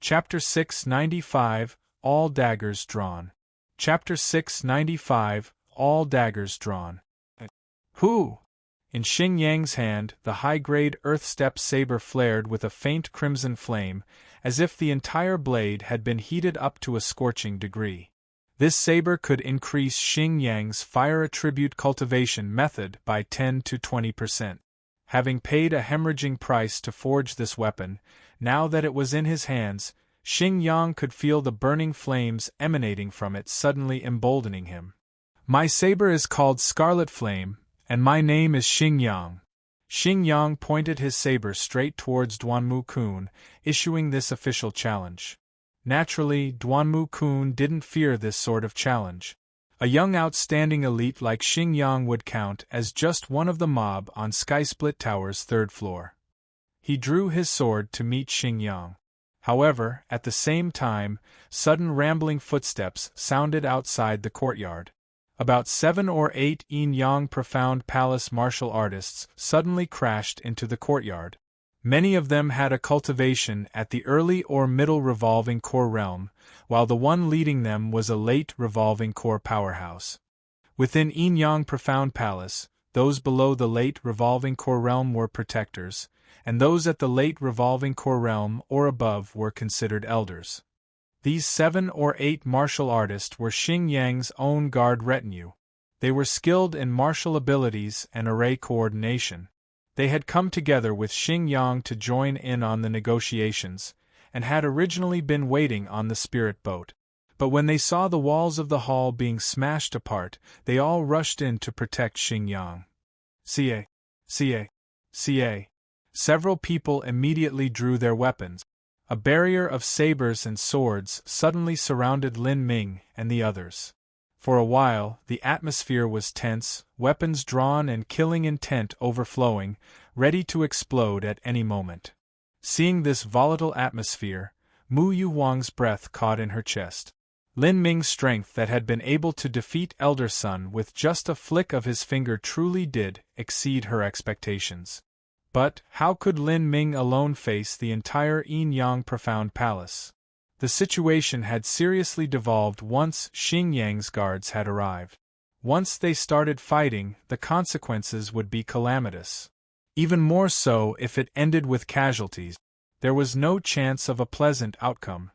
Chapter 695, All Daggers Drawn. Chapter 695, All Daggers Drawn. Who? In Xing Yang's hand, the high-grade earth-step saber flared with a faint crimson flame, as if the entire blade had been heated up to a scorching degree. This saber could increase Xing Yang's fire attribute cultivation method by 10 to 20%. Having paid a hemorrhaging price to forge this weapon, now that it was in his hands, Xing Yang could feel the burning flames emanating from it suddenly emboldening him. My saber is called Scarlet Flame, and my name is Xing Yang. Xing Yang pointed his saber straight towards Duanmu Kun, issuing this official challenge. Naturally, Duanmu Kun didn't fear this sort of challenge. A young outstanding elite like Xing Yang would count as just one of the mob on Skysplit Tower's third floor. He drew his sword to meet Xing Yang. However, at the same time, sudden rambling footsteps sounded outside the courtyard. About 7 or 8 Yin-Yang Profound Palace martial artists suddenly crashed into the courtyard. Many of them had a cultivation at the early or middle revolving core realm, while the one leading them was a late revolving core powerhouse. Within Yin-Yang Profound Palace, those below the late revolving core realm were protectors, and those at the late revolving core realm or above were considered elders. These 7 or 8 martial artists were Xing Yang's own guard retinue. They were skilled in martial abilities and array coordination. They had come together with Xing Yang to join in on the negotiations, and had originally been waiting on the spirit boat. But when they saw the walls of the hall being smashed apart, they all rushed in to protect Xing Yang. Ca. Several people immediately drew their weapons. A barrier of sabers and swords suddenly surrounded Lin Ming and the others. For a while, the atmosphere was tense, weapons drawn and killing intent overflowing, ready to explode at any moment. Seeing this volatile atmosphere, Mu Yuhuang's breath caught in her chest. Lin Ming's strength that had been able to defeat Elder Sun with just a flick of his finger truly did exceed her expectations. But how could Lin Ming alone face the entire Yin-Yang Profound Palace? The situation had seriously devolved once Xing Yang's guards had arrived. Once they started fighting, the consequences would be calamitous. Even more so if it ended with casualties. There was no chance of a pleasant outcome.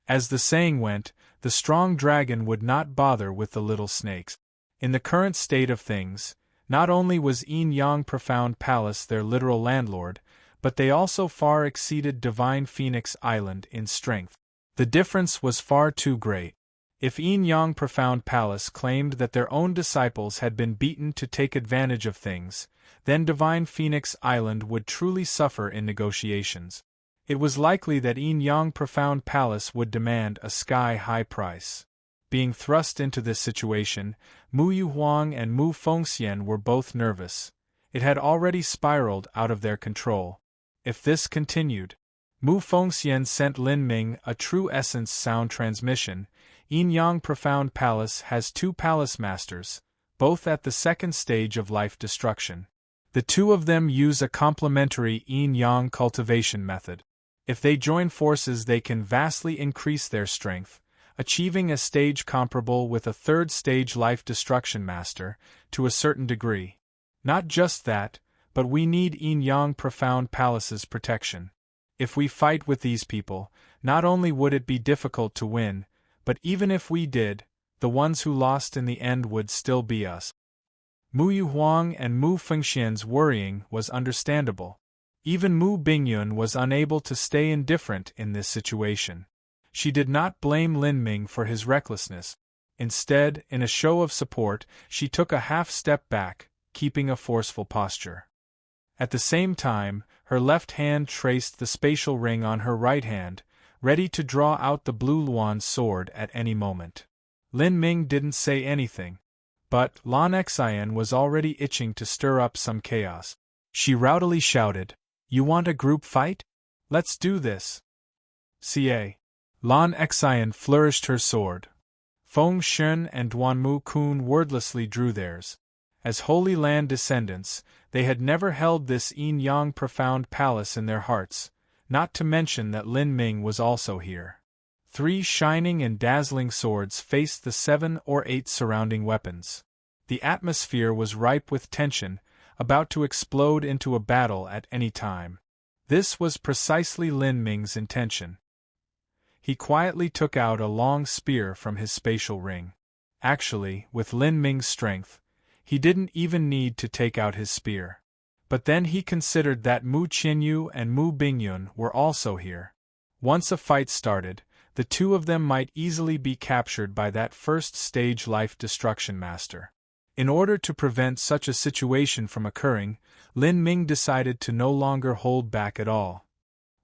As the saying went, the strong dragon would not bother with the little snakes. In the current state of things, not only was Yin-Yang Profound Palace their literal landlord, but they also far exceeded Divine Phoenix Island in strength. The difference was far too great. If Yin-Yang Profound Palace claimed that their own disciples had been beaten to take advantage of things, then Divine Phoenix Island would truly suffer in negotiations. It was likely that Yin-Yang Profound Palace would demand a sky-high price. Being thrust into this situation, Mu Yuhuang and Mu Fengxian were both nervous. It had already spiraled out of their control. If this continued, Mu Fengxian sent Lin Ming a true essence sound transmission. Yin-Yang Profound Palace has 2 palace masters, both at the second stage of life destruction. The 2 of them use a complementary Yin-Yang cultivation method. If they join forces, they can vastly increase their strength, achieving a stage comparable with a third-stage life destruction master, to a certain degree. Not just that, but we need Yin-Yang Profound Palace's protection. If we fight with these people, not only would it be difficult to win, but even if we did, the ones who lost in the end would still be us. Mu Yuhuang and Mu Fengxian's worrying was understandable. Even Mu Bingyun was unable to stay indifferent in this situation. She did not blame Lin Ming for his recklessness. Instead, in a show of support, she took a half-step back, keeping a forceful posture. At the same time, her left hand traced the spatial ring on her right hand, ready to draw out the blue Luan sword at any moment. Lin Ming didn't say anything, but Lan Xian was already itching to stir up some chaos. She rowdily shouted, "You want a group fight? Let's do this!" Ca. Lan Xian flourished her sword. Feng Shen and Duanmu Kun wordlessly drew theirs. As Holy Land descendants, they had never held this Yin-Yang Profound Palace in their hearts, not to mention that Lin Ming was also here. 3 shining and dazzling swords faced the 7 or 8 surrounding weapons. The atmosphere was ripe with tension, about to explode into a battle at any time. This was precisely Lin Ming's intention. He quietly took out a long spear from his spatial ring. Actually, with Lin Ming's strength, he didn't even need to take out his spear. But then he considered that Mu Qianyu and Mu Bingyun were also here. Once a fight started, the two of them might easily be captured by that first-stage life destruction master. In order to prevent such a situation from occurring, Lin Ming decided to no longer hold back at all.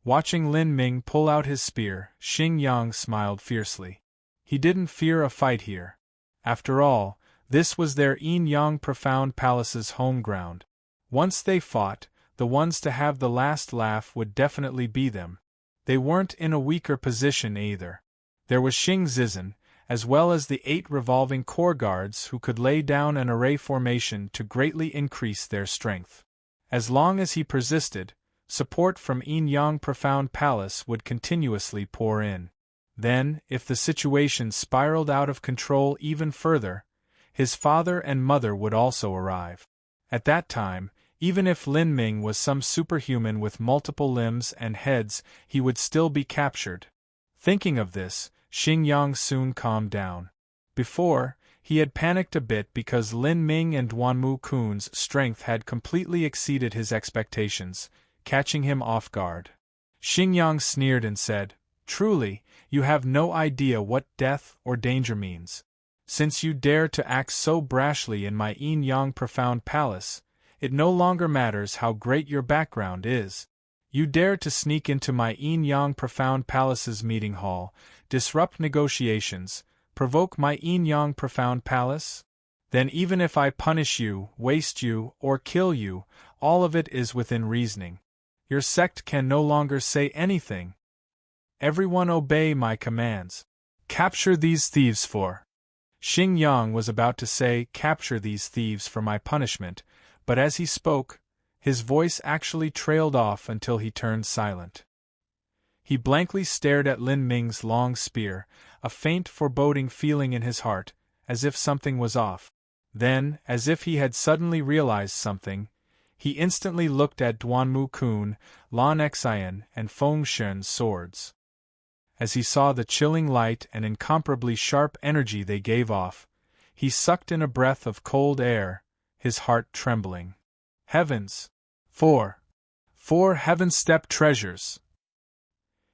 Watching Lin Ming pull out his spear, Xing Yang smiled fiercely. He didn't fear a fight here. After all, this was their Yin-Yang Profound Palace's home ground. Once they fought, the ones to have the last laugh would definitely be them. They weren't in a weaker position either. There was Xing Zizhen, as well as the 8 revolving core guards who could lay down an array formation to greatly increase their strength. As long as he persisted, support from Yin-Yang Profound Palace would continuously pour in. Then, if the situation spiraled out of control even further, his father and mother would also arrive. At that time, even if Lin Ming was some superhuman with multiple limbs and heads, he would still be captured. Thinking of this, Xing Yang soon calmed down. Before, he had panicked a bit because Lin Ming and Duanmu Kun's strength had completely exceeded his expectations, catching him off guard. Xing Yang sneered and said, "Truly, you have no idea what death or danger means. Since you dare to act so brashly in my Yin-Yang Profound Palace, it no longer matters how great your background is. You dare to sneak into my Yin-Yang Profound Palace's meeting hall, disrupt negotiations, provoke my Yin-Yang Profound Palace? Then even if I punish you, waste you, or kill you, all of it is within reasoning. Your sect can no longer say anything. Everyone obey my commands. Capture these thieves for..." Xing Yang was about to say, "Capture these thieves for my punishment," but as he spoke, his voice actually trailed off until he turned silent. He blankly stared at Lin Ming's long spear, a faint foreboding feeling in his heart, as if something was off. Then, as if he had suddenly realized something, he instantly looked at Duanmu Kun, Lan Xian, and Feng Shen's swords. As he saw the chilling light and incomparably sharp energy they gave off, he sucked in a breath of cold air, his heart trembling. Heavens! 4 heaven-step treasures!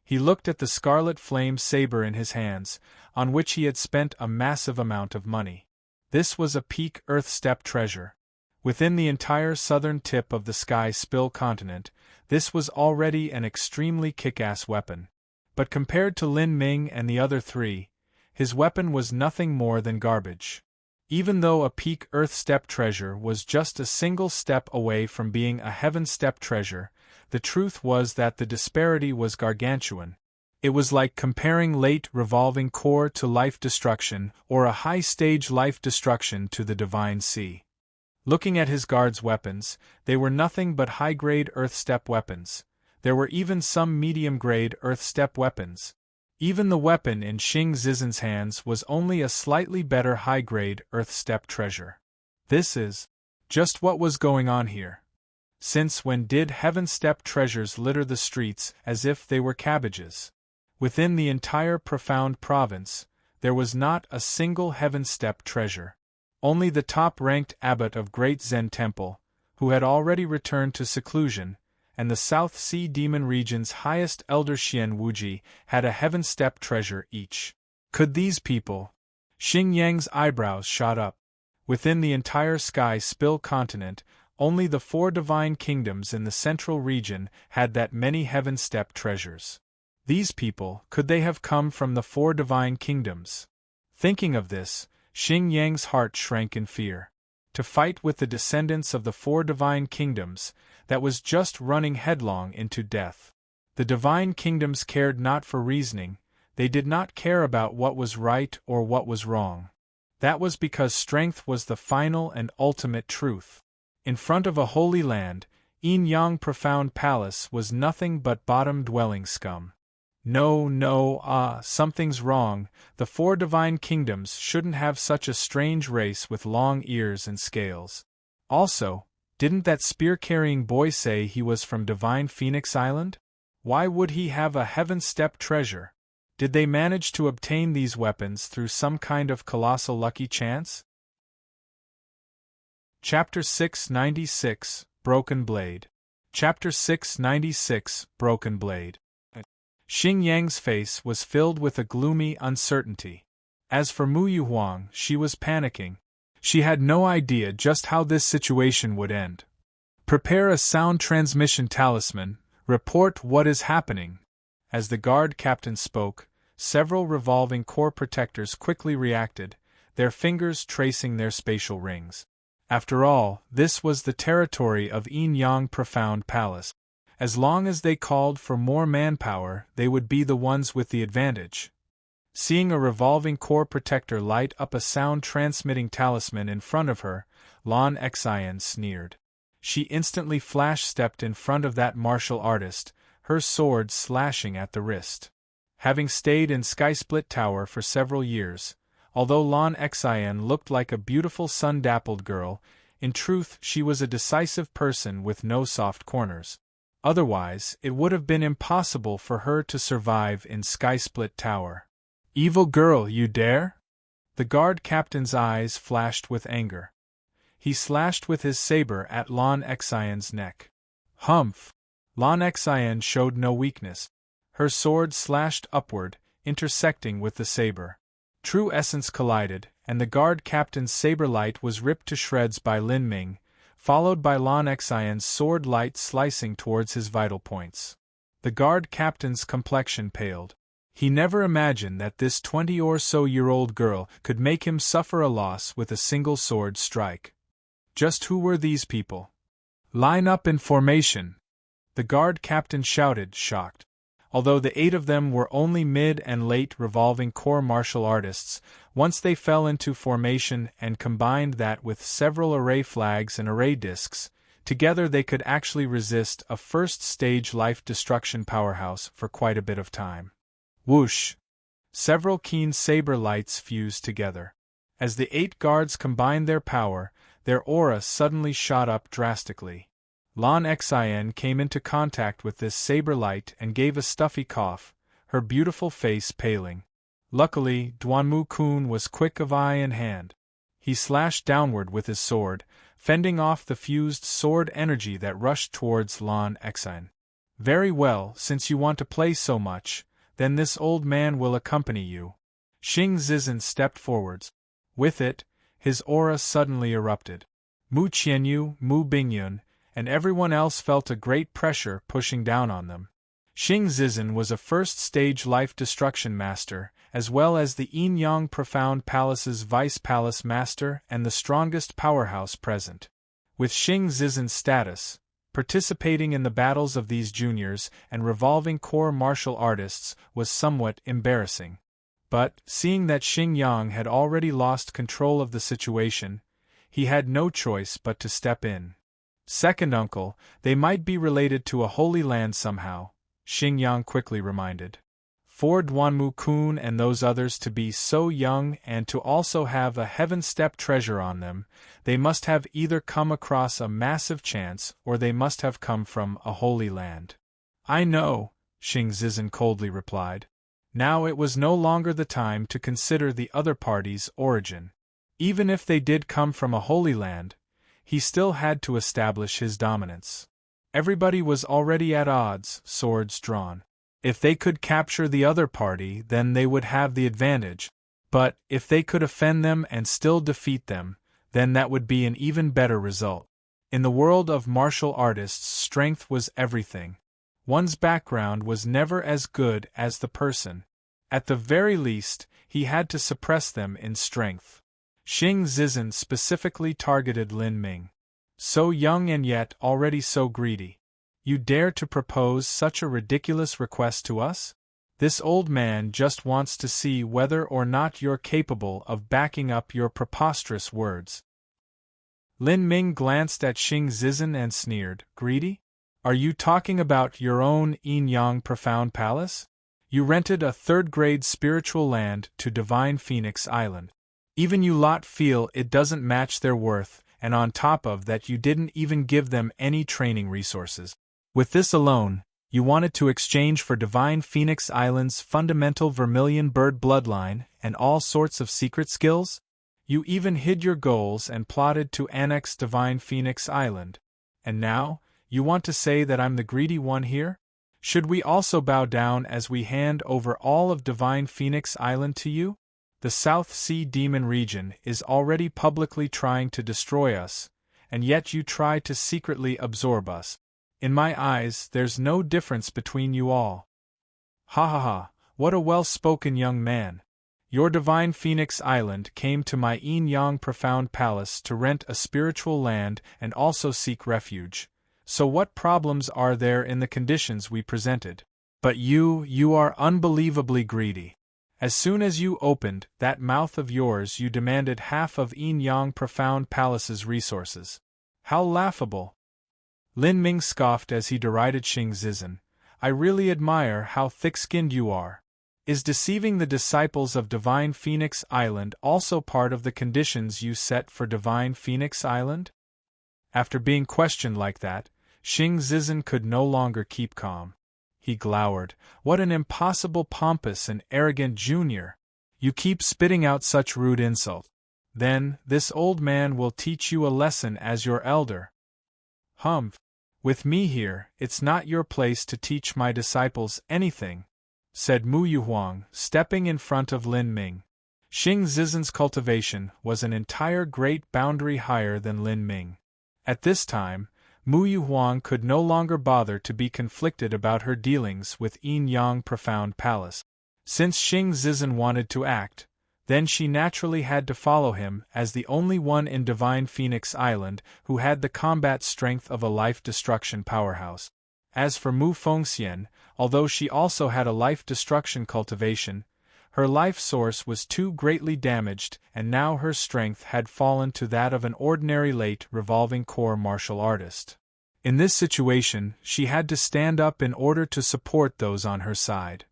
He looked at the scarlet flame saber in his hands, on which he had spent a massive amount of money. This was a peak earth-step treasure. Within the entire southern tip of the Sky Spill continent, this was already an extremely kick-ass weapon. But compared to Lin Ming and the other 3, his weapon was nothing more than garbage. Even though a peak earth-step treasure was just a single step away from being a heaven-step treasure, the truth was that the disparity was gargantuan. It was like comparing late revolving core to life destruction or a high-stage life destruction to the divine sea. Looking at his guards' weapons, they were nothing but high-grade earth-step weapons. There were even some medium-grade earth-step weapons. Even the weapon in Xing Zizhen's hands was only a slightly better high-grade earth-step treasure. This is just what was going on here. Since when did heaven-step treasures litter the streets as if they were cabbages? Within the entire profound province, there was not a single heaven-step treasure. Only the top-ranked abbot of Great Zen Temple, who had already returned to seclusion, and the South Sea Demon region's highest elder Xian Wuji had a heaven-step treasure each. Could these people? Xing Yang's eyebrows shot up. Within the entire Sky Spill continent, only the 4 divine kingdoms in the central region had that many heaven-step treasures. These people, could they have come from the 4 divine kingdoms? Thinking of this, Xing Yang's heart shrank in fear. To fight with the descendants of the 4 divine kingdoms, that was just running headlong into death. The divine kingdoms cared not for reasoning, they did not care about what was right or what was wrong. That was because strength was the final and ultimate truth. In front of a holy land, Yin-Yang Profound Palace was nothing but bottom-dwelling scum. No, something's wrong. The 4 divine kingdoms shouldn't have such a strange race with long ears and scales. Also, didn't that spear-carrying boy say he was from Divine Phoenix Island? Why would he have a heaven-step treasure? Did they manage to obtain these weapons through some kind of colossal lucky chance? Chapter 696, Broken Blade. Chapter 696, Broken Blade. Xing Yang's face was filled with a gloomy uncertainty. As for Mu Yuhuang, she was panicking. She had no idea just how this situation would end. Prepare a sound transmission talisman, report what is happening. As the guard captain spoke, several revolving core protectors quickly reacted, their fingers tracing their spatial rings. After all, this was the territory of Yin-Yang Profound Palace. As long as they called for more manpower, they would be the ones with the advantage. Seeing a revolving core protector light up a sound-transmitting talisman in front of her, Lan Xian sneered. She instantly flash-stepped in front of that martial artist, her sword slashing at the wrist. Having stayed in Sky Split Tower for several years, although Lan Xian looked like a beautiful sun-dappled girl, in truth she was a decisive person with no soft corners. Otherwise, it would have been impossible for her to survive in Sky Split Tower. Evil girl, you dare? The guard captain's eyes flashed with anger. He slashed with his saber at Lan Xian's neck. Humph! Lan Xian showed no weakness. Her sword slashed upward, intersecting with the saber. True essence collided, and the guard captain's saber light was ripped to shreds by Lin Ming, followed by Lan Xian's sword light slicing towards his vital points. The guard captain's complexion paled. He never imagined that this 20-or-so-year-old girl could make him suffer a loss with a single sword strike. Just who were these people? Line up in formation! The guard captain shouted, shocked. Although the 8 of them were only mid and late revolving core martial artists, once they fell into formation and combined that with several array flags and array discs, together they could actually resist a first-stage life-destruction powerhouse for quite a bit of time. Whoosh! Several keen saber lights fused together. As the 8 guards combined their power, their aura suddenly shot up drastically. Lan Xian came into contact with this saber light and gave a stuffy cough, her beautiful face paling. Luckily, Duanmu Kun was quick of eye and hand. He slashed downward with his sword, fending off the fused sword energy that rushed towards Lan Xian. Very well, since you want to play so much, then this old man will accompany you. Xing Zizhen stepped forwards. With it, his aura suddenly erupted. Mu Qianyu, Mu Bingyun, and everyone else felt a great pressure pushing down on them. Xing Zizhen was a first-stage life-destruction master, as well as the Yin-Yang Profound Palace's vice-palace master and the strongest powerhouse present. With Xing Zizhen's status, participating in the battles of these juniors and revolving core martial artists was somewhat embarrassing. But, seeing that Xing Yang had already lost control of the situation, he had no choice but to step in. Second uncle, they might be related to a holy land somehow, Xing Yang quickly reminded. For Duanmu Kun and those others to be so young and to also have a heaven-step treasure on them, they must have either come across a massive chance or they must have come from a holy land. I know, Xing Zizhen coldly replied. Now it was no longer the time to consider the other party's origin. Even if they did come from a holy land, he still had to establish his dominance. Everybody was already at odds, swords drawn. If they could capture the other party, then they would have the advantage. But, if they could offend them and still defeat them, then that would be an even better result. In the world of martial artists, strength was everything. One's background was never as good as the person. At the very least, he had to suppress them in strength. Xing Zizhen specifically targeted Lin Ming. So young and yet already so greedy. You dare to propose such a ridiculous request to us? This old man just wants to see whether or not you're capable of backing up your preposterous words. Lin Ming glanced at Xing Zizhen and sneered, "Greedy? Are you talking about your own yin-yang profound palace? You rented a third-grade spiritual land to Divine Phoenix Island. Even you lot feel it doesn't match their worth, and on top of that you didn't even give them any training resources. With this alone, you wanted to exchange for Divine Phoenix Island's fundamental vermilion bird bloodline and all sorts of secret skills? You even hid your goals and plotted to annex Divine Phoenix Island. And now, you want to say that I'm the greedy one here? Should we also bow down as we hand over all of Divine Phoenix Island to you? The South Sea Demon region is already publicly trying to destroy us, and yet you try to secretly absorb us. In my eyes, there's no difference between you all." "Ha ha ha, what a well-spoken young man. Your Divine Phoenix Island came to my yin-yang profound palace to rent a spiritual land and also seek refuge. So what problems are there in the conditions we presented? But you are unbelievably greedy. As soon as you opened that mouth of yours you demanded half of yin-yang profound palace's resources. How laughable!" Lin Ming scoffed as he derided Xing Zizhen. "I really admire how thick-skinned you are. Is deceiving the disciples of Divine Phoenix Island also part of the conditions you set for Divine Phoenix Island?" After being questioned like that, Xing Zizhen could no longer keep calm. He glowered. "What an impossible pompous and arrogant junior! You keep spitting out such rude insult. Then, this old man will teach you a lesson as your elder." "Humph! With me here, it's not your place to teach my disciples anything," said Mu Yuhuang, stepping in front of Lin Ming. Xing Zizhen's cultivation was an entire great boundary higher than Lin Ming. At this time, Mu Yuhuang could no longer bother to be conflicted about her dealings with yin-yang profound palace. Since Xing Zizhen wanted to act, then she naturally had to follow him as the only one in Divine Phoenix Island who had the combat strength of a life-destruction powerhouse. As for Mu Fengxian, although she also had a life-destruction cultivation, her life source was too greatly damaged and now her strength had fallen to that of an ordinary late revolving core martial artist. In this situation, she had to stand up in order to support those on her side.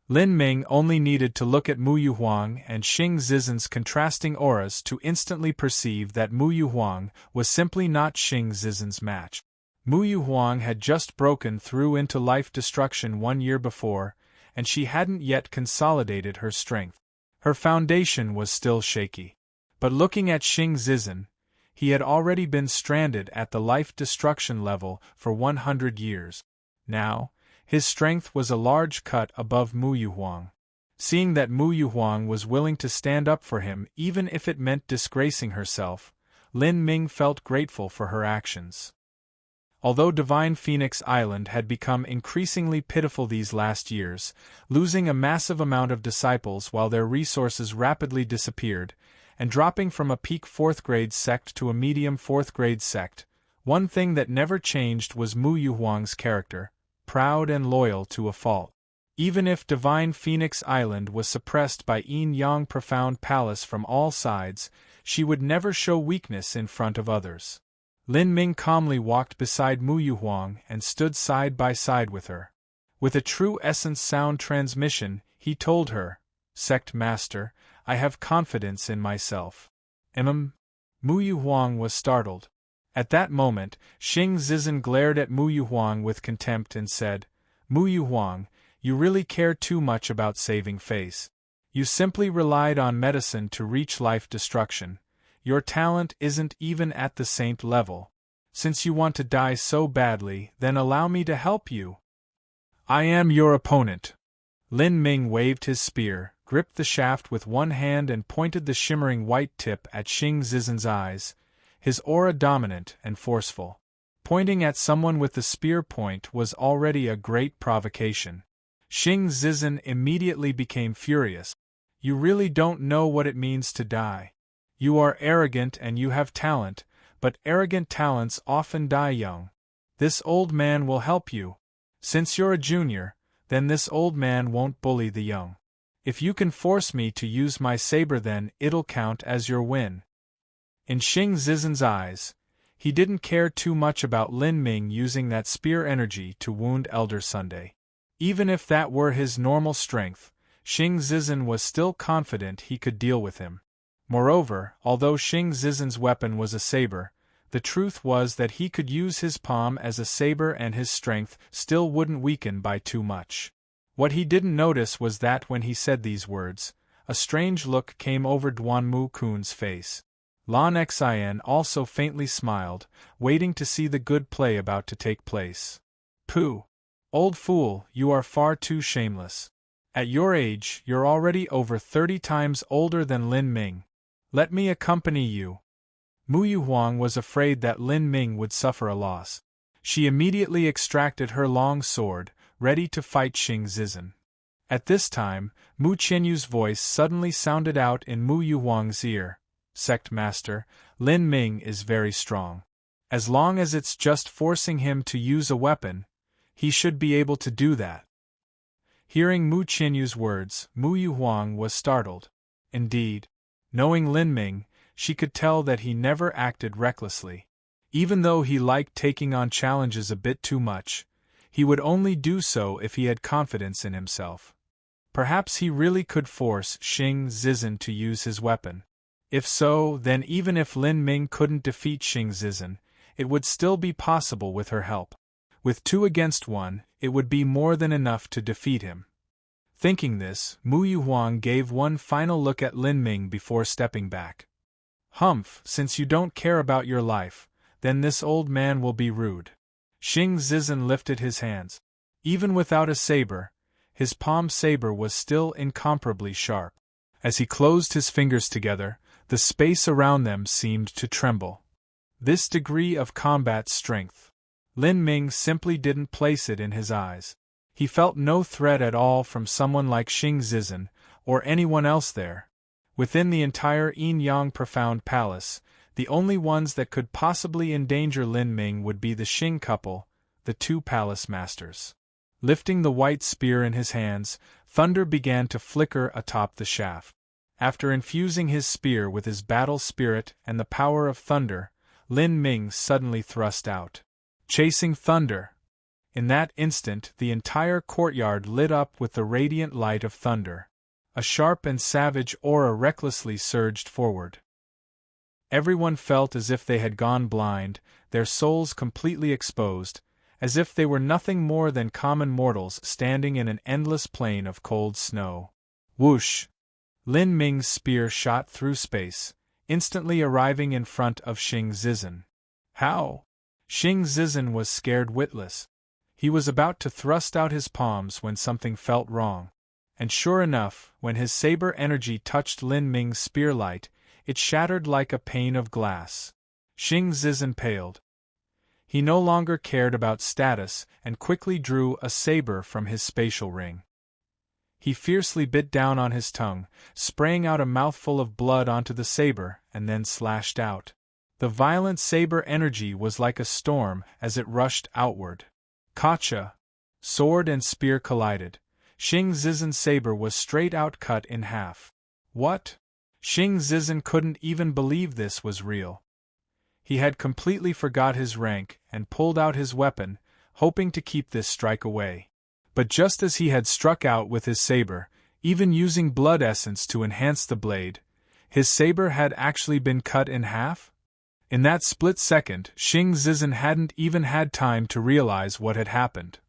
Lin Ming only needed to look at Mu Yuhuang and Xing Zizhen's contrasting auras to instantly perceive that Mu Yuhuang was simply not Xing Zizhen's match. Mu Yuhuang had just broken through into life destruction 1 year before, and she hadn't yet consolidated her strength. Her foundation was still shaky. But looking at Xing Zizhen, he had already been stranded at the life destruction level for 100 years. Now, his strength was a large cut above Mu Yuhuang. Seeing that Mu Yuhuang was willing to stand up for him even if it meant disgracing herself, Lin Ming felt grateful for her actions. Although Divine Phoenix Island had become increasingly pitiful these last years, losing a massive amount of disciples while their resources rapidly disappeared, and dropping from a peak 4th-grade sect to a medium 4th-grade sect, one thing that never changed was Mu Yuhuang's character, proud and loyal to a fault. Even if Divine Phoenix Island was suppressed by yin-yang profound palace from all sides, she would never show weakness in front of others. Lin Ming calmly walked beside Mu Yuhuang and stood side by side with her. With a true essence sound transmission, he told her, "Sect Master, I have confidence in myself." Mu Yuhuang was startled. At that moment, Xing Zizhen glared at Mu Yuhuang with contempt and said, "Mu Yuhuang, you really care too much about saving face. You simply relied on medicine to reach life destruction. Your talent isn't even at the saint level. Since you want to die so badly, then allow me to help you." "I am your opponent." Lin Ming waved his spear, gripped the shaft with one hand and pointed the shimmering white tip at Xing Zizhen's eyes, his aura dominant and forceful. Pointing at someone with the spear point was already a great provocation. Xing Zizhen immediately became furious. "You really don't know what it means to die. You are arrogant and you have talent, but arrogant talents often die young. This old man will help you. Since you're a junior, then this old man won't bully the young. If you can force me to use my saber, then it'll count as your win." In Xing Zizen's eyes, he didn't care too much about Lin Ming using that spear energy to wound Elder Sunday. Even if that were his normal strength, Xing Zizen was still confident he could deal with him. Moreover, although Xing Zizen's weapon was a saber, the truth was that he could use his palm as a saber and his strength still wouldn't weaken by too much. What he didn't notice was that when he said these words, a strange look came over Duanmu Kun's face. Lan Xin also faintly smiled, waiting to see the good play about to take place. Pooh! Old fool, you are far too shameless. At your age, you're already over 30 times older than Lin Ming. Let me accompany you. Mu Yuhuang was afraid that Lin Ming would suffer a loss. She immediately extracted her long sword, ready to fight Xing Zizen. At this time, Mu Qianyu's voice suddenly sounded out in Mu Yuhuang's ear. Sect Master, Lin Ming is very strong. As long as it's just forcing him to use a weapon, he should be able to do that. Hearing Mu Qianyu's words, Mu Yuhuang was startled. Indeed, knowing Lin Ming, she could tell that he never acted recklessly. Even though he liked taking on challenges a bit too much, he would only do so if he had confidence in himself. Perhaps he really could force Xing Zizen to use his weapon. If so, then even if Lin Ming couldn't defeat Xing Zizen, it would still be possible with her help. With 2 against 1, it would be more than enough to defeat him. Thinking this, Mu Yuhuang gave one final look at Lin Ming before stepping back. Humph, since you don't care about your life, then this old man will be rude. Xing Zizen lifted his hands. Even without a saber, his palm saber was still incomparably sharp. As he closed his fingers together, the space around them seemed to tremble. This degree of combat strength, Lin Ming simply didn't place it in his eyes. He felt no threat at all from someone like Xing Zizen, or anyone else there. Within the entire Yin-Yang Profound Palace, the only ones that could possibly endanger Lin Ming would be the Xing couple, the 2 palace masters. Lifting the white spear in his hands, thunder began to flicker atop the shaft. After infusing his spear with his battle spirit and the power of thunder, Lin Ming suddenly thrust out. Chasing thunder! In that instant, the entire courtyard lit up with the radiant light of thunder. A sharp and savage aura recklessly surged forward. Everyone felt as if they had gone blind, their souls completely exposed, as if they were nothing more than common mortals standing in an endless plain of cold snow. Whoosh! Lin Ming's spear shot through space, instantly arriving in front of Xing Zizen. How? Xing Zizen was scared witless. He was about to thrust out his palms when something felt wrong. And sure enough, when his saber energy touched Lin Ming's spear light, it shattered like a pane of glass. Xing Zizen paled. He no longer cared about status and quickly drew a saber from his spatial ring. He fiercely bit down on his tongue, spraying out a mouthful of blood onto the saber, and then slashed out. The violent saber energy was like a storm as it rushed outward. Kacha! Sword and spear collided. Xing Zizen's saber was straight out cut in half. What? Xing Zizen couldn't even believe this was real. He had completely forgot his rank and pulled out his weapon, hoping to keep this strike away. But just as he had struck out with his saber, even using blood essence to enhance the blade, his saber had actually been cut in half? In that split second, Xing Zizen hadn't even had time to realize what had happened.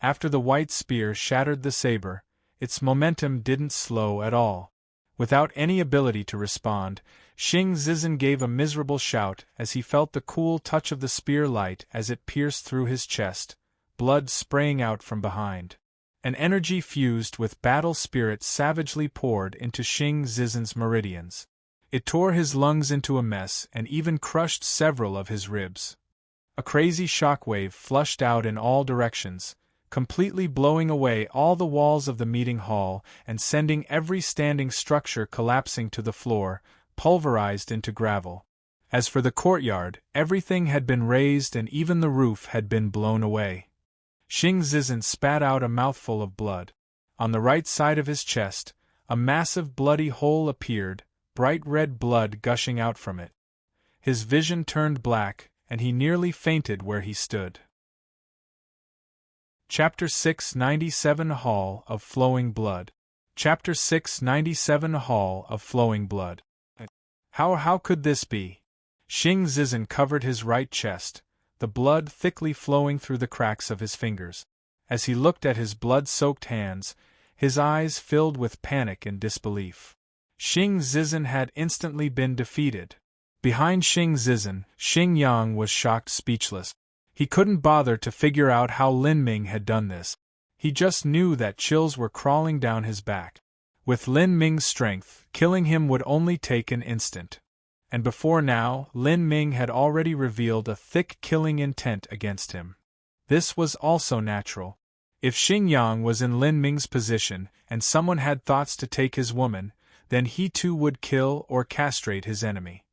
After the white spear shattered the saber, its momentum didn't slow at all. Without any ability to respond, Xing Zizen gave a miserable shout as he felt the cool touch of the spear light as it pierced through his chest, blood spraying out from behind. An energy fused with battle spirit savagely poured into Xing Zizen's meridians. It tore his lungs into a mess and even crushed several of his ribs. A crazy shockwave flushed out in all directions, completely blowing away all the walls of the meeting hall and sending every standing structure collapsing to the floor, pulverized into gravel. As for the courtyard, everything had been razed and even the roof had been blown away. Xing Zizen spat out a mouthful of blood. On the right side of his chest, a massive bloody hole appeared, bright red blood gushing out from it. His vision turned black, and he nearly fainted where he stood. Chapter 697 Hall of Flowing Blood. Chapter 697 Hall of Flowing Blood. How could this be? Xing Zizhen covered his right chest, the blood thickly flowing through the cracks of his fingers. As he looked at his blood-soaked hands, his eyes filled with panic and disbelief. Xing Zizhen had instantly been defeated. Behind Xing Zizhen, Xing Yang was shocked speechless. He couldn't bother to figure out how Lin Ming had done this. He just knew that chills were crawling down his back. With Lin Ming's strength, killing him would only take an instant. And before now, Lin Ming had already revealed a thick killing intent against him. This was also natural. If Xing Yang was in Lin Ming's position, and someone had thoughts to take his woman, then he too would kill or castrate his enemy.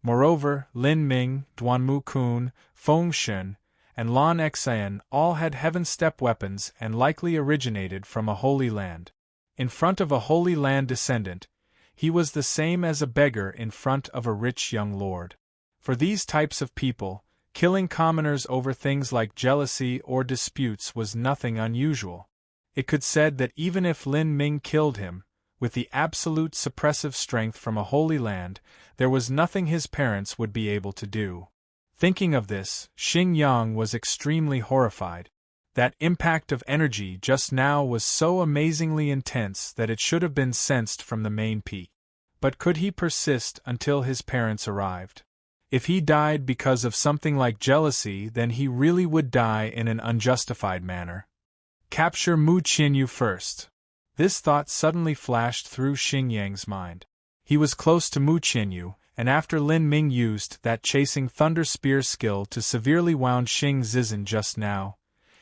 Moreover, Lin Ming, Duanmu Kun, Feng Shen, and Lan Xian all had heaven-step weapons and likely originated from a holy land. In front of a holy land descendant, he was the same as a beggar in front of a rich young lord. For these types of people, killing commoners over things like jealousy or disputes was nothing unusual. It could be said that even if Lin Ming killed him, with the absolute suppressive strength from a holy land, there was nothing his parents would be able to do. Thinking of this, Xing Yang was extremely horrified. That impact of energy just now was so amazingly intense that it should have been sensed from the main peak. But could he persist until his parents arrived? If he died because of something like jealousy, then he really would die in an unjustified manner. Capture Mu Qinyu first. This thought suddenly flashed through Xing Yang's mind. He was close to Mu Qinyu, and after Lin Ming used that chasing thunder spear skill to severely wound Xing Zizhen just now,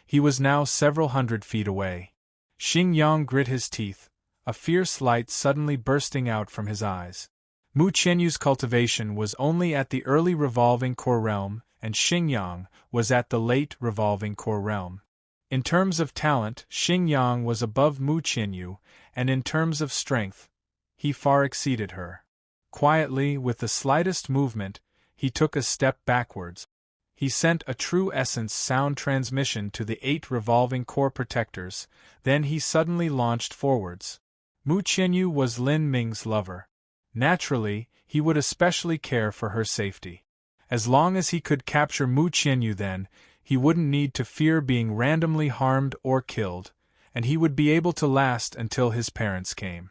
he was now several hundred feet away. Xing Yang grit his teeth, a fierce light suddenly bursting out from his eyes. Mu Qianyu's cultivation was only at the early revolving core realm, and Xing Yang was at the late revolving core realm. In terms of talent, Xing Yang was above Mu Qianyu, and in terms of strength, he far exceeded her. Quietly, with the slightest movement, he took a step backwards. He sent a true essence sound transmission to the 8 revolving core protectors, then he suddenly launched forwards. Mu Qianyu was Lin Ming's lover. Naturally, he would especially care for her safety. As long as he could capture Mu Qianyu, then, he wouldn't need to fear being randomly harmed or killed, and he would be able to last until his parents came.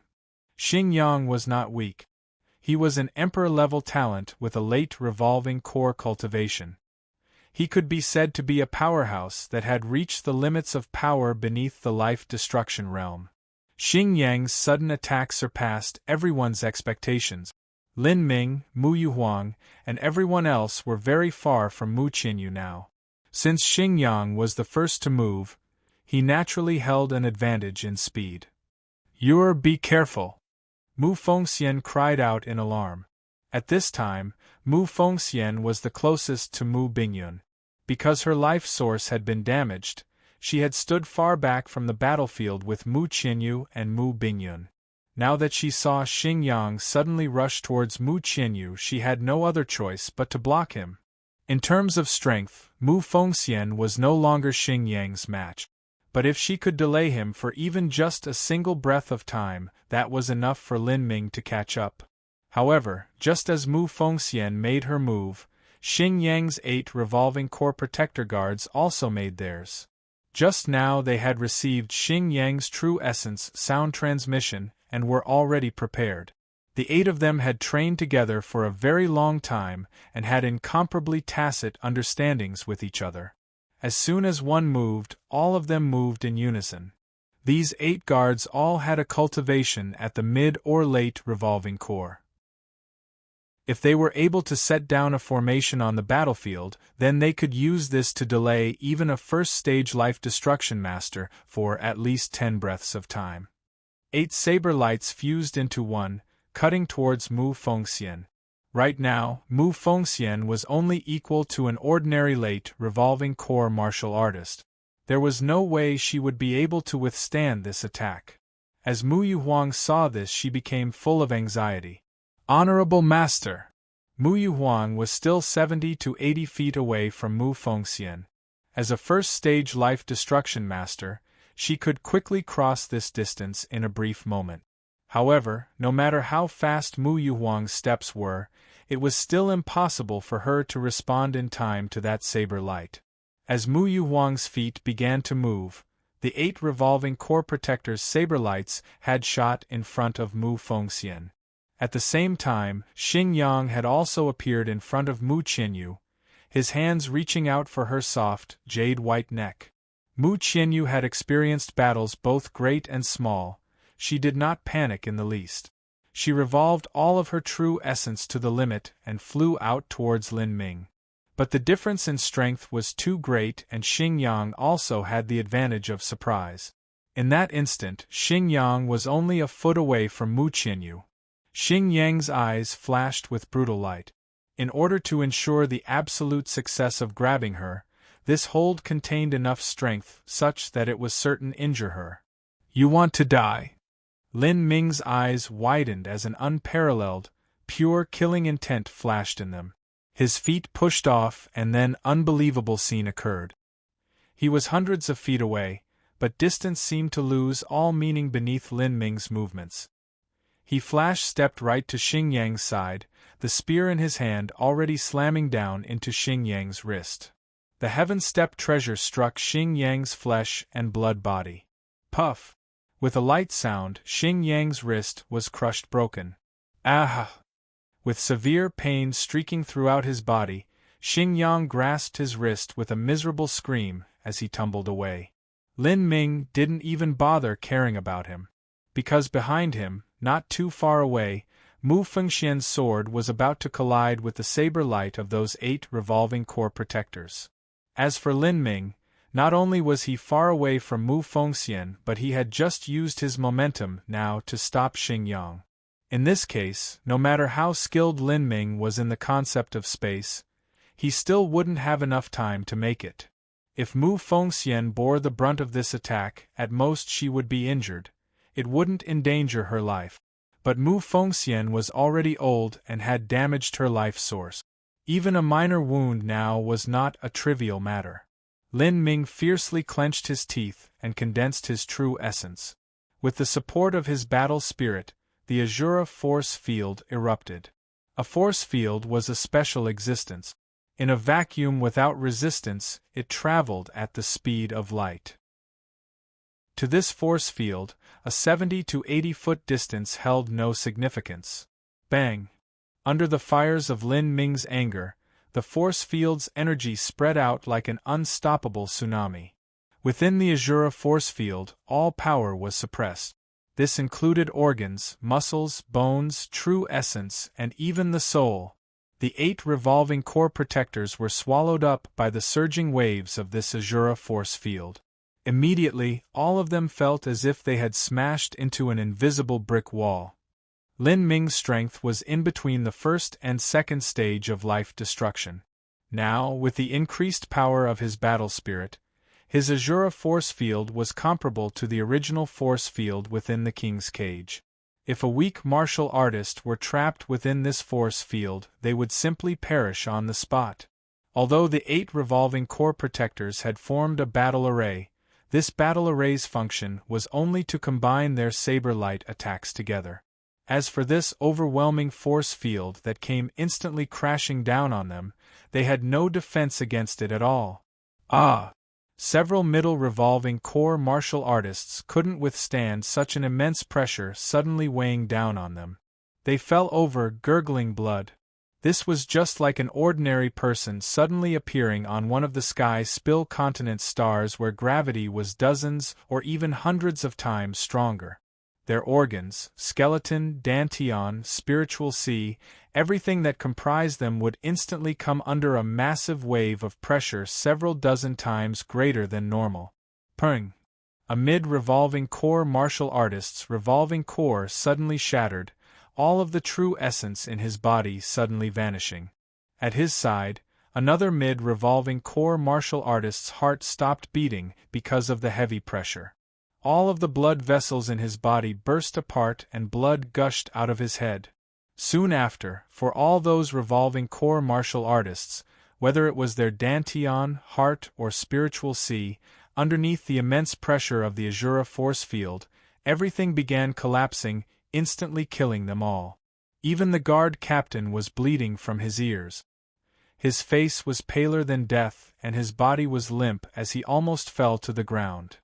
Xing Yang was not weak. He was an emperor-level talent with a late revolving core cultivation. He could be said to be a powerhouse that had reached the limits of power beneath the life-destruction realm. Xing Yang's sudden attack surpassed everyone's expectations. Lin Ming, Mu Yuhuang, and everyone else were very far from Mu Qianyu now. Since Xing Yang was the first to move, he naturally held an advantage in speed. Be careful! Mu Fengxian cried out in alarm. At this time, Mu Fengxian was the closest to Mu Bingyun. Because her life source had been damaged, she had stood far back from the battlefield with Mu Qianyu and Mu Bingyun. Now that she saw Xing Yang suddenly rush towards Mu Qianyu, she had no other choice but to block him. In terms of strength, Mu Fengxian was no longer Xing Yang's match. But if she could delay him for even just a single breath of time, that was enough for Lin Ming to catch up. However, just as Mu Fengxian made her move, Xing Yang's 8 revolving core protector guards also made theirs. Just now they had received Xing Yang's true essence sound transmission and were already prepared. The 8 of them had trained together for a very long time and had incomparably tacit understandings with each other. As soon as one moved, all of them moved in unison. These 8 guards all had a cultivation at the mid or late revolving core. If they were able to set down a formation on the battlefield, then they could use this to delay even a first-stage life-destruction master for at least 10 breaths of time. 8 saber lights fused into one, cutting towards Mu Fengxian. Right now, Mu Fengxian was only equal to an ordinary late revolving core martial artist. There was no way she would be able to withstand this attack. As Mu Yuhuang saw this, she became full of anxiety. "Honorable Master!" Mu Yuhuang was still 70 to 80 feet away from Mu Fengxian. As a first-stage life destruction master, she could quickly cross this distance in a brief moment. However, no matter how fast Mu Yuhuang's steps were, it was still impossible for her to respond in time to that saber light. As Mu Yuhuang's feet began to move, the 8 revolving core protectors' saber lights had shot in front of Mu Fengxian. At the same time, Xing Yang had also appeared in front of Mu Qianyu, his hands reaching out for her soft, jade-white neck. Mu Qianyu had experienced battles both great and small. She did not panic in the least. She revolved all of her true essence to the limit and flew out towards Lin Ming. But the difference in strength was too great, and Xing Yang also had the advantage of surprise. In that instant, Xing Yang was only a foot away from Mu Qianyu. Xing Yang's eyes flashed with brutal light. In order to ensure the absolute success of grabbing her, this hold contained enough strength such that it was certain to injure her. "You want to die?" Lin Ming's eyes widened as an unparalleled, pure killing intent flashed in them. His feet pushed off, and then unbelievable scene occurred. He was hundreds of feet away, but distance seemed to lose all meaning beneath Lin Ming's movements. He flash-stepped right to Xing Yang's side, the spear in his hand already slamming down into Xing Yang's wrist. The heaven-step treasure struck Xing Yang's flesh and blood body. Puff! With a light sound, Xing Yang's wrist was crushed broken. Ah! With severe pain streaking throughout his body, Xing Yang grasped his wrist with a miserable scream as he tumbled away. Lin Ming didn't even bother caring about him. Because behind him, not too far away, Mu Fengxian's sword was about to collide with the saber light of those 8 revolving core protectors. As for Lin Ming, not only was he far away from Mu Fengxian, but he had just used his momentum now to stop Xing Yang. In this case, no matter how skilled Lin Ming was in the concept of space, he still wouldn't have enough time to make it. If Mu Fengxian bore the brunt of this attack, at most she would be injured. It wouldn't endanger her life. But Mu Fengxian was already old and had damaged her life source. Even a minor wound now was not a trivial matter. Lin Ming fiercely clenched his teeth and condensed his true essence. With the support of his battle spirit, the Azura force field erupted. A force field was a special existence. In a vacuum without resistance, it traveled at the speed of light. To this force field, a 70 to 80-foot distance held no significance. Bang! Under the fires of Lin Ming's anger, the force field's energy spread out like an unstoppable tsunami. Within the Azura force field, all power was suppressed. This included organs, muscles, bones, true essence, and even the soul. The 8 revolving core protectors were swallowed up by the surging waves of this Azura force field. Immediately, all of them felt as if they had smashed into an invisible brick wall. Lin Ming's strength was in between the first and second stage of life destruction. Now, with the increased power of his battle spirit, his Azura force field was comparable to the original force field within the king's cage. If a weak martial artist were trapped within this force field, they would simply perish on the spot. Although the 8 revolving core protectors had formed a battle array, this battle array's function was only to combine their saber light attacks together. As for this overwhelming force field that came instantly crashing down on them, they had no defense against it at all. Ah! Several middle revolving core martial artists couldn't withstand such an immense pressure suddenly weighing down on them. They fell over, gurgling blood. This was just like an ordinary person suddenly appearing on one of the sky-spill continent stars where gravity was dozens or even hundreds of times stronger. Their organs, skeleton, dantian, spiritual sea, everything that comprised them would instantly come under a massive wave of pressure several dozen times greater than normal. Pung! A mid-revolving core martial artist's revolving core suddenly shattered, all of the true essence in his body suddenly vanishing. At his side, another mid-revolving core martial artist's heart stopped beating because of the heavy pressure. All of the blood vessels in his body burst apart and blood gushed out of his head. Soon after, for all those revolving core martial artists, whether it was their dantian, heart, or spiritual sea, underneath the immense pressure of the Azura force field, everything began collapsing, instantly killing them all. Even the guard captain was bleeding from his ears. His face was paler than death, and his body was limp as he almost fell to the ground.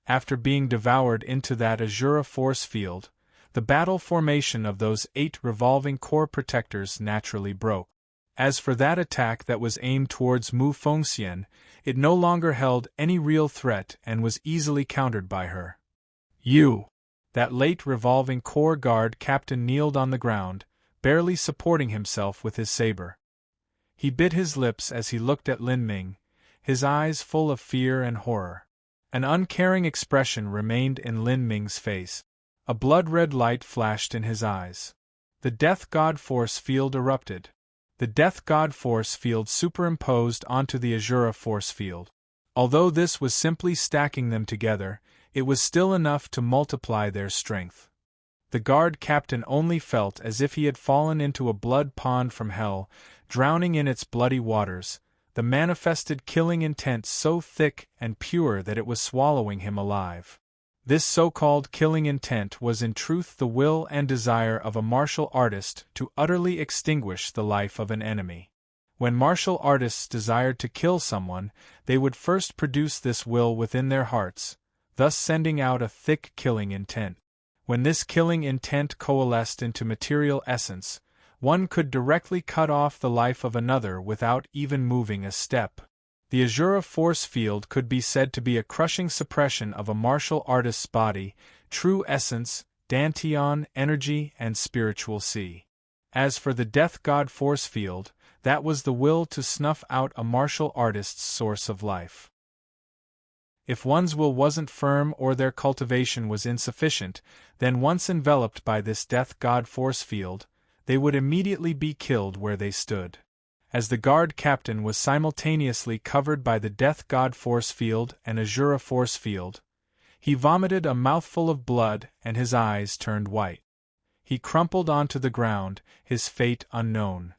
After being devoured into that Azura force field, the battle formation of those 8 revolving core protectors naturally broke. As for that attack that was aimed towards Mu Fengxian, it no longer held any real threat and was easily countered by her. That late revolving core guard captain kneeled on the ground, barely supporting himself with his saber. He bit his lips as he looked at Lin Ming, his eyes full of fear and horror. An uncaring expression remained in Lin Ming's face. A blood-red light flashed in his eyes. The Death God force field erupted. The Death God force field superimposed onto the Azura force field. Although this was simply stacking them together, it was still enough to multiply their strength. The guard captain only felt as if he had fallen into a blood pond from hell, drowning in its bloody waters, the manifested killing intent so thick and pure that it was swallowing him alive. This so-called killing intent was in truth the will and desire of a martial artist to utterly extinguish the life of an enemy. When martial artists desired to kill someone, they would first produce this will within their hearts, thus sending out a thick killing intent. When this killing intent coalesced into material essence, one could directly cut off the life of another without even moving a step. The Azura force field could be said to be a crushing suppression of a martial artist's body, true essence, dantian, energy, and spiritual sea. As for the Death God force field, that was the will to snuff out a martial artist's source of life. If one's will wasn't firm or their cultivation was insufficient, then once enveloped by this Death God force field, they would immediately be killed where they stood. As the guard captain was simultaneously covered by the Death God force field and Azura force field, he vomited a mouthful of blood and his eyes turned white. He crumpled onto the ground, his fate unknown.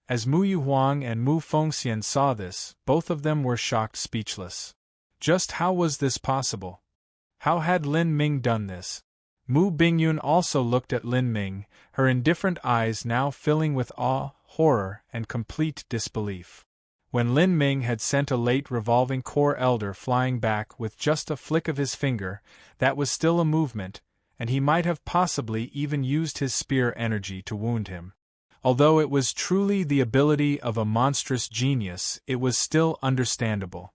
As Mu Yuhuang and Mu Fengxian saw this, both of them were shocked speechless. Just how was this possible? How had Lin Ming done this? Mu Bingyun also looked at Lin Ming, her indifferent eyes now filling with awe, horror, and complete disbelief. When Lin Ming had sent a late revolving core elder flying back with just a flick of his finger, that was still a movement, and he might have possibly even used his spear energy to wound him. Although it was truly the ability of a monstrous genius, it was still understandable.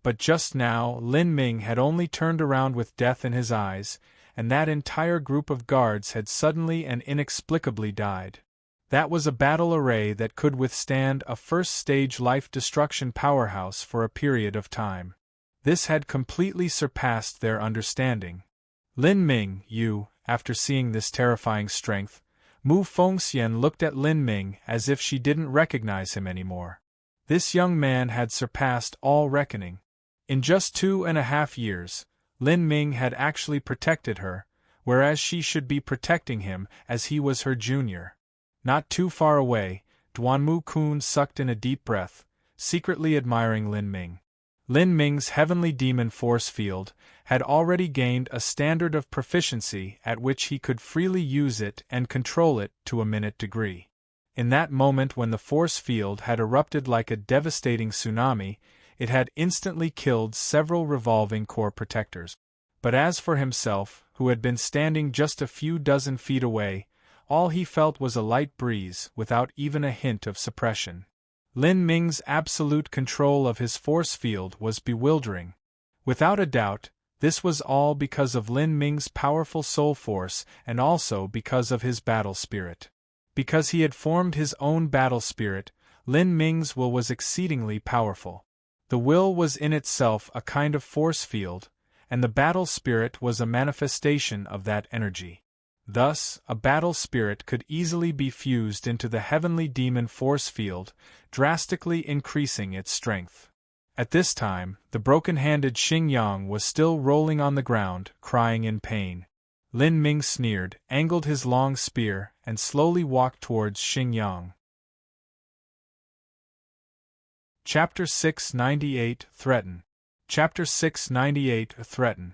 But just now Lin Ming had only turned around with death in his eyes, and that entire group of guards had suddenly and inexplicably died. That was a battle array that could withstand a first-stage life-destruction powerhouse for a period of time. This had completely surpassed their understanding. Lin Ming, after seeing this terrifying strength, Mu Fengxian looked at Lin Ming as if she didn't recognize him anymore. This young man had surpassed all reckoning. In just 2.5 years, Lin Ming had actually protected her, whereas she should be protecting him as he was her junior. Not too far away, Duanmu Kun sucked in a deep breath, secretly admiring Lin Ming. Lin Ming's heavenly demon force field had already gained a standard of proficiency at which he could freely use it and control it to a minute degree. In that moment when the force field had erupted like a devastating tsunami, it had instantly killed several revolving core protectors. But as for himself, who had been standing just a few dozen feet away, all he felt was a light breeze without even a hint of suppression. Lin Ming's absolute control of his force field was bewildering. Without a doubt, this was all because of Lin Ming's powerful soul force and also because of his battle spirit. Because he had formed his own battle spirit, Lin Ming's will was exceedingly powerful. The will was in itself a kind of force field, and the battle spirit was a manifestation of that energy. Thus, a battle spirit could easily be fused into the heavenly demon force field, drastically increasing its strength. At this time, the broken-handed Xing Yang was still rolling on the ground, crying in pain. Lin Ming sneered, angled his long spear, and slowly walked towards Xingyang. Chapter 698 Threaten. Chapter 698 Threaten.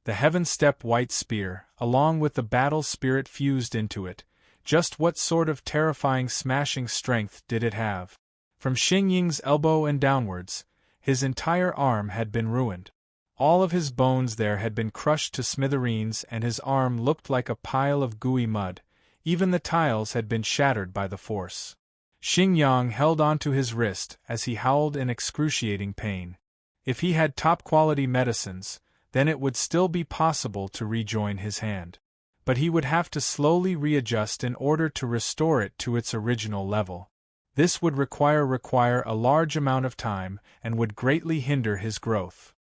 The heaven-step white spear, along with the battle spirit fused into it, just what sort of terrifying smashing strength did it have? From Xingyang's elbow and downwards, his entire arm had been ruined. All of his bones there had been crushed to smithereens and his arm looked like a pile of gooey mud, even the tiles had been shattered by the force. Xingyang held onto his wrist as he howled in excruciating pain. If he had top-quality medicines, then it would still be possible to rejoin his hand. But he would have to slowly readjust in order to restore it to its original level. This would require a large amount of time and would greatly hinder his growth.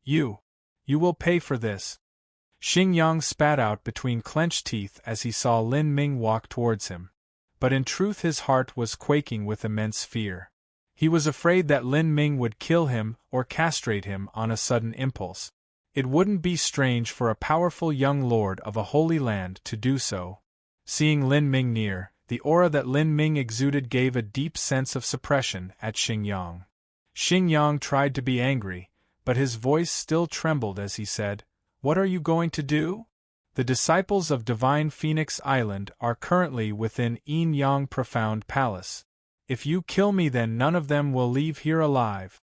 You will pay for this. Xingyang spat out between clenched teeth as he saw Lin Ming walk towards him. But in truth his heart was quaking with immense fear. He was afraid that Lin Ming would kill him or castrate him on a sudden impulse. It wouldn't be strange for a powerful young lord of a holy land to do so. Seeing Lin Ming near, the aura that Lin Ming exuded gave a deep sense of suppression at Xingyang. Xingyang tried to be angry, but his voice still trembled as he said, "What are you going to do? The disciples of Divine Phoenix Island are currently within Yin Yang Profound Palace. If you kill me then none of them will leave here alive."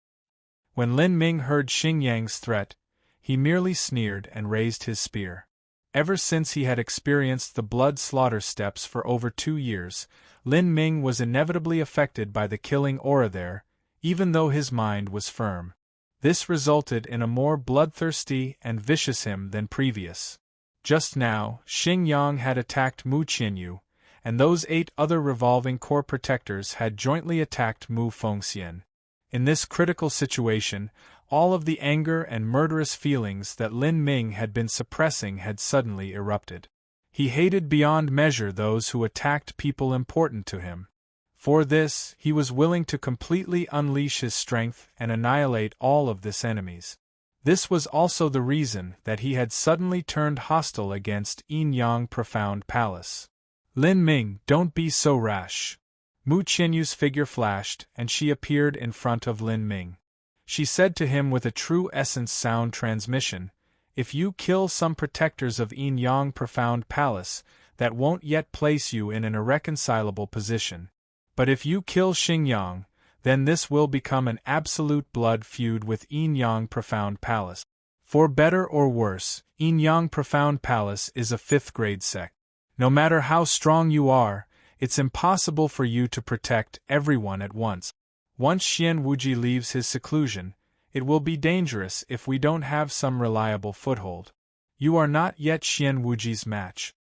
When Lin Ming heard Xingyang's threat, he merely sneered and raised his spear. Ever since he had experienced the blood slaughter steps for over 2 years, Lin Ming was inevitably affected by the killing aura there, even though his mind was firm. This resulted in a more bloodthirsty and vicious him than previous. Just now, Xingyang had attacked Mu Qianyu, and those 8 other revolving core protectors had jointly attacked Mu Fengxian. In this critical situation, all of the anger and murderous feelings that Lin Ming had been suppressing had suddenly erupted. He hated beyond measure those who attacked people important to him. For this, he was willing to completely unleash his strength and annihilate all of his enemies. This was also the reason that he had suddenly turned hostile against Yin Yang Profound Palace. "Lin Ming, don't be so rash." Mu Qianyu's figure flashed, and she appeared in front of Lin Ming. She said to him with a true essence sound transmission, "If you kill some protectors of Yin Yang Profound Palace, that won't yet place you in an irreconcilable position. But if you kill Xingyang, then this will become an absolute blood feud with Yin Yang Profound Palace. For better or worse, Yin Yang Profound Palace is a 5th-grade sect. No matter how strong you are, it's impossible for you to protect everyone at once. Once Xian Wuji leaves his seclusion, it will be dangerous if we don't have some reliable foothold. You are not yet Xian Wuji's match.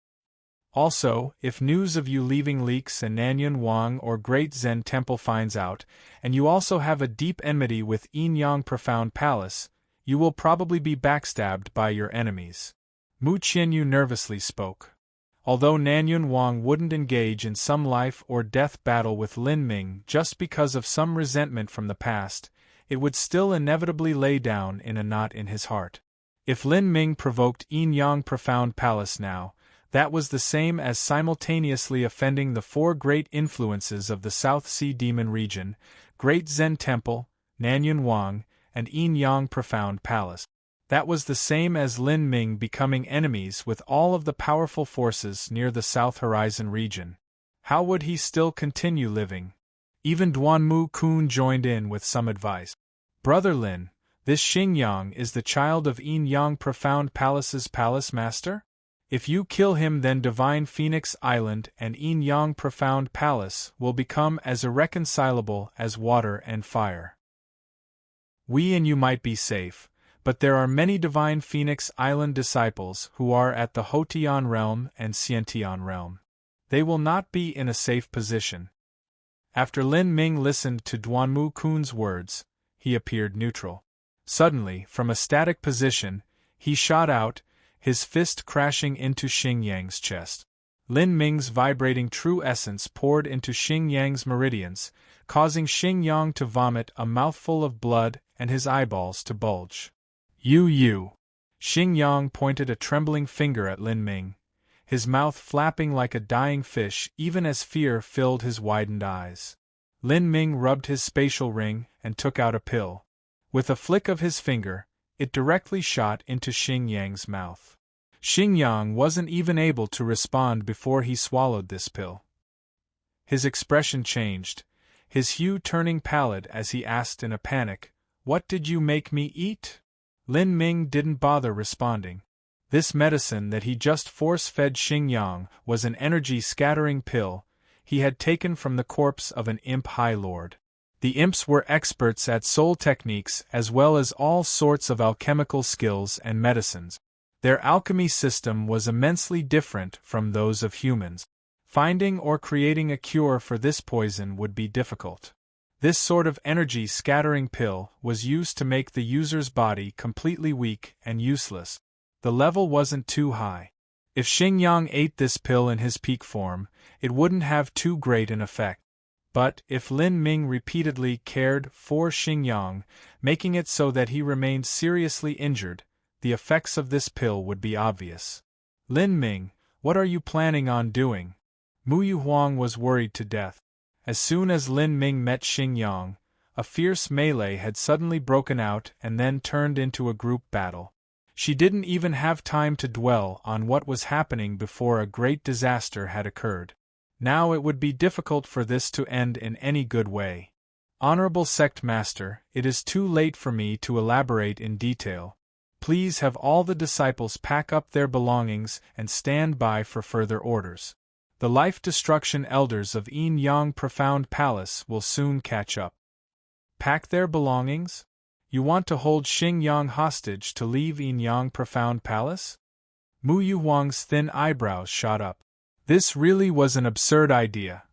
Also, if news of you leaving leaks and Nanyun Wang or Great Zen Temple finds out, and you also have a deep enmity with Yin Yang Profound Palace, you will probably be backstabbed by your enemies." Mu Qianyu nervously spoke. Although Nanyun Wang wouldn't engage in some life-or-death battle with Lin Ming just because of some resentment from the past, it would still inevitably lay down in a knot in his heart. If Lin Ming provoked Yin Yang Profound Palace now, that was the same as simultaneously offending the 4 great influences of the South Sea Demon region, Great Zen Temple, Nanyun Wang, and Yin Yang Profound Palace. That was the same as Lin Ming becoming enemies with all of the powerful forces near the South Horizon region. How would he still continue living? Even Duanmu Kun joined in with some advice. "Brother Lin, this Xingyang is the child of Yin Yang Profound Palace's palace master? If you kill him then Divine Phoenix Island and Yin Yang Profound Palace will become as irreconcilable as water and fire. We and you might be safe, but there are many Divine Phoenix Island disciples who are at the Hotian realm and Xiantian realm. They will not be in a safe position." After Lin Ming listened to Duanmu Kun's words, he appeared neutral. Suddenly, from a static position, he shot out, his fist crashing into Xingyang's chest. Lin Ming's vibrating true essence poured into Xingyang's meridians, causing Xingyang to vomit a mouthful of blood and his eyeballs to bulge. You! Xing Yang pointed a trembling finger at Lin Ming, his mouth flapping like a dying fish even as fear filled his widened eyes. Lin Ming rubbed his spatial ring and took out a pill. With a flick of his finger, it directly shot into Xing Yang's mouth. Xing Yang wasn't even able to respond before he swallowed this pill. His expression changed, his hue turning pallid as he asked in a panic, "What did you make me eat?" Lin Ming didn't bother responding. This medicine that he just force-fed Xing Yang was an energy-scattering pill he had taken from the corpse of an imp high lord. The imps were experts at soul techniques as well as all sorts of alchemical skills and medicines. Their alchemy system was immensely different from those of humans. Finding or creating a cure for this poison would be difficult. This sort of energy-scattering pill was used to make the user's body completely weak and useless. The level wasn't too high. If Xing Yang ate this pill in his peak form, it wouldn't have too great an effect. But if Lin Ming repeatedly cared for Xing Yang, making it so that he remained seriously injured, the effects of this pill would be obvious. "Lin Ming, what are you planning on doing?" Mu Yuhuang was worried to death. As soon as Lin Ming met Xing Yang, a fierce melee had suddenly broken out and then turned into a group battle. She didn't even have time to dwell on what was happening before a great disaster had occurred. Now it would be difficult for this to end in any good way. "Honorable Sect Master, it is too late for me to elaborate in detail. Please have all the disciples pack up their belongings and stand by for further orders. The life-destruction elders of Yin Yang Profound Palace will soon catch up." Pack their belongings? You want to hold Xing Yang hostage to leave Yin Yang Profound Palace? Mu Yuhuang's thin eyebrows shot up. This really was an absurd idea.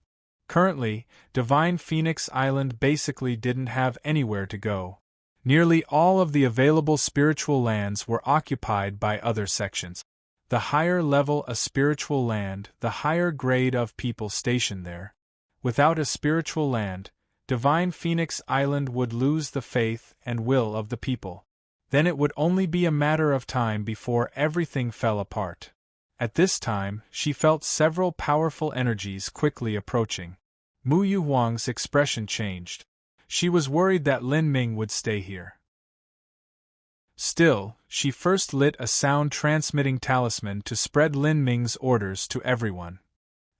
Currently, Divine Phoenix Island basically didn't have anywhere to go. Nearly all of the available spiritual lands were occupied by other sections. The higher level a spiritual land, the higher grade of people stationed there. Without a spiritual land, Divine Phoenix Island would lose the faith and will of the people. Then it would only be a matter of time before everything fell apart. At this time, she felt several powerful energies quickly approaching. Mu Yuhuang's expression changed. She was worried that Lin Ming would stay here. Still, she first lit a sound-transmitting talisman to spread Lin Ming's orders to everyone.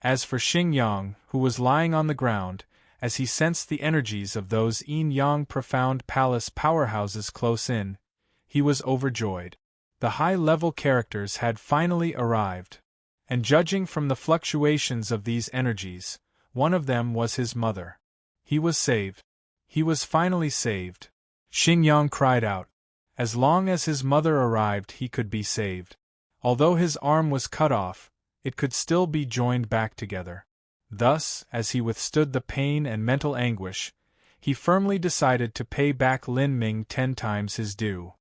As for Xing Yang, who was lying on the ground, as he sensed the energies of those Yin Yang Profound Palace powerhouses close in, he was overjoyed. The high-level characters had finally arrived. And judging from the fluctuations of these energies, one of them was his mother. He was saved. He was finally saved. Xing Yang cried out. As long as his mother arrived, he could be saved. Although his arm was cut off, it could still be joined back together. Thus, as he withstood the pain and mental anguish, he firmly decided to pay back Lin Ming 10 times his due.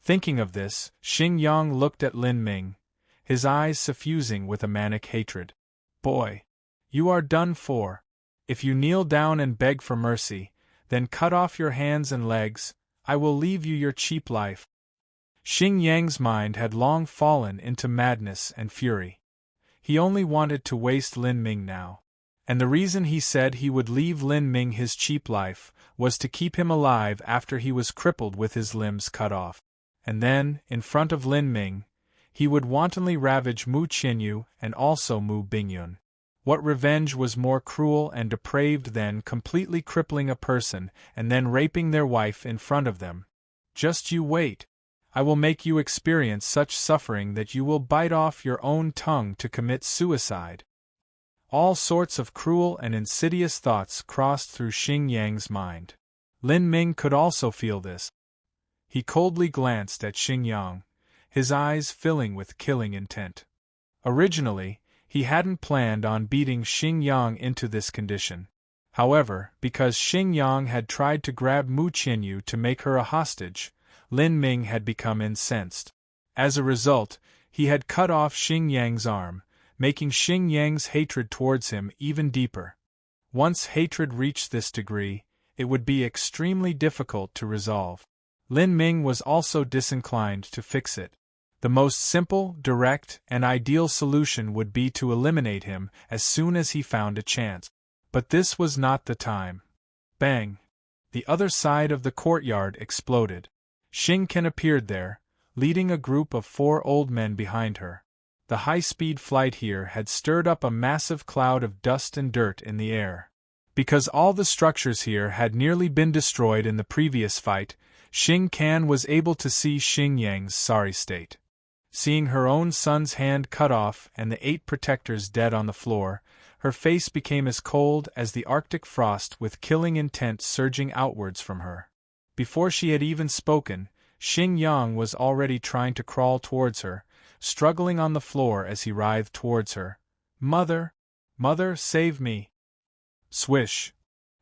Thinking of this, Xing Yang looked at Lin Ming, his eyes suffusing with a manic hatred. "Boy, you are done for. If you kneel down and beg for mercy, then cut off your hands and legs. I will leave you your cheap life." Xing Yang's mind had long fallen into madness and fury. He only wanted to waste Lin Ming now. And the reason he said he would leave Lin Ming his cheap life was to keep him alive after he was crippled with his limbs cut off. And then, in front of Lin Ming, he would wantonly ravage Mu Qianyu and also Mu Bingyun. What revenge was more cruel and depraved than completely crippling a person and then raping their wife in front of them? Just you wait. I will make you experience such suffering that you will bite off your own tongue to commit suicide. All sorts of cruel and insidious thoughts crossed through Xing Yang's mind. Lin Ming could also feel this. He coldly glanced at Xing Yang, his eyes filling with killing intent. Originally, he hadn't planned on beating Xing Yang into this condition. However, because Xing Yang had tried to grab Mu Qianyu to make her a hostage, Lin Ming had become incensed. As a result, he had cut off Xing Yang's arm, making Xing Yang's hatred towards him even deeper. Once hatred reached this degree, it would be extremely difficult to resolve. Lin Ming was also disinclined to fix it. The most simple, direct, and ideal solution would be to eliminate him as soon as he found a chance. But this was not the time. Bang! The other side of the courtyard exploded. Shinken appeared there, leading a group of 4 old men behind her. The high-speed flight here had stirred up a massive cloud of dust and dirt in the air. Because all the structures here had nearly been destroyed in the previous fight, Shinken was able to see Xingyang's sorry state. Seeing her own son's hand cut off and the 8 protectors dead on the floor, her face became as cold as the Arctic frost with killing intent surging outwards from her. Before she had even spoken, Xingyang was already trying to crawl towards her, struggling on the floor as he writhed towards her. "Mother! Mother, save me!" Swish!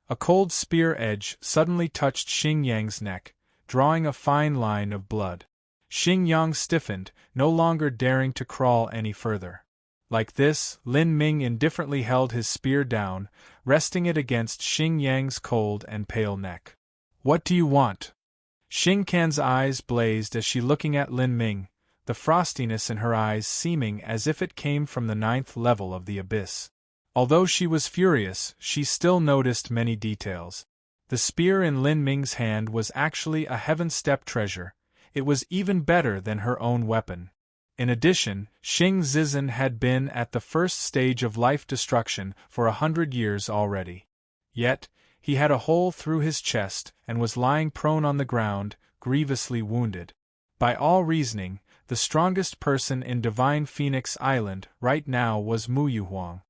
A cold spear edge suddenly touched Xingyang's neck, drawing a fine line of blood. Xingyang stiffened, no longer daring to crawl any further. Like this, Lin Ming indifferently held his spear down, resting it against Xingyang's cold and pale neck. "What do you want?" Shinken's eyes blazed as she looking at Lin Ming, the frostiness in her eyes seeming as if it came from the 9th level of the abyss. Although she was furious, she still noticed many details. The spear in Lin Ming's hand was actually a heaven-step treasure. It was even better than her own weapon. In addition, Xing Zizhen had been at the first stage of life destruction for 100 years already. Yet, he had a hole through his chest and was lying prone on the ground, grievously wounded. By all reasoning, the strongest person in Divine Phoenix Island right now was Mu Yuhuang.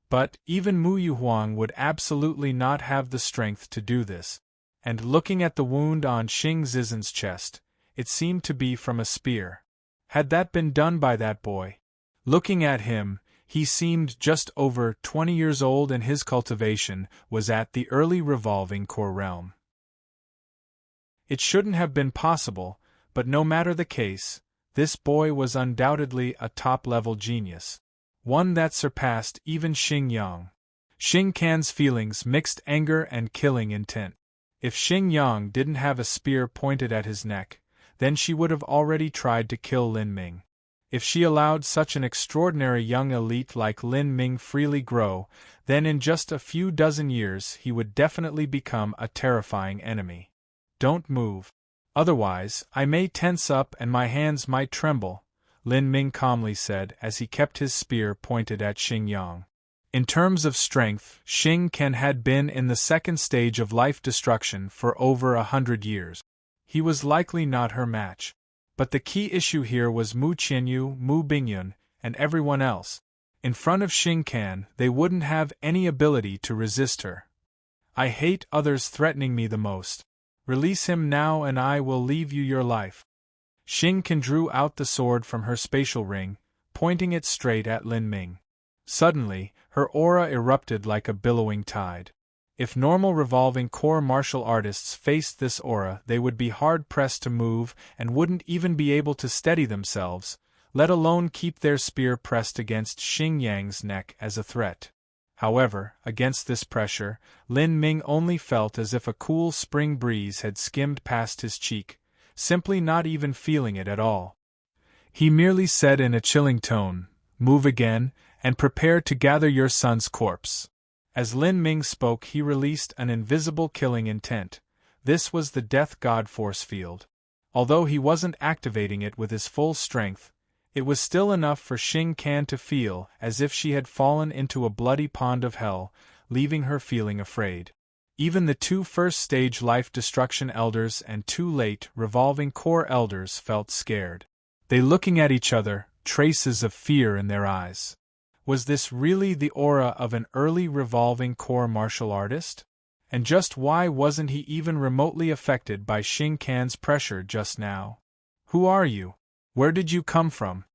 But even Mu Yuhuang would absolutely not have the strength to do this. And looking at the wound on Xing Zizhen's chest, it seemed to be from a spear. Had that been done by that boy? Looking at him, he seemed just over 20 years old and his cultivation was at the early revolving core realm. It shouldn't have been possible, but no matter the case, this boy was undoubtedly a top-level genius. One that surpassed even Xingyang. Shinken's feelings mixed anger and killing intent. If Xingyang didn't have a spear pointed at his neck, then she would have already tried to kill Lin Ming. If she allowed such an extraordinary young elite like Lin Ming freely grow, then in just a few dozen years he would definitely become a terrifying enemy. "Don't move. Otherwise, I may tense up and my hands might tremble," Lin Ming calmly said as he kept his spear pointed at Xingyang. In terms of strength, Shinken had been in the 2nd stage of life destruction for over 100 years. He was likely not her match. But the key issue here was Mu Qianyu, Mu Bingyun, and everyone else. In front of Shinken, they wouldn't have any ability to resist her. "I hate others threatening me the most. Release him now and I will leave you your life." Shinken drew out the sword from her spatial ring, pointing it straight at Lin Ming. Suddenly, her aura erupted like a billowing tide. If normal revolving core martial artists faced this aura, they would be hard-pressed to move and wouldn't even be able to steady themselves, let alone keep their spear pressed against Xingyang's neck as a threat. However, against this pressure, Lin Ming only felt as if a cool spring breeze had skimmed past his cheek, simply not even feeling it at all. He merely said in a chilling tone, "Move again, and prepare to gather your son's corpse." As Lin Ming spoke, he released an invisible killing intent. This was the Death God force field. Although he wasn't activating it with his full strength, it was still enough for Shinken to feel as if she had fallen into a bloody pond of hell, leaving her feeling afraid. Even the 2 first-stage life destruction elders and 2 late revolving core elders felt scared. They looking at each other, traces of fear in their eyes. Was this really the aura of an early revolving core martial artist? And just why wasn't he even remotely affected by Shinken's pressure just now? "Who are you? Where did you come from?"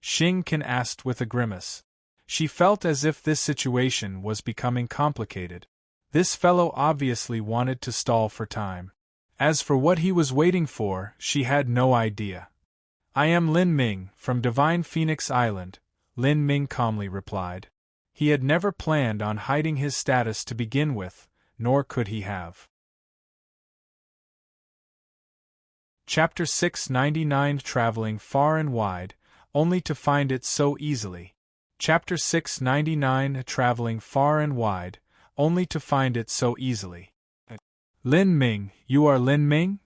Shinken asked with a grimace. She felt as if this situation was becoming complicated. This fellow obviously wanted to stall for time. As for what he was waiting for, she had no idea. "I am Lin Ming, from Divine Phoenix Island," Lin Ming calmly replied. He had never planned on hiding his status to begin with, nor could he have. Chapter 699 Traveling Far and Wide, Only to Find It So Easily. Chapter 699 Traveling Far and Wide, Only to Find It So Easily. Lin Ming, you are Lin Ming?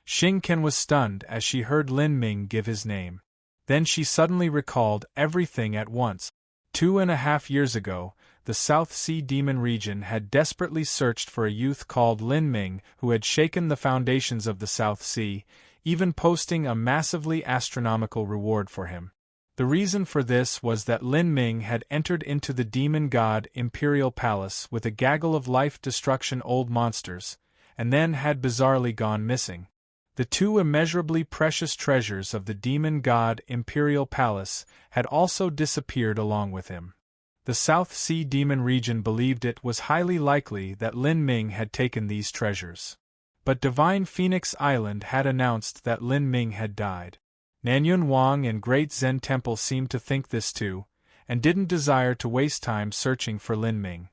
Xing Qian was stunned as she heard Lin Ming give his name. Then she suddenly recalled everything at once. 2.5 years ago, the South Sea Demon region had desperately searched for a youth called Lin Ming who had shaken the foundations of the South Sea, even posting a massively astronomical reward for him. The reason for this was that Lin Ming had entered into the demon god Imperial Palace with a gaggle of life-destruction old monsters, and then had bizarrely gone missing. The two immeasurably precious treasures of the demon god Imperial Palace had also disappeared along with him. The South Sea Demon region believed it was highly likely that Lin Ming had taken these treasures. But Divine Phoenix Island had announced that Lin Ming had died. Nanyun Wang and Great Zen Temple seemed to think this too, and didn't desire to waste time searching for Lin Ming.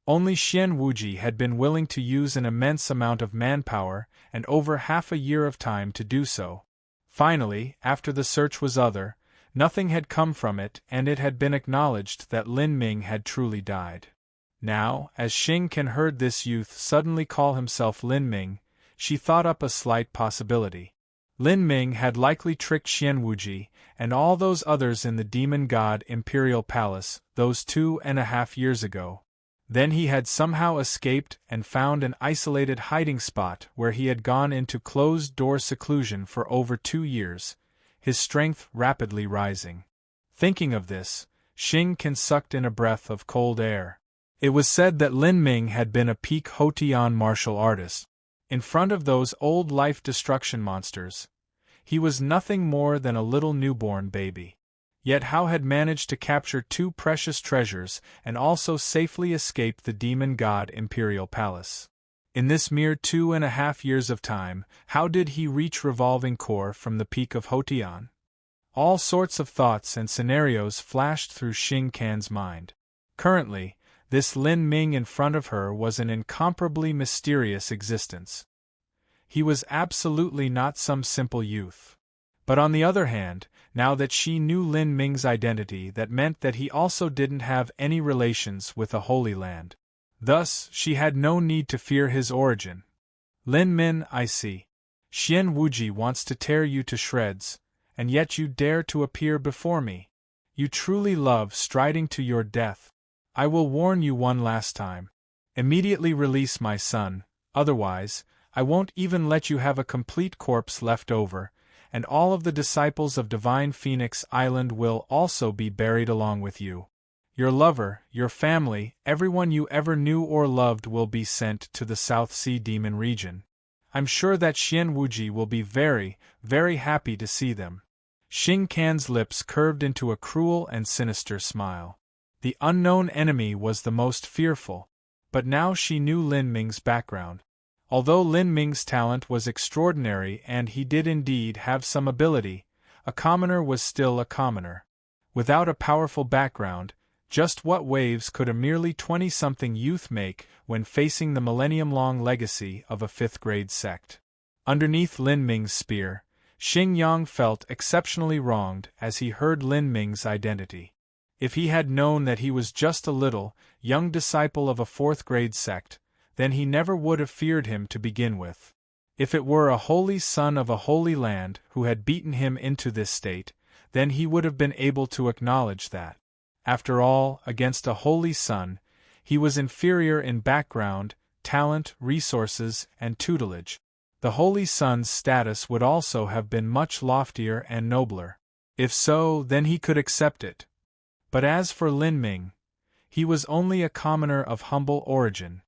Only Xian Wuji had been willing to use an immense amount of manpower and over half a year of time to do so. Finally, after the search was over, nothing had come from it and it had been acknowledged that Lin Ming had truly died. Now, as Xing Qian heard this youth suddenly call himself Lin Ming, she thought up a slight possibility. Lin Ming had likely tricked Xian Wuji and all those others in the demon god Imperial Palace those 2.5 years ago. Then he had somehow escaped and found an isolated hiding spot where he had gone into closed-door seclusion for over 2 years, his strength rapidly rising. Thinking of this, Xing Qian sucked in a breath of cold air. It was said that Lin Ming had been a peak Hotian martial artist. In front of those old life-destruction monsters, he was nothing more than a little newborn baby. Yet how had managed to capture 2 precious treasures and also safely escape the demon god Imperial Palace? In this mere 2.5 years of time, how did he reach Revolving Core from the peak of Hotian? All sorts of thoughts and scenarios flashed through Xing Qian's mind. Currently, this Lin Ming in front of her was an incomparably mysterious existence. He was absolutely not some simple youth. But on the other hand, now that she knew Lin Ming's identity, that meant that he also didn't have any relations with the Holy Land. Thus, she had no need to fear his origin. Lin Min, I see. Xian Wuji wants to tear you to shreds, and yet you dare to appear before me. You truly love striding to your death. I will warn you one last time. Immediately release my son, otherwise, I won't even let you have a complete corpse left over, and all of the disciples of Divine Phoenix Island will also be buried along with you. Your lover, your family, everyone you ever knew or loved will be sent to the South Sea Demon region. I'm sure that Xian Wuji will be very, very happy to see them. Xing Qian's lips curved into a cruel and sinister smile. The unknown enemy was the most fearful, but now she knew Lin Ming's background. Although Lin Ming's talent was extraordinary and he did indeed have some ability, a commoner was still a commoner. Without a powerful background, just what waves could a merely 20-something youth make when facing the millennium-long legacy of a 5th-grade sect? Underneath Lin Ming's spear, Xing Yang felt exceptionally wronged as he heard Lin Ming's identity. If he had known that he was just a little, young disciple of a 4th-grade sect, then he never would have feared him to begin with. If it were a holy son of a holy land who had beaten him into this state, then he would have been able to acknowledge that. After all, against a holy son, he was inferior in background, talent, resources, and tutelage. The holy son's status would also have been much loftier and nobler. If so, then he could accept it. But as for Lin Ming, he was only a commoner of humble origin.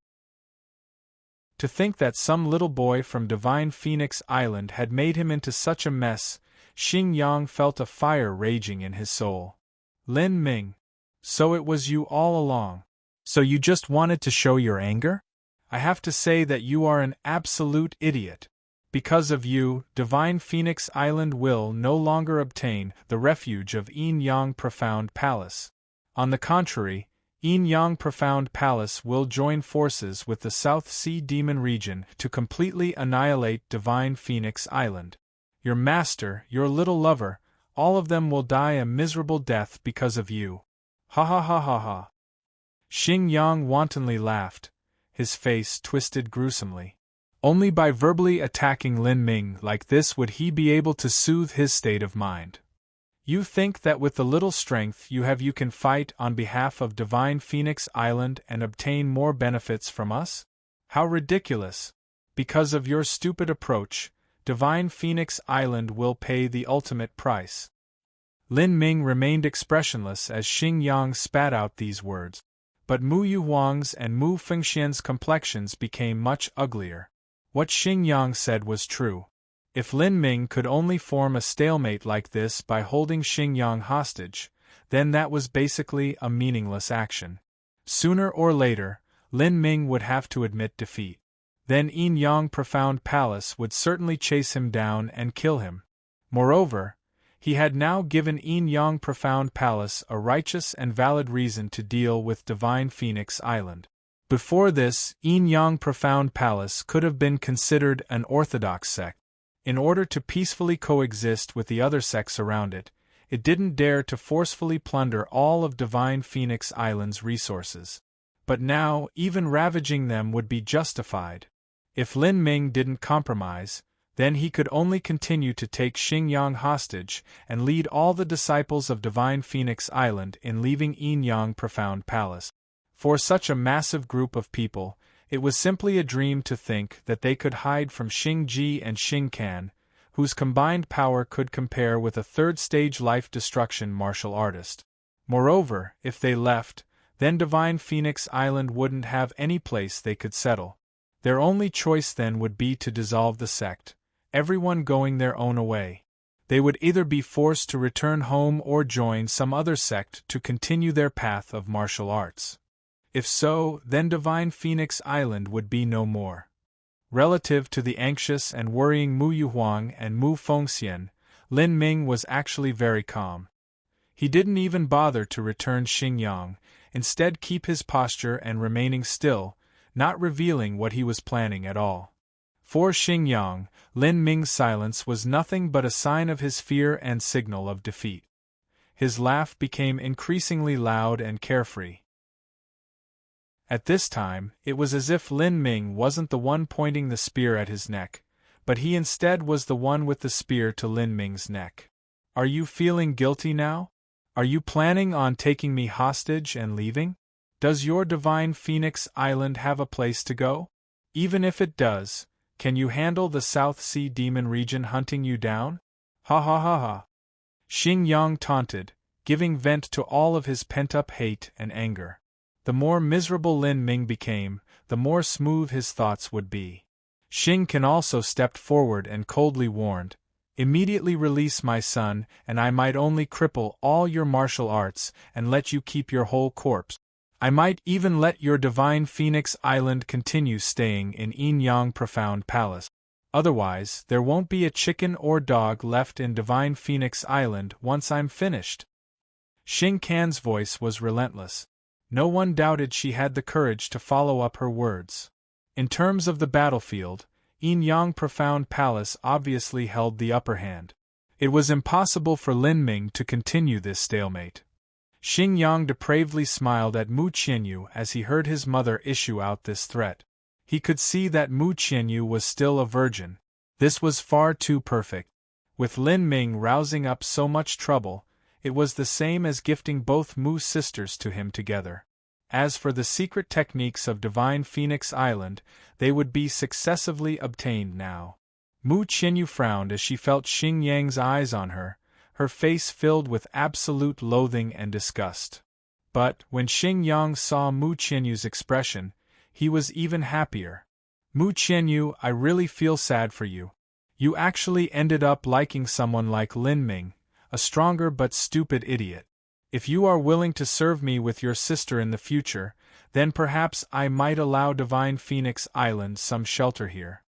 To think that some little boy from Divine Phoenix Island had made him into such a mess, Xing Yang felt a fire raging in his soul. Lin Ming. So it was you all along. So you just wanted to show your anger? I have to say that you are an absolute idiot. Because of you, Divine Phoenix Island will no longer obtain the refuge of Yin Yang Profound Palace. On the contrary, Yin Yang Profound Palace will join forces with the South Sea Demon region to completely annihilate Divine Phoenix Island. Your master, your little lover, all of them will die a miserable death because of you. Ha ha ha ha ha. Xing Yang wantonly laughed, his face twisted gruesomely. Only by verbally attacking Lin Ming like this would he be able to soothe his state of mind. You think that with the little strength you have you can fight on behalf of Divine Phoenix Island and obtain more benefits from us? How ridiculous! Because of your stupid approach, Divine Phoenix Island will pay the ultimate price. Lin Ming remained expressionless as Xing Yang spat out these words. But Mu Yuhuang's and Mu Fengxian's complexions became much uglier. What Xing Yang said was true. If Lin Ming could only form a stalemate like this by holding Xing Yang hostage, then that was basically a meaningless action. Sooner or later, Lin Ming would have to admit defeat. Then Yin Yang Profound Palace would certainly chase him down and kill him. Moreover, he had now given Yin Yang Profound Palace a righteous and valid reason to deal with Divine Phoenix Island. Before this, Yin Yang Profound Palace could have been considered an orthodox sect. In order to peacefully coexist with the other sects around it, it didn't dare to forcefully plunder all of Divine Phoenix Island's resources. But now, even ravaging them would be justified. If Lin Ming didn't compromise, then he could only continue to take Xing Yang hostage and lead all the disciples of Divine Phoenix Island in leaving Yin Yang Profound Palace. For such a massive group of people, it was simply a dream to think that they could hide from Xing Ji and Xing Can, whose combined power could compare with a third-stage life-destruction martial artist. Moreover, if they left, then Divine Phoenix Island wouldn't have any place they could settle. Their only choice then would be to dissolve the sect, everyone going their own way. They would either be forced to return home or join some other sect to continue their path of martial arts. If so, then Divine Phoenix Island would be no more. Relative to the anxious and worrying Mu Yuhuang and Mu Fengxian, Lin Ming was actually very calm. He didn't even bother to return Xing Yang, instead keep his posture and remaining still, not revealing what he was planning at all. For Xing Yang, Lin Ming's silence was nothing but a sign of his fear and signal of defeat. His laugh became increasingly loud and carefree. At this time, it was as if Lin Ming wasn't the one pointing the spear at his neck, but he instead was the one with the spear to Lin Ming's neck. Are you feeling guilty now? Are you planning on taking me hostage and leaving? Does your Divine Phoenix Island have a place to go? Even if it does, can you handle the South Sea Demon region hunting you down? Ha ha ha ha. Xing Yang taunted, giving vent to all of his pent-up hate and anger. The more miserable Lin Ming became, the more smooth his thoughts would be. Xing Can also stepped forward and coldly warned, "Immediately release my son, and I might only cripple all your martial arts and let you keep your whole corpse. I might even let your Divine Phoenix Island continue staying in Yin Yang Profound Palace. Otherwise, there won't be a chicken or dog left in Divine Phoenix Island once I'm finished." Xing Can's voice was relentless. No one doubted she had the courage to follow up her words. In terms of the battlefield, Yin Yang Profound Palace obviously held the upper hand. It was impossible for Lin Ming to continue this stalemate. Xing Yang depravedly smiled at Mu Qianyu as he heard his mother issue out this threat. He could see that Mu Qianyu was still a virgin. This was far too perfect. With Lin Ming rousing up so much trouble, it was the same as gifting both Mu's sisters to him together. As for the secret techniques of Divine Phoenix Island, they would be successively obtained now. Mu Qianyu frowned as she felt Xing Yang's eyes on her, her face filled with absolute loathing and disgust. But, when Xing Yang saw Mu Qianyu's expression, he was even happier. "Mu Qianyu, I really feel sad for you. You actually ended up liking someone like Lin Ming, a stronger but stupid idiot. If you are willing to serve me with your sister in the future, then perhaps I might allow Divine Phoenix Island some shelter here."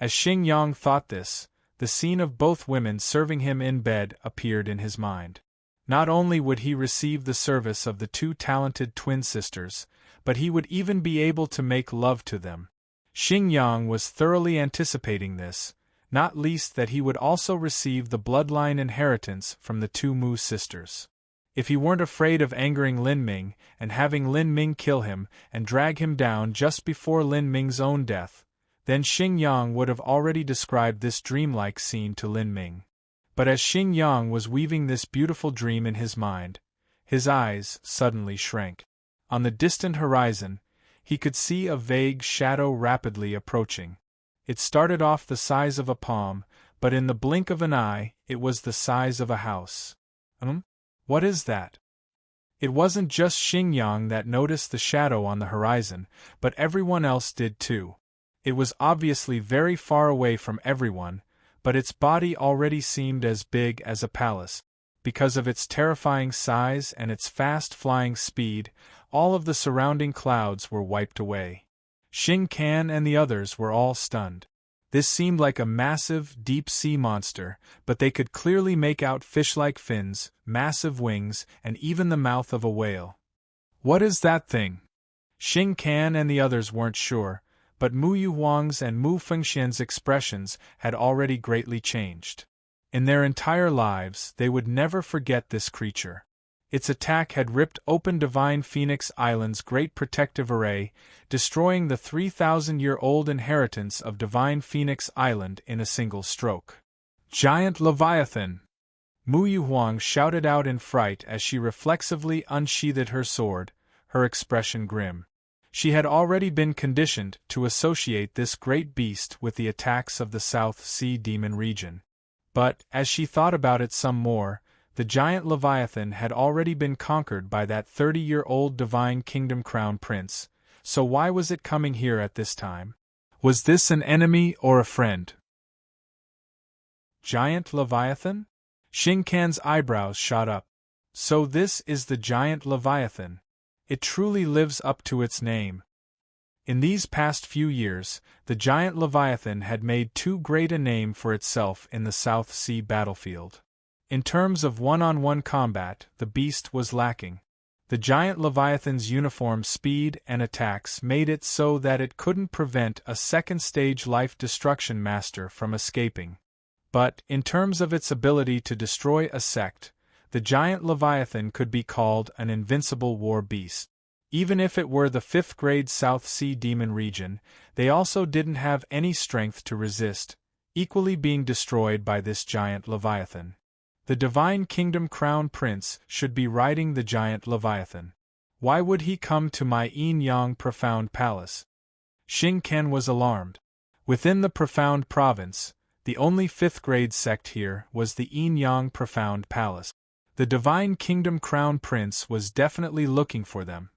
As Xing Yang thought this, the scene of both women serving him in bed appeared in his mind. Not only would he receive the service of the two talented twin sisters, but he would even be able to make love to them. Xing Yang was thoroughly anticipating this, not least that he would also receive the bloodline inheritance from the two Mu sisters. If he weren't afraid of angering Lin Ming and having Lin Ming kill him and drag him down just before Lin Ming's own death, then Xing Yang would have already described this dreamlike scene to Lin Ming. But as Xing Yang was weaving this beautiful dream in his mind, his eyes suddenly shrank. On the distant horizon, he could see a vague shadow rapidly approaching. It started off the size of a palm, but in the blink of an eye, it was the size of a house. What is that? It wasn't just Xing Yang that noticed the shadow on the horizon, but everyone else did too. It was obviously very far away from everyone, but its body already seemed as big as a palace. Because of its terrifying size and its fast-flying speed, all of the surrounding clouds were wiped away. Xing Can and the others were all stunned. This seemed like a massive, deep-sea monster, but they could clearly make out fish-like fins, massive wings, and even the mouth of a whale. What is that thing? Xing Can and the others weren't sure, but Mu Yuhuang's and Mu Fengxian's expressions had already greatly changed. In their entire lives, they would never forget this creature. Its attack had ripped open Divine Phoenix Island's great protective array, destroying the 3,000-year-old inheritance of Divine Phoenix Island in a single stroke. Giant Leviathan! Mu Yuhuang shouted out in fright as she reflexively unsheathed her sword, her expression grim. She had already been conditioned to associate this great beast with the attacks of the South Sea Demon region. But, as she thought about it some more, the giant Leviathan had already been conquered by that 30-year-old Divine Kingdom Crown Prince, so why was it coming here at this time? Was this an enemy or a friend? Giant Leviathan? Xing Can's eyebrows shot up. So this is the giant Leviathan. It truly lives up to its name. In these past few years, the giant Leviathan had made too great a name for itself in the South Sea battlefield. In terms of one-on-one combat, the beast was lacking. The giant Leviathan's uniform speed and attacks made it so that it couldn't prevent a second-stage life destruction master from escaping. But, in terms of its ability to destroy a sect, the giant Leviathan could be called an invincible war beast. Even if it were the 5th-grade South Sea Demon region, they also didn't have any strength to resist, equally being destroyed by this giant Leviathan. The Divine Kingdom Crown Prince should be riding the giant Leviathan. Why would he come to my Yin-Yang Profound Palace? Xing Can was alarmed. Within the Profound Province, the only 5th-grade sect here was the Yin-Yang Profound Palace. The Divine Kingdom Crown Prince was definitely looking for them.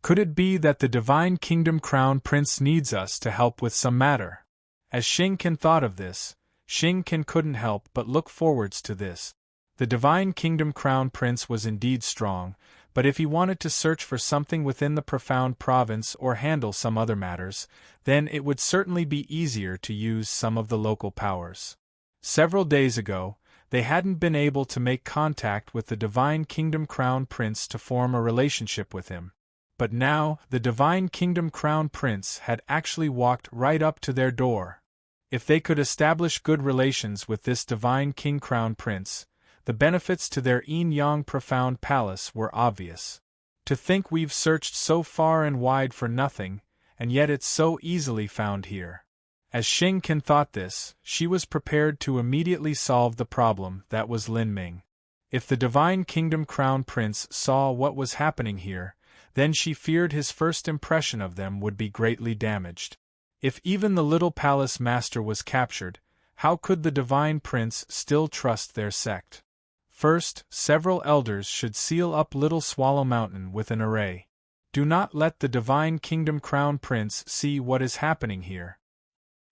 Could it be that the Divine Kingdom Crown Prince needs us to help with some matter? As Xing Can thought of this, Xing Can couldn't help but look forwards to this. The Divine Kingdom Crown Prince was indeed strong, but if he wanted to search for something within the Profound Province or handle some other matters, then it would certainly be easier to use some of the local powers. Several days ago, they hadn't been able to make contact with the Divine Kingdom Crown Prince to form a relationship with him. But now, the Divine Kingdom Crown Prince had actually walked right up to their door. If they could establish good relations with this Divine King Crown Prince, the benefits to their Yin-Yang Profound Palace were obvious. To think we've searched so far and wide for nothing, and yet it's so easily found here. As Xing Can thought this, she was prepared to immediately solve the problem that was Lin Ming. If the Divine Kingdom Crown Prince saw what was happening here, then she feared his first impression of them would be greatly damaged. If even the little palace master was captured, how could the Divine Prince still trust their sect? First, several elders should seal up Little Swallow Mountain with an array. Do not let the Divine Kingdom Crown Prince see what is happening here.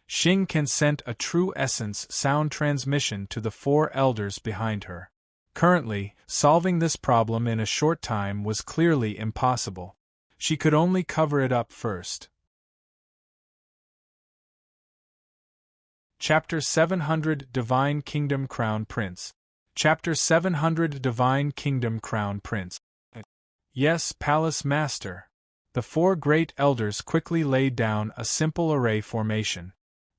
Xing Can sent a true essence sound transmission to the 4 elders behind her. Currently, solving this problem in a short time was clearly impossible. She could only cover it up first. Chapter 700 Divine Kingdom Crown Prince. Chapter 700 Divine Kingdom Crown Prince. Yes, Palace Master. The 4 great elders quickly laid down a simple array formation.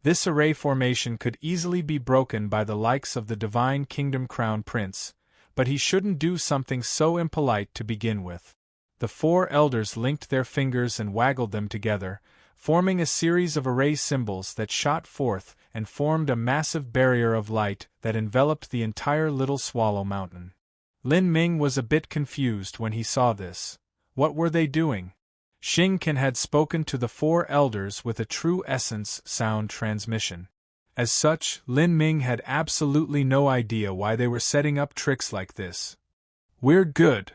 This array formation could easily be broken by the likes of the Divine Kingdom Crown Prince, but he shouldn't do something so impolite to begin with. The four elders linked their fingers and waggled them together, forming a series of array symbols that shot forth and formed a massive barrier of light that enveloped the entire Little Swallow Mountain. Lin Ming was a bit confused when he saw this. What were they doing? Xing Can had spoken to the four elders with a true essence sound transmission. As such, Lin Ming had absolutely no idea why they were setting up tricks like this. "We're good."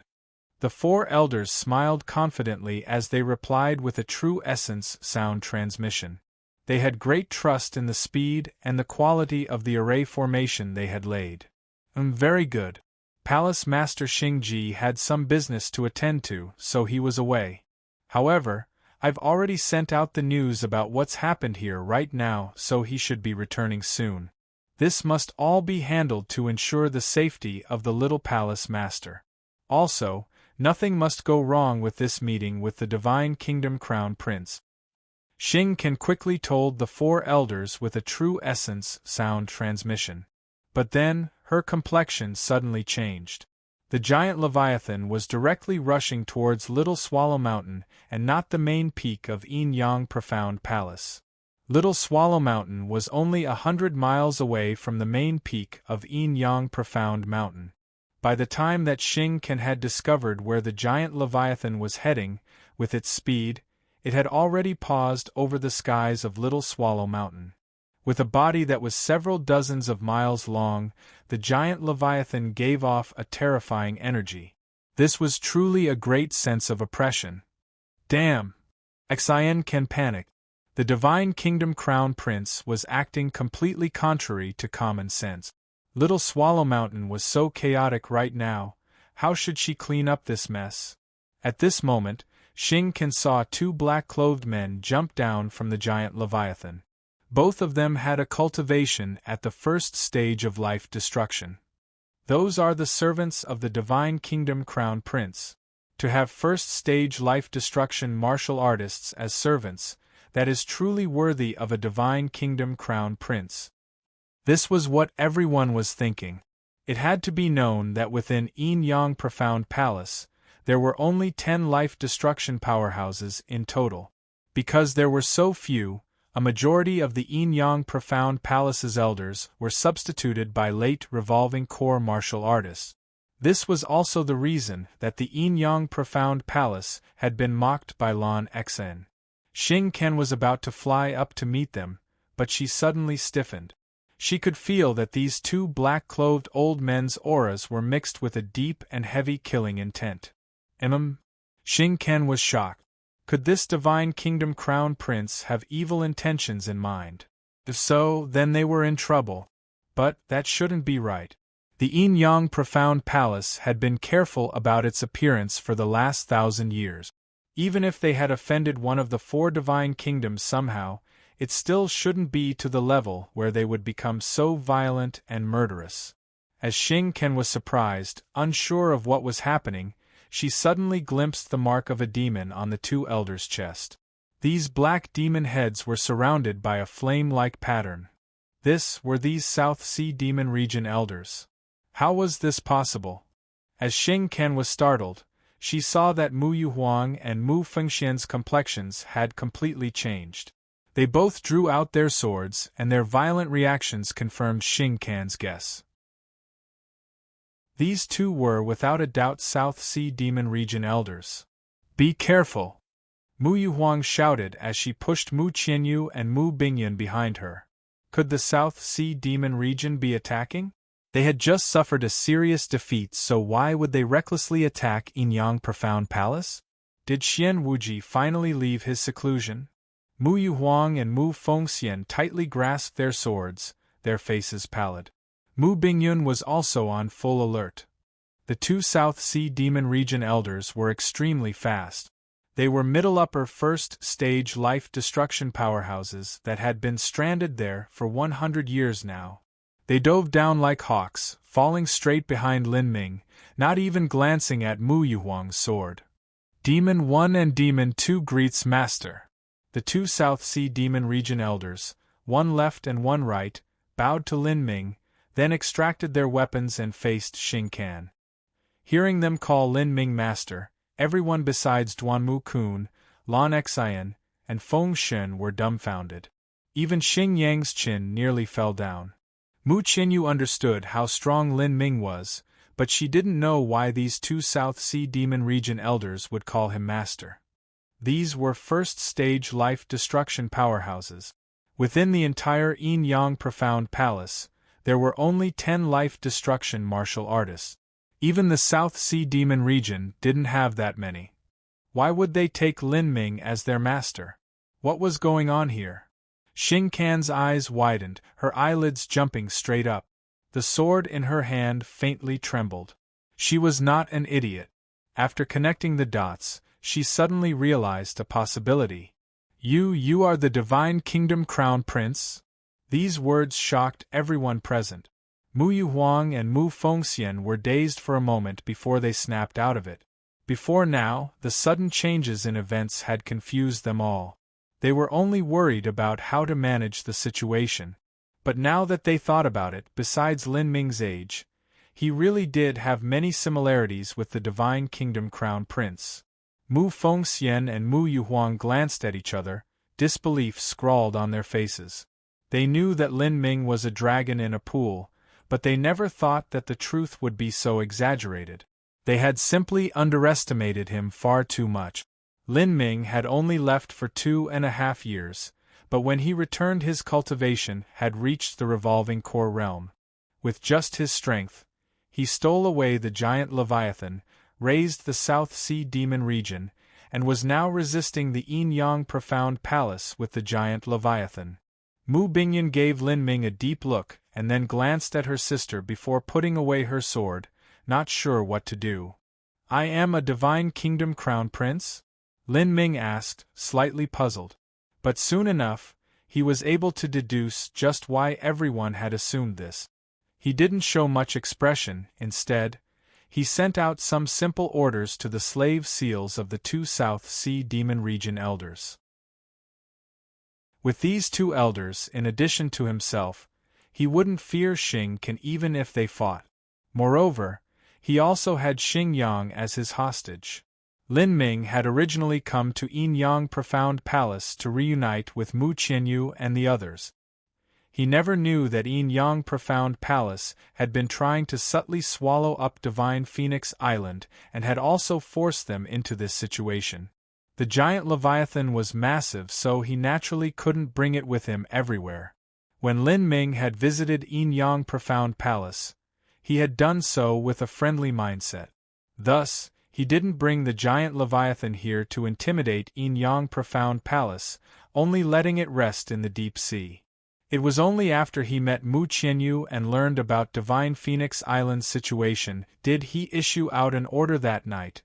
The four elders smiled confidently as they replied with a true essence sound transmission. They had great trust in the speed and the quality of the array formation they had laid. Very good. Palace Master Xingji had some business to attend to, so he was away. However, I've already sent out the news about what's happened here right now, so he should be returning soon. This must all be handled to ensure the safety of the little Palace Master. Also, nothing must go wrong with this meeting with the Divine Kingdom Crown Prince. Xing Can quickly told the four elders with a true essence sound transmission. But then, her complexion suddenly changed. The giant Leviathan was directly rushing towards Little Swallow Mountain and not the main peak of Yin Yang Profound Palace. Little Swallow Mountain was only 100 miles away from the main peak of Yin Yang Profound Mountain. By the time that Xing Can had discovered where the giant Leviathan was heading, with its speed, it had already paused over the skies of Little Swallow Mountain. With a body that was several dozens of miles long, the giant Leviathan gave off a terrifying energy. This was truly a great sense of oppression. Damn! Xing Can panicked. The Divine Kingdom Crown Prince was acting completely contrary to common sense. Little Swallow Mountain was so chaotic right now, how should she clean up this mess? At this moment, Xing Can saw two black-clothed men jump down from the giant Leviathan. Both of them had a cultivation at the first stage of life destruction. Those are the servants of the Divine Kingdom Crown Prince. To have first-stage life destruction martial artists as servants, that is truly worthy of a Divine Kingdom Crown Prince. This was what everyone was thinking. It had to be known that within Yin Yang Profound Palace, there were only 10 life destruction powerhouses in total. Because there were so few, a majority of the Yin Yang Profound Palace's elders were substituted by late revolving core martial artists. This was also the reason that the Yin Yang Profound Palace had been mocked by Lan Xen. Xing Can was about to fly up to meet them, but she suddenly stiffened. She could feel that these two black-clothed old men's auras were mixed with a deep and heavy killing intent. Xing Can was shocked. Could this Divine Kingdom Crown Prince have evil intentions in mind? If so, then they were in trouble. But that shouldn't be right. The Yin Yang Profound Palace had been careful about its appearance for the last 1,000 years. Even if they had offended one of the 4 divine kingdoms somehow, it still shouldn't be to the level where they would become so violent and murderous. As Xing Can was surprised, unsure of what was happening, she suddenly glimpsed the mark of a demon on the 2 elders' chest. These black demon heads were surrounded by a flame-like pattern. This were these South Sea Demon Region elders. How was this possible? As Xing Can was startled, she saw that Mu Yuhuang and Mu Fengxian's complexions had completely changed. They both drew out their swords, and their violent reactions confirmed Xing Can's guess. These 2 were without a doubt South Sea Demon Region elders. "Be careful!" Mu Yuhuang shouted as she pushed Mu Qianyu and Mu Bingyun behind her. Could the South Sea Demon Region be attacking? They had just suffered a serious defeat, so why would they recklessly attack Yin Yang Profound Palace? Did Xian Wuji finally leave his seclusion? Mu Yuhuang and Mu Fengxian tightly grasped their swords, their faces pallid. Mu Bingyun was also on full alert. The 2 South Sea Demon Region elders were extremely fast. They were middle-upper first-stage life destruction powerhouses that had been stranded there for 100 years now. They dove down like hawks, falling straight behind Lin Ming, not even glancing at Mu Yuhuang's sword. Demon 1 and Demon 2 greets Master. The 2 South Sea Demon Region elders, one left and one right, bowed to Lin Ming, then extracted their weapons and faced Xing Can. Hearing them call Lin Ming master, everyone besides Duanmu Kun, Lan Xian, and Feng Shen were dumbfounded. Even Xing Yang's chin nearly fell down. Mu Qinyu understood how strong Lin Ming was, but she didn't know why these two South Sea Demon Region elders would call him master. These were first-stage life-destruction powerhouses. Within the entire Yin-Yang Profound Palace, there were only 10 life-destruction martial artists. Even the South Sea Demon Region didn't have that many. Why would they take Lin Ming as their master? What was going on here? Xing Can's eyes widened, her eyelids jumping straight up. The sword in her hand faintly trembled. She was not an idiot. After connecting the dots, she suddenly realized a possibility. You are the Divine Kingdom Crown Prince? These words shocked everyone present. Mu Yuhuang and Mu Fengxian were dazed for a moment before they snapped out of it. Before now, the sudden changes in events had confused them all. They were only worried about how to manage the situation. But now that they thought about it, besides Lin Ming's age, he really did have many similarities with the Divine Kingdom Crown Prince. Mu Fengxian and Mu Yuhuang glanced at each other, disbelief scrawled on their faces. They knew that Lin Ming was a dragon in a pool, but they never thought that the truth would be so exaggerated. They had simply underestimated him far too much. Lin Ming had only left for 2.5 years, but when he returned his cultivation had reached the revolving core realm. With just his strength, he stole away the giant Leviathan, raised the South Sea Demon Region, and was now resisting the Yin-Yang Profound Palace with the giant Leviathan. Mu Bingyan gave Lin Ming a deep look and then glanced at her sister before putting away her sword, not sure what to do. "I am a Divine Kingdom Crown Prince?" Lin Ming asked, slightly puzzled. But soon enough, he was able to deduce just why everyone had assumed this. He didn't show much expression. Instead, he sent out some simple orders to the slave seals of the two South Sea Demon Region elders. With these two elders, in addition to himself, he wouldn't fear Xing Can even if they fought. Moreover, he also had Xing Yang as his hostage. Lin Ming had originally come to Yin-Yang Profound Palace to reunite with Mu Qianyu and the others. He never knew that Yin-Yang Profound Palace had been trying to subtly swallow up Divine Phoenix Island and had also forced them into this situation. The giant Leviathan was massive, so he naturally couldn't bring it with him everywhere. When Lin Ming had visited Yin-Yang Profound Palace, he had done so with a friendly mindset. Thus, he didn't bring the giant Leviathan here to intimidate Yin-Yang Profound Palace, only letting it rest in the deep sea. It was only after he met Mu Qianyu and learned about Divine Phoenix Island's situation did he issue out an order that night,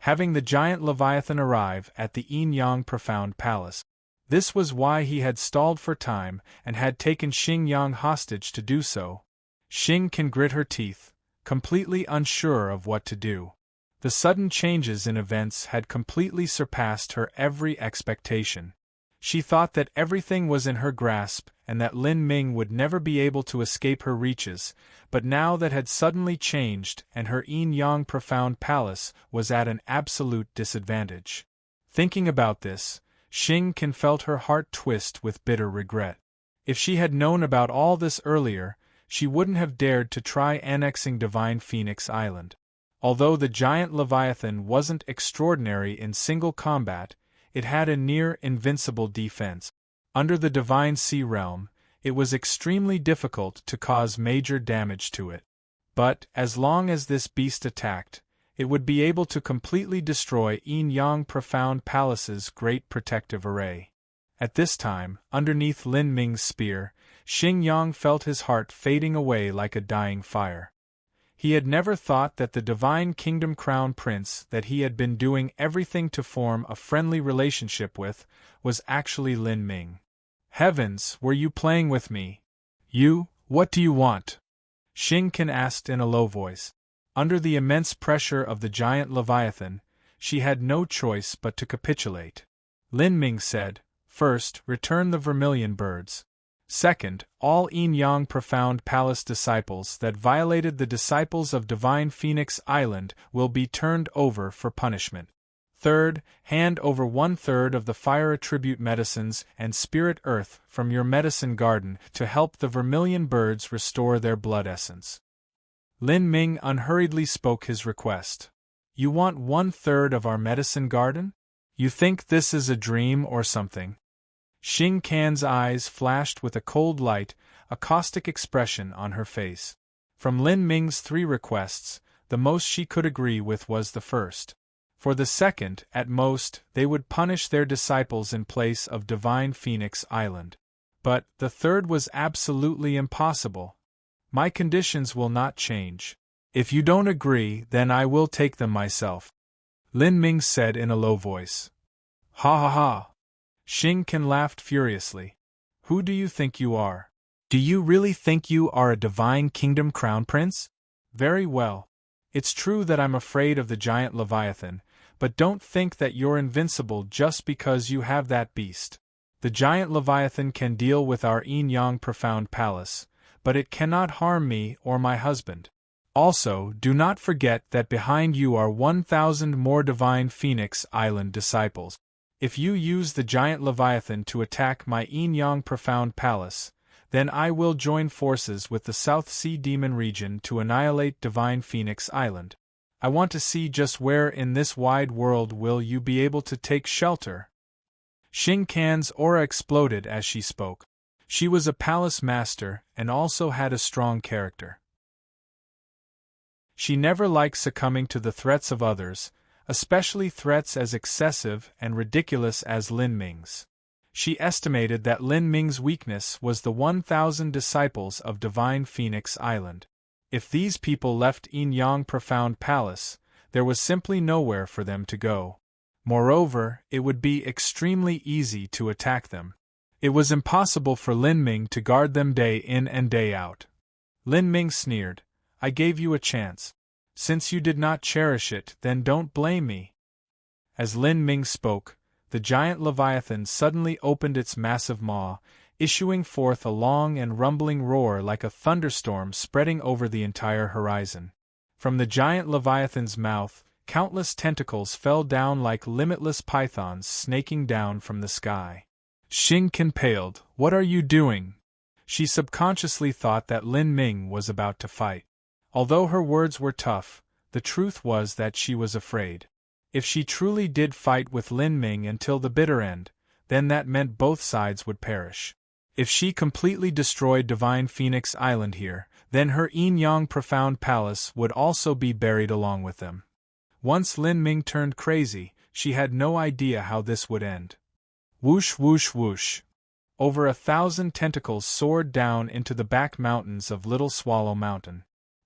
having the giant Leviathan arrive at the Yin-Yang Profound Palace. This was why he had stalled for time and had taken Xing Yang hostage to do so. Xing Can grit her teeth, completely unsure of what to do. The sudden changes in events had completely surpassed her every expectation. She thought that everything was in her grasp and that Lin Ming would never be able to escape her reaches, but now that had suddenly changed and her Yin-Yang Profound Palace was at an absolute disadvantage. Thinking about this, Xing Can felt her heart twist with bitter regret. If she had known about all this earlier, she wouldn't have dared to try annexing Divine Phoenix Island. Although the giant Leviathan wasn't extraordinary in single combat, it had a near-invincible defense. Under the Divine Sea Realm, it was extremely difficult to cause major damage to it. But, as long as this beast attacked, it would be able to completely destroy Yin-Yang Profound Palace's great protective array. At this time, underneath Lin Ming's spear, Xing Yang felt his heart fading away like a dying fire. He had never thought that the Divine Kingdom Crown Prince that he had been doing everything to form a friendly relationship with was actually Lin Ming. Heavens, were you playing with me? You, what do you want? Xing Can asked in a low voice. Under the immense pressure of the giant Leviathan, she had no choice but to capitulate. Lin Ming said, "First, return the vermilion birds." Second, all Yin-Yang Profound Palace disciples that violated the disciples of Divine Phoenix Island will be turned over for punishment. Third, hand over 1/3 of the fire attribute medicines and spirit earth from your medicine garden to help the vermilion birds restore their blood essence. Lin Ming unhurriedly spoke his request. You want 1/3 of our medicine garden? You think this is a dream or something? Xing Can's eyes flashed with a cold light, a caustic expression on her face. From Lin Ming's 3 requests, the most she could agree with was the first. For the second, at most, they would punish their disciples in place of Divine Phoenix Island. But the third was absolutely impossible. My conditions will not change. If you don't agree, then I will take them myself, Lin Ming said in a low voice. Ha ha ha! Xing Can laughed furiously. Who do you think you are? Do you really think you are a Divine Kingdom Crown Prince? Very well. It's true that I'm afraid of the giant Leviathan, but don't think that you're invincible just because you have that beast. The giant Leviathan can deal with our Yin-Yang Profound Palace, but it cannot harm me or my husband. Also, do not forget that behind you are 1,000 more Divine Phoenix Island disciples. If you use the giant Leviathan to attack my Yin-Yang Profound Palace, then I will join forces with the South Sea Demon region to annihilate Divine Phoenix Island. I want to see just where in this wide world will you be able to take shelter. Xing Can's aura exploded as she spoke. She was a palace master and also had a strong character. She never liked succumbing to the threats of others, especially threats as excessive and ridiculous as Lin Ming's. She estimated that Lin Ming's weakness was the 1,000 disciples of Divine Phoenix Island. If these people left Yin-Yang Profound Palace, there was simply nowhere for them to go. Moreover, it would be extremely easy to attack them. It was impossible for Lin Ming to guard them day in and day out. Lin Ming sneered. I gave you a chance. Since you did not cherish it, then don't blame me. As Lin Ming spoke, the giant Leviathan suddenly opened its massive maw, issuing forth a long and rumbling roar like a thunderstorm spreading over the entire horizon. From the giant Leviathan's mouth, countless tentacles fell down like limitless pythons snaking down from the sky. Xing Can paled. What are you doing? She subconsciously thought that Lin Ming was about to fight. Although her words were tough, the truth was that she was afraid. If she truly did fight with Lin Ming until the bitter end, then that meant both sides would perish. If she completely destroyed Divine Phoenix Island here, then her Yin-Yang Profound Palace would also be buried along with them. Once Lin Ming turned crazy, she had no idea how this would end. Whoosh whoosh whoosh. Over 1,000 tentacles soared down into the back mountains of Little Swallow Mountain.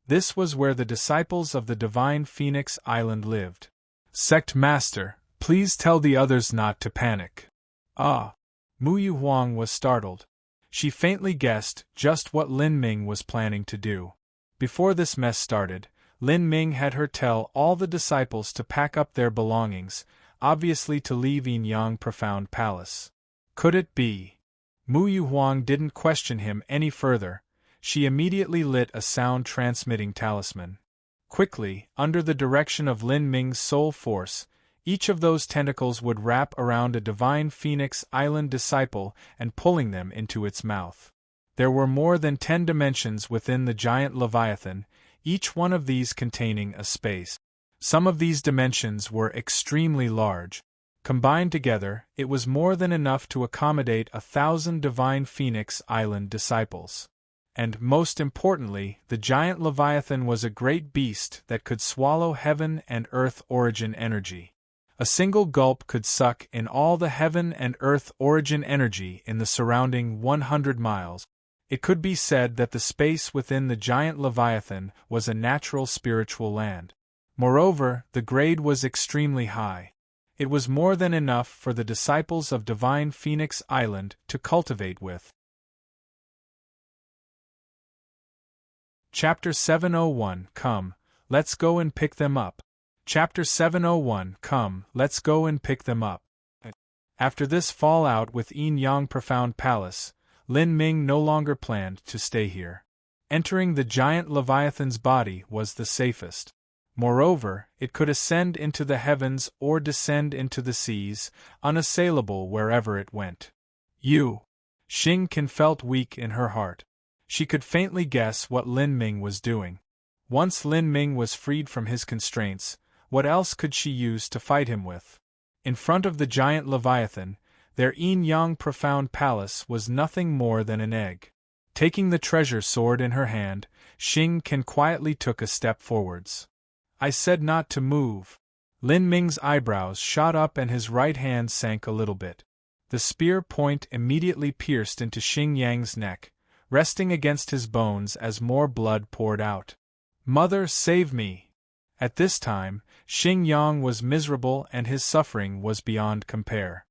This was where the disciples of the Divine Phoenix Island lived. Sect Master, please tell the others not to panic. Ah! Muyu Huang was startled. She faintly guessed just what Lin Ming was planning to do. Before this mess started, Lin Ming had her tell all the disciples to pack up their belongings, obviously to leave Yin-Yang Profound Palace. Could it be? Muyu Huang didn't question him any further. She immediately lit a sound-transmitting talisman. Quickly, under the direction of Lin Ming's soul force, each of those tentacles would wrap around a Divine Phoenix Island disciple and pulling them into its mouth. There were more than 10 dimensions within the giant Leviathan, each one of these containing a space. Some of these dimensions were extremely large. Combined together, it was more than enough to accommodate 1,000 Divine Phoenix Island disciples. And, most importantly, the giant Leviathan was a great beast that could swallow heaven and earth origin energy. A single gulp could suck in all the heaven and earth origin energy in the surrounding 100 miles. It could be said that the space within the giant Leviathan was a natural spiritual land. Moreover, the grade was extremely high. It was more than enough for the disciples of Divine Phoenix Island to cultivate with. Chapter 701 Come, let's go and pick them up. Chapter 701 Come, let's go and pick them up. After this fallout with Yin-Yang Profound Palace, Lin Ming no longer planned to stay here. Entering the giant Leviathan's body was the safest. Moreover, it could ascend into the heavens or descend into the seas, unassailable wherever it went. Xing Can felt weak in her heart. She could faintly guess what Lin Ming was doing. Once Lin Ming was freed from his constraints, what else could she use to fight him with? In front of the giant Leviathan, their yin-yang profound palace was nothing more than an egg. Taking the treasure sword in her hand, Xing Can quietly took a step forwards. I said not to move. Lin Ming's eyebrows shot up and his right hand sank a little bit. The spear point immediately pierced into Xing Yang's neck, resting against his bones as more blood poured out. Mother, save me! At this time, Xing Yang was miserable and his suffering was beyond compare.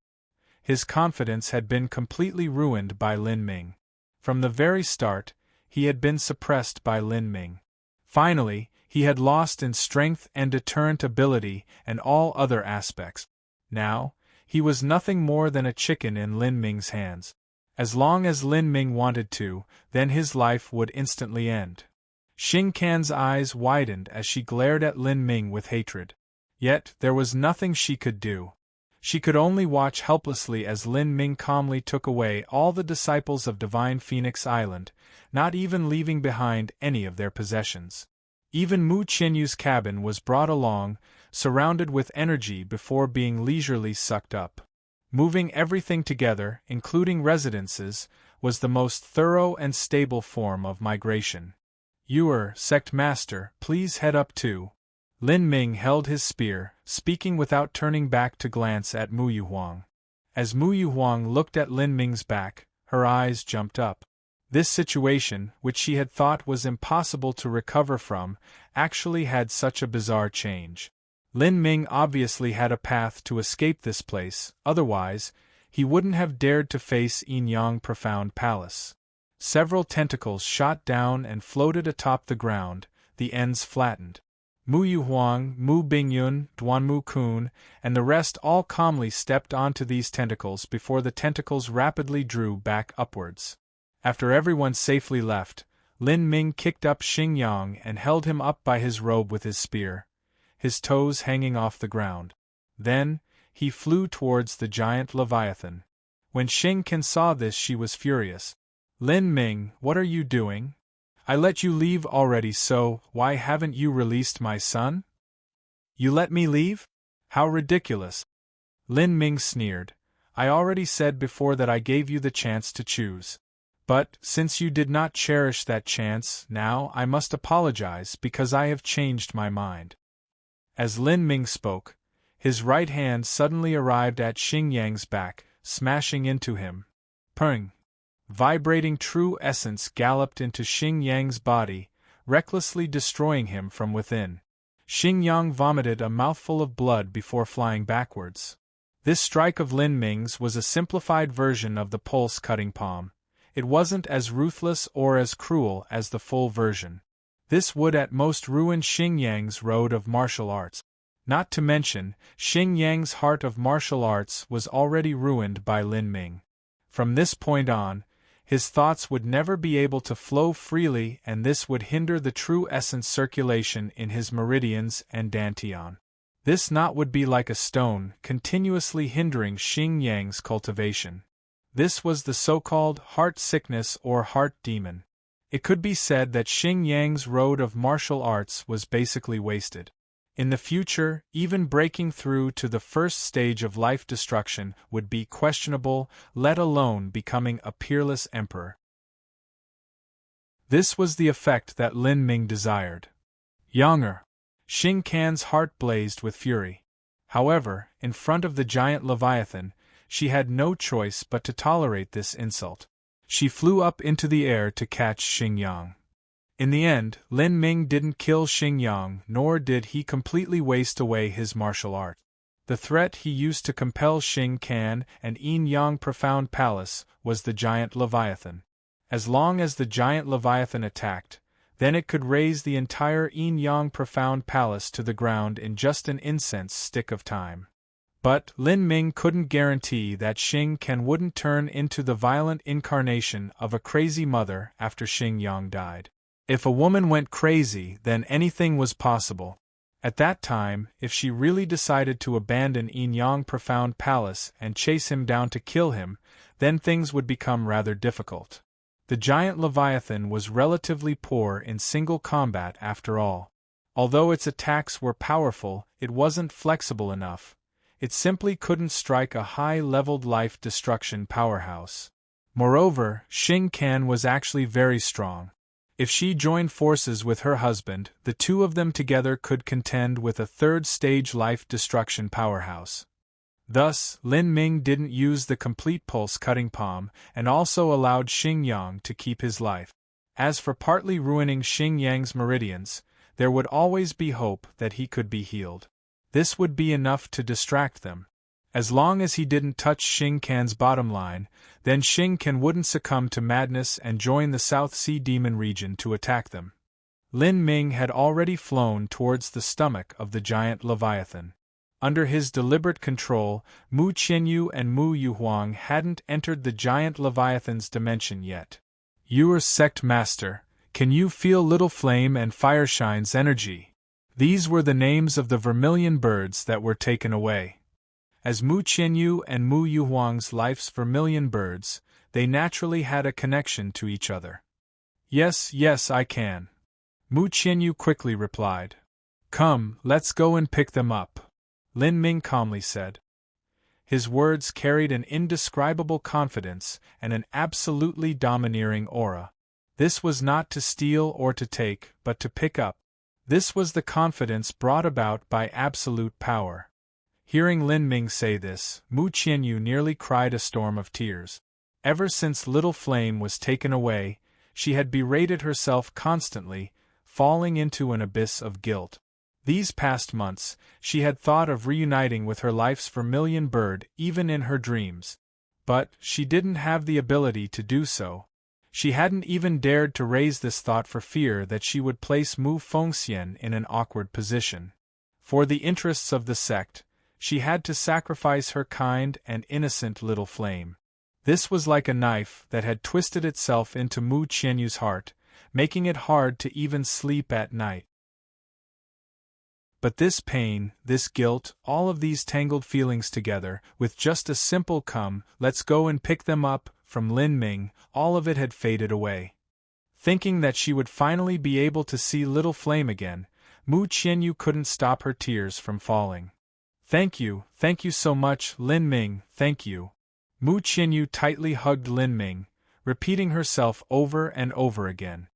His confidence had been completely ruined by Lin Ming. From the very start, he had been suppressed by Lin Ming. Finally, he had lost in strength and deterrent ability and all other aspects. Now, he was nothing more than a chicken in Lin Ming's hands. As long as Lin Ming wanted to, then his life would instantly end. Xing Can's eyes widened as she glared at Lin Ming with hatred. Yet, there was nothing she could do. She could only watch helplessly as Lin Ming calmly took away all the disciples of Divine Phoenix Island, not even leaving behind any of their possessions. Even Mu Qianyu's cabin was brought along, surrounded with energy before being leisurely sucked up. Moving everything together, including residences, was the most thorough and stable form of migration. Sect Master, please head up too. Lin Ming held his spear, speaking without turning back to glance at Mu Yuhuang. As Mu Yuhuang looked at Lin Ming's back, her eyes jumped up. This situation, which she had thought was impossible to recover from, actually had such a bizarre change. Lin Ming obviously had a path to escape this place, otherwise, he wouldn't have dared to face Yin-Yang Profound Palace. Several tentacles shot down and floated atop the ground, the ends flattened. Mu Yuhuang, Mu Bingyun, Duanmu Kun, and the rest all calmly stepped onto these tentacles before the tentacles rapidly drew back upwards. After everyone safely left, Lin Ming kicked up Xing Yang and held him up by his robe with his spear, his toes hanging off the ground. Then, he flew towards the giant Leviathan. When Xing Can saw this, she was furious. Lin Ming, what are you doing? I let you leave already, so why haven't you released my son? You let me leave? How ridiculous! Lin Ming sneered. I already said before that I gave you the chance to choose. But, since you did not cherish that chance, now I must apologize because I have changed my mind. As Lin Ming spoke, his right hand suddenly arrived at Xing Yang's back, smashing into him. Pung! Vibrating true essence galloped into Xing Yang's body, recklessly destroying him from within. Xing Yang vomited a mouthful of blood before flying backwards. This strike of Lin Ming's was a simplified version of the pulse-cutting palm. It wasn't as ruthless or as cruel as the full version. This would at most ruin Xing Yang's road of martial arts. Not to mention, Xing Yang's heart of martial arts was already ruined by Lin Ming. From this point on, his thoughts would never be able to flow freely, and this would hinder the true essence circulation in his meridians and dantian. This knot would be like a stone, continuously hindering Xing Yang's cultivation. This was the so-called heart sickness or heart demon. It could be said that Xing Yang's road of martial arts was basically wasted. In the future, even breaking through to the first stage of life destruction would be questionable, let alone becoming a peerless emperor. This was the effect that Lin Ming desired. Younger. Xing Can's heart blazed with fury. However, in front of the giant Leviathan, she had no choice but to tolerate this insult. She flew up into the air to catch Xing Yang. In the end, Lin Ming didn't kill Xing Yang, nor did he completely waste away his martial art. The threat he used to compel Xing Can and Yin-Yang Profound Palace was the giant Leviathan. As long as the giant Leviathan attacked, then it could raise the entire Yin-Yang Profound Palace to the ground in just an incense stick of time. But Lin Ming couldn't guarantee that Xing Can wouldn't turn into the violent incarnation of a crazy mother after Xing Yang died. If a woman went crazy, then anything was possible. At that time, if she really decided to abandon Yin Yang Profound Palace and chase him down to kill him, then things would become rather difficult. The giant Leviathan was relatively poor in single combat after all. Although its attacks were powerful, it wasn't flexible enough. It simply couldn't strike a high-leveled life destruction powerhouse. Moreover, Xing Can was actually very strong. If she joined forces with her husband, the two of them together could contend with a third-stage life destruction powerhouse. Thus, Lin Ming didn't use the complete pulse-cutting palm, and also allowed Xing Yang to keep his life. As for partly ruining Xing Yang's meridians, there would always be hope that he could be healed. This would be enough to distract them. As long as he didn't touch Xing Can's bottom line, then Xing Can wouldn't succumb to madness and join the South Sea Demon region to attack them. Lin Ming had already flown towards the stomach of the giant Leviathan. Under his deliberate control, Mu Qianyu and Mu Yuhuang hadn't entered the giant Leviathan's dimension yet. "Your sect master, can you feel Little Flame and Fireshine's energy?" These were the names of the vermilion birds that were taken away. As Mu Qianyu and Mu Yuhuang's life's vermilion birds, they naturally had a connection to each other. Yes, I can," Mu Qianyu quickly replied. "Come, let's go and pick them up," Lin Ming calmly said. His words carried an indescribable confidence and an absolutely domineering aura. This was not to steal or to take, but to pick up. This was the confidence brought about by absolute power. Hearing Lin Ming say this, Mu Qianyu nearly cried a storm of tears. Ever since Little Flame was taken away, she had berated herself constantly, falling into an abyss of guilt. These past months, she had thought of reuniting with her life's vermilion bird even in her dreams. But she didn't have the ability to do so. She hadn't even dared to raise this thought for fear that she would place Mu Fengxian in an awkward position. For the interests of the sect, she had to sacrifice her kind and innocent Little Flame. This was like a knife that had twisted itself into Mu Qianyu's heart, making it hard to even sleep at night. But this pain, this guilt, all of these tangled feelings together, with just a simple "come, let's go and pick them up," from Lin Ming, all of it had faded away. Thinking that she would finally be able to see Little Flame again, Mu Qianyu couldn't stop her tears from falling. Thank you so much, Lin Ming, thank you." Mu Qianyu tightly hugged Lin Ming, repeating herself over and over again.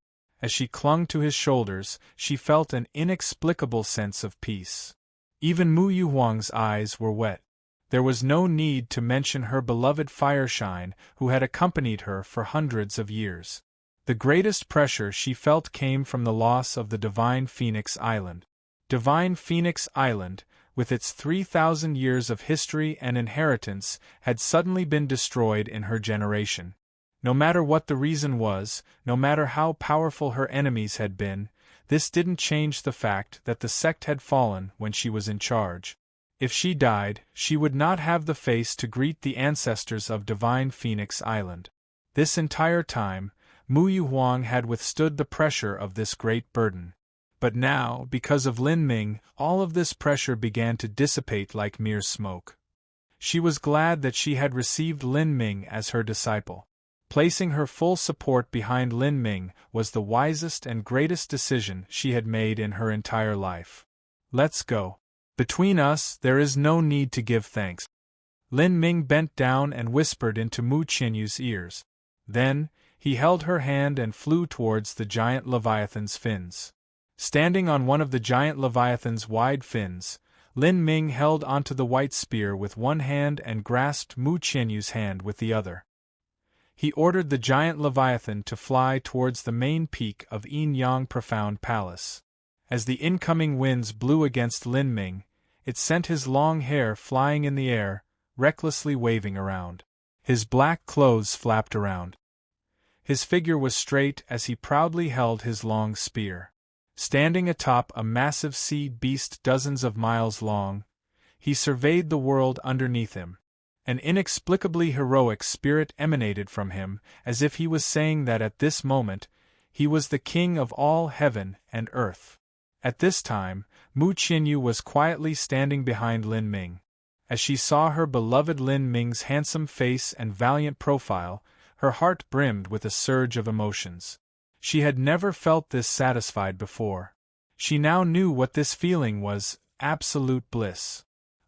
As she clung to his shoulders, she felt an inexplicable sense of peace. Even Mu Yuhuang's eyes were wet. There was no need to mention her beloved Fireshine, who had accompanied her for hundreds of years. The greatest pressure she felt came from the loss of the Divine Phoenix Island. Divine Phoenix Island, with its 3,000 years of history and inheritance, had suddenly been destroyed in her generation. No matter what the reason was, no matter how powerful her enemies had been, this didn't change the fact that the sect had fallen when she was in charge. If she died, she would not have the face to greet the ancestors of Divine Phoenix Island. This entire time, Mu Yuhuang had withstood the pressure of this great burden. But now, because of Lin Ming, all of this pressure began to dissipate like mere smoke. She was glad that she had received Lin Ming as her disciple. Placing her full support behind Lin Ming was the wisest and greatest decision she had made in her entire life. "Let's go. Between us, there is no need to give thanks." Lin Ming bent down and whispered into Mu Qianyu's ears. Then, he held her hand and flew towards the giant Leviathan's fins. Standing on one of the giant Leviathan's wide fins, Lin Ming held onto the white spear with one hand and grasped Mu Qianyu's hand with the other. He ordered the giant Leviathan to fly towards the main peak of Yin Yang Profound Palace. As the incoming winds blew against Lin Ming, it sent his long hair flying in the air, recklessly waving around. His black clothes flapped around. His figure was straight as he proudly held his long spear. Standing atop a massive sea beast dozens of miles long, he surveyed the world underneath him. An inexplicably heroic spirit emanated from him, as if he was saying that at this moment, he was the king of all heaven and earth. At this time, Mu Qianyu was quietly standing behind Lin Ming. As she saw her beloved Lin Ming's handsome face and valiant profile, her heart brimmed with a surge of emotions. She had never felt this satisfied before. She now knew what this feeling was, absolute bliss.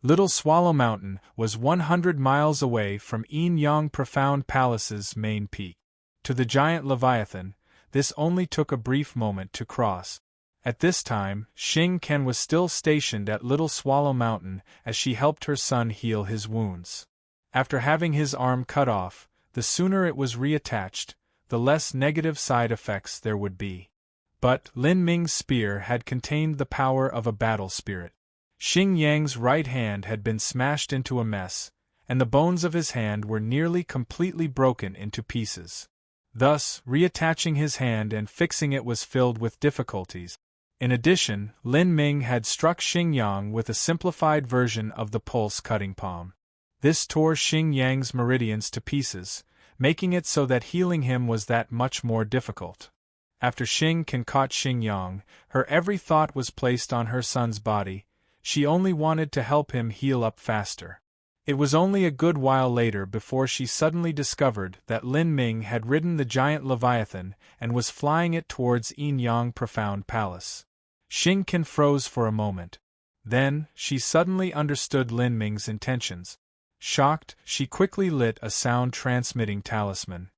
Little Swallow Mountain was 100 miles away from Yin Yang Profound Palace's main peak. To the giant Leviathan, this only took a brief moment to cross. At this time, Xing Ken was still stationed at Little Swallow Mountain as she helped her son heal his wounds. After having his arm cut off, the sooner it was reattached, the less negative side effects there would be. But Lin Ming's spear had contained the power of a battle spirit. Xing Yang's right hand had been smashed into a mess, and the bones of his hand were nearly completely broken into pieces. Thus, reattaching his hand and fixing it was filled with difficulties. In addition, Lin Ming had struck Xing Yang with a simplified version of the pulse-cutting palm. This tore Xing Yang's meridians to pieces, making it so that healing him was that much more difficult. After Xing Ken caught Xing Yang, her every thought was placed on her son's body. She only wanted to help him heal up faster. It was only a good while later before she suddenly discovered that Lin Ming had ridden the giant Leviathan and was flying it towards Yin Yang Profound Palace. Xing Ken froze for a moment. Then, she suddenly understood Lin Ming's intentions. Shocked, she quickly lit a sound-transmitting talisman.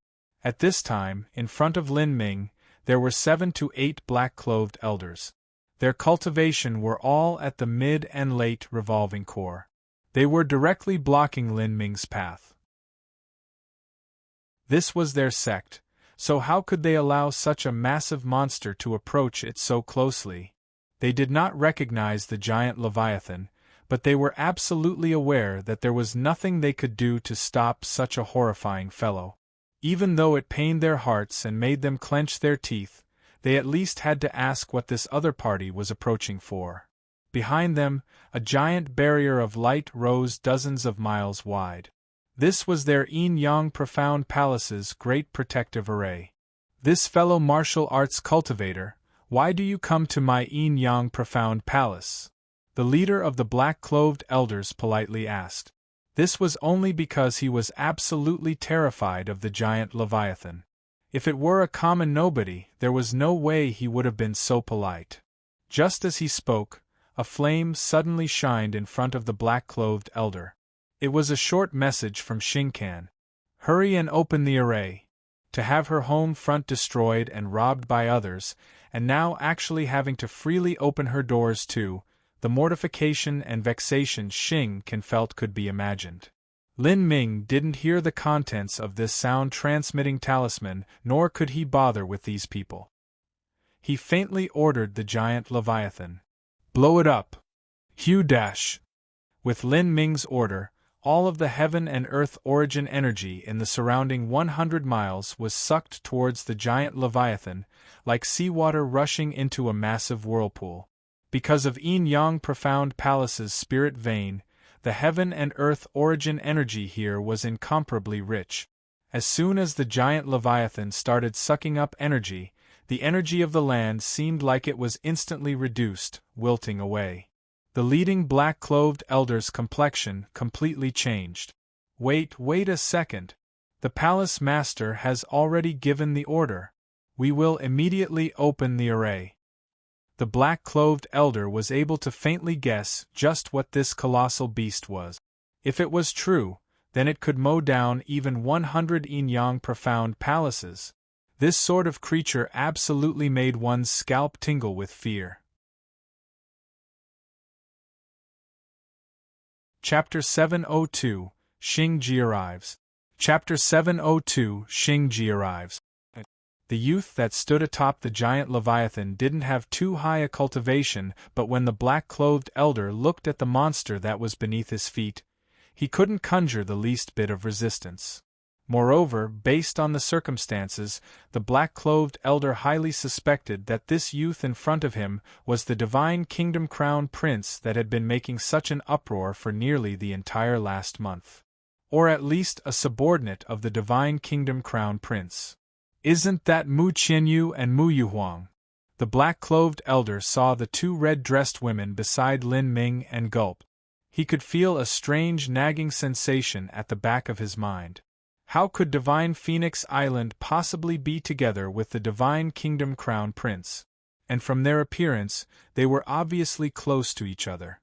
At this time, in front of Lin Ming, there were 7 to 8 black-clothed elders. Their cultivation were all at the mid and late revolving core. They were directly blocking Lin Ming's path. This was their sect, so how could they allow such a massive monster to approach it so closely? They did not recognize the giant Leviathan, but they were absolutely aware that there was nothing they could do to stop such a horrifying fellow. Even though it pained their hearts and made them clench their teeth, they at least had to ask what this other party was approaching for. Behind them, a giant barrier of light rose dozens of miles wide. This was their Yin Yang Profound Palace's great protective array. This fellow martial arts cultivator, why do you come to my Yin Yang Profound Palace? The leader of the black-clothed elders politely asked. This was only because he was absolutely terrified of the giant Leviathan. If it were a common nobody, there was no way he would have been so polite. Just as he spoke, a flame suddenly shined in front of the black-clothed elder. It was a short message from Xing Ken. Hurry and open the array. To have her home front destroyed and robbed by others, and now actually having to freely open her doors too, the mortification and vexation Xing Ken felt could be imagined. Lin Ming didn't hear the contents of this sound-transmitting talisman, nor could he bother with these people. He faintly ordered the giant Leviathan. Blow it up. Hugh dash. With Lin Ming's order, all of the heaven and earth origin energy in the surrounding 100 miles was sucked towards the giant Leviathan, like seawater rushing into a massive whirlpool. Because of Yin Yang Profound Palace's spirit vein, the heaven and earth origin energy here was incomparably rich. As soon as the giant Leviathan started sucking up energy, the energy of the land seemed like it was instantly reduced, wilting away. The leading black-clothed elder's complexion completely changed. Wait a second. The palace master has already given the order. We will immediately open the array. The black-clothed elder was able to faintly guess just what this colossal beast was. If it was true, then it could mow down even 100 Yin Yang Profound Palaces. This sort of creature absolutely made one's scalp tingle with fear. Chapter 702, Xing Ji arrives. Chapter 702, Xing Ji arrives. The youth that stood atop the giant Leviathan didn't have too high a cultivation, but when the black-clothed elder looked at the monster that was beneath his feet, he couldn't conjure the least bit of resistance. Moreover, based on the circumstances, the black-clothed elder highly suspected that this youth in front of him was the divine kingdom crown prince that had been making such an uproar for nearly the entire last month. Or at least a subordinate of the divine kingdom crown prince. Isn't that Mu Qianyu and Mu Yuhuang? The black-clothed elder saw the two red-dressed women beside Lin Ming and gulped. He could feel a strange nagging sensation at the back of his mind. How could Divine Phoenix Island possibly be together with the Divine Kingdom Crown Prince? And from their appearance, they were obviously close to each other.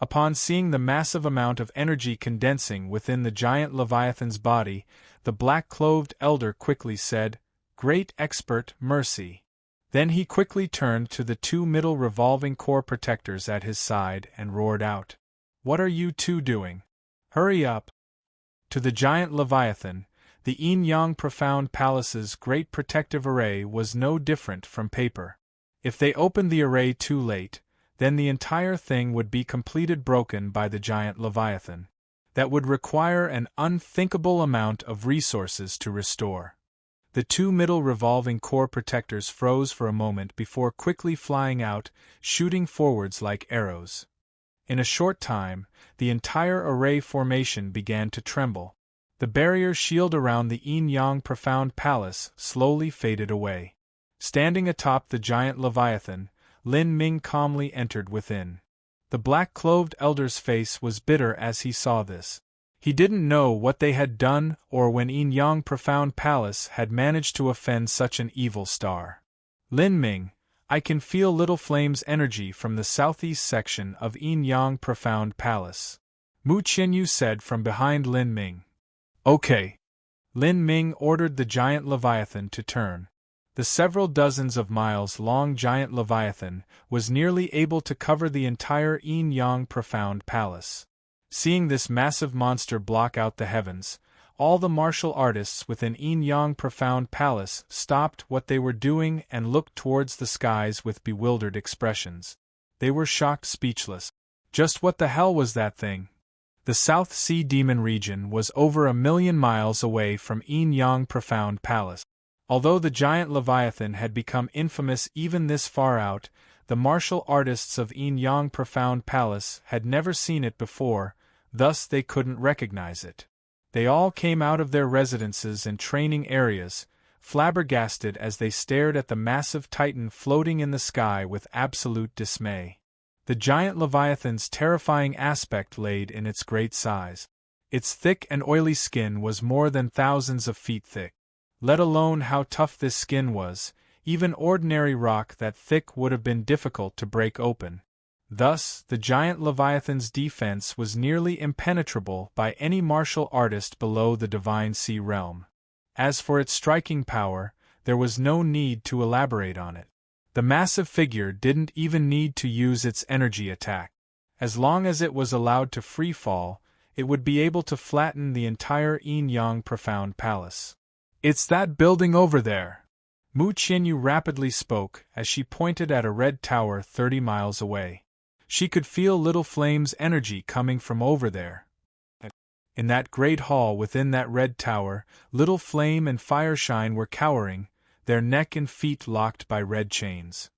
Upon seeing the massive amount of energy condensing within the giant Leviathan's body, the black-clothed elder quickly said, "Great expert, mercy." Then he quickly turned to the two middle revolving core protectors at his side and roared out, "What are you two doing? Hurry up!" To the giant Leviathan, the Yin-Yang Profound Palace's great protective array was no different from paper. If they opened the array too late, then the entire thing would be completed broken by the giant Leviathan. That would require an unthinkable amount of resources to restore. The two middle revolving core protectors froze for a moment before quickly flying out, shooting forwards like arrows. In a short time, the entire array formation began to tremble. The barrier shield around the Yin-Yang Profound Palace slowly faded away. Standing atop the giant Leviathan, Lin Ming calmly entered within. The black-clothed elder's face was bitter as he saw this. He didn't know what they had done or when Yin-Yang Profound Palace had managed to offend such an evil star. "Lin Ming, I can feel Little Flame's energy from the southeast section of Yin-Yang Profound Palace," Mu Qianyu said from behind Lin Ming. "Okay." Lin Ming ordered the giant Leviathan to turn. The several dozens of miles-long giant Leviathan was nearly able to cover the entire Yin-Yang Profound Palace. Seeing this massive monster block out the heavens, all the martial artists within Yin-Yang Profound Palace stopped what they were doing and looked towards the skies with bewildered expressions. They were shocked, speechless. Just what the hell was that thing? The South Sea Demon region was over 1,000,000 miles away from Yin-Yang Profound Palace. Although the giant Leviathan had become infamous even this far out, the martial artists of Yin-Yang Profound Palace had never seen it before, thus they couldn't recognize it. They all came out of their residences and training areas, flabbergasted as they stared at the massive titan floating in the sky with absolute dismay. The giant Leviathan's terrifying aspect laid in its great size. Its thick and oily skin was more than thousands of feet thick. Let alone how tough this skin was, even ordinary rock that thick would have been difficult to break open. Thus, the giant Leviathan's defense was nearly impenetrable by any martial artist below the Divine Sea realm. As for its striking power, there was no need to elaborate on it. The massive figure didn't even need to use its energy attack. As long as it was allowed to free fall, it would be able to flatten the entire Yin-Yang Profound Palace. "It's that building over there," Mu Qianyu rapidly spoke as she pointed at a red tower 30 miles away. She could feel Little Flame's energy coming from over there. In that great hall within that red tower, Little Flame and Fireshine were cowering, their neck and feet locked by red chains.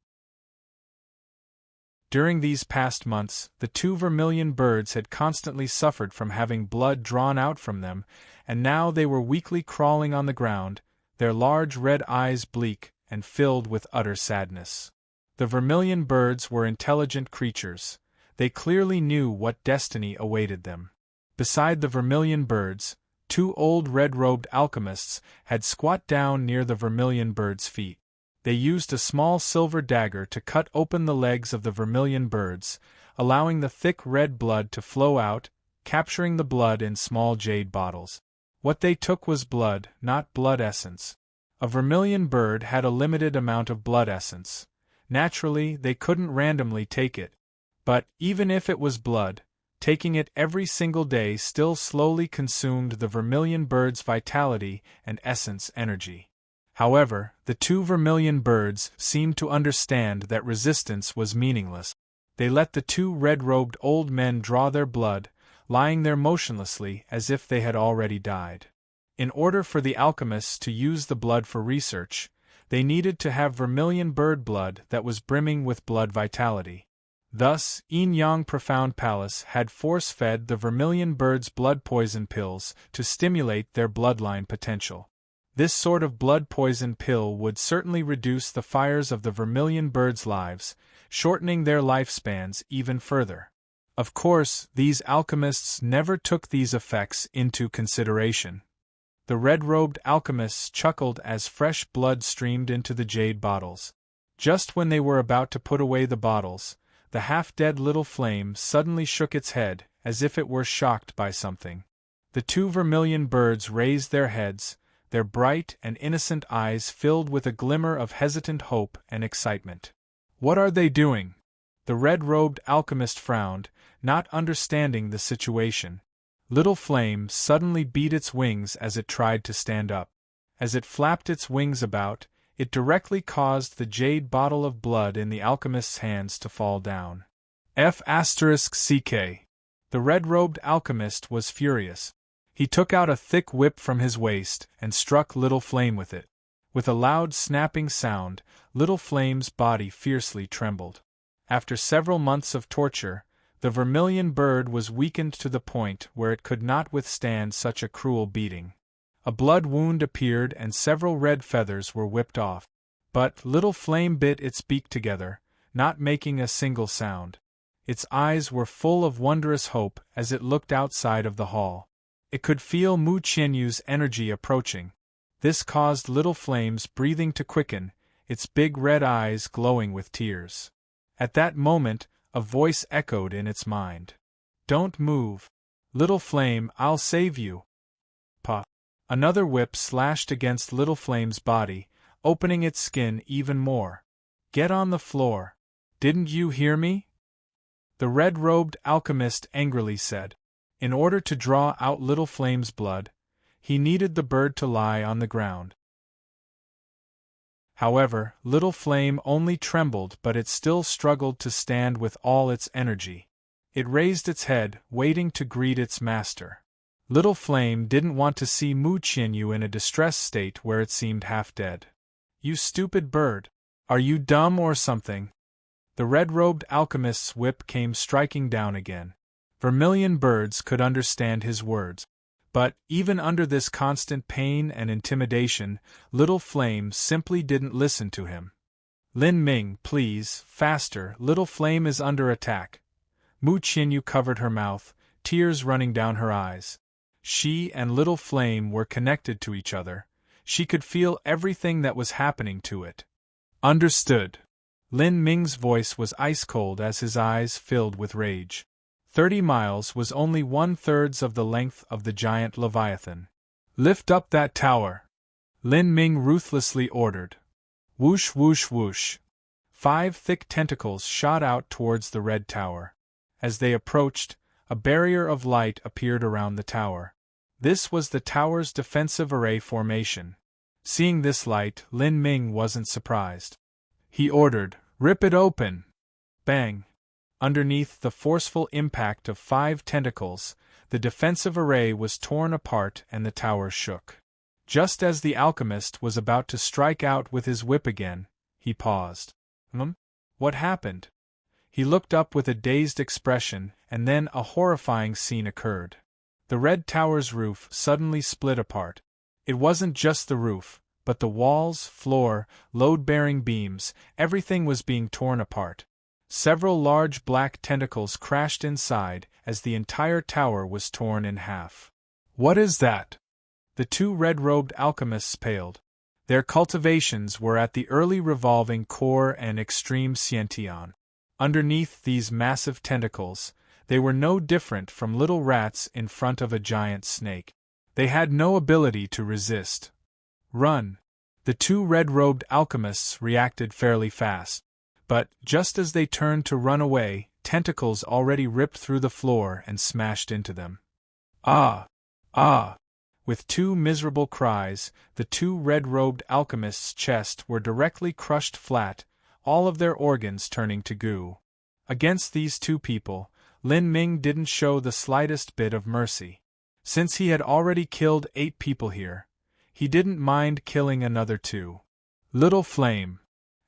During these past months, the two vermilion birds had constantly suffered from having blood drawn out from them, and now they were weakly crawling on the ground, their large red eyes bleak and filled with utter sadness. The vermilion birds were intelligent creatures. They clearly knew what destiny awaited them. Beside the vermilion birds, two old red-robed alchemists had squat down near the vermilion birds' feet. They used a small silver dagger to cut open the legs of the vermilion birds, allowing the thick red blood to flow out, capturing the blood in small jade bottles. What they took was blood, not blood essence. A vermilion bird had a limited amount of blood essence. Naturally, they couldn't randomly take it. But, even if it was blood, taking it every single day still slowly consumed the vermilion bird's vitality and essence energy. However, the two vermilion birds seemed to understand that resistance was meaningless. They let the two red-robed old men draw their blood, lying there motionlessly as if they had already died. In order for the alchemists to use the blood for research, they needed to have vermilion bird blood that was brimming with blood vitality. Thus, Yin-Yang Profound Palace had force-fed the vermilion birds' blood poison pills to stimulate their bloodline potential. This sort of blood poison pill would certainly reduce the fires of the vermilion birds' lives, shortening their lifespans even further. Of course, these alchemists never took these effects into consideration. The red-robed alchemists chuckled as fresh blood streamed into the jade bottles. Just when they were about to put away the bottles, the half-dead little flame suddenly shook its head, as if it were shocked by something. The two vermilion birds raised their heads, their bright and innocent eyes filled with a glimmer of hesitant hope and excitement. "What are they doing?" The red-robed alchemist frowned, not understanding the situation. Little Flame suddenly beat its wings as it tried to stand up. As it flapped its wings about, it directly caused the jade bottle of blood in the alchemist's hands to fall down. F***CK. The red-robed alchemist was furious. He took out a thick whip from his waist and struck Little Flame with it. With a loud snapping sound, Little Flame's body fiercely trembled. After several months of torture, the vermilion bird was weakened to the point where it could not withstand such a cruel beating. A blood wound appeared and several red feathers were whipped off. But Little Flame bit its beak together, not making a single sound. Its eyes were full of wondrous hope as it looked outside of the hall. It could feel Mu Qianyu's energy approaching. This caused Little Flame's breathing to quicken, its big red eyes glowing with tears. At that moment, a voice echoed in its mind. "Don't move. Little Flame, I'll save you." Pa. Another whip slashed against Little Flame's body, opening its skin even more. "Get on the floor. Didn't you hear me?" The red-robed alchemist angrily said. In order to draw out Little Flame's blood, he needed the bird to lie on the ground. However, Little Flame only trembled, but it still struggled to stand with all its energy. It raised its head, waiting to greet its master. Little Flame didn't want to see Mu Qianyu in a distressed state where it seemed half dead. "You stupid bird! Are you dumb or something?" The red-robed alchemist's whip came striking down again. Vermilion birds could understand his words. But, even under this constant pain and intimidation, Little Flame simply didn't listen to him. "Lin Ming, please, faster, Little Flame is under attack." Mu Qianyu covered her mouth, tears running down her eyes. She and Little Flame were connected to each other. She could feel everything that was happening to it. "Understood." Lin Ming's voice was ice-cold as his eyes filled with rage. 30 miles was only 1/3 of the length of the giant Leviathan. "Lift up that tower," Lin Ming ruthlessly ordered. Whoosh whoosh whoosh. 5 thick tentacles shot out towards the red tower. As they approached, a barrier of light appeared around the tower. This was the tower's defensive array formation. Seeing this light, Lin Ming wasn't surprised. He ordered, "Rip it open!" Bang! Underneath the forceful impact of 5 tentacles, the defensive array was torn apart and the tower shook. Just as the alchemist was about to strike out with his whip again, he paused. What happened?" He looked up with a dazed expression, and then a horrifying scene occurred. The red tower's roof suddenly split apart. It wasn't just the roof, but the walls, floor, load-bearing beams, everything was being torn apart. Several large black tentacles crashed inside as the entire tower was torn in half. "What is that?" The two red-robed alchemists paled. Their cultivations were at the early revolving core and extreme Xiantian. Underneath these massive tentacles, they were no different from little rats in front of a giant snake. They had no ability to resist. "Run!" The two red-robed alchemists reacted fairly fast. But, just as they turned to run away, tentacles already ripped through the floor and smashed into them. "Ah! Ah!" With 2 miserable cries, the two red-robed alchemists' chests were directly crushed flat, all of their organs turning to goo. Against these two people, Lin Ming didn't show the slightest bit of mercy. Since he had already killed 8 people here, he didn't mind killing another 2. Little Flame.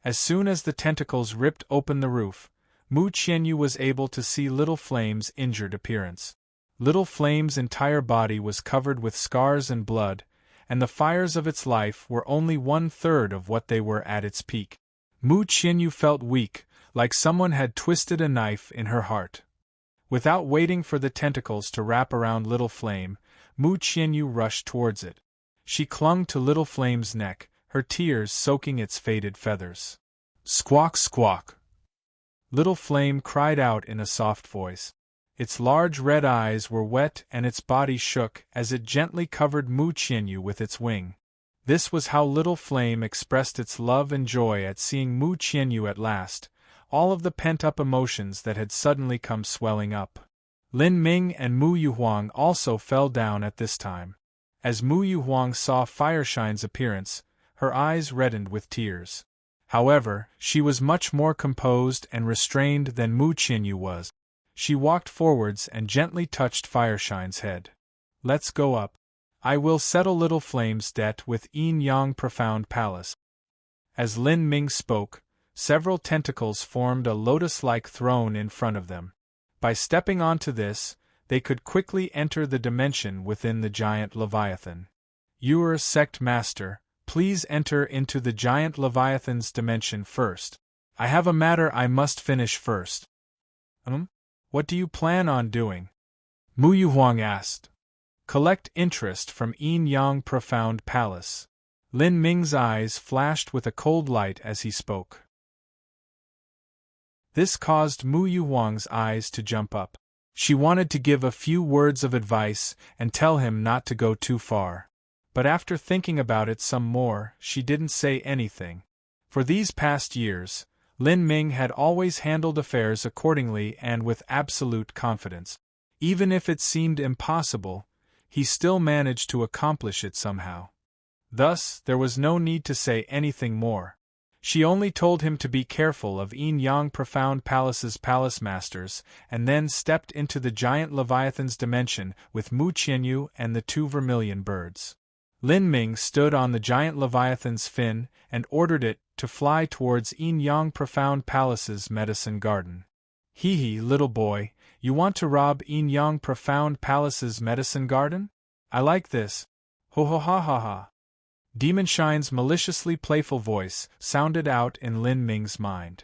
As soon as the tentacles ripped open the roof, Mu Qianyu was able to see Little Flame's injured appearance. Little Flame's entire body was covered with scars and blood, and the fires of its life were only 1/3 of what they were at its peak. Mu Qianyu felt weak, like someone had twisted a knife in her heart. Without waiting for the tentacles to wrap around Little Flame, Mu Qianyu rushed towards it. She clung to Little Flame's neck, her tears soaking its faded feathers. Squawk, squawk! Little Flame cried out in a soft voice. Its large red eyes were wet and its body shook as it gently covered Mu Qianyu with its wing. This was how Little Flame expressed its love and joy at seeing Mu Qianyu at last, all of the pent-up emotions that had suddenly come swelling up. Lin Ming and Mu Yuhuang also fell down at this time. As Mu Yuhuang saw Fireshine's appearance, her eyes reddened with tears. However, she was much more composed and restrained than Mu Qianyu was. She walked forwards and gently touched Fireshine's head. Let's go up. I will settle Little Flame's debt with Yin Yang Profound Palace. As Lin Ming spoke, several tentacles formed a lotus-like throne in front of them. By stepping onto this, they could quickly enter the dimension within the giant Leviathan. Your sect master, please enter into the giant Leviathan's dimension first. I have a matter I must finish first. What do you plan on doing? Mu Yuhuang asked. Collect interest from Yin Yang Profound Palace. Lin Ming's eyes flashed with a cold light as he spoke. This caused Mu Yuhuang's eyes to jump up. She wanted to give a few words of advice and tell him not to go too far. But after thinking about it some more, she didn't say anything. For these past years, Lin Ming had always handled affairs accordingly and with absolute confidence. Even if it seemed impossible, he still managed to accomplish it somehow. Thus, there was no need to say anything more. She only told him to be careful of Yin Yang Profound Palace's palace masters, and then stepped into the giant Leviathan's dimension with Mu Qianyu and the 2 vermilion birds. Lin Ming stood on the giant Leviathan's fin and ordered it to fly towards Yin Yang Profound Palace's medicine garden. Hee hee, little boy, you want to rob Yin Yang Profound Palace's medicine garden? I like this. Ho ho ha ha ha. Demon Shine's maliciously playful voice sounded out in Lin Ming's mind.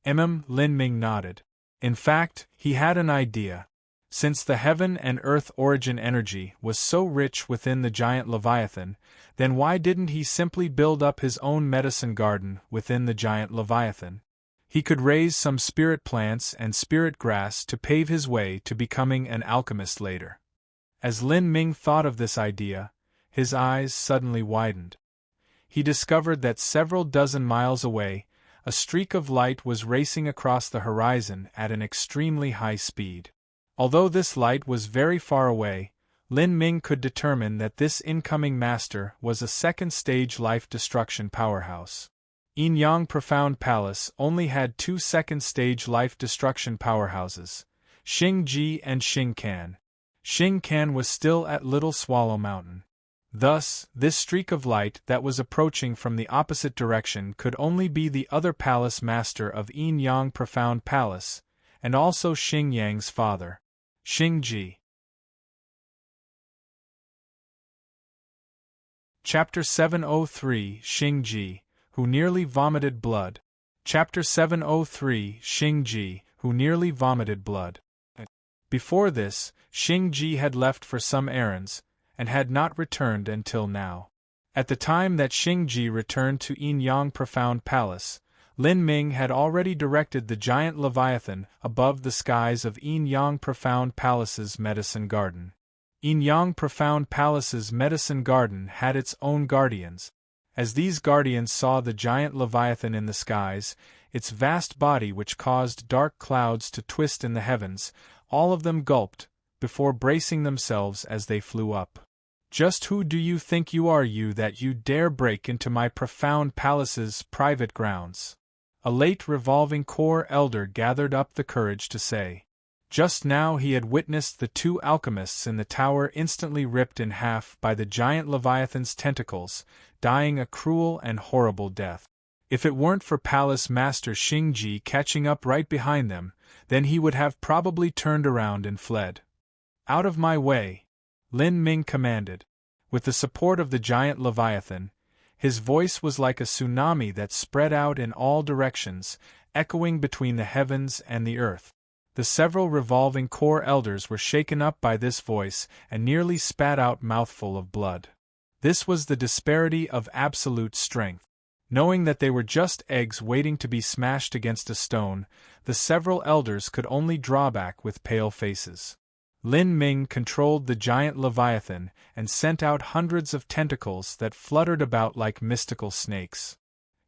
Lin Ming nodded. In fact, he had an idea. Since the heaven and earth origin energy was so rich within the giant Leviathan, then why didn't he simply build up his own medicine garden within the giant Leviathan? He could raise some spirit plants and spirit grass to pave his way to becoming an alchemist later. As Lin Ming thought of this idea, his eyes suddenly widened. He discovered that several dozen miles away, a streak of light was racing across the horizon at an extremely high speed. Although this light was very far away, Lin Ming could determine that this incoming master was a second-stage life-destruction powerhouse. Yin Yang Profound Palace only had 2 second-stage life-destruction powerhouses, Xing Ji and Xing Can. Xing Can was still at Little Swallow Mountain. Thus, this streak of light that was approaching from the opposite direction could only be the other palace master of Yin Yang Profound Palace, and also Xing Yang's father, Xing Ji. Chapter 703 Xing Ji, who nearly vomited blood. Chapter 703 Xing Ji, who nearly vomited blood. Before this, Xing Ji had left for some errands, and had not returned until now. At the time that Xing Ji returned to Yin Yang Profound Palace, Lin Ming had already directed the giant Leviathan above the skies of Yin Yang Profound Palace's medicine garden. Yin Yang Profound Palace's medicine garden had its own guardians. As these guardians saw the giant Leviathan in the skies, its vast body which caused dark clouds to twist in the heavens, all of them gulped, before bracing themselves as they flew up. Just who do you think you are, you, that you dare break into my profound palace's private grounds? A late revolving core elder gathered up the courage to say. Just now he had witnessed the two alchemists in the tower instantly ripped in half by the giant Leviathan's tentacles, dying a cruel and horrible death. If it weren't for Palace Master Xingji catching up right behind them, then he would have probably turned around and fled. "Out of my way!" Lin Ming commanded. With the support of the giant Leviathan, his voice was like a tsunami that spread out in all directions, echoing between the heavens and the earth. The several revolving core elders were shaken up by this voice and nearly spat out mouthful of blood. This was the disparity of absolute strength. Knowing that they were just eggs waiting to be smashed against a stone, the several elders could only draw back with pale faces. Lin Ming controlled the giant Leviathan and sent out hundreds of tentacles that fluttered about like mystical snakes.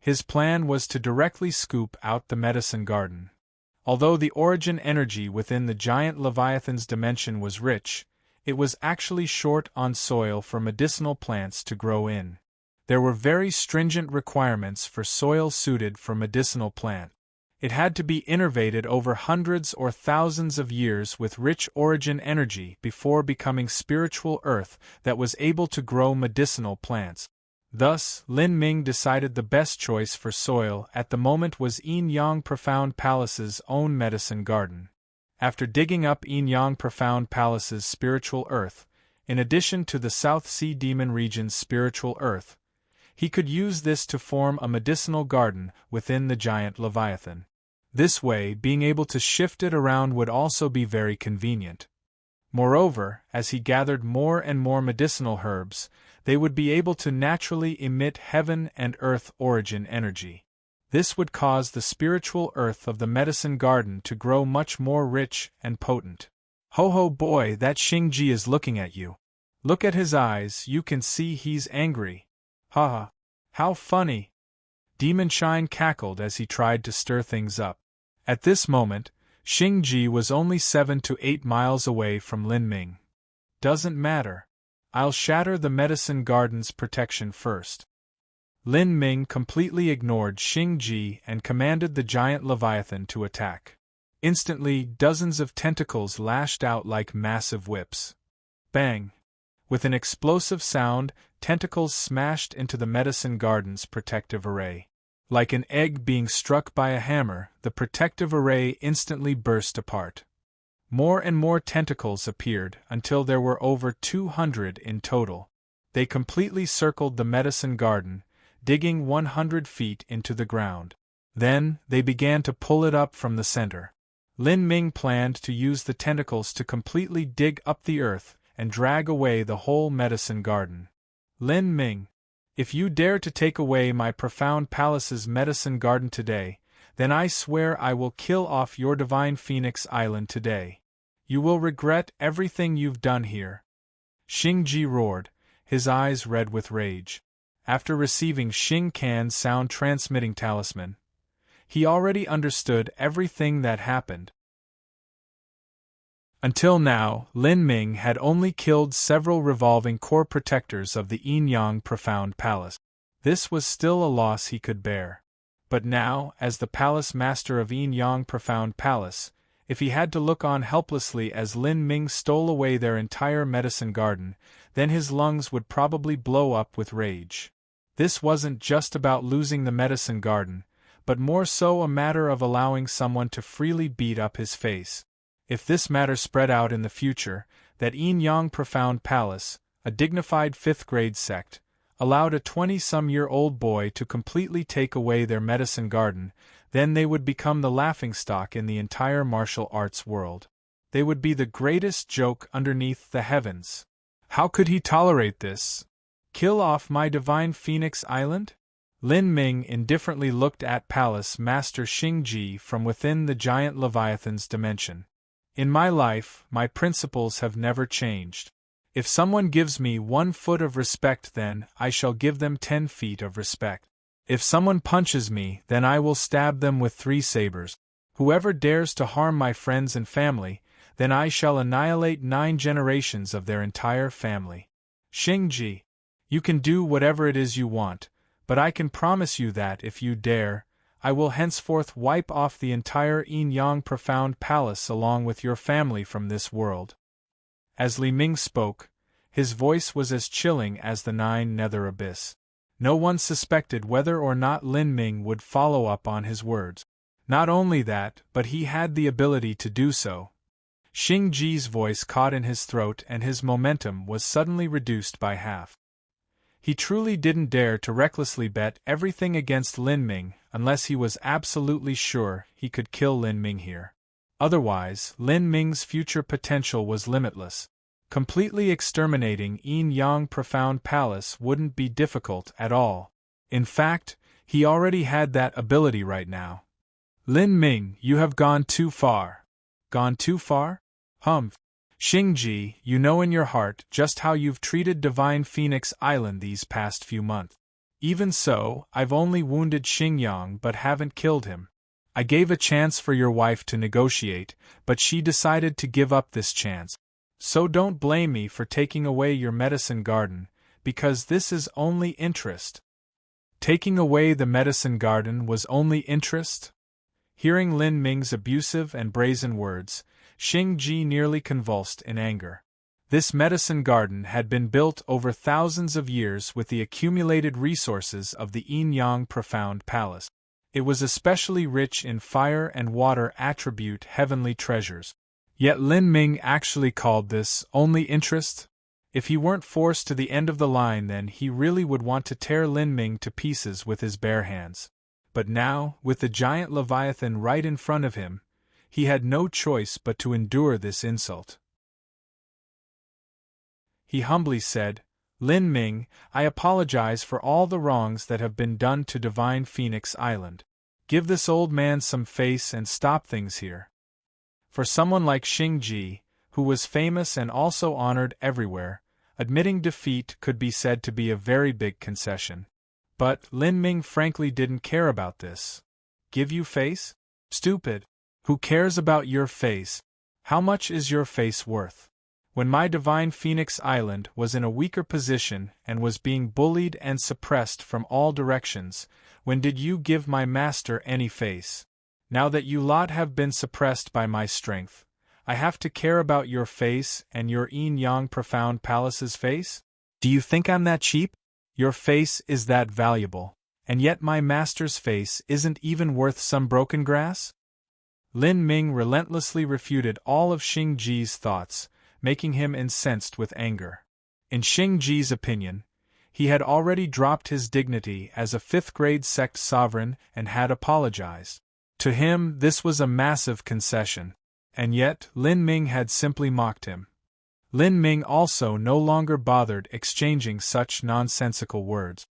His plan was to directly scoop out the medicine garden. Although the origin energy within the giant Leviathan's dimension was rich, it was actually short on soil for medicinal plants to grow in. There were very stringent requirements for soil suited for medicinal plant. It had to be innervated over hundreds or thousands of years with rich origin energy before becoming spiritual earth that was able to grow medicinal plants. Thus, Lin Ming decided the best choice for soil at the moment was Yin Yang Profound Palace's own medicine garden. After digging up Yin Yang Profound Palace's spiritual earth, in addition to the South Sea Demon region's spiritual earth, he could use this to form a medicinal garden within the giant Leviathan. This way, being able to shift it around would also be very convenient. Moreover, as he gathered more and more medicinal herbs, they would be able to naturally emit heaven and earth origin energy. This would cause the spiritual earth of the medicine garden to grow much more rich and potent. "Ho ho boy, that Xingji is looking at you. Look at his eyes, you can see he's angry. Ha ha. How funny." Demon Shine cackled as he tried to stir things up. At this moment, Xingji was only 7 to 8 miles away from Lin Ming. "Doesn't matter. I'll shatter the medicine garden's protection first." Lin Ming completely ignored Xingji and commanded the giant Leviathan to attack. Instantly, dozens of tentacles lashed out like massive whips. Bang! With an explosive sound, tentacles smashed into the medicine garden's protective array. Like an egg being struck by a hammer, the protective array instantly burst apart. More and more tentacles appeared until there were over 200 in total. They completely circled the medicine garden, digging 100 feet into the ground. Then, they began to pull it up from the center. Lin Ming planned to use the tentacles to completely dig up the earth and drag away the whole medicine garden. "Lin Ming, if you dare to take away my profound palace's medicine garden today, then I swear I will kill off your divine Phoenix Island today. You will regret everything you've done here." Xingji roared, his eyes red with rage. After receiving Xing Can's sound-transmitting talisman, he already understood everything that happened. Until now, Lin Ming had only killed several revolving core protectors of the Yin Yang Profound Palace. This was still a loss he could bear. But now, as the Palace Master of Yin Yang Profound Palace, if he had to look on helplessly as Lin Ming stole away their entire medicine garden, then his lungs would probably blow up with rage. This wasn't just about losing the medicine garden, but more so a matter of allowing someone to freely beat up his face. If this matter spread out in the future, that Yin Yang Profound Palace, a dignified 5th-grade sect, allowed a 20-some-year-old boy to completely take away their medicine garden, then they would become the laughingstock in the entire martial arts world. They would be the greatest joke underneath the heavens. How could he tolerate this? Kill off my divine Phoenix Island? Lin Ming indifferently looked at Palace Master Xingji from within the giant Leviathan's dimension. "In my life, my principles have never changed. If someone gives me 1 foot of respect, then I shall give them 10 feet of respect. If someone punches me, then I will stab them with 3 sabers. Whoever dares to harm my friends and family, then I shall annihilate 9 generations of their entire family. Xingji, you can do whatever it is you want, but I can promise you that if you dare, I will henceforth wipe off the entire Yin-Yang Profound Palace along with your family from this world. As Li Ming spoke, his voice was as chilling as the Nine Nether Abyss. No one suspected whether or not Lin Ming would follow up on his words. Not only that, but he had the ability to do so. Xing Ji's voice caught in his throat and his momentum was suddenly reduced by half. He truly didn't dare to recklessly bet everything against Lin Ming unless he was absolutely sure he could kill Lin Ming here. Otherwise, Lin Ming's future potential was limitless. Completely exterminating Yin-Yang Profound Palace wouldn't be difficult at all. In fact, he already had that ability right now. Lin Ming, you have gone too far. Gone too far? Humph. Xingji, you know in your heart just how you've treated Divine Phoenix Island these past few months. Even so, I've only wounded Xingyang but haven't killed him. I gave a chance for your wife to negotiate, but she decided to give up this chance. So don't blame me for taking away your medicine garden, because this is only interest. Taking away the medicine garden was only interest? Hearing Lin Ming's abusive and brazen words, Xing Ji nearly convulsed in anger. This medicine garden had been built over thousands of years with the accumulated resources of the Yin-Yang Profound Palace. It was especially rich in fire and water attribute heavenly treasures. Yet Lin Ming actually called this only interest? If he weren't forced to the end of the line, then he really would want to tear Lin Ming to pieces with his bare hands. But now, with the giant Leviathan right in front of him, he had no choice but to endure this insult. He humbly said, Lin Ming, I apologize for all the wrongs that have been done to Divine Phoenix Island. Give this old man some face and stop things here. For someone like Xing Ji, who was famous and also honored everywhere, admitting defeat could be said to be a very big concession. But Lin Ming frankly didn't care about this. Give you face? Stupid. Who cares about your face? How much is your face worth? When my Divine Phoenix Island was in a weaker position and was being bullied and suppressed from all directions, when did you give my master any face? Now that you lot have been suppressed by my strength, I have to care about your face and your Yin-Yang Profound Palace's face? Do you think I'm that cheap? Your face is that valuable, and yet my master's face isn't even worth some broken grass? Lin Ming relentlessly refuted all of Xing Ji's thoughts, making him incensed with anger. In Xing Ji's opinion, he had already dropped his dignity as a fifth-grade sect sovereign and had apologized. To him, this was a massive concession, and yet Lin Ming had simply mocked him. Lin Ming also no longer bothered exchanging such nonsensical words.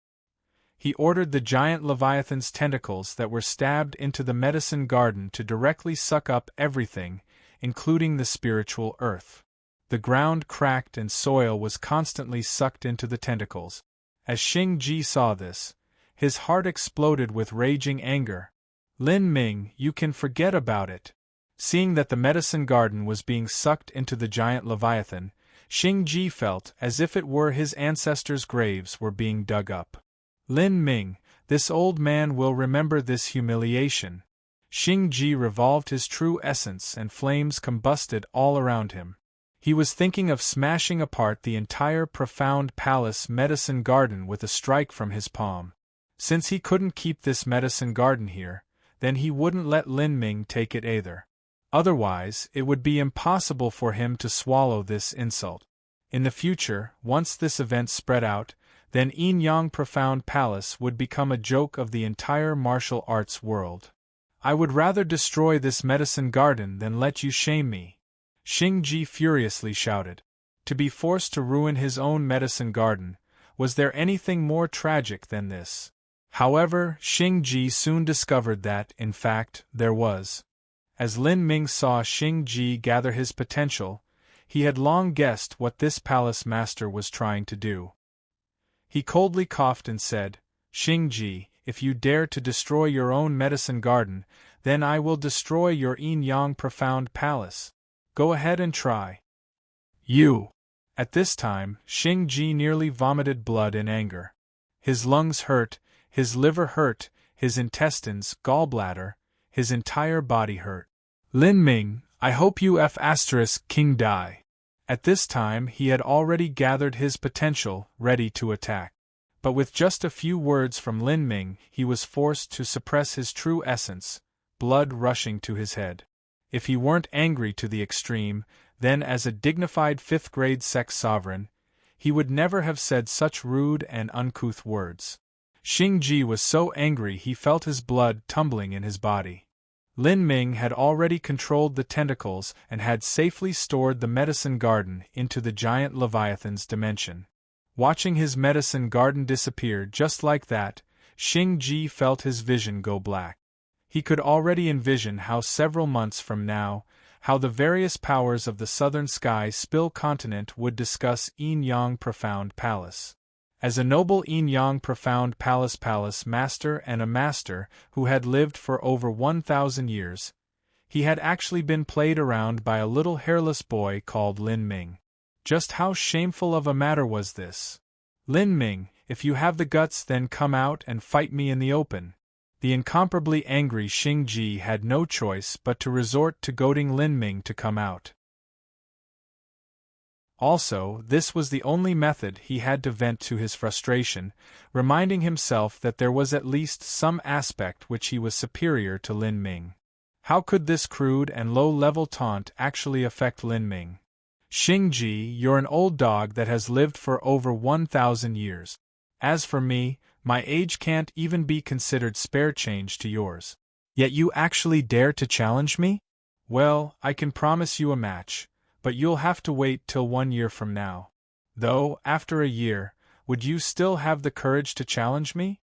He ordered the giant Leviathan's tentacles that were stabbed into the medicine garden to directly suck up everything, including the spiritual earth. The ground cracked and soil was constantly sucked into the tentacles. As Xing Ji saw this, his heart exploded with raging anger. Lin Ming, you can forget about it. Seeing that the medicine garden was being sucked into the giant Leviathan, Xing Ji felt as if it were his ancestors' graves were being dug up. Lin Ming, this old man will remember this humiliation. Xing Ji revolved his true essence and flames combusted all around him. He was thinking of smashing apart the entire Profound Palace medicine garden with a strike from his palm. Since he couldn't keep this medicine garden here, then he wouldn't let Lin Ming take it either. Otherwise, it would be impossible for him to swallow this insult. In the future, once this event spread out, then Yin-Yang Profound Palace would become a joke of the entire martial arts world. I would rather destroy this medicine garden than let you shame me. Xing Ji furiously shouted. To be forced to ruin his own medicine garden, was there anything more tragic than this? However, Xing Ji soon discovered that, in fact, there was. As Lin Ming saw Xing Ji gather his potential, he had long guessed what this palace master was trying to do. He coldly coughed and said, Xing Ji, if you dare to destroy your own medicine garden, then I will destroy your Yin-Yang Profound Palace. Go ahead and try. You! At this time, Xing Ji nearly vomited blood in anger. His lungs hurt, his liver hurt, his intestines, gallbladder, his entire body hurt. Lin Ming, I hope you King die. At this time he had already gathered his potential, ready to attack. But with just a few words from Lin Ming, he was forced to suppress his true essence, blood rushing to his head. If he weren't angry to the extreme, then as a dignified fifth-grade sex sovereign, he would never have said such rude and uncouth words. Xing Ji was so angry he felt his blood tumbling in his body. Lin Ming had already controlled the tentacles and had safely stored the medicine garden into the giant Leviathan's dimension. Watching his medicine garden disappear just like that, Xing Ji felt his vision go black. He could already envision how several months from now, how the various powers of the southern sky spill continent would discuss Yin-Yang Profound Palace. As a noble Yin-Yang Profound Palace master and a master who had lived for over 1,000 years, he had actually been played around by a little hairless boy called Lin Ming. Just how shameful of a matter was this? Lin Ming, if you have the guts, then come out and fight me in the open. The incomparably angry Xing Ji had no choice but to resort to goading Lin Ming to come out. Also, this was the only method he had to vent to his frustration, reminding himself that there was at least some aspect which he was superior to Lin Ming. How could this crude and low-level taunt actually affect Lin Ming? Xing Ji, you're an old dog that has lived for over 1,000 years. As for me, my age can't even be considered spare change to yours. Yet you actually dare to challenge me? Well, I can promise you a match, but you'll have to wait till 1 year from now. Though, after a year, would you still have the courage to challenge me?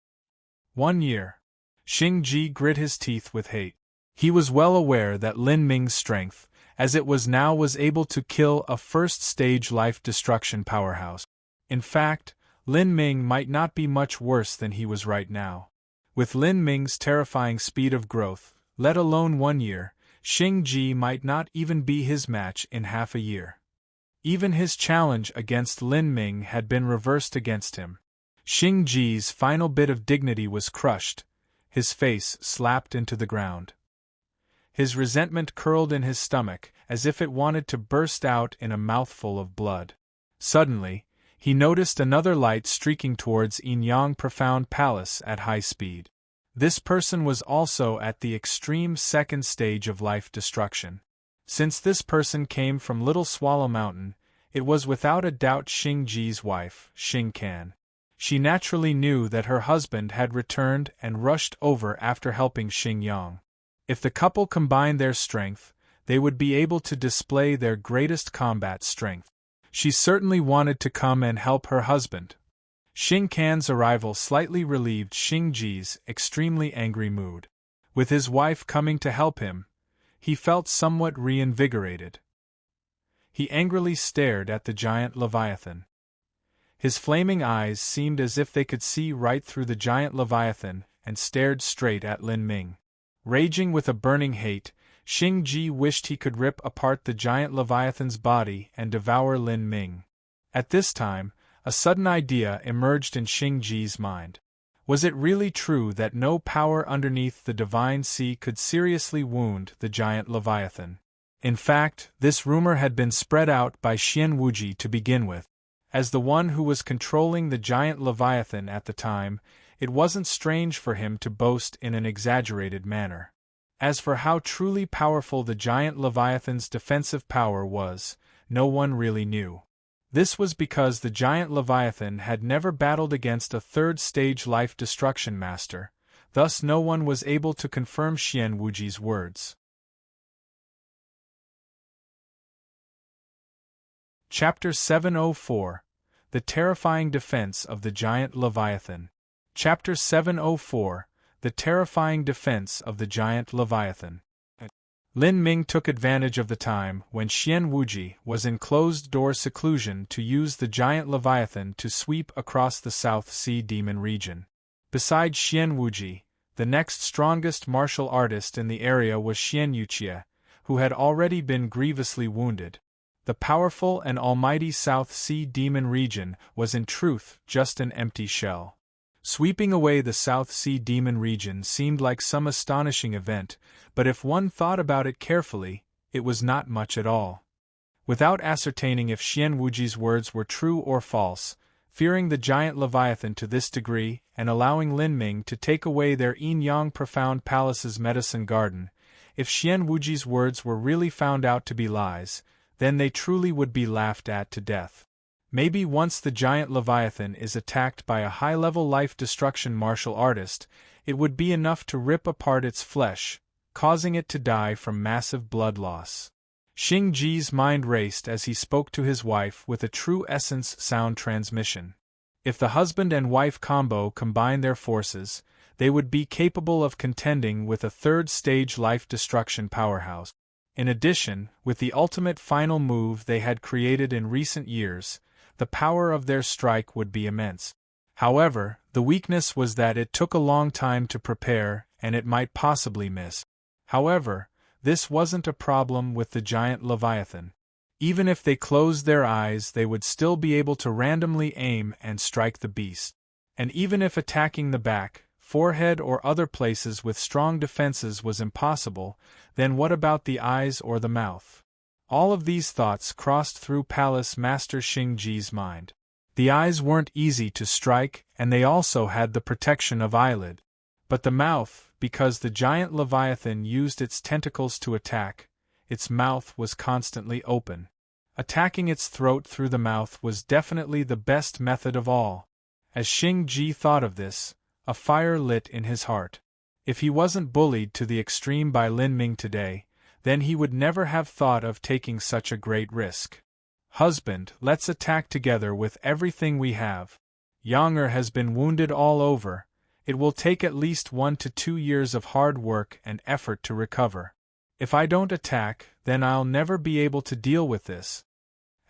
1 year. Xing Ji grit his teeth with hate. He was well aware that Lin Ming's strength, as it was now, was able to kill a first-stage life-destruction powerhouse. In fact, Lin Ming might not be much worse than he was right now. With Lin Ming's terrifying speed of growth, let alone 1 year, Xing Ji might not even be his match in half a year. Even his challenge against Lin Ming had been reversed against him. Xing Ji's final bit of dignity was crushed, his face slapped into the ground. His resentment curled in his stomach as if it wanted to burst out in a mouthful of blood. Suddenly, he noticed another light streaking towards Yin-Yang Profound Palace at high speed. This person was also at the extreme second stage of life destruction. Since this person came from Little Swallow Mountain, it was without a doubt Xing Ji's wife, Xing Can. She naturally knew that her husband had returned and rushed over after helping Xing Yang. If the couple combined their strength, they would be able to display their greatest combat strength. She certainly wanted to come and help her husband. Xing Can's arrival slightly relieved Xing Ji's extremely angry mood. With his wife coming to help him, he felt somewhat reinvigorated. He angrily stared at the giant Leviathan. His flaming eyes seemed as if they could see right through the giant Leviathan and stared straight at Lin Ming. Raging with a burning hate, Xing Ji wished he could rip apart the giant Leviathan's body and devour Lin Ming. At this time, a sudden idea emerged in Xing Ji's mind. Was it really true that no power underneath the divine sea could seriously wound the giant Leviathan? In fact, this rumor had been spread out by Xian Wuji to begin with. As the one who was controlling the giant Leviathan at the time, it wasn't strange for him to boast in an exaggerated manner. As for how truly powerful the giant Leviathan's defensive power was, no one really knew. This was because the giant Leviathan had never battled against a third-stage life-destruction master, thus no one was able to confirm Xian Wuji's words. Chapter 704 The Terrifying Defense of the Giant Leviathan. Chapter 704 The Terrifying Defense of the Giant Leviathan. Lin Ming took advantage of the time when Xian Wuji was in closed-door seclusion to use the giant Leviathan to sweep across the South Sea Demon region. Besides Xian Wuji, the next strongest martial artist in the area was Xian Yuqie, who had already been grievously wounded. The powerful and almighty South Sea Demon region was in truth just an empty shell. Sweeping away the South Sea Demon region seemed like some astonishing event, but if one thought about it carefully, it was not much at all. Without ascertaining if Xian Wuji's words were true or false, fearing the giant Leviathan to this degree and allowing Lin Ming to take away their Yin-Yang Profound Palace's medicine garden, if Xian Wuji's words were really found out to be lies, then they truly would be laughed at to death. Maybe once the giant Leviathan is attacked by a high-level life-destruction martial artist, it would be enough to rip apart its flesh, causing it to die from massive blood loss. Xing Ji's mind raced as he spoke to his wife with a true essence sound transmission. If the husband and wife combo combine their forces, they would be capable of contending with a third-stage life-destruction powerhouse. In addition, with the ultimate final move they had created in recent years, the power of their strike would be immense. However, the weakness was that it took a long time to prepare and it might possibly miss. However, this wasn't a problem with the giant Leviathan. Even if they closed their eyes, they would still be able to randomly aim and strike the beast. And even if attacking the back, forehead or other places with strong defenses was impossible, then what about the eyes or the mouth? All of these thoughts crossed through Palace Master Xing Ji's mind. The eyes weren't easy to strike, and they also had the protection of eyelid. But the mouth, because the giant Leviathan used its tentacles to attack, its mouth was constantly open. Attacking its throat through the mouth was definitely the best method of all. As Xing Ji thought of this, a fire lit in his heart. If he wasn't bullied to the extreme by Lin Ming today, then he would never have thought of taking such a great risk. Husband, let's attack together with everything we have. Younger has been wounded all over. It will take at least 1 to 2 years of hard work and effort to recover. If I don't attack, then I'll never be able to deal with this.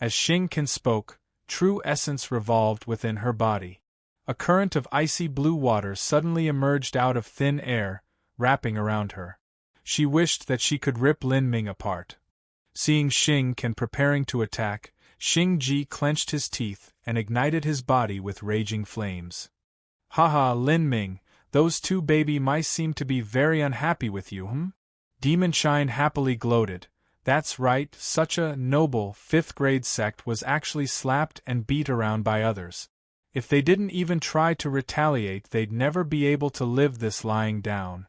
As Xing Can spoke, true essence revolved within her body. A current of icy blue water suddenly emerged out of thin air, wrapping around her. She wished that she could rip Lin Ming apart. Seeing Xing Can preparing to attack, Xing Ji clenched his teeth and ignited his body with raging flames. Haha, Lin Ming, those two baby mice seem to be very unhappy with you, Demon Shine happily gloated. That's right, such a noble 5th-grade sect was actually slapped and beat around by others. If they didn't even try to retaliate, they'd never be able to live this lying down.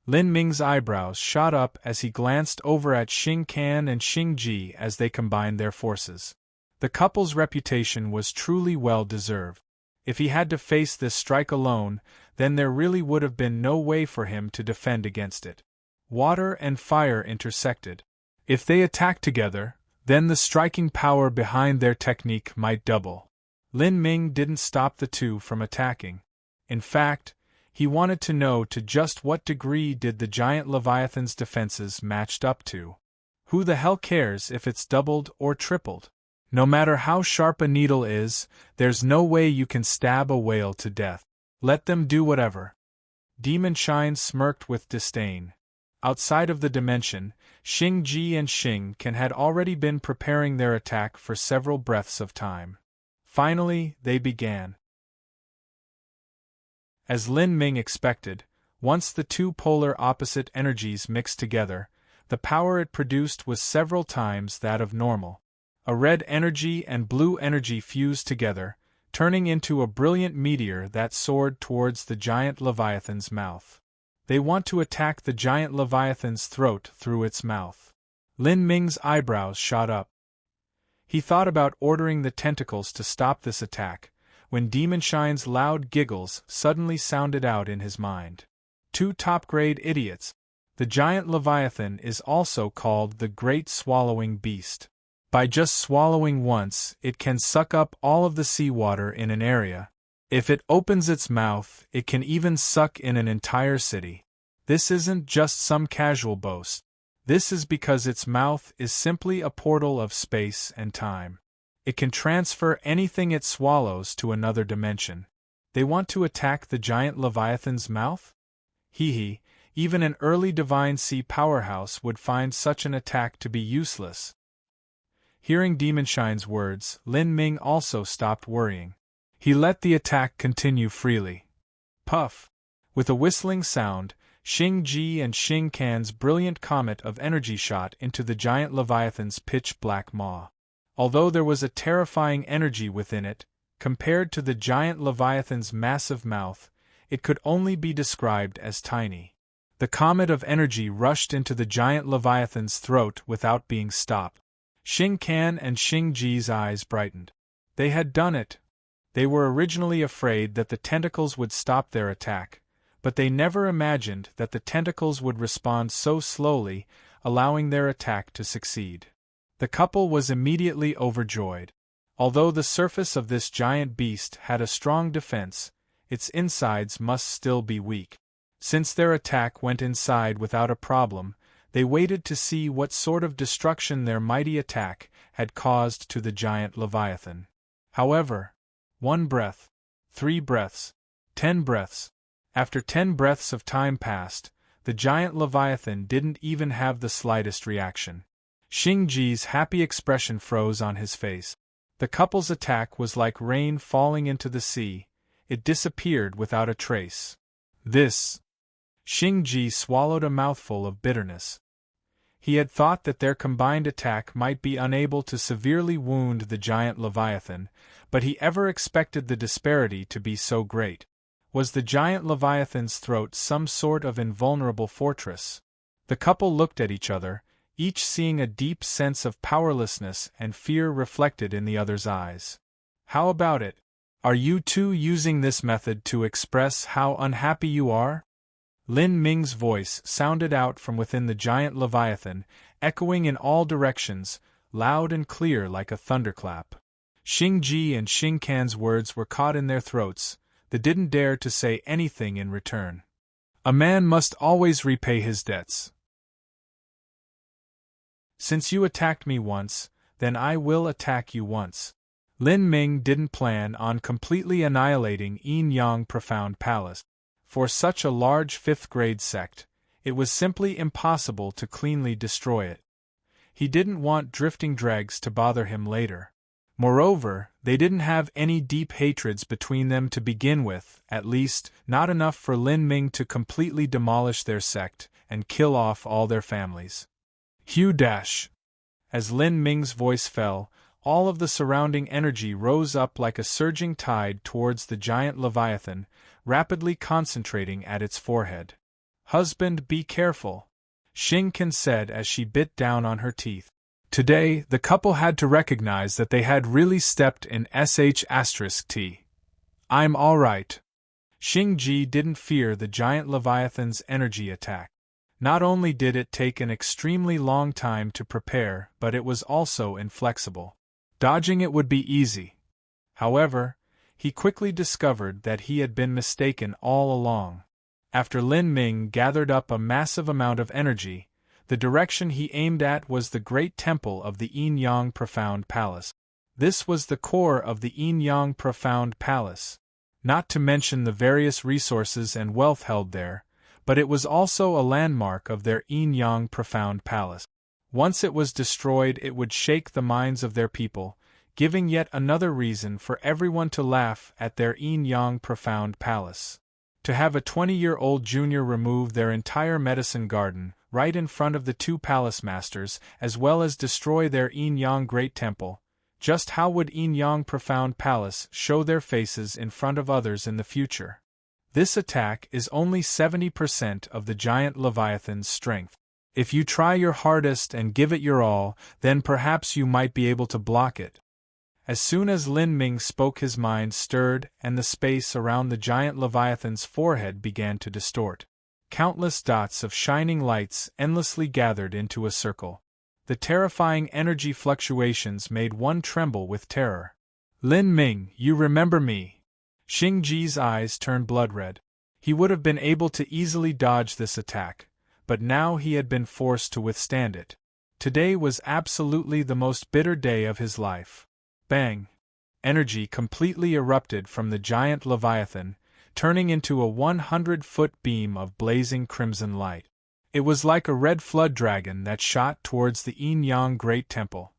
Lin Ming's eyebrows shot up as he glanced over at Xing Can and Xing Ji as they combined their forces. The couple's reputation was truly well-deserved. If he had to face this strike alone, then there really would have been no way for him to defend against it. Water and fire intersected. If they attacked together, then the striking power behind their technique might double. Lin Ming didn't stop the two from attacking. In fact, he wanted to know to just what degree did the giant Leviathan's defenses matched up to. Who the hell cares if it's doubled or tripled? No matter how sharp a needle is, there's no way you can stab a whale to death. Let them do whatever. Demon Shine smirked with disdain. Outside of the dimension, Xing Ji and Xing Can had already been preparing their attack for several breaths of time. Finally, they began. As Lin Ming expected, once the two polar opposite energies mixed together, the power it produced was several times that of normal. A red energy and blue energy fused together, turning into a brilliant meteor that soared towards the giant Leviathan's mouth. They want to attack the giant Leviathan's throat through its mouth. Lin Ming's eyebrows shot up. He thought about ordering the tentacles to stop this attack, when Demon Shine's loud giggles suddenly sounded out in his mind. Two top-grade idiots. The giant Leviathan is also called the Great Swallowing Beast. By just swallowing once, it can suck up all of the seawater in an area. If it opens its mouth, it can even suck in an entire city. This isn't just some casual boast. This is because its mouth is simply a portal of space and time. It can transfer anything it swallows to another dimension. They want to attack the giant Leviathan's mouth? Hee, even an early Divine Sea powerhouse would find such an attack to be useless. Hearing Demon Shine's words, Lin Ming also stopped worrying. He let the attack continue freely. Puff! With a whistling sound, Xing-Ji and Xing-Can's brilliant comet of energy shot into the giant Leviathan's pitch-black maw. Although there was a terrifying energy within it, compared to the giant Leviathan's massive mouth, it could only be described as tiny. The comet of energy rushed into the giant Leviathan's throat without being stopped. Xing-Can and Xing-Ji's eyes brightened. They had done it. They were originally afraid that the tentacles would stop their attack, but they never imagined that the tentacles would respond so slowly, allowing their attack to succeed. The couple was immediately overjoyed. Although the surface of this giant beast had a strong defense, its insides must still be weak. Since their attack went inside without a problem, they waited to see what sort of destruction their mighty attack had caused to the giant Leviathan. However, 1 breath, 3 breaths, 10 breaths. After 10 breaths of time passed, the giant Leviathan didn't even have the slightest reaction. Xing-Ji's happy expression froze on his face. The couple's attack was like rain falling into the sea. It disappeared without a trace. This. Xing-Ji swallowed a mouthful of bitterness. He had thought that their combined attack might be unable to severely wound the giant Leviathan, but he ever expected the disparity to be so great. Was the giant Leviathan's throat some sort of invulnerable fortress? The couple looked at each other, each seeing a deep sense of powerlessness and fear reflected in the other's eyes. How about it? Are you two using this method to express how unhappy you are? Lin Ming's voice sounded out from within the giant Leviathan, echoing in all directions, loud and clear like a thunderclap. Xing-Ji and Xing-Can's words were caught in their throats. They didn't dare to say anything in return. A man must always repay his debts. Since you attacked me once, then I will attack you once. Lin Ming didn't plan on completely annihilating Yin-Yang Profound Palace. For such a large 5th-grade sect, it was simply impossible to cleanly destroy it. He didn't want drifting dregs to bother him later. Moreover, they didn't have any deep hatreds between them to begin with, at least, not enough for Lin Ming to completely demolish their sect and kill off all their families. Hugh dash! As Lin Ming's voice fell, all of the surrounding energy rose up like a surging tide towards the giant Leviathan, rapidly concentrating at its forehead. Husband, be careful, Xing-Can said as she bit down on her teeth. Today, the couple had to recognize that they had really stepped in **T. I'm all right. Xing-Ji didn't fear the giant Leviathan's energy attack. Not only did it take an extremely long time to prepare, but it was also inflexible. Dodging it would be easy. However, he quickly discovered that he had been mistaken all along. After Lin Ming gathered up a massive amount of energy, the direction he aimed at was the great temple of the Yin-Yang Profound Palace. This was the core of the Yin-Yang Profound Palace, not to mention the various resources and wealth held there, but it was also a landmark of their Yin-Yang Profound Palace. Once it was destroyed, it would shake the minds of their people, giving yet another reason for everyone to laugh at their Yin-Yang Profound Palace. To have a 20-year-old junior remove their entire medicine garden, right in front of the 2 palace masters, as well as destroy their Yin-Yang Great Temple, just how would Yin-Yang Profound Palace show their faces in front of others in the future? This attack is only 70% of the giant Leviathan's strength. If you try your hardest and give it your all, then perhaps you might be able to block it. As soon as Lin Ming spoke, his mind stirred and the space around the giant Leviathan's forehead began to distort. Countless dots of shining lights endlessly gathered into a circle. The terrifying energy fluctuations made one tremble with terror. Lin Ming, you remember me? Xing-Ji's eyes turned blood-red. He would have been able to easily dodge this attack, but now he had been forced to withstand it. Today was absolutely the most bitter day of his life. Bang! Energy completely erupted from the giant Leviathan, turning into a 100-foot beam of blazing crimson light. It was like a red flood dragon that shot towards the Yin-Yang Great Temple.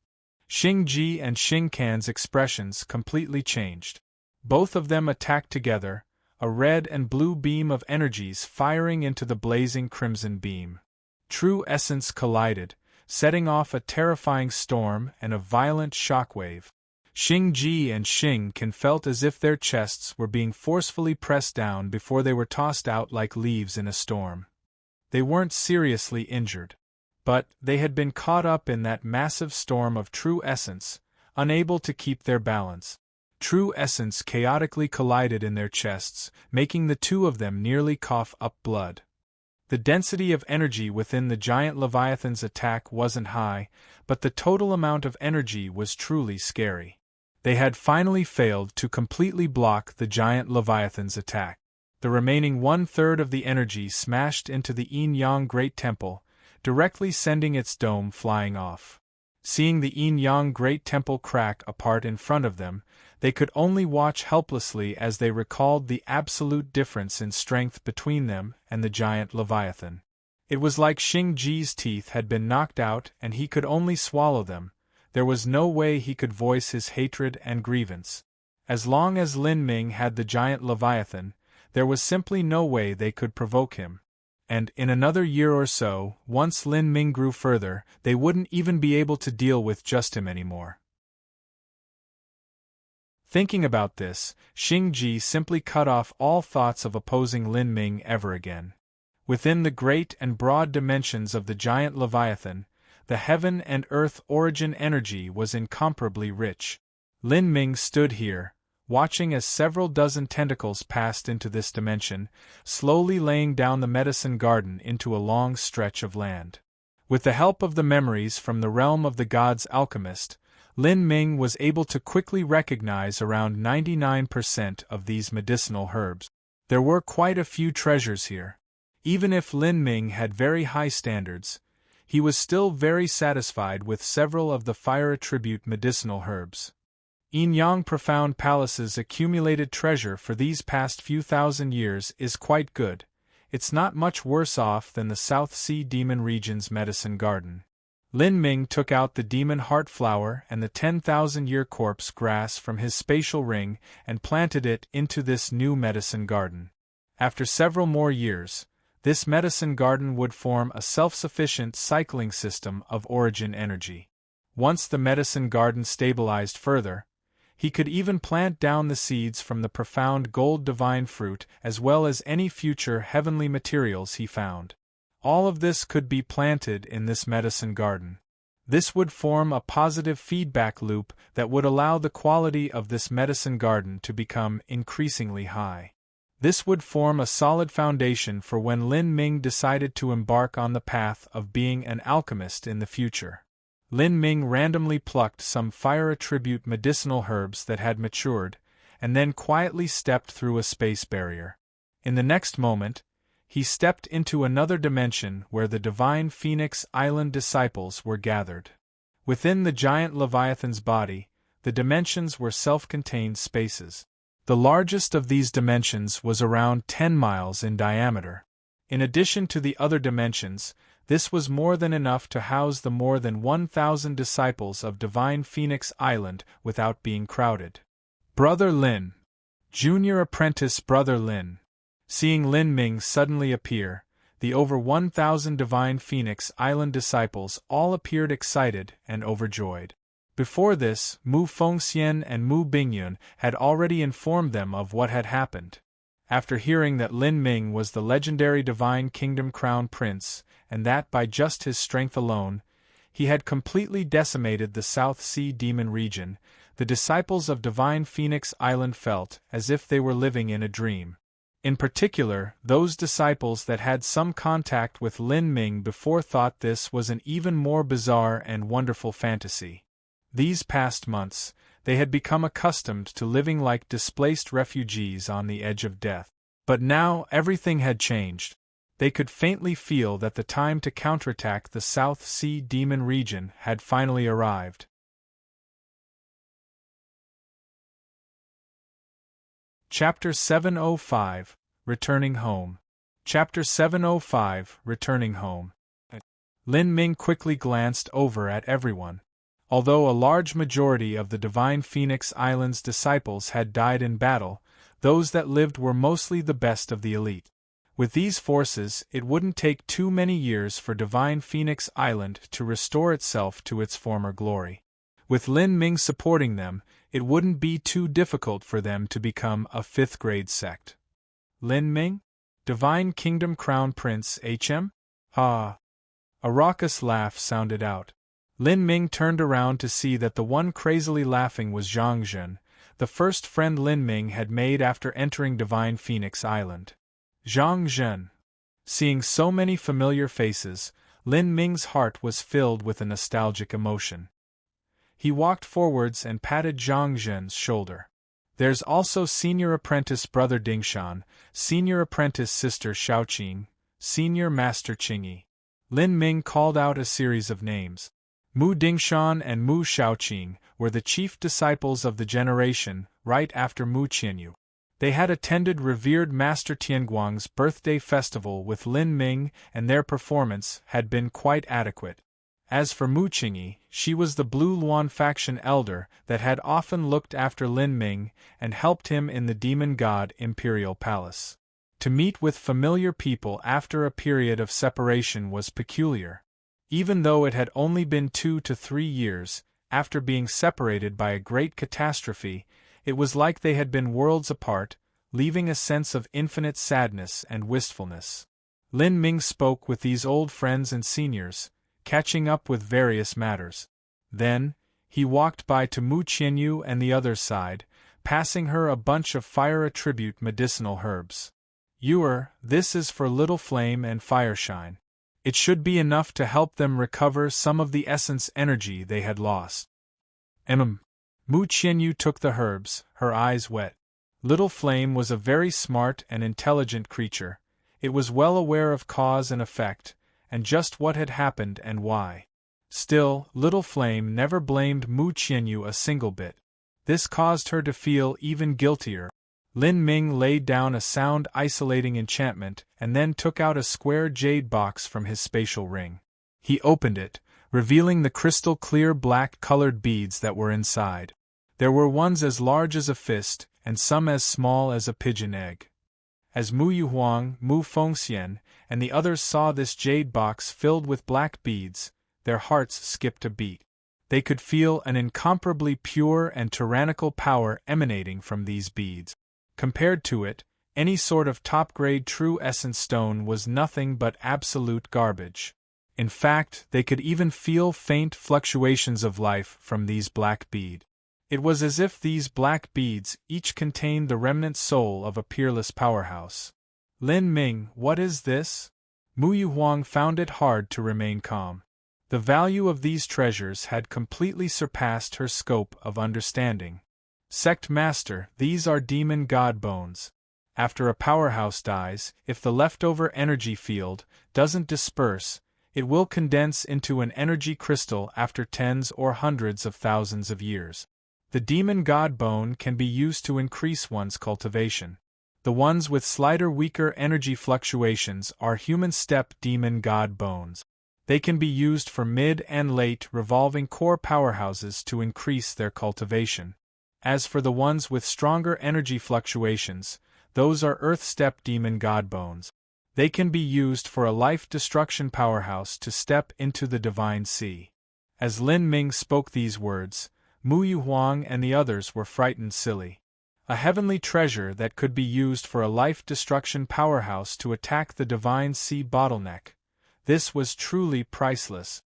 Xing-Ji and Xing-Can's expressions completely changed. Both of them attacked together, a red and blue beam of energies firing into the blazing crimson beam. True essence collided, setting off a terrifying storm and a violent shockwave. Xing Ji and Xing Qin felt as if their chests were being forcefully pressed down before they were tossed out like leaves in a storm. They weren't seriously injured, but they had been caught up in that massive storm of true essence, unable to keep their balance. True essence chaotically collided in their chests, making the two of them nearly cough up blood. The density of energy within the giant Leviathan's attack wasn't high, but the total amount of energy was truly scary. They had finally failed to completely block the giant Leviathan's attack. The remaining one-third of the energy smashed into the Yin-Yang Great Temple, directly sending its dome flying off. Seeing the Yin-Yang Great Temple crack apart in front of them, they could only watch helplessly as they recalled the absolute difference in strength between them and the giant Leviathan. It was like Xing Ji's teeth had been knocked out and he could only swallow them. There was no way he could voice his hatred and grievance. As long as Lin Ming had the giant Leviathan, there was simply no way they could provoke him. And in another year or so, once Lin Ming grew further, they wouldn't even be able to deal with just him anymore. Thinking about this, Xing Ji simply cut off all thoughts of opposing Lin Ming ever again. Within the great and broad dimensions of the giant Leviathan, the heaven and earth origin energy was incomparably rich. Lin Ming stood here, watching as several dozen tentacles passed into this dimension, slowly laying down the medicine garden into a long stretch of land. With the help of the memories from the realm of the gods alchemist, Lin Ming was able to quickly recognize around 99% of these medicinal herbs. There were quite a few treasures here. Even if Lin Ming had very high standards, he was still very satisfied with several of the fire attribute medicinal herbs. Yin-Yang Profound Palace's accumulated treasure for these past few thousand years is quite good. It's not much worse off than the South Sea Demon Region's medicine garden. Lin Ming took out the demon heart flower and the 10,000-year corpse grass from his spatial ring and planted it into this new medicine garden. After several more years, this medicine garden would form a self-sufficient cycling system of origin energy. Once the medicine garden stabilized further, he could even plant down the seeds from the profound gold divine fruit as well as any future heavenly materials he found. All of this could be planted in this medicine garden. This would form a positive feedback loop that would allow the quality of this medicine garden to become increasingly high. This would form a solid foundation for when Lin Ming decided to embark on the path of being an alchemist in the future. Lin Ming randomly plucked some fire attribute medicinal herbs that had matured, and then quietly stepped through a space barrier. In the next moment, he stepped into another dimension where the divine Phoenix Island disciples were gathered. Within the giant Leviathan's body, the dimensions were self-contained spaces. The largest of these dimensions was around 10 miles in diameter. In addition to the other dimensions, this was more than enough to house the more than 1,000 disciples of Divine Phoenix Island without being crowded. Brother Lin. Junior apprentice Brother Lin. Seeing Lin Ming suddenly appear, the over 1,000 Divine Phoenix Island disciples all appeared excited and overjoyed. Before this, Mu Fengxian and Mu Bingyun had already informed them of what had happened. After hearing that Lin Ming was the legendary Divine Kingdom Crown Prince, and that by just his strength alone, he had completely decimated the South Sea Demon region, the disciples of Divine Phoenix Island felt as if they were living in a dream. In particular, those disciples that had some contact with Lin Ming before thought this was an even more bizarre and wonderful fantasy. These past months, they had become accustomed to living like displaced refugees on the edge of death. But now everything had changed. They could faintly feel that the time to counterattack the South Sea Demon region had finally arrived. Chapter 705, Returning Home. Chapter 705, Returning Home. Lin Ming quickly glanced over at everyone. Although a large majority of the Divine Phoenix Island's disciples had died in battle, those that lived were mostly the best of the elite. With these forces, it wouldn't take too many years for Divine Phoenix Island to restore itself to its former glory. With Lin Ming supporting them, it wouldn't be too difficult for them to become a fifth-grade sect. Lin Ming? Divine Kingdom Crown Prince HM? Ah! A raucous laugh sounded out. Lin Ming turned around to see that the one crazily laughing was Zhang Zhen, the first friend Lin Ming had made after entering Divine Phoenix Island. Zhang Zhen. Seeing so many familiar faces, Lin Ming's heart was filled with a nostalgic emotion. He walked forwards and patted Zhang Zhen's shoulder. There's also Senior Apprentice Brother Dingshan, Senior Apprentice Sister Xiaoqing, Senior Master Qingyi. Lin Ming called out a series of names. Mu Dingshan and Mu Xiaoqing were the chief disciples of the generation, right after Mu Qianyu. They had attended revered Master Tianguang's birthday festival with Lin Ming, and their performance had been quite adequate. As for Mu Qingyi, she was the Blue Luan faction elder that had often looked after Lin Ming and helped him in the Demon God Imperial Palace. To meet with familiar people after a period of separation was peculiar. Even though it had only been 2 to 3 years, after being separated by a great catastrophe, it was like they had been worlds apart, leaving a sense of infinite sadness and wistfulness. Lin Ming spoke with these old friends and seniors, catching up with various matters. Then, he walked by to Mu Qianyu and the other side, passing her a bunch of fire attribute medicinal herbs. This is for Little Flame and Fireshine. It should be enough to help them recover some of the essence energy they had lost. Mu Qianyu took the herbs, her eyes wet. Little Flame was a very smart and intelligent creature. It was well aware of cause and effect, and just what had happened and why. Still, Little Flame never blamed Mu Qianyu a single bit. This caused her to feel even guiltier. Lin Ming laid down a sound isolating enchantment and then took out a square jade box from his spatial ring. He opened it, revealing the crystal-clear black-colored beads that were inside. There were ones as large as a fist, and some as small as a pigeon egg. As Mu Yuhuang, Mu Fengxian, and the others saw this jade box filled with black beads, their hearts skipped a beat. They could feel an incomparably pure and tyrannical power emanating from these beads. Compared to it, any sort of top-grade true essence stone was nothing but absolute garbage. In fact, they could even feel faint fluctuations of life from these black beads. It was as if these black beads each contained the remnant soul of a peerless powerhouse. Lin Ming, what is this? Mu Yuhuang found it hard to remain calm. The value of these treasures had completely surpassed her scope of understanding. Sect Master, these are demon god bones. After a powerhouse dies, if the leftover energy field doesn't disperse, it will condense into an energy crystal after tens or hundreds of thousands of years. The demon god bone can be used to increase one's cultivation. The ones with slighter, weaker energy fluctuations are human step demon god bones. They can be used for mid and late revolving core powerhouses to increase their cultivation. As for the ones with stronger energy fluctuations, those are earth step demon god bones. They can be used for a life destruction powerhouse to step into the divine sea. As Lin Ming spoke these words, Mu Yuhuang and the others were frightened silly. A heavenly treasure that could be used for a life destruction powerhouse to attack the divine sea bottleneck. This was truly priceless.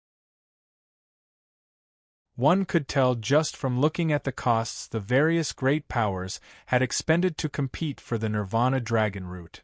One could tell just from looking at the costs the various great powers had expended to compete for the Nirvana Dragon Root.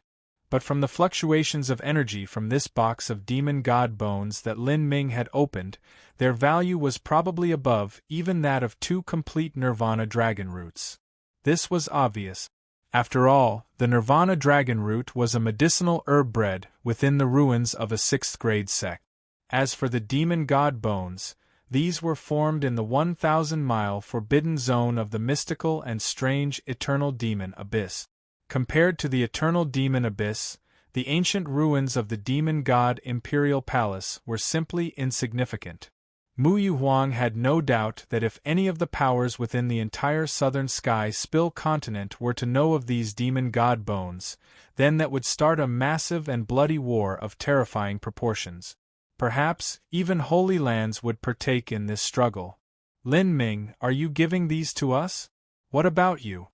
But from the fluctuations of energy from this box of demon god bones that Lin Ming had opened, their value was probably above even that of 2 complete Nirvana Dragon Roots. This was obvious. After all, the Nirvana Dragon Root was a medicinal herb bred within the ruins of a 6th-grade sect. As for the demon god bones, these were formed in the 1,000-mile forbidden zone of the mystical and strange eternal demon abyss. Compared to the eternal demon abyss, the ancient ruins of the demon god imperial palace were simply insignificant. Mu Yu Huang had no doubt that if any of the powers within the entire southern sky spill continent were to know of these demon god bones, then that would start a massive and bloody war of terrifying proportions. Perhaps even holy lands would partake in this struggle. Lin Ming, are you giving these to us? What about you?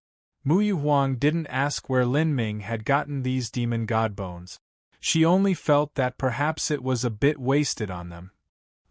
Mu Yu Huang didn't ask where Lin Ming had gotten these demon god bones. She only felt that perhaps it was a bit wasted on them.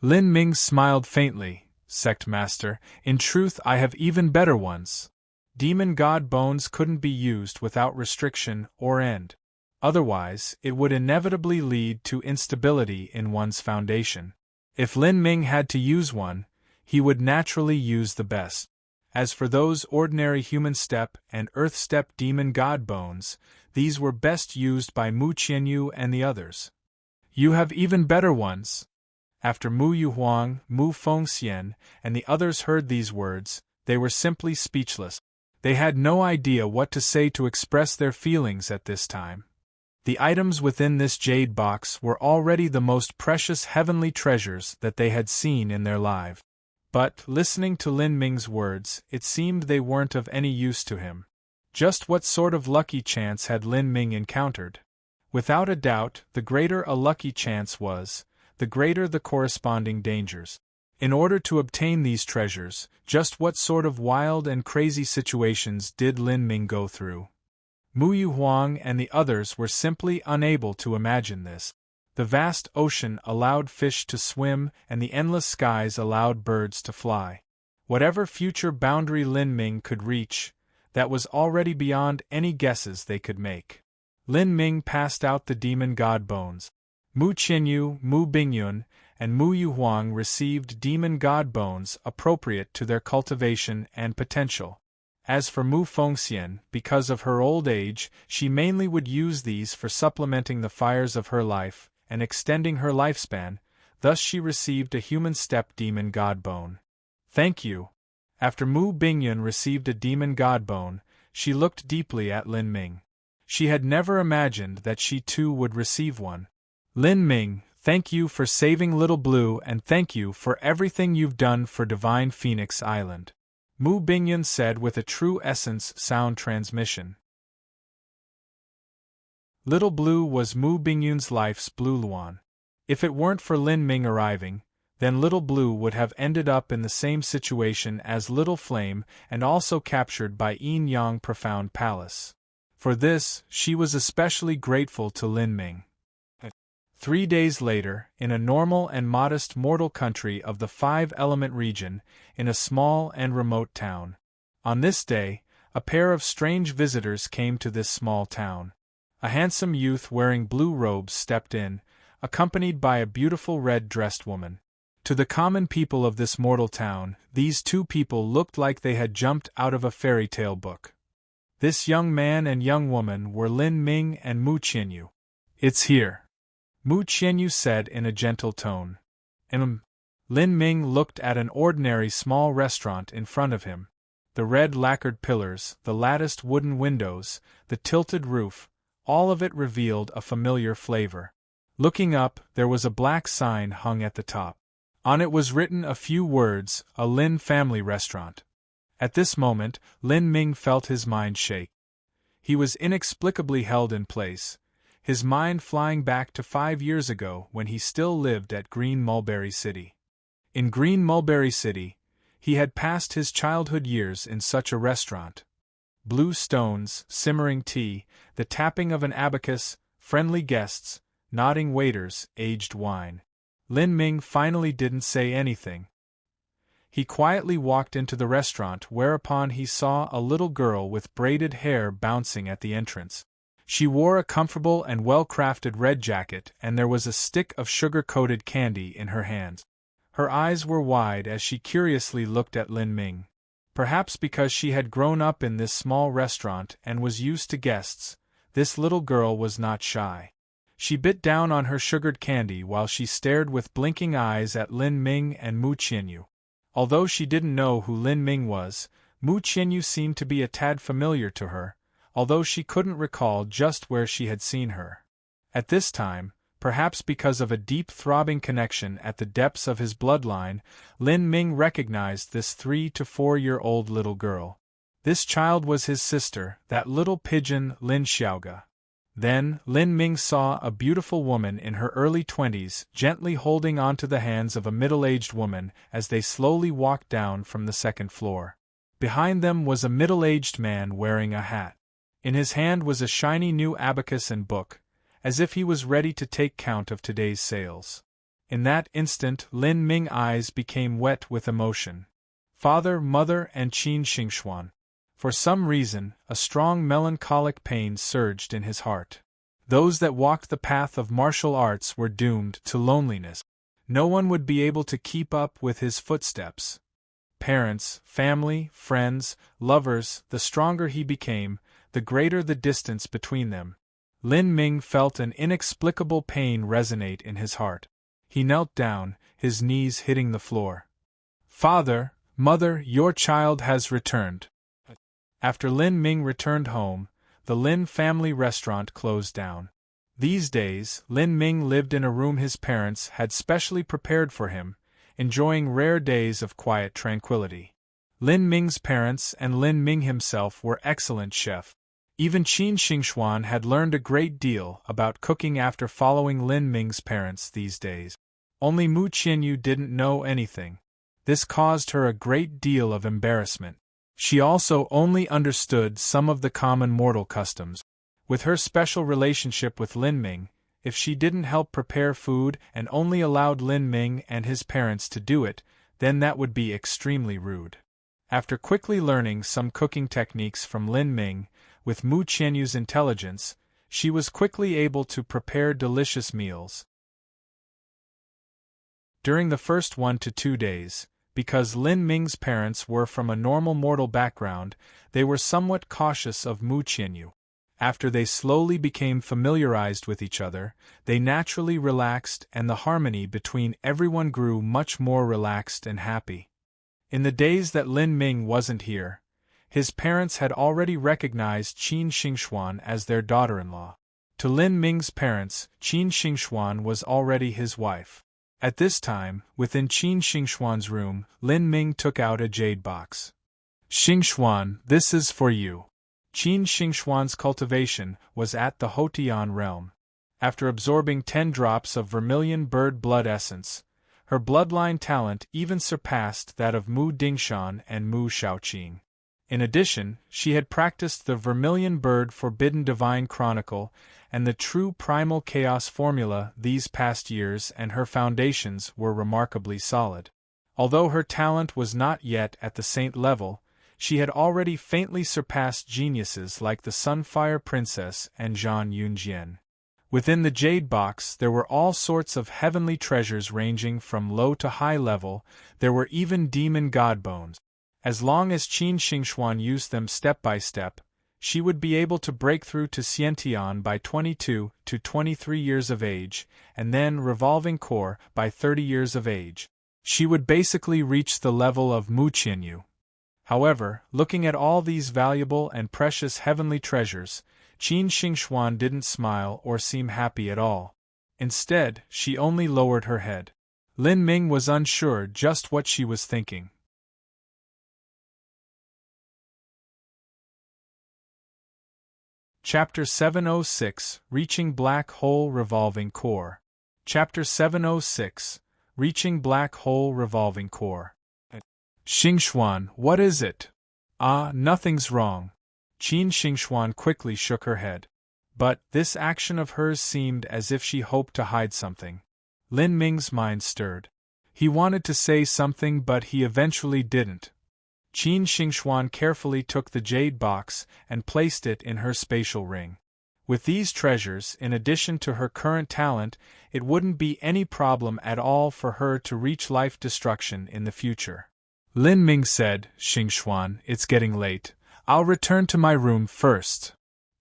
Lin Ming smiled faintly. Sect Master, in truth I have even better ones. Demon god bones couldn't be used without restriction or end. Otherwise, it would inevitably lead to instability in one's foundation. If Lin Ming had to use one, he would naturally use the best. As for those ordinary human step and earth step demon god bones, these were best used by Mu Qianyu and the others. You have even better ones. After Mu Yu Huang, Mu Fengxian, and the others heard these words, they were simply speechless. They had no idea what to say to express their feelings at this time. The items within this jade box were already the most precious heavenly treasures that they had seen in their lives. But, listening to Lin Ming's words, it seemed they weren't of any use to him. Just what sort of lucky chance had Lin Ming encountered? Without a doubt, the greater a lucky chance was, the greater the corresponding dangers. In order to obtain these treasures, just what sort of wild and crazy situations did Lin Ming go through? Mu Yu Huang and the others were simply unable to imagine this. The vast ocean allowed fish to swim and the endless skies allowed birds to fly. Whatever future boundary Lin Ming could reach, that was already beyond any guesses they could make. Lin Ming passed out the demon god bones. Mu Qianyu, Mu Bingyun, and Mu Yu Huang received demon god bones appropriate to their cultivation and potential. As for Mu Fengxian, because of her old age, she mainly would use these for supplementing the fires of her life and extending her lifespan, thus she received a human step demon god bone. Thank you. After Mu Bingyun received a demon god bone, she looked deeply at Lin Ming. She had never imagined that she too would receive one. Lin Ming, thank you for saving Little Blue and thank you for everything you've done for Divine Phoenix Island. Mu Bingyun said with a true essence sound transmission. Little Blue was Mu Bingyun's life's blue luan. If it weren't for Lin Ming arriving, then Little Blue would have ended up in the same situation as Little Flame and also captured by Yin Yang Profound Palace. For this, she was especially grateful to Lin Ming. 3 days later, in a normal and modest mortal country of the five-element region, in a small and remote town. On this day, a pair of strange visitors came to this small town. A handsome youth wearing blue robes stepped in, accompanied by a beautiful red-dressed woman. To the common people of this mortal town, these two people looked like they had jumped out of a fairy tale book. This young man and young woman were Lin Ming and Mu Qianyu. It's here, Mu Qianyu said in a gentle tone. Lin Ming looked at an ordinary small restaurant in front of him. The red lacquered pillars, the latticed wooden windows, the tilted roof, all of it revealed a familiar flavor. Looking up, there was a black sign hung at the top. On it was written a few words, a Lin family restaurant. At this moment, Lin Ming felt his mind shake. He was inexplicably held in place, his mind flying back to 5 years ago when he still lived at Green Mulberry City. In Green Mulberry City, he had passed his childhood years in such a restaurant. Blue stones, simmering tea, the tapping of an abacus, friendly guests, nodding waiters, aged wine. Lin Ming finally didn't say anything. He quietly walked into the restaurant, whereupon he saw a little girl with braided hair bouncing at the entrance. She wore a comfortable and well-crafted red jacket, and there was a stick of sugar-coated candy in her hands. Her eyes were wide as she curiously looked at Lin Ming. Perhaps because she had grown up in this small restaurant and was used to guests, this little girl was not shy. She bit down on her sugared candy while she stared with blinking eyes at Lin Ming and Mu Qianyu. Although she didn't know who Lin Ming was, Mu Qianyu seemed to be a tad familiar to her, although she couldn't recall just where she had seen her. At this time, perhaps because of a deep throbbing connection at the depths of his bloodline, Lin Ming recognized this 3 to 4-year-old little girl. This child was his sister, that little pigeon Lin Xiaoga. Then, Lin Ming saw a beautiful woman in her early 20s gently holding onto the hands of a middle-aged woman as they slowly walked down from the second floor. Behind them was a middle-aged man wearing a hat. In his hand was a shiny new abacus and book, as if he was ready to take count of today's sales. In that instant, Lin Ming's eyes became wet with emotion. Father, mother, and Qin Xingxuan. For some reason, a strong melancholic pain surged in his heart. Those that walked the path of martial arts were doomed to loneliness. No one would be able to keep up with his footsteps. Parents, family, friends, lovers, the stronger he became, the greater the distance between them. Lin Ming felt an inexplicable pain resonate in his heart. He knelt down, his knees hitting the floor. Father, mother, your child has returned. After Lin Ming returned home, the Lin family restaurant closed down. These days, Lin Ming lived in a room his parents had specially prepared for him, enjoying rare days of quiet tranquility. Lin Ming's parents and Lin Ming himself were excellent chefs. Even Qin Xingxuan had learned a great deal about cooking after following Lin Ming's parents these days. Only Mu Qianyu didn't know anything. This caused her a great deal of embarrassment. She also only understood some of the common mortal customs. With her special relationship with Lin Ming, if she didn't help prepare food and only allowed Lin Ming and his parents to do it, then that would be extremely rude. After quickly learning some cooking techniques from Lin Ming, with Mu Qianyu's intelligence, she was quickly able to prepare delicious meals. During the first 1 to 2 days, because Lin Ming's parents were from a normal mortal background, they were somewhat cautious of Mu Qianyu. After they slowly became familiarized with each other, they naturally relaxed and the harmony between everyone grew much more relaxed and happy. In the days that Lin Ming wasn't here, his parents had already recognized Qin Xingxuan as their daughter-in-law. To Lin Ming's parents, Qin Xingxuan was already his wife. At this time, within Qin Xingxuan's room, Lin Ming took out a jade box. Xingxuan, this is for you. Qin Xingxuan's cultivation was at the Houtian realm. After absorbing 10 drops of vermilion bird blood essence, her bloodline talent even surpassed that of Mu Dingshan and Mu Shaoqing. In addition, she had practiced the Vermilion Bird Forbidden Divine Chronicle and the True Primal Chaos formula these past years, and her foundations were remarkably solid. Although her talent was not yet at the saint level, she had already faintly surpassed geniuses like the Sunfire Princess and Zhang Yunjian. Within the jade box there were all sorts of heavenly treasures ranging from low to high level. There were even demon god bones. As long as Qin Xingxuan used them step by step, she would be able to break through to Xiantian by 22 to 23 years of age, and then Revolving Core by 30 years of age. She would basically reach the level of Mu Qianyu. However, looking at all these valuable and precious heavenly treasures, Qin Xingxuan didn't smile or seem happy at all. Instead, she only lowered her head. Lin Ming was unsure just what she was thinking. Chapter 706, Reaching Black Hole Revolving Core. Chapter 706, Reaching Black Hole Revolving Core. Xingxuan, what is it? Ah, nothing's wrong. Qin Xingxuan quickly shook her head. But this action of hers seemed as if she hoped to hide something. Lin Ming's mind stirred. He wanted to say something, but he eventually didn't. Qin Xingxuan carefully took the jade box and placed it in her spatial ring. With these treasures, in addition to her current talent, it wouldn't be any problem at all for her to reach life destruction in the future. Lin Ming said, Xingxuan, it's getting late. I'll return to my room first.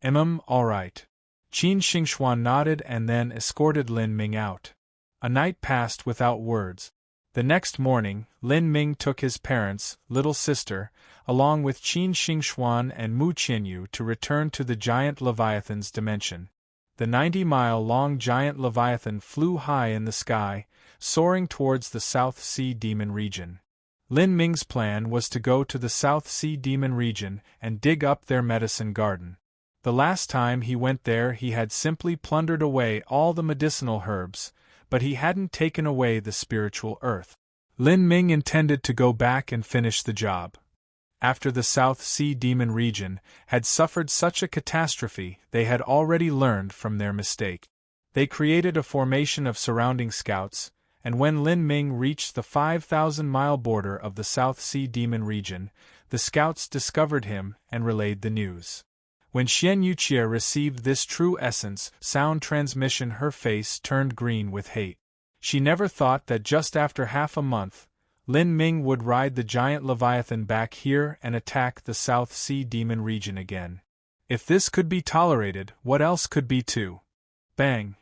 All right. Qin Xingxuan nodded and then escorted Lin Ming out. A night passed without words. The next morning, Lin Ming took his parents, little sister, along with Qin Xingxuan and Mu Qianyu to return to the giant Leviathan's dimension. The 90-mile-long giant leviathan flew high in the sky, soaring towards the South Sea Demon region. Lin Ming's plan was to go to the South Sea Demon region and dig up their medicine garden. The last time he went there he had simply plundered away all the medicinal herbs, but he hadn't taken away the spiritual earth. Lin Ming intended to go back and finish the job. After the South Sea Demon region had suffered such a catastrophe, they had already learned from their mistake. They created a formation of surrounding scouts, and when Lin Ming reached the 5,000-mile border of the South Sea Demon region, the scouts discovered him and relayed the news. When Xian Yuqie received this true essence sound transmission, her face turned green with hate. She never thought that just after half a month, Lin Ming would ride the giant leviathan back here and attack the South Sea Demon region again. If this could be tolerated, what else could be too? Bang!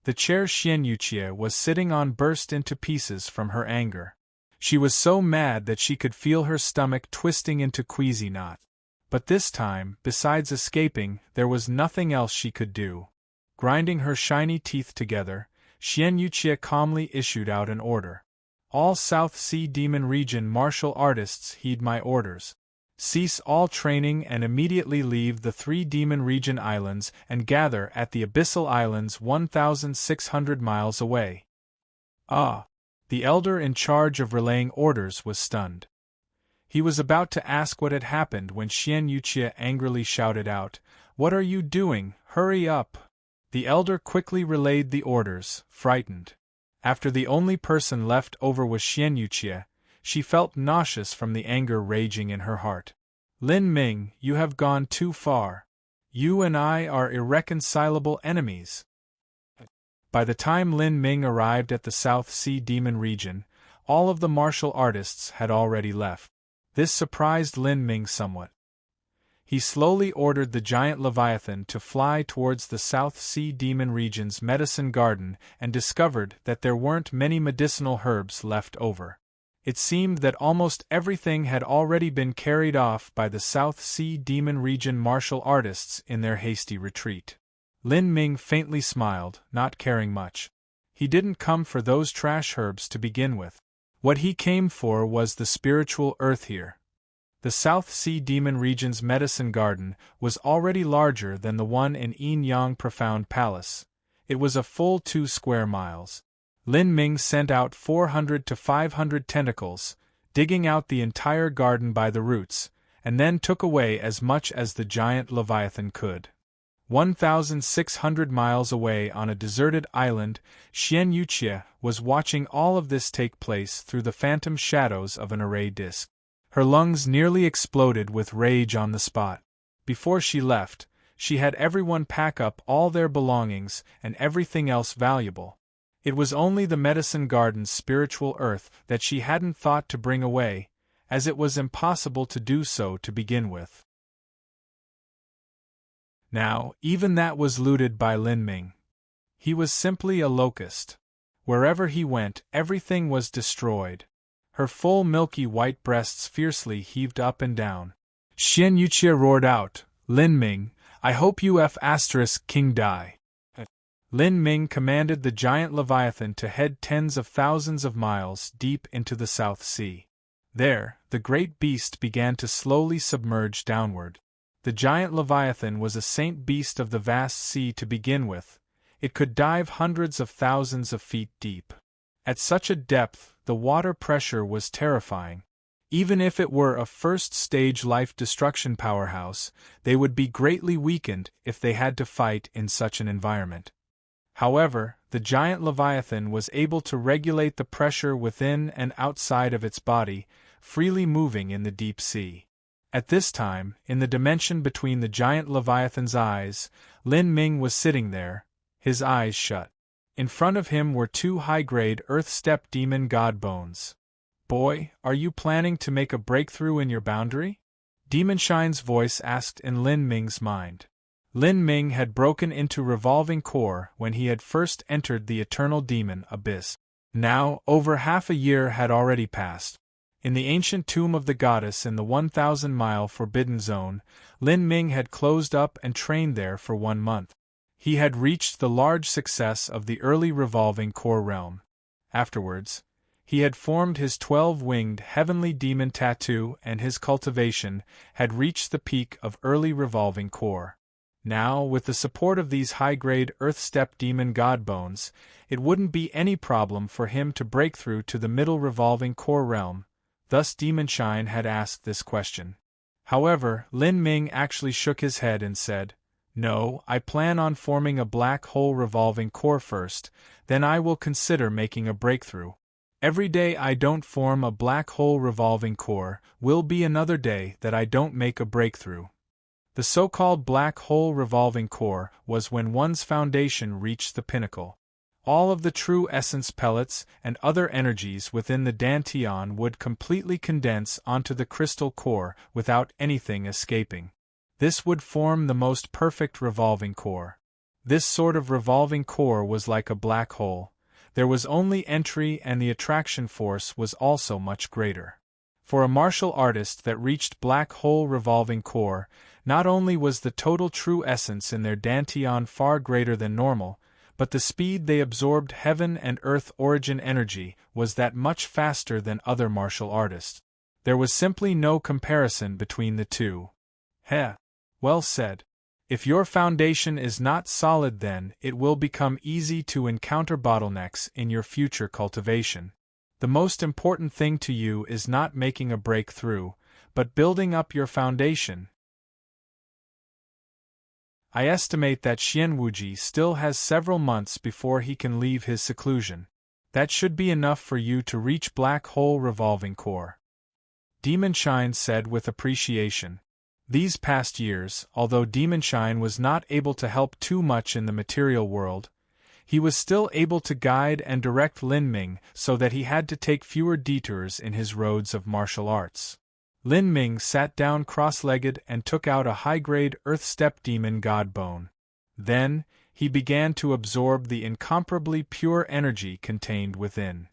The chair Xian Yuqie was sitting on burst into pieces from her anger. She was so mad that she could feel her stomach twisting into queasy knots. But this time, besides escaping, there was nothing else she could do. Grinding her shiny teeth together, Xian Yuqie calmly issued out an order. All South Sea Demon region martial artists heed my orders. Cease all training and immediately leave the 3 Demon region islands and gather at the Abyssal Islands 1,600 miles away. Ah! The elder in charge of relaying orders was stunned. He was about to ask what had happened when Xian Yuqie angrily shouted out, "What are you doing? Hurry up!" The elder quickly relayed the orders, frightened. After the only person left over was Xian Yuqie, she felt nauseous from the anger raging in her heart. Lin Ming, you have gone too far. You and I are irreconcilable enemies. By the time Lin Ming arrived at the South Sea Demon region, all of the martial artists had already left. This surprised Lin Ming somewhat. He slowly ordered the giant leviathan to fly towards the South Sea Demon region's medicine garden and discovered that there weren't many medicinal herbs left over. It seemed that almost everything had already been carried off by the South Sea Demon region martial artists in their hasty retreat. Lin Ming faintly smiled, not caring much. He didn't come for those trash herbs to begin with. What he came for was the spiritual earth here. The South Sea Demon region's medicine garden was already larger than the one in Yin Yang Profound Palace. It was a full 2 square miles. Lin Ming sent out 400 to 500 tentacles, digging out the entire garden by the roots, and then took away as much as the giant leviathan could. 1,600 miles away on a deserted island, Xian Yuqie was watching all of this take place through the phantom shadows of an array disk. Her lungs nearly exploded with rage on the spot. Before she left, she had everyone pack up all their belongings and everything else valuable. It was only the medicine garden's spiritual earth that she hadn't thought to bring away, as it was impossible to do so to begin with. Now, even that was looted by Lin Ming. He was simply a locust. Wherever he went, everything was destroyed. Her full milky white breasts fiercely heaved up and down. Xian Yuqie roared out, "Lin Ming, I hope you King die." Lin Ming commanded the giant leviathan to head tens of thousands of miles deep into the South Sea. There, the great beast began to slowly submerge downward. The giant leviathan was a saint beast of the vast sea to begin with. It could dive hundreds of thousands of feet deep. At such a depth, the water pressure was terrifying. Even if it were a first-stage life-destruction powerhouse, they would be greatly weakened if they had to fight in such an environment. However, the giant leviathan was able to regulate the pressure within and outside of its body, freely moving in the deep sea. At this time, in the dimension between the giant leviathan's eyes, Lin Ming was sitting there, his eyes shut. In front of him were 2 high-grade Earth-step demon god bones. "Boy, are you planning to make a breakthrough in your boundary?" Demon Shine's voice asked in Lin Ming's mind. Lin Ming had broken into revolving core when he had first entered the eternal demon abyss. Now, over half a year had already passed. In the ancient tomb of the goddess in the 1,000-mile forbidden zone, Lin Ming had closed up and trained there for 1 month. He had reached the large success of the early revolving core realm. Afterwards, he had formed his 12-winged heavenly demon tattoo, and his cultivation had reached the peak of early revolving core. Now, with the support of these high-grade earth-step demon god bones, it wouldn't be any problem for him to break through to the middle revolving core realm. Thus Demon Shine had asked this question. However, Lin Ming actually shook his head and said, "No, I plan on forming a black hole revolving core first, then I will consider making a breakthrough. Every day I don't form a black hole revolving core will be another day that I don't make a breakthrough." The so-called black hole revolving core was when one's foundation reached the pinnacle. All of the true essence pellets and other energies within the dantian would completely condense onto the crystal core without anything escaping. This would form the most perfect revolving core. This sort of revolving core was like a black hole. There was only entry, and the attraction force was also much greater. For a martial artist that reached black hole revolving core, not only was the total true essence in their dantian far greater than normal, but the speed they absorbed heaven and earth origin energy was that much faster than other martial artists. There was simply no comparison between the two. Heh. Well said. If your foundation is not solid, then it will become easy to encounter bottlenecks in your future cultivation. The most important thing to you is not making a breakthrough, but building up your foundation. I estimate that Xian Wuji still has several months before he can leave his seclusion. That should be enough for you to reach black hole revolving core. Demon Shine said with appreciation. These past years, although Demon Shine was not able to help too much in the material world, he was still able to guide and direct Lin Ming so that he had to take fewer detours in his roads of martial arts. Lin Ming sat down cross-legged and took out a high-grade earth-step demon god bone. Then, he began to absorb the incomparably pure energy contained within.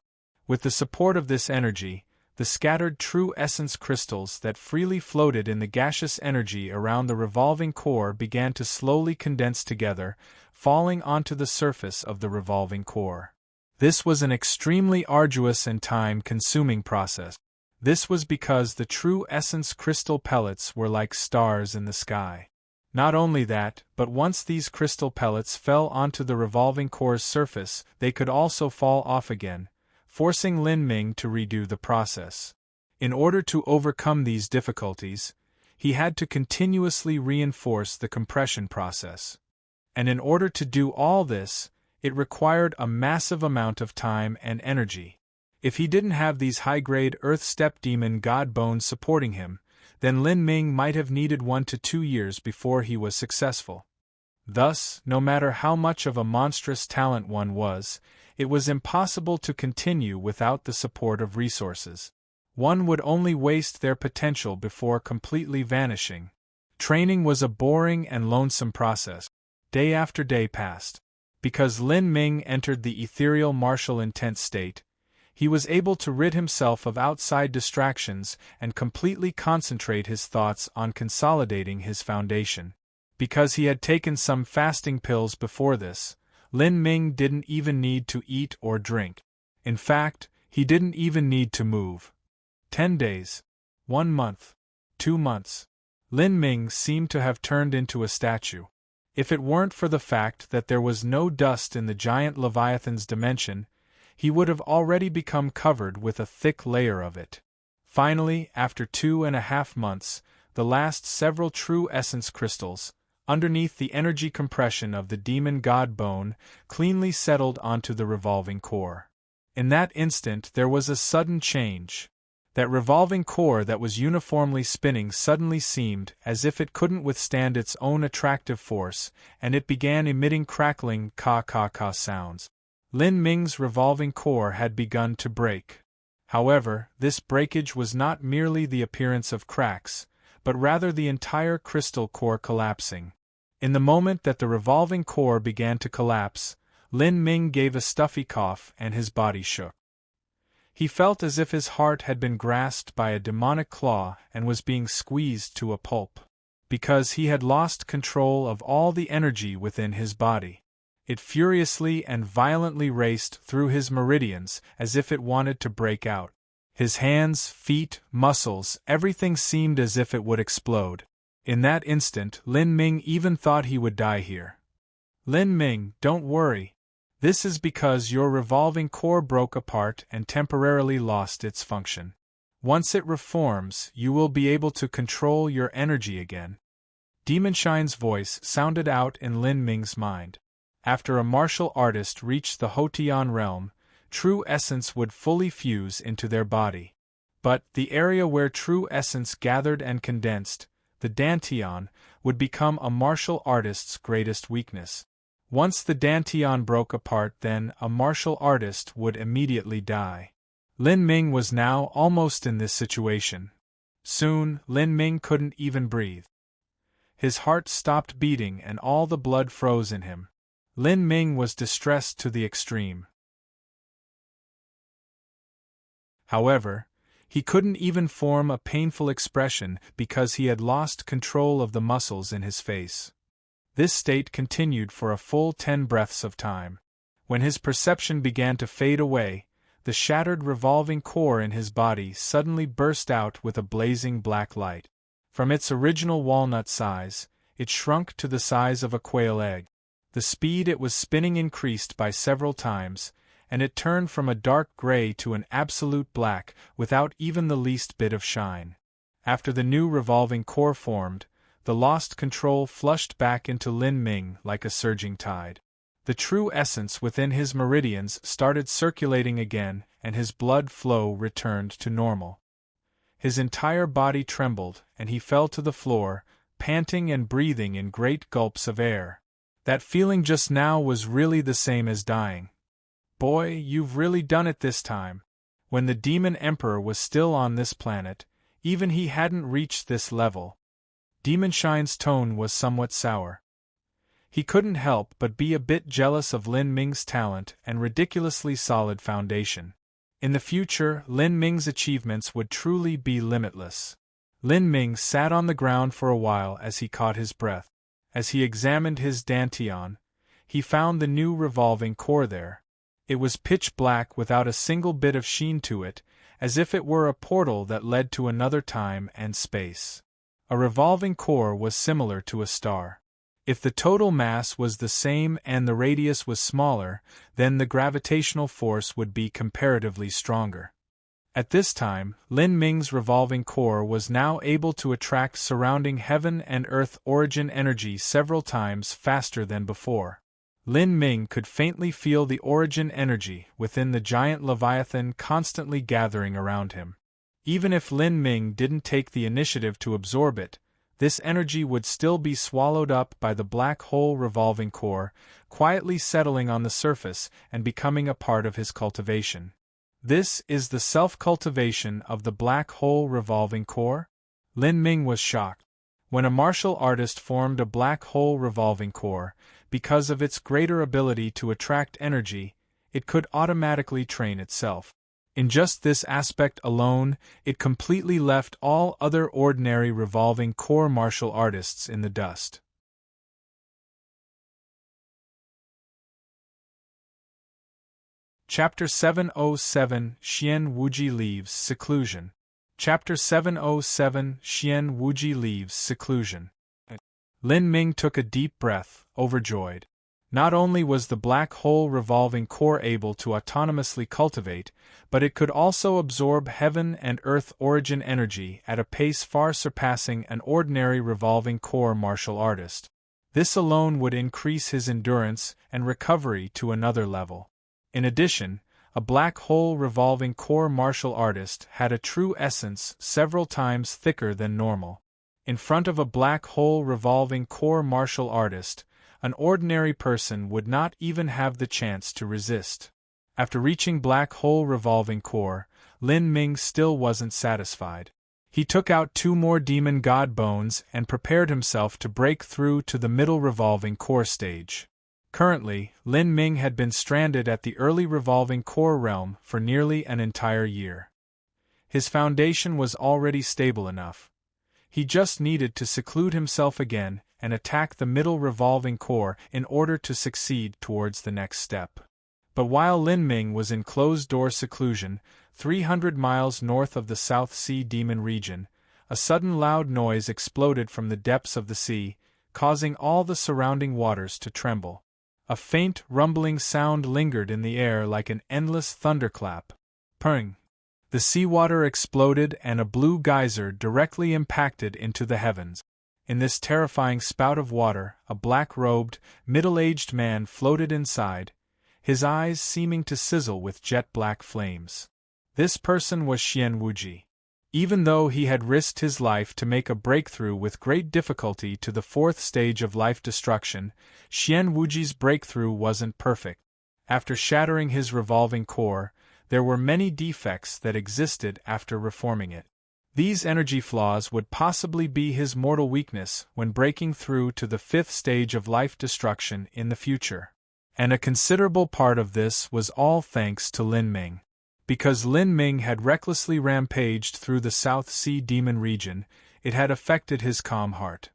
With the support of this energy, the scattered true essence crystals that freely floated in the gaseous energy around the revolving core began to slowly condense together, falling onto the surface of the revolving core. This was an extremely arduous and time-consuming process. This was because the true essence crystal pellets were like stars in the sky. Not only that, but once these crystal pellets fell onto the revolving core's surface, they could also fall off again, forcing Lin Ming to redo the process. In order to overcome these difficulties, he had to continuously reinforce the compression process. And in order to do all this, it required a massive amount of time and energy. If he didn't have these high-grade earth-step demon god bones supporting him, then Lin Ming might have needed 1 to 2 years before he was successful. Thus, no matter how much of a monstrous talent one was, it was impossible to continue without the support of resources. One would only waste their potential before completely vanishing. Training was a boring and lonesome process. Day after day passed. Because Lin Ming entered the ethereal martial intent state, he was able to rid himself of outside distractions and completely concentrate his thoughts on consolidating his foundation. Because he had taken some fasting pills before this, Lin Ming didn't even need to eat or drink. In fact, he didn't even need to move. 10 days. 1 month. 2 months. Lin Ming seemed to have turned into a statue. If it weren't for the fact that there was no dust in the giant Leviathan's dimension, he would have already become covered with a thick layer of it. Finally, after 2.5 months, the last several true essence crystals, underneath the energy compression of the demon god bone, cleanly settled onto the revolving core. In that instant there was a sudden change. That revolving core that was uniformly spinning suddenly seemed as if it couldn't withstand its own attractive force, and it began emitting crackling ka-ka-ka sounds. Lin Ming's revolving core had begun to break. However, this breakage was not merely the appearance of cracks, but rather the entire crystal core collapsing. In the moment that the revolving core began to collapse, Lin Ming gave a stuffy cough and his body shook. He felt as if his heart had been grasped by a demonic claw and was being squeezed to a pulp. because he had lost control of all the energy within his body. It furiously and violently raced through his meridians as if it wanted to break out. His hands, feet, muscles, everything seemed as if it would explode. In that instant, Lin Ming even thought he would die here. Lin Ming, don't worry. This is because your revolving core broke apart and temporarily lost its function. Once it reforms, you will be able to control your energy again. Demon Shine's voice sounded out in Lin Ming's mind. After a martial artist reached the Hotian realm, true essence would fully fuse into their body. But the area where true essence gathered and condensed, the Dantian, would become a martial artist's greatest weakness. Once the Dantian broke apart, then a martial artist would immediately die. Lin Ming was now almost in this situation. Soon, Lin Ming couldn't even breathe. His heart stopped beating and all the blood froze in him. Lin Ming was distressed to the extreme. However, he couldn't even form a painful expression because he had lost control of the muscles in his face. This state continued for a full 10 breaths of time. When his perception began to fade away, the shattered revolving core in his body suddenly burst out with a blazing black light. From its original walnut size, it shrunk to the size of a quail egg. The speed it was spinning increased by several times, and it turned from a dark gray to an absolute black without even the least bit of shine. After the new revolving core formed, the lost control flushed back into Lin Ming like a surging tide. The true essence within his meridians started circulating again, and his blood flow returned to normal. His entire body trembled, and he fell to the floor, panting and breathing in great gulps of air. That feeling just now was really the same as dying. Boy, you've really done it this time. When the Demon Emperor was still on this planet, even he hadn't reached this level. Demon Shine's tone was somewhat sour. He couldn't help but be a bit jealous of Lin Ming's talent and ridiculously solid foundation. In the future, Lin Ming's achievements would truly be limitless. Lin Ming sat on the ground for a while as he caught his breath. As he examined his Dantian, he found the new revolving core there. It was pitch black without a single bit of sheen to it, as if it were a portal that led to another time and space. A revolving core was similar to a star. If the total mass was the same and the radius was smaller, then the gravitational force would be comparatively stronger. At this time, Lin Ming's revolving core was now able to attract surrounding heaven and earth origin energy several times faster than before. Lin Ming could faintly feel the origin energy within the giant Leviathan constantly gathering around him. Even if Lin Ming didn't take the initiative to absorb it, this energy would still be swallowed up by the black hole revolving core, quietly settling on the surface and becoming a part of his cultivation. This is the self-cultivation of the black hole revolving core? Lin Ming was shocked. When a martial artist formed a black hole revolving core, because of its greater ability to attract energy, it could automatically train itself. In just this aspect alone, it completely left all other ordinary revolving core martial artists in the dust. Chapter 707 Xian Wuji Leaves Seclusion. Chapter 707 Xian Wuji Leaves Seclusion. Lin Ming took a deep breath, overjoyed. Not only was the black hole revolving core able to autonomously cultivate, but it could also absorb heaven and earth origin energy at a pace far surpassing an ordinary revolving core martial artist. This alone would increase his endurance and recovery to another level. In addition, a black hole revolving core martial artist had a true essence several times thicker than normal. In front of a black hole revolving core martial artist, an ordinary person would not even have the chance to resist. After reaching black hole revolving core, Lin Ming still wasn't satisfied. He took out 2 more demon god bones and prepared himself to break through to the middle revolving core stage. Currently, Lin Ming had been stranded at the early revolving core realm for nearly an entire year. His foundation was already stable enough. He just needed to seclude himself again and attack the middle revolving core in order to succeed towards the next step. But while Lin Ming was in closed-door seclusion, 300 miles north of the South Sea Demon region, a sudden loud noise exploded from the depths of the sea, causing all the surrounding waters to tremble. A faint, rumbling sound lingered in the air like an endless thunderclap. Purring! The seawater exploded and a blue geyser directly impacted into the heavens. In this terrifying spout of water, a black-robed, middle-aged man floated inside, his eyes seeming to sizzle with jet-black flames. This person was Xian Wuji. Even though he had risked his life to make a breakthrough with great difficulty to the fourth stage of life destruction, Xian Wuji's breakthrough wasn't perfect. After shattering his revolving core, there were many defects that existed after reforming it. These energy flaws would possibly be his mortal weakness when breaking through to the fifth stage of life destruction in the future. And a considerable part of this was all thanks to Lin Ming. Because Lin Ming had recklessly rampaged through the South Sea Demon region, it had affected his calm heart.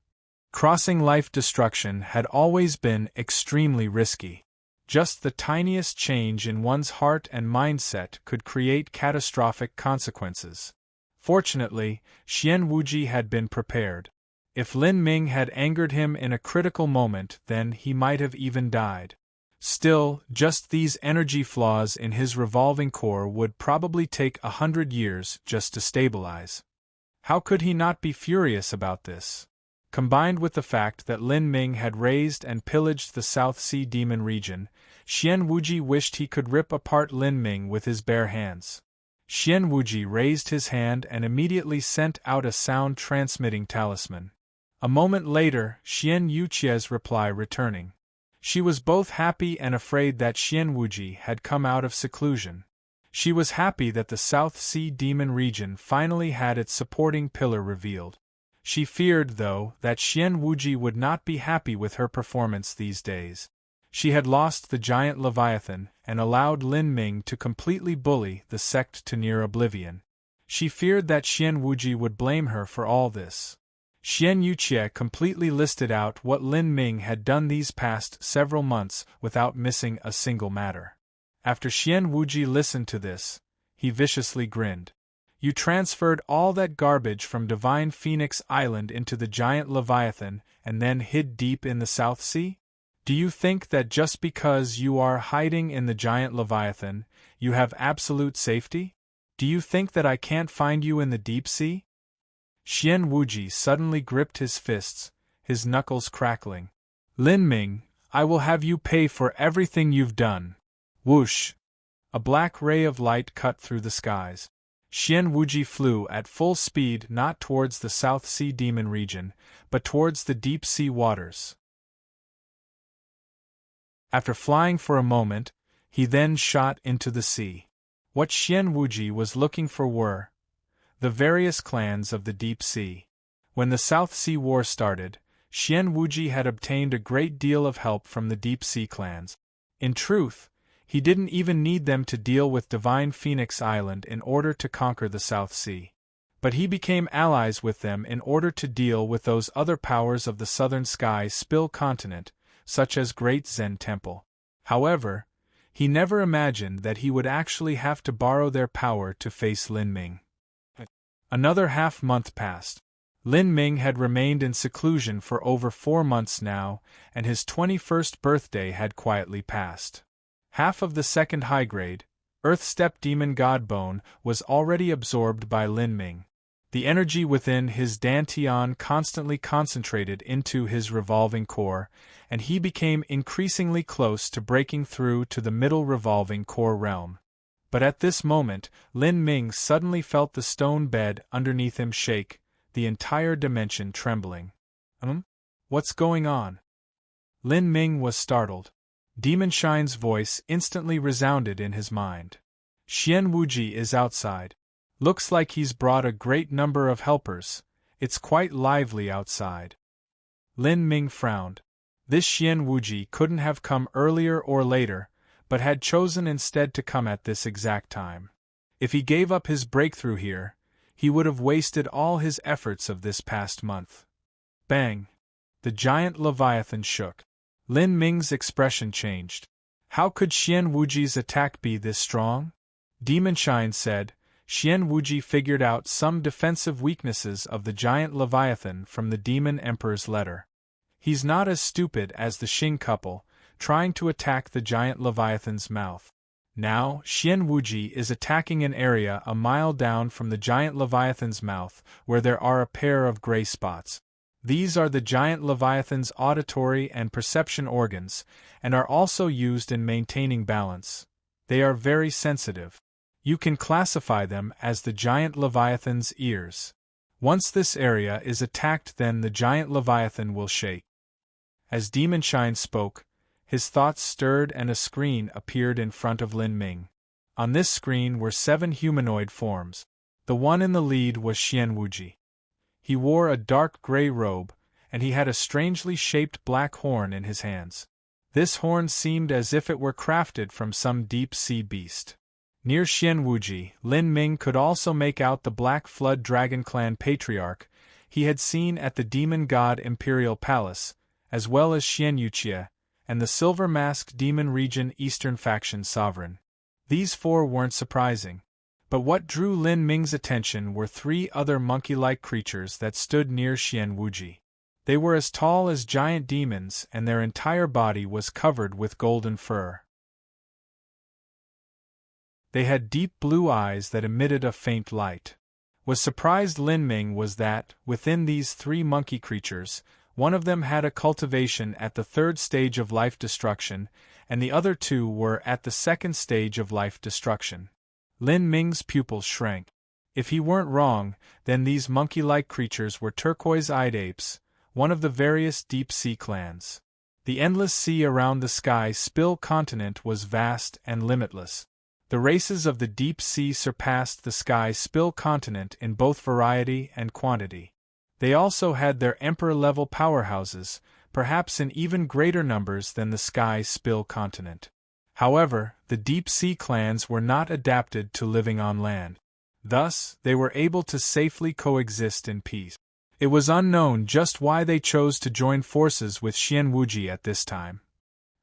Crossing life destruction had always been extremely risky. Just the tiniest change in one's heart and mindset could create catastrophic consequences. Fortunately, Xian Wuji had been prepared. If Lin Ming had angered him in a critical moment, then he might have even died. Still, just these energy flaws in his revolving core would probably take 100 years just to stabilize. How could he not be furious about this? Combined with the fact that Lin Ming had razed and pillaged the South Sea Demon region, Xian Wuji wished he could rip apart Lin Ming with his bare hands. Xian Wuji raised his hand and immediately sent out a sound-transmitting talisman. A moment later, Xian Yuqia's reply returning. She was both happy and afraid that Xian Wuji had come out of seclusion. She was happy that the South Sea Demon region finally had its supporting pillar revealed. She feared, though, that Xian Wuji would not be happy with her performance these days. She had lost the giant Leviathan and allowed Lin Ming to completely bully the sect to near oblivion. She feared that Xian Wuji would blame her for all this. Xian Yuqia completely listed out what Lin Ming had done these past several months without missing a single matter. After Xian Wuji listened to this, he viciously grinned. You transferred all that garbage from Divine Phoenix Island into the giant Leviathan and then hid deep in the South Sea? Do you think that just because you are hiding in the giant Leviathan, you have absolute safety? Do you think that I can't find you in the deep sea? Xian Wuji suddenly gripped his fists, his knuckles crackling. Lin Ming, I will have you pay for everything you've done. Whoosh! A black ray of light cut through the skies. Xian Wuji flew at full speed not towards the South Sea Demon region, but towards the deep sea waters. After flying for a moment, he then shot into the sea. What Xian Wuji was looking for were the various clans of the deep sea. When the South Sea War started, Xian Wuji had obtained a great deal of help from the deep sea clans. In truth, he didn't even need them to deal with Divine Phoenix Island in order to conquer the South Sea. But he became allies with them in order to deal with those other powers of the Southern Sky Spill continent, such as Great Zen Temple. However, he never imagined that he would actually have to borrow their power to face Lin Ming. Another half-month passed. Lin Ming had remained in seclusion for over 4 months now, and his 21st birthday had quietly passed. Half of the second high-grade, Earth-Step Demon Godbone was already absorbed by Lin Ming. The energy within his Dantian constantly concentrated into his revolving core, and he became increasingly close to breaking through to the middle revolving core realm. But at this moment, Lin Ming suddenly felt the stone bed underneath him shake, the entire dimension trembling. What's going on? Lin Ming was startled. Demon Shine's voice instantly resounded in his mind. Xian Wuji is outside. Looks like he's brought a great number of helpers. It's quite lively outside. Lin Ming frowned. This Xian Wuji couldn't have come earlier or later, but had chosen instead to come at this exact time. If he gave up his breakthrough here, he would have wasted all his efforts of this past month. Bang! The giant Leviathan shook. Lin Ming's expression changed. How could Xian Wuji's attack be this strong? Demon Shine said. Xian Wuji figured out some defensive weaknesses of the giant Leviathan from the Demon Emperor's letter. He's not as stupid as the Xing couple, trying to attack the giant Leviathan's mouth. Now, Xian Wuji is attacking an area a mile down from the giant Leviathan's mouth, where there are a pair of gray spots. These are the giant Leviathan's auditory and perception organs, and are also used in maintaining balance. They are very sensitive. You can classify them as the giant Leviathan's ears. Once this area is attacked, then the giant Leviathan will shake. As Demon Shine spoke, his thoughts stirred and a screen appeared in front of Lin Ming. On this screen were 7 humanoid forms. The one in the lead was Xian Wuji. He wore a dark gray robe, and he had a strangely shaped black horn in his hands. This horn seemed as if it were crafted from some deep-sea beast. Near Xian Wuji, Lin Ming could also make out the Black Flood Dragon Clan patriarch he had seen at the Demon God Imperial Palace, as well as Xian Yuqie, and the silver-masked Demon Region Eastern Faction sovereign. These 4 weren't surprising. But what drew Lin Ming's attention were 3 other monkey-like creatures that stood near Xian Wuji. They were as tall as giant demons, and their entire body was covered with golden fur. They had deep blue eyes that emitted a faint light. What surprised Lin Ming was that, within these 3 monkey creatures, one of them had a cultivation at the 3rd stage of life destruction, and the other 2 were at the 2nd stage of life destruction. Lin Ming's pupils shrank. If he weren't wrong, then these monkey-like creatures were turquoise-eyed apes, one of the various deep-sea clans. The endless sea around the Sky Spill continent was vast and limitless. The races of the deep sea surpassed the Sky Spill continent in both variety and quantity. They also had their emperor-level powerhouses, perhaps in even greater numbers than the Sky Spill continent. However, the deep-sea clans were not adapted to living on land. Thus, they were able to safely coexist in peace. It was unknown just why they chose to join forces with Xian Wuji at this time.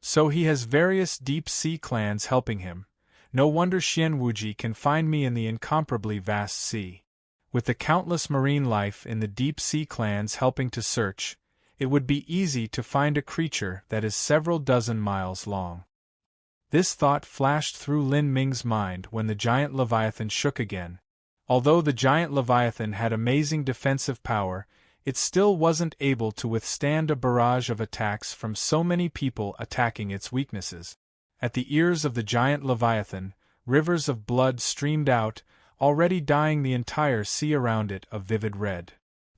So he has various deep-sea clans helping him. No wonder Xian Wuji can find me in the incomparably vast sea. With the countless marine life in the deep-sea clans helping to search, it would be easy to find a creature that is several dozen miles long. This thought flashed through Lin Ming's mind when the giant Leviathan shook again. Although the giant Leviathan had amazing defensive power, it still wasn't able to withstand a barrage of attacks from so many people attacking its weaknesses. At the ears of the giant Leviathan, rivers of blood streamed out, already dyeing the entire sea around it a vivid red.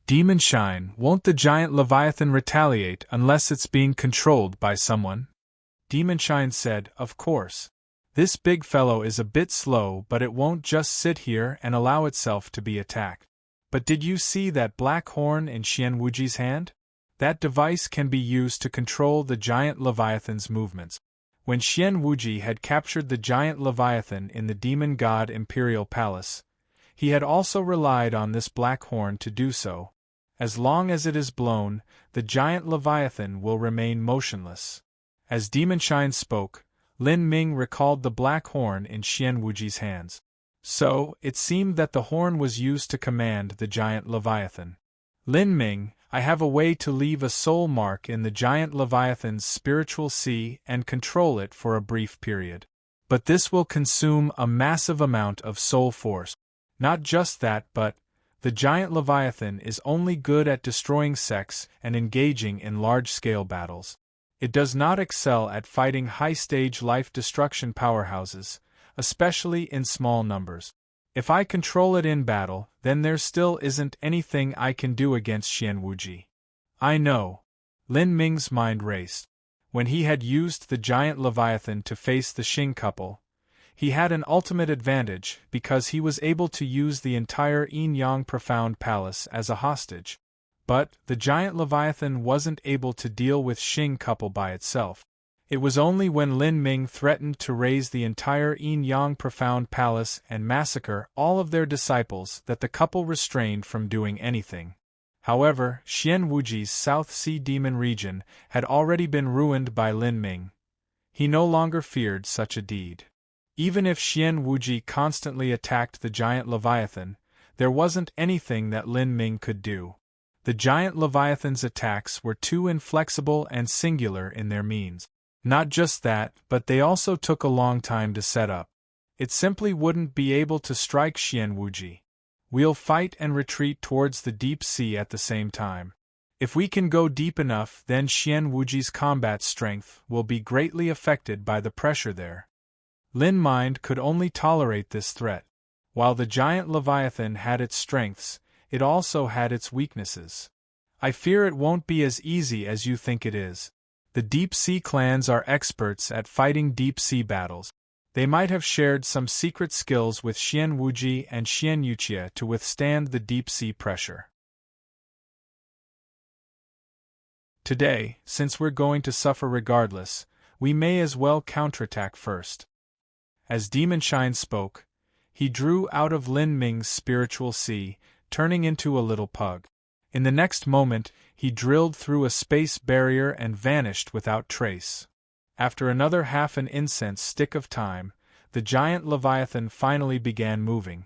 Demon Shine, won't the giant Leviathan retaliate unless it's being controlled by someone? Demon Shine said, of course. This big fellow is a bit slow, but it won't just sit here and allow itself to be attacked. But did you see that black horn in Xian Wuji's hand? That device can be used to control the giant Leviathan's movements. When Xian Wuji had captured the giant Leviathan in the Demon God Imperial Palace, he had also relied on this black horn to do so. As long as it is blown, the giant Leviathan will remain motionless. As Demon Shine spoke, Lin Ming recalled the black horn in Xian Wuji's hands. So, it seemed that the horn was used to command the giant Leviathan. Lin Ming, I have a way to leave a soul mark in the giant Leviathan's spiritual sea and control it for a brief period. But this will consume a massive amount of soul force. Not just that, but the giant Leviathan is only good at destroying sects and engaging in large-scale battles. It does not excel at fighting high-stage life-destruction powerhouses, especially in small numbers. If I control it in battle, then there still isn't anything I can do against Xian Wuji. I know. Lin Ming's mind raced. When he had used the giant Leviathan to face the Xing couple, he had an ultimate advantage because he was able to use the entire Yin-Yang Profound Palace as a hostage. But the giant Leviathan wasn't able to deal with Xing couple by itself. It was only when Lin Ming threatened to raze the entire Yin-Yang Profound Palace and massacre all of their disciples that the couple restrained from doing anything. However, Xian Wuji's South Sea demon region had already been ruined by Lin Ming. He no longer feared such a deed. Even if Xian Wuji constantly attacked the giant Leviathan, there wasn't anything that Lin Ming could do. The giant Leviathan's attacks were too inflexible and singular in their means. Not just that, but they also took a long time to set up. It simply wouldn't be able to strike Xian Wuji. We'll fight and retreat towards the deep sea at the same time. If we can go deep enough, then Xian Wuji's combat strength will be greatly affected by the pressure there. Lin Mind could only tolerate this threat. While the giant Leviathan had its strengths, it also had its weaknesses. I fear it won't be as easy as you think it is. The deep-sea clans are experts at fighting deep-sea battles. They might have shared some secret skills with Xian Wuji and Xian Yuqie to withstand the deep-sea pressure. Today, since we're going to suffer regardless, we may as well counterattack first. As Demon Shine spoke, he drew out of Lin Ming's spiritual sea, turning into a little pug. In the next moment, he drilled through a space barrier and vanished without trace. After another half an incense stick of time, the giant Leviathan finally began moving.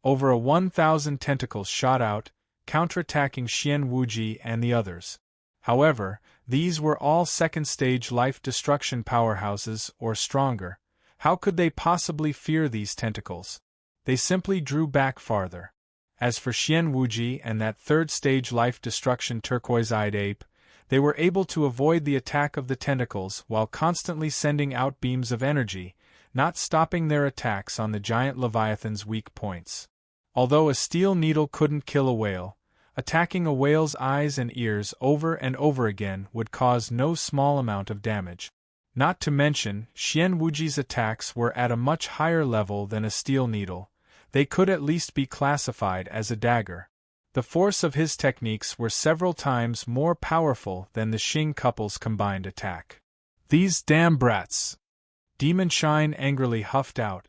Over 1,000 tentacles shot out, counterattacking Xian Wuji and the others. However, these were all second-stage life destruction powerhouses or stronger. How could they possibly fear these tentacles? They simply drew back farther. As for Xian Wuji and that third-stage life-destruction turquoise-eyed ape, they were able to avoid the attack of the tentacles while constantly sending out beams of energy, not stopping their attacks on the giant Leviathan's weak points. Although a steel needle couldn't kill a whale, attacking a whale's eyes and ears over and over again would cause no small amount of damage. Not to mention, Xian Wuji's attacks were at a much higher level than a steel needle. They could at least be classified as a dagger. The force of his techniques were several times more powerful than the Xing couple's combined attack. These damn brats! Demon Shine angrily huffed out.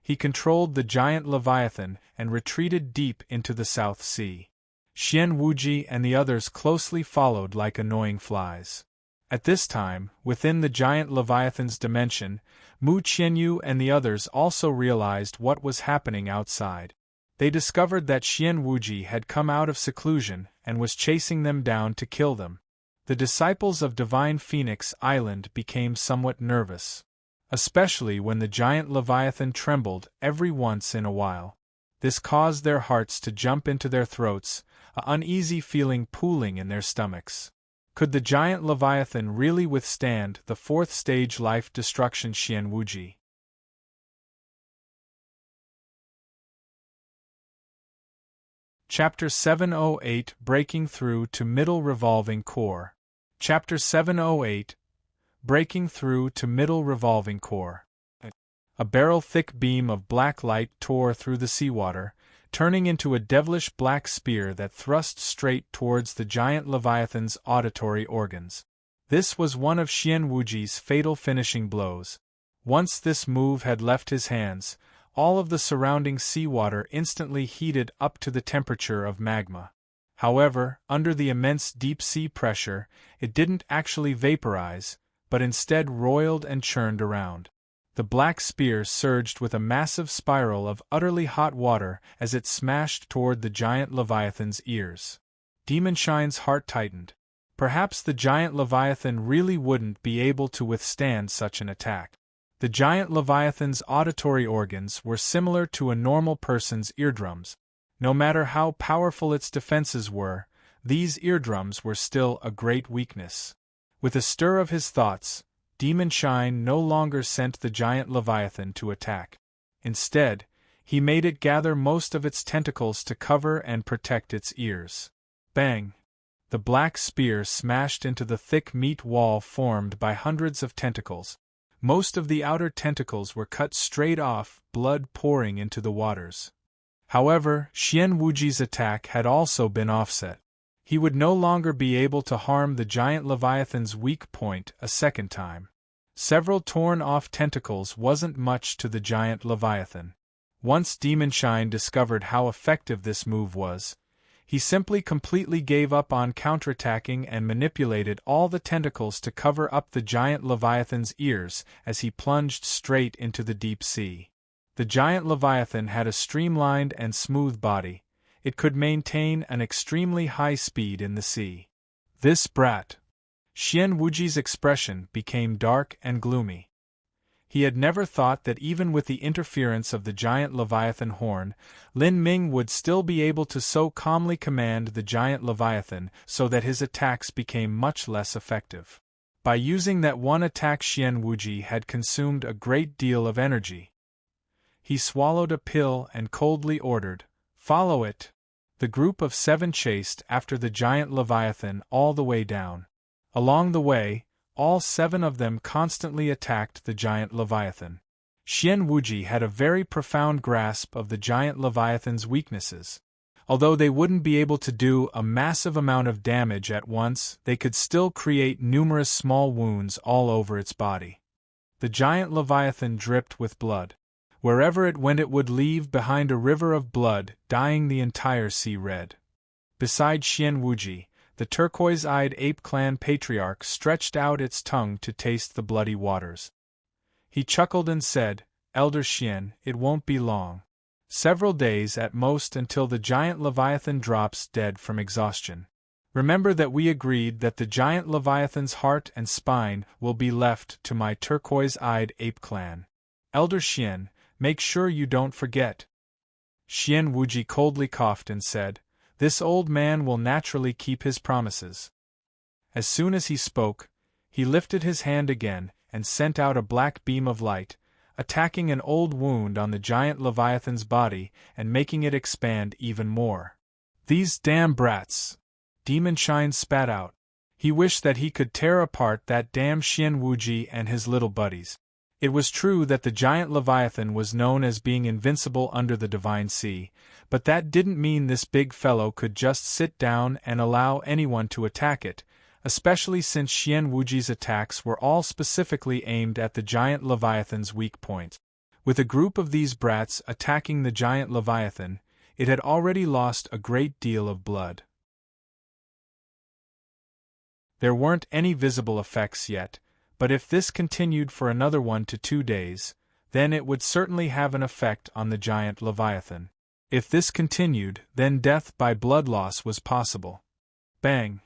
He controlled the giant Leviathan and retreated deep into the South Sea. Xian Wuji and the others closely followed like annoying flies. At this time, within the giant Leviathan's dimension, Mu Qianyu and the others also realized what was happening outside. They discovered that Xian Wuji had come out of seclusion and was chasing them down to kill them. The disciples of Divine Phoenix Island became somewhat nervous, especially when the giant Leviathan trembled every once in a while. This caused their hearts to jump into their throats, an uneasy feeling pooling in their stomachs. Could the giant Leviathan really withstand the fourth-stage life-destruction Xian Wuji? Chapter 708 Breaking Through to Middle Revolving Core. Chapter 708 Breaking Through to Middle Revolving Core. A barrel-thick beam of black light tore through the seawater, turning into a devilish black spear that thrust straight towards the giant Leviathan's auditory organs. This was one of Xian Wuji's fatal finishing blows. Once this move had left his hands, all of the surrounding seawater instantly heated up to the temperature of magma. However, under the immense deep-sea pressure, it didn't actually vaporize, but instead roiled and churned around. The black spear surged with a massive spiral of utterly hot water as it smashed toward the giant Leviathan's ears. Demon Shine's heart tightened. Perhaps the giant Leviathan really wouldn't be able to withstand such an attack. The giant Leviathan's auditory organs were similar to a normal person's eardrums. No matter how powerful its defenses were, these eardrums were still a great weakness. With a stir of his thoughts, Demon Shine no longer sent the giant Leviathan to attack. Instead, he made it gather most of its tentacles to cover and protect its ears. Bang! The black spear smashed into the thick meat wall formed by hundreds of tentacles. Most of the outer tentacles were cut straight off, blood pouring into the waters. However, Xian Wuji's attack had also been offset. He would no longer be able to harm the giant Leviathan's weak point a second time. Several torn-off tentacles wasn't much to the giant Leviathan. Once Demonshine discovered how effective this move was, he simply completely gave up on counterattacking and manipulated all the tentacles to cover up the giant Leviathan's ears as he plunged straight into the deep sea. The giant Leviathan had a streamlined and smooth body. It could maintain an extremely high speed in the sea. This brat! Xian Wuji's expression became dark and gloomy. He had never thought that even with the interference of the giant Leviathan horn, Lin Ming would still be able to so calmly command the giant Leviathan so that his attacks became much less effective. By using that one attack, Xian Wuji had consumed a great deal of energy. He swallowed a pill and coldly ordered, "Follow it!" The group of 7 chased after the giant Leviathan all the way down. Along the way, all 7 of them constantly attacked the giant Leviathan. Xian Wuji had a very profound grasp of the giant Leviathan's weaknesses. Although they wouldn't be able to do a massive amount of damage at once, they could still create numerous small wounds all over its body. The giant Leviathan dripped with blood. Wherever it went, it would leave behind a river of blood, dyeing the entire sea red. Beside Xian Wuji, the turquoise-eyed ape clan patriarch stretched out its tongue to taste the bloody waters. He chuckled and said, "Elder Xian, it won't be long. Several days at most until the giant Leviathan drops dead from exhaustion. Remember that we agreed that the giant Leviathan's heart and spine will be left to my turquoise-eyed ape clan. Elder Xian, make sure you don't forget." Xian Wuji coldly coughed and said, "This old man will naturally keep his promises." As soon as he spoke, he lifted his hand again and sent out a black beam of light, attacking an old wound on the giant Leviathan's body and making it expand even more. "These damn brats!" Demonshine spat out. He wished that he could tear apart that damn Xian Wuji and his little buddies. It was true that the giant Leviathan was known as being invincible under the Divine Sea, but that didn't mean this big fellow could just sit down and allow anyone to attack it, especially since Xian Wuji's attacks were all specifically aimed at the giant Leviathan's weak point. With a group of these brats attacking the giant Leviathan, it had already lost a great deal of blood. There weren't any visible effects yet, but if this continued for another 1 to 2 days, then it would certainly have an effect on the giant Leviathan. If this continued, then death by blood loss was possible. Bang!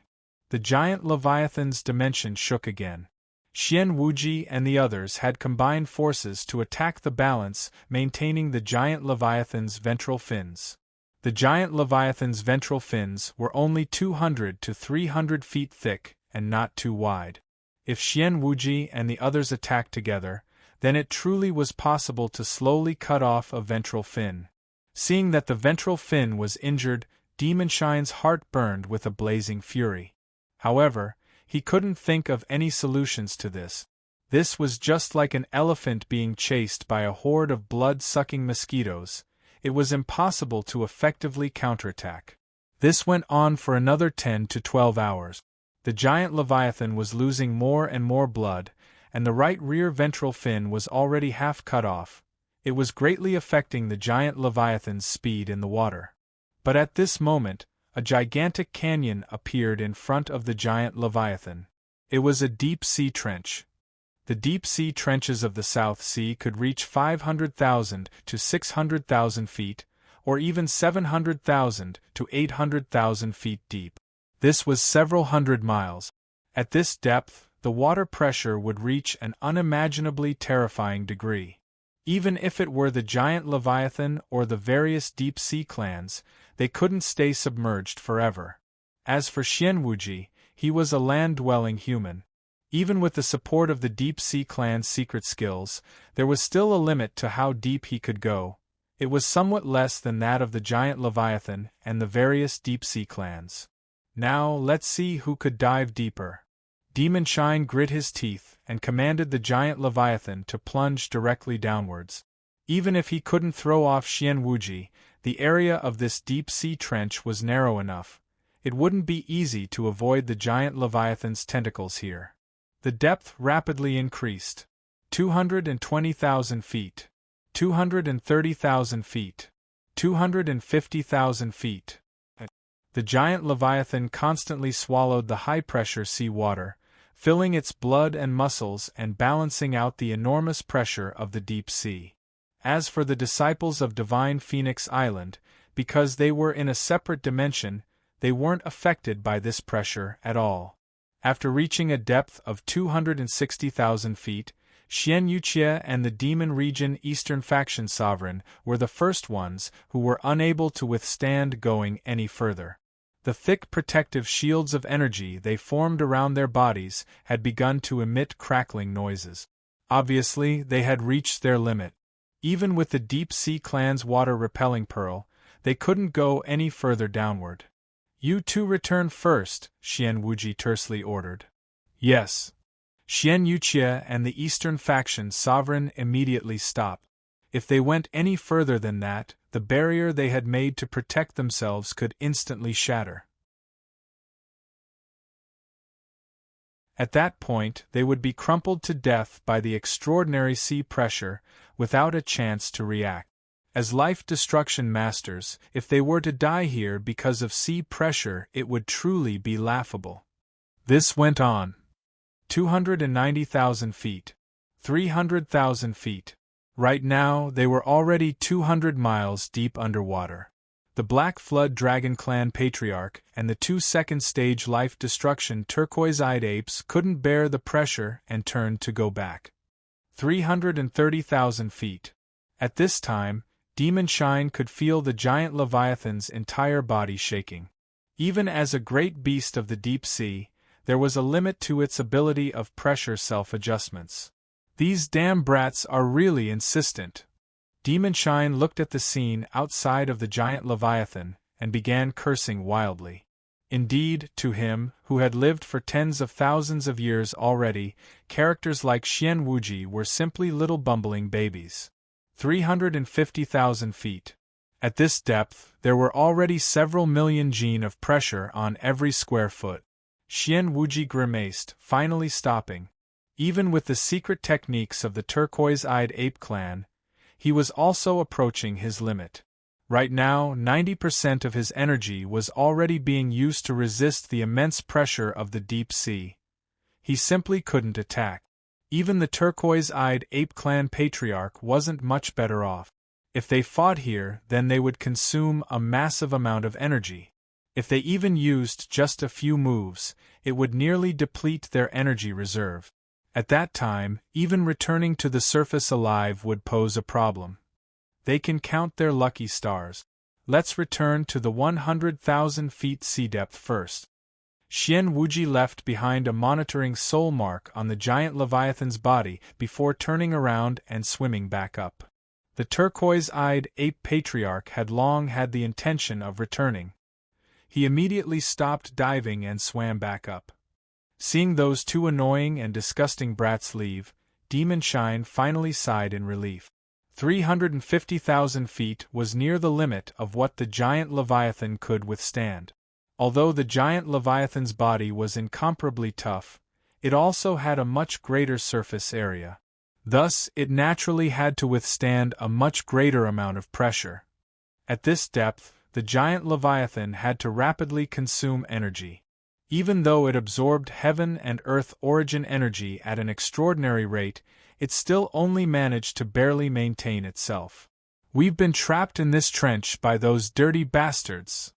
The giant Leviathan's dimension shook again. Xian Wuji and the others had combined forces to attack the balance, maintaining the giant Leviathan's ventral fins. The giant Leviathan's ventral fins were only 200 to 300 feet thick and not too wide. If Xian Wuji and the others attacked together, then it truly was possible to slowly cut off a ventral fin. Seeing that the ventral fin was injured, Demonshine's heart burned with a blazing fury. However, he couldn't think of any solutions to this. This was just like an elephant being chased by a horde of blood-sucking mosquitoes. It was impossible to effectively counterattack. This went on for another 10 to 12 hours. The giant Leviathan was losing more and more blood, and the right rear ventral fin was already half cut off. It was greatly affecting the giant Leviathan's speed in the water. But at this moment, a gigantic canyon appeared in front of the giant Leviathan. It was a deep-sea trench. The deep-sea trenches of the South Sea could reach 500,000 to 600,000 feet, or even 700,000 to 800,000 feet deep. This was several hundred miles. At this depth, the water pressure would reach an unimaginably terrifying degree. Even if it were the giant Leviathan or the various deep-sea clans, they couldn't stay submerged forever. As for Xian Wuji, he was a land-dwelling human. Even with the support of the deep-sea clan's secret skills, there was still a limit to how deep he could go. It was somewhat less than that of the giant Leviathan and the various deep-sea clans. Now, let's see who could dive deeper. Demonshine grit his teeth and commanded the giant Leviathan to plunge directly downwards. Even if he couldn't throw off Xian Wuji, the area of this deep-sea trench was narrow enough. It wouldn't be easy to avoid the giant Leviathan's tentacles here. The depth rapidly increased. 220,000 feet. 230,000 feet. 250,000 feet. The giant Leviathan constantly swallowed the high-pressure sea water, filling its blood and muscles and balancing out the enormous pressure of the deep sea. As for the disciples of Divine Phoenix Island, because they were in a separate dimension, they weren't affected by this pressure at all. After reaching a depth of 260,000 feet, Xian Yuqie and the Demon Region Eastern Faction Sovereign were the first ones who were unable to withstand going any further. The thick protective shields of energy they formed around their bodies had begun to emit crackling noises. Obviously, they had reached their limit. Even with the Deep Sea Clan's water-repelling pearl, they couldn't go any further downward. "You two return first," Xian Wuji tersely ordered. "Yes." Xian Yuqie and the Eastern Faction Sovereign immediately stopped. If they went any further than that, the barrier they had made to protect themselves could instantly shatter. At that point, they would be crumpled to death by the extraordinary sea pressure, without a chance to react. As life-destruction masters, if they were to die here because of sea pressure, it would truly be laughable. This went on. 290,000 feet. 300,000 feet. Right now, they were already 200 miles deep underwater. The Black Flood Dragon Clan Patriarch and the two second-stage life-destruction turquoise-eyed apes couldn't bear the pressure and turned to go back. 330,000 feet. At this time, Demon Shine could feel the giant Leviathan's entire body shaking. Even as a great beast of the deep sea, there was a limit to its ability of pressure self-adjustments. These damn brats are really insistent. Demon Shine looked at the scene outside of the giant Leviathan and began cursing wildly. Indeed, to him, who had lived for tens of thousands of years already, characters like Xian Wuji were simply little bumbling babies. 350,000 feet. At this depth, there were already several million Jin of pressure on every square foot. Xian Wuji grimaced, finally stopping. Even with the secret techniques of the turquoise-eyed ape clan, he was also approaching his limit. Right now, 90% of his energy was already being used to resist the immense pressure of the deep sea. He simply couldn't attack. Even the turquoise-eyed ape clan patriarch wasn't much better off. If they fought here, then they would consume a massive amount of energy. If they even used just a few moves, it would nearly deplete their energy reserve. At that time, even returning to the surface alive would pose a problem. They can count their lucky stars. Let's return to the 100,000 feet sea depth first. Xian Wuji left behind a monitoring soul mark on the giant Leviathan's body before turning around and swimming back up. The turquoise-eyed ape patriarch had long had the intention of returning. He immediately stopped diving and swam back up. Seeing those two annoying and disgusting brats leave, Demon Shine finally sighed in relief. 350,000 feet was near the limit of what the giant Leviathan could withstand. Although the giant Leviathan's body was incomparably tough, it also had a much greater surface area. Thus, it naturally had to withstand a much greater amount of pressure. At this depth, the giant Leviathan had to rapidly consume energy. Even though it absorbed heaven and earth origin energy at an extraordinary rate, it still only managed to barely maintain itself. "We've been trapped in this trench by those dirty bastards."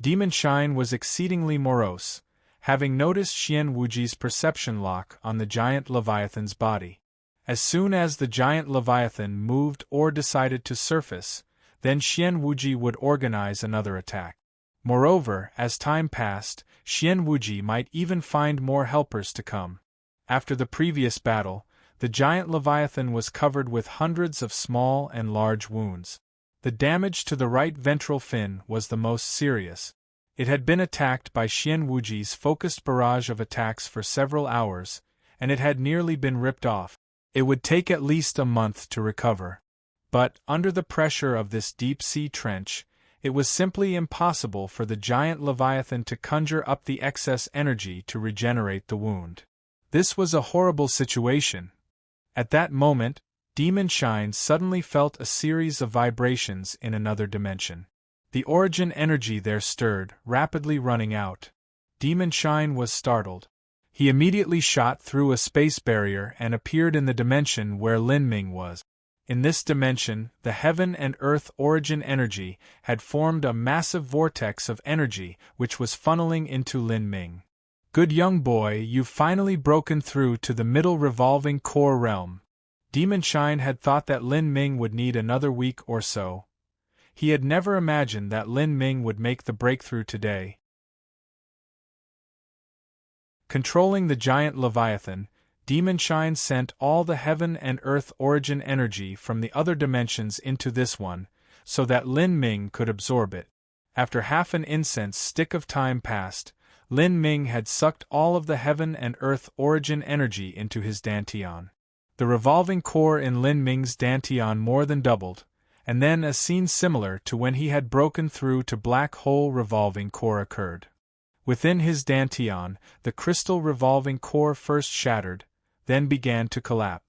Demon Shine was exceedingly morose, having noticed Xian Wuji's perception lock on the giant Leviathan's body. As soon as the giant Leviathan moved or decided to surface, then Xian Wuji would organize another attack. Moreover, as time passed, Xian Wuji might even find more helpers to come. After the previous battle, the giant Leviathan was covered with hundreds of small and large wounds. The damage to the right ventral fin was the most serious. It had been attacked by Xian Wuji's focused barrage of attacks for several hours, and it had nearly been ripped off. It would take at least a month to recover. But, under the pressure of this deep-sea trench, it was simply impossible for the giant Leviathan to conjure up the excess energy to regenerate the wound. This was a horrible situation. At that moment, Demon Shine suddenly felt a series of vibrations in another dimension. The origin energy there stirred, rapidly running out. Demon Shine was startled. He immediately shot through a space barrier and appeared in the dimension where Lin Ming was. In this dimension, the heaven and earth origin energy had formed a massive vortex of energy which was funneling into Lin Ming. Good young boy, you've finally broken through to the middle revolving core realm. Demon Shine had thought that Lin Ming would need another week or so. He had never imagined that Lin Ming would make the breakthrough today. Controlling the giant Leviathan, Demon Shine sent all the heaven and earth origin energy from the other dimensions into this one, so that Lin Ming could absorb it. After half an incense stick of time passed, Lin Ming had sucked all of the heaven and earth origin energy into his dantian. The revolving core in Lin Ming's dantian more than doubled, and then a scene similar to when he had broken through to black hole revolving core occurred. Within his dantian, the crystal revolving core first shattered, then began to collapse.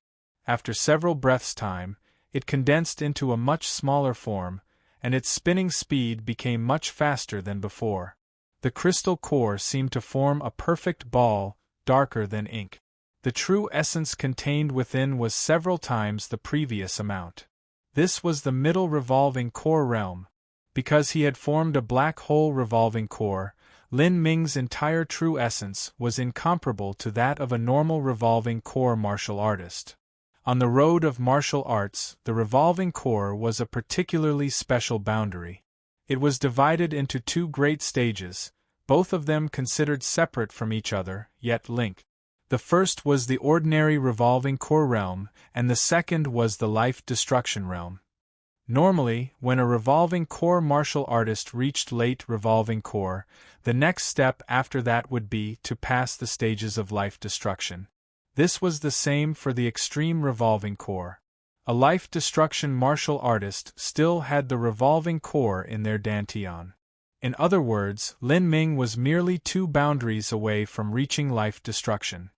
After several breaths' time, it condensed into a much smaller form, and its spinning speed became much faster than before. The crystal core seemed to form a perfect ball, darker than ink. The true essence contained within was several times the previous amount. This was the middle revolving core realm. Because he had formed a black hole revolving core, Lin Ming's entire true essence was incomparable to that of a normal revolving core martial artist. On the road of martial arts, the revolving core was a particularly special boundary. It was divided into two great stages, both of them considered separate from each other, yet linked. The first was the ordinary revolving core realm, and the second was the life-destruction realm. Normally, when a revolving core martial artist reached late revolving core, the next step after that would be to pass the stages of life destruction. This was the same for the extreme revolving core. A life destruction martial artist still had the revolving core in their dantian. In other words, Lin Ming was merely two boundaries away from reaching life destruction.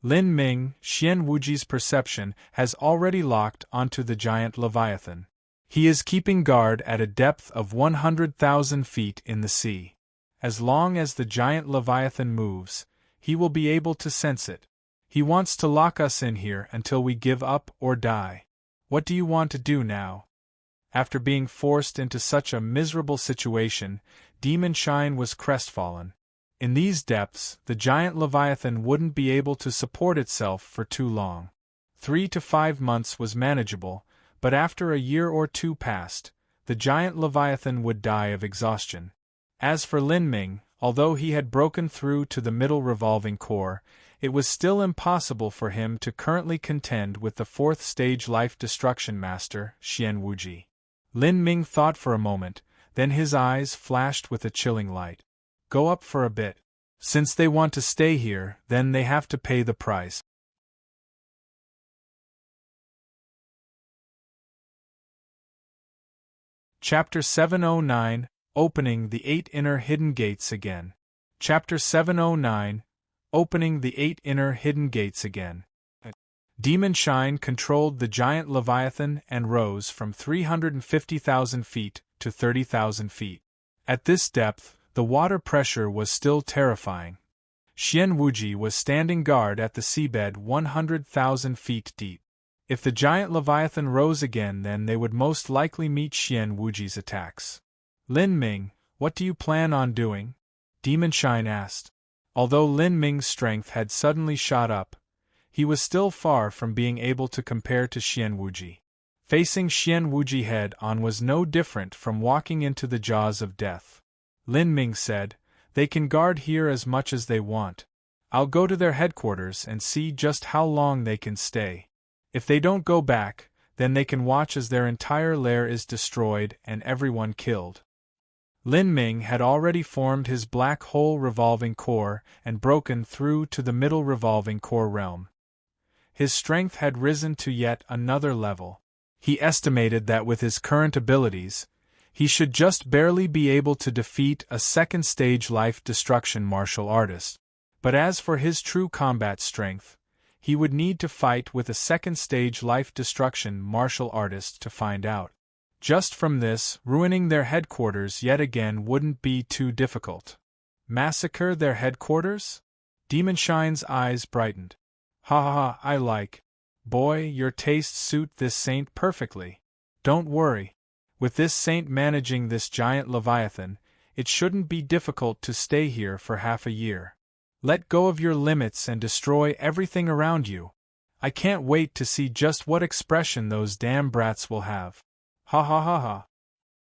Lin Ming, Xian Wuji's perception, has already locked onto the giant Leviathan. He is keeping guard at a depth of 100,000 feet in the sea. As long as the giant Leviathan moves, he will be able to sense it. He wants to lock us in here until we give up or die. What do you want to do now? After being forced into such a miserable situation, Demon Shine was crestfallen. In these depths, the giant Leviathan wouldn't be able to support itself for too long. 3 to 5 months was manageable, but after a year or two passed, the giant Leviathan would die of exhaustion. As for Lin Ming, although he had broken through to the middle revolving core, it was still impossible for him to currently contend with the fourth stage life destruction master, Xian Wuji. Lin Ming thought for a moment, then his eyes flashed with a chilling light. Go up for a bit. Since they want to stay here, then they have to pay the price. Chapter 709, Opening the 8 Inner Hidden Gates Again. Chapter 709, Opening the 8 Inner Hidden Gates Again. Demon Shine controlled the giant Leviathan and rose from 350,000 feet to 30,000 feet. At this depth, the water pressure was still terrifying. Xian Wuji was standing guard at the seabed 100,000 feet deep. If the giant Leviathan rose again, then they would most likely meet Xian Wuji's attacks. Lin Ming, what do you plan on doing? Demon Shine asked. Although Lin Ming's strength had suddenly shot up, he was still far from being able to compare to Xian Wuji. Facing Xian Wuji head-on was no different from walking into the jaws of death. Lin Ming said, they can guard here as much as they want. I'll go to their headquarters and see just how long they can stay. If they don't go back, then they can watch as their entire lair is destroyed and everyone killed. Lin Ming had already formed his black hole revolving core and broken through to the middle revolving core realm. His strength had risen to yet another level. He estimated that with his current abilities, he should just barely be able to defeat a second-stage life destruction martial artist. But as for his true combat strength, he would need to fight with a second-stage life-destruction martial artist to find out. Just from this, ruining their headquarters yet again wouldn't be too difficult. Massacre their headquarters? Demonshine's eyes brightened. Ha ha ha, I like. Boy, your tastes suit this saint perfectly. Don't worry. With this saint managing this giant leviathan, it shouldn't be difficult to stay here for half a year. Let go of your limits and destroy everything around you. I can't wait to see just what expression those damn brats will have. Ha ha ha ha.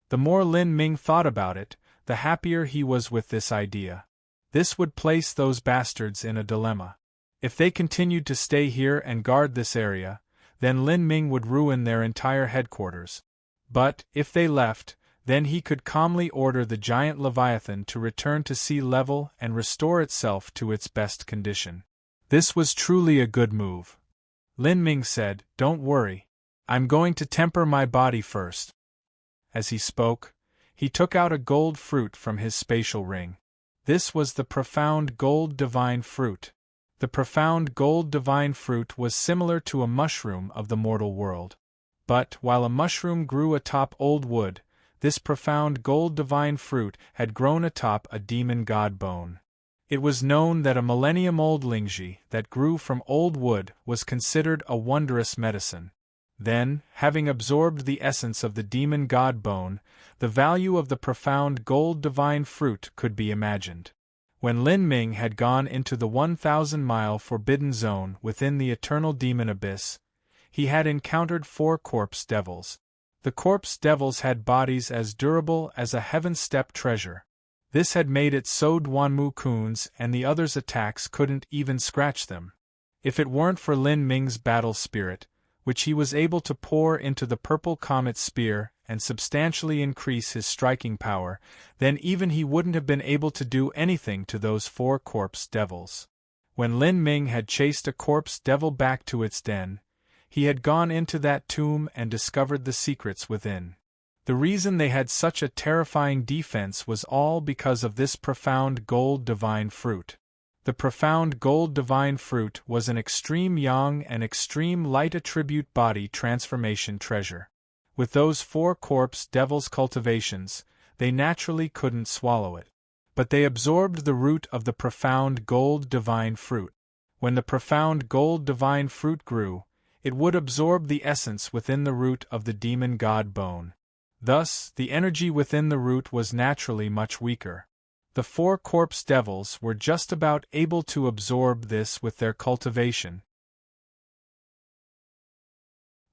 The more Lin Ming thought about it, the happier he was with this idea. This would place those bastards in a dilemma. If they continued to stay here and guard this area, then Lin Ming would ruin their entire headquarters. But, if they left, then he could calmly order the giant leviathan to return to sea level and restore itself to its best condition. This was truly a good move. Lin Ming said, "Don't worry. I'm going to temper my body first." As he spoke, he took out a gold fruit from his spatial ring. This was the profound gold divine fruit. The profound gold divine fruit was similar to a mushroom of the mortal world. But, while a mushroom grew atop old wood, this profound gold divine fruit had grown atop a demon god bone. It was known that a millennium-old lingji that grew from old wood was considered a wondrous medicine. Then, having absorbed the essence of the demon god bone, the value of the profound gold divine fruit could be imagined. When Lin Ming had gone into the 1,000-mile forbidden zone within the eternal demon abyss, he had encountered 4 corpse devils. The corpse devils had bodies as durable as a heaven-step treasure. This had made it so Duanmu Kun's and the others' attacks couldn't even scratch them. If it weren't for Lin Ming's battle spirit, which he was able to pour into the purple comet spear and substantially increase his striking power, then even he wouldn't have been able to do anything to those 4 corpse devils. When Lin Ming had chased a corpse devil back to its den, he had gone into that tomb and discovered the secrets within. The reason they had such a terrifying defense was all because of this profound gold divine fruit. The profound gold divine fruit was an extreme yang and extreme light attribute body transformation treasure. With those 4 corpse devils' cultivations, they naturally couldn't swallow it. But they absorbed the root of the profound gold divine fruit. When the profound gold divine fruit grew, it would absorb the essence within the root of the demon god bone. Thus, the energy within the root was naturally much weaker. The 4 corpse devils were just about able to absorb this with their cultivation.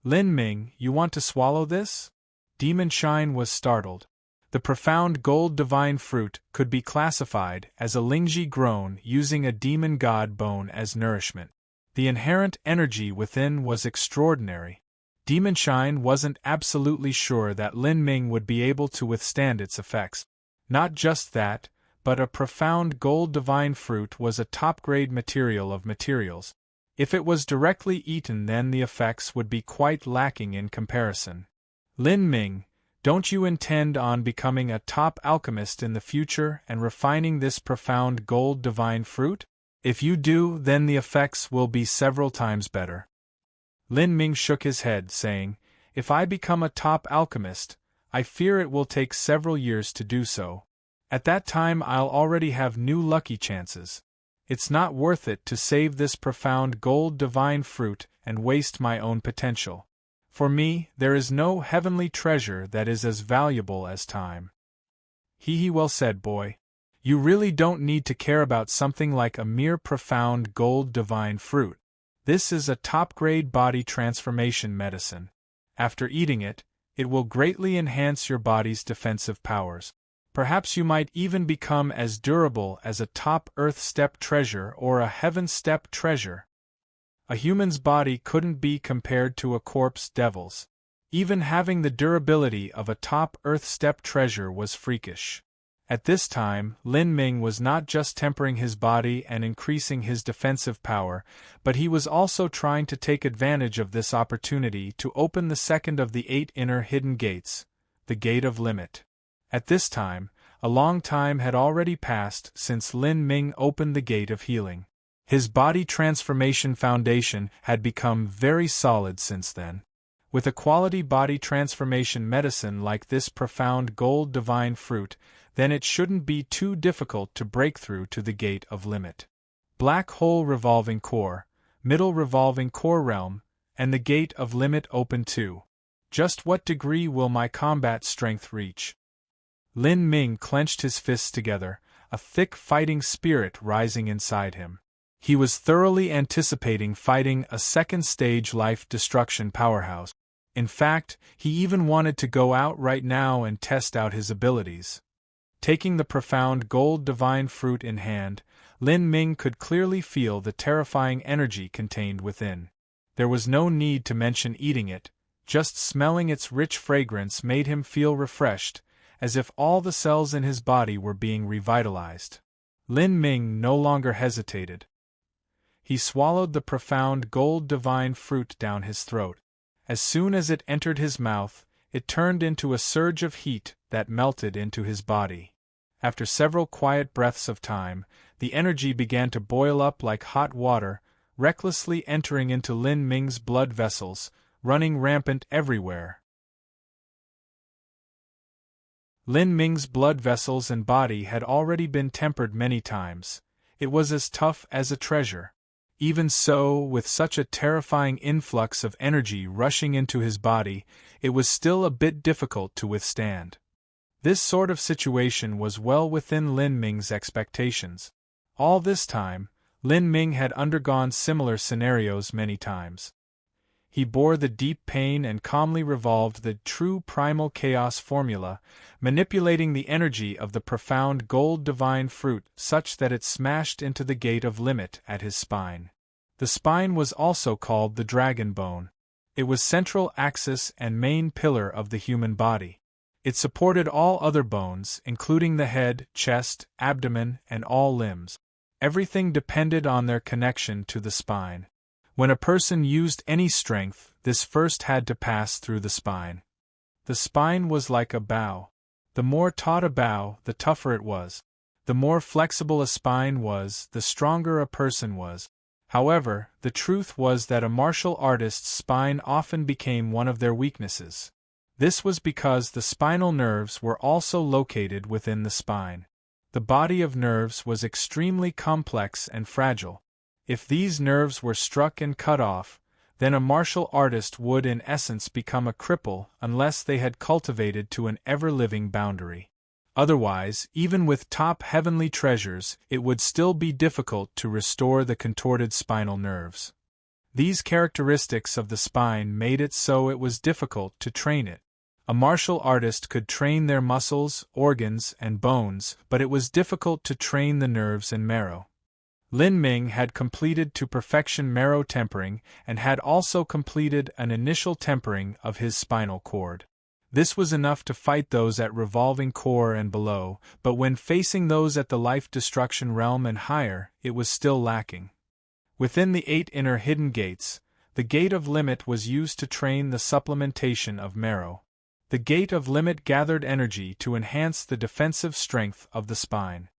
Lin Ming, you want to swallow this? Demon Shine was startled. The profound gold divine fruit could be classified as a lingji grown using a demon god bone as nourishment. The inherent energy within was extraordinary. Demon Shine wasn't absolutely sure that Lin Ming would be able to withstand its effects. Not just that, but a profound gold divine fruit was a top-grade material of materials. If it was directly eaten, then the effects would be quite lacking in comparison. Lin Ming, don't you intend on becoming a top alchemist in the future and refining this profound gold divine fruit? If you do, then the effects will be several times better. Lin Ming shook his head, saying, "If I become a top alchemist, I fear it will take several years to do so. At that time I'll already have new lucky chances. It's not worth it to save this profound gold divine fruit and waste my own potential. For me, there is no heavenly treasure that is as valuable as time." He well said, boy. You really don't need to care about something like a mere profound gold divine fruit. This is a top-grade body transformation medicine. After eating it, it will greatly enhance your body's defensive powers. Perhaps you might even become as durable as a top Earth step treasure or a heaven step treasure. A human's body couldn't be compared to a corpse devil's. Even having the durability of a top Earth step treasure was freakish. At this time, Lin Ming was not just tempering his body and increasing his defensive power, but he was also trying to take advantage of this opportunity to open the second of the 8 inner hidden gates, the Gate of Limit. At this time, A long time had already passed since Lin Ming opened the gate of healing. His body transformation foundation had become very solid since then. With a quality body transformation medicine like this profound gold divine fruit, then it shouldn't be too difficult to break through to the gate of limit. Black hole revolving core, middle revolving core realm, and the gate of limit open too. Just what degree will my combat strength reach? Lin Ming clenched his fists together, a thick fighting spirit rising inside him. He was thoroughly anticipating fighting a second-stage life-destruction powerhouse. In fact, he even wanted to go out right now and test out his abilities. Taking the profound gold divine fruit in hand, Lin Ming could clearly feel the terrifying energy contained within. There was no need to mention eating it, just smelling its rich fragrance made him feel refreshed, as if all the cells in his body were being revitalized. Lin Ming no longer hesitated. He swallowed the profound gold divine fruit down his throat. As soon as it entered his mouth, it turned into a surge of heat that melted into his body. After several quiet breaths of time, the energy began to boil up like hot water, recklessly entering into Lin Ming's blood vessels, running rampant everywhere. Lin Ming's blood vessels and body had already been tempered many times. It was as tough as a treasure. Even so, with such a terrifying influx of energy rushing into his body, it was still a bit difficult to withstand. This sort of situation was well within Lin Ming's expectations. All this time, Lin Ming had undergone similar scenarios many times. He bore the deep pain and calmly revolved the true primal chaos formula, manipulating the energy of the profound gold divine fruit such that it smashed into the gate of limit at his spine. The spine was also called the dragon bone. It was central axis and main pillar of the human body. It supported all other bones, including the head, chest, abdomen, and all limbs. Everything depended on their connection to the spine. When a person used any strength, this first had to pass through the spine. The spine was like a bow. The more taut a bow, the tougher it was. The more flexible a spine was, the stronger a person was. However, the truth was that a martial artist's spine often became one of their weaknesses. This was because the spinal nerves were also located within the spine. The body of nerves was extremely complex and fragile. If these nerves were struck and cut off, then a martial artist would in essence become a cripple unless they had cultivated to an ever-living boundary. Otherwise, even with top heavenly treasures, it would still be difficult to restore the contorted spinal nerves. These characteristics of the spine made it so it was difficult to train it. A martial artist could train their muscles, organs, and bones, but it was difficult to train the nerves and marrow. Lin Ming had completed to perfection marrow tempering and had also completed an initial tempering of his spinal cord. This was enough to fight those at revolving core and below, but when facing those at the life-destruction realm and higher, it was still lacking. Within the 8 inner hidden gates, the gate of limit was used to train the supplementation of marrow. The gate of limit gathered energy to enhance the defensive strength of the spine.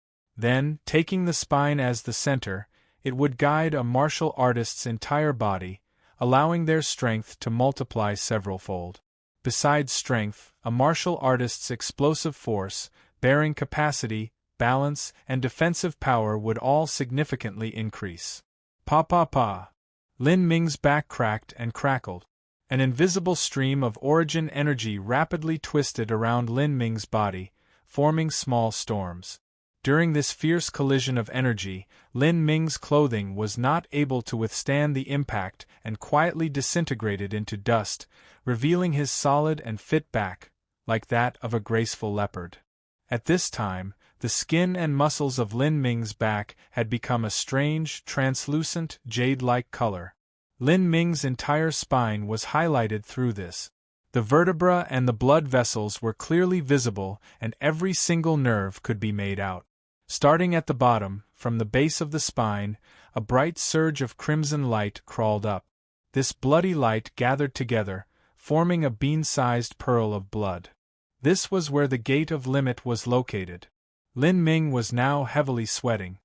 Then, taking the spine as the center, it would guide a martial artist's entire body, allowing their strength to multiply several-fold. Besides strength, a martial artist's explosive force, bearing capacity, balance, and defensive power would all significantly increase. Pa. Lin Ming's back cracked and crackled. An invisible stream of origin energy rapidly twisted around Lin Ming's body, forming small storms. During this fierce collision of energy, Lin Ming's clothing was not able to withstand the impact and quietly disintegrated into dust, revealing his solid and fit back, like that of a graceful leopard. At this time, the skin and muscles of Lin Ming's back had become a strange, translucent, jade-like color. Lin Ming's entire spine was highlighted through this. The vertebra and the blood vessels were clearly visible, and every single nerve could be made out. Starting at the bottom, from the base of the spine, a bright surge of crimson light crawled up. This bloody light gathered together, forming a bean-sized pearl of blood. This was where the Gate of Limit was located. Lin Ming was now heavily sweating.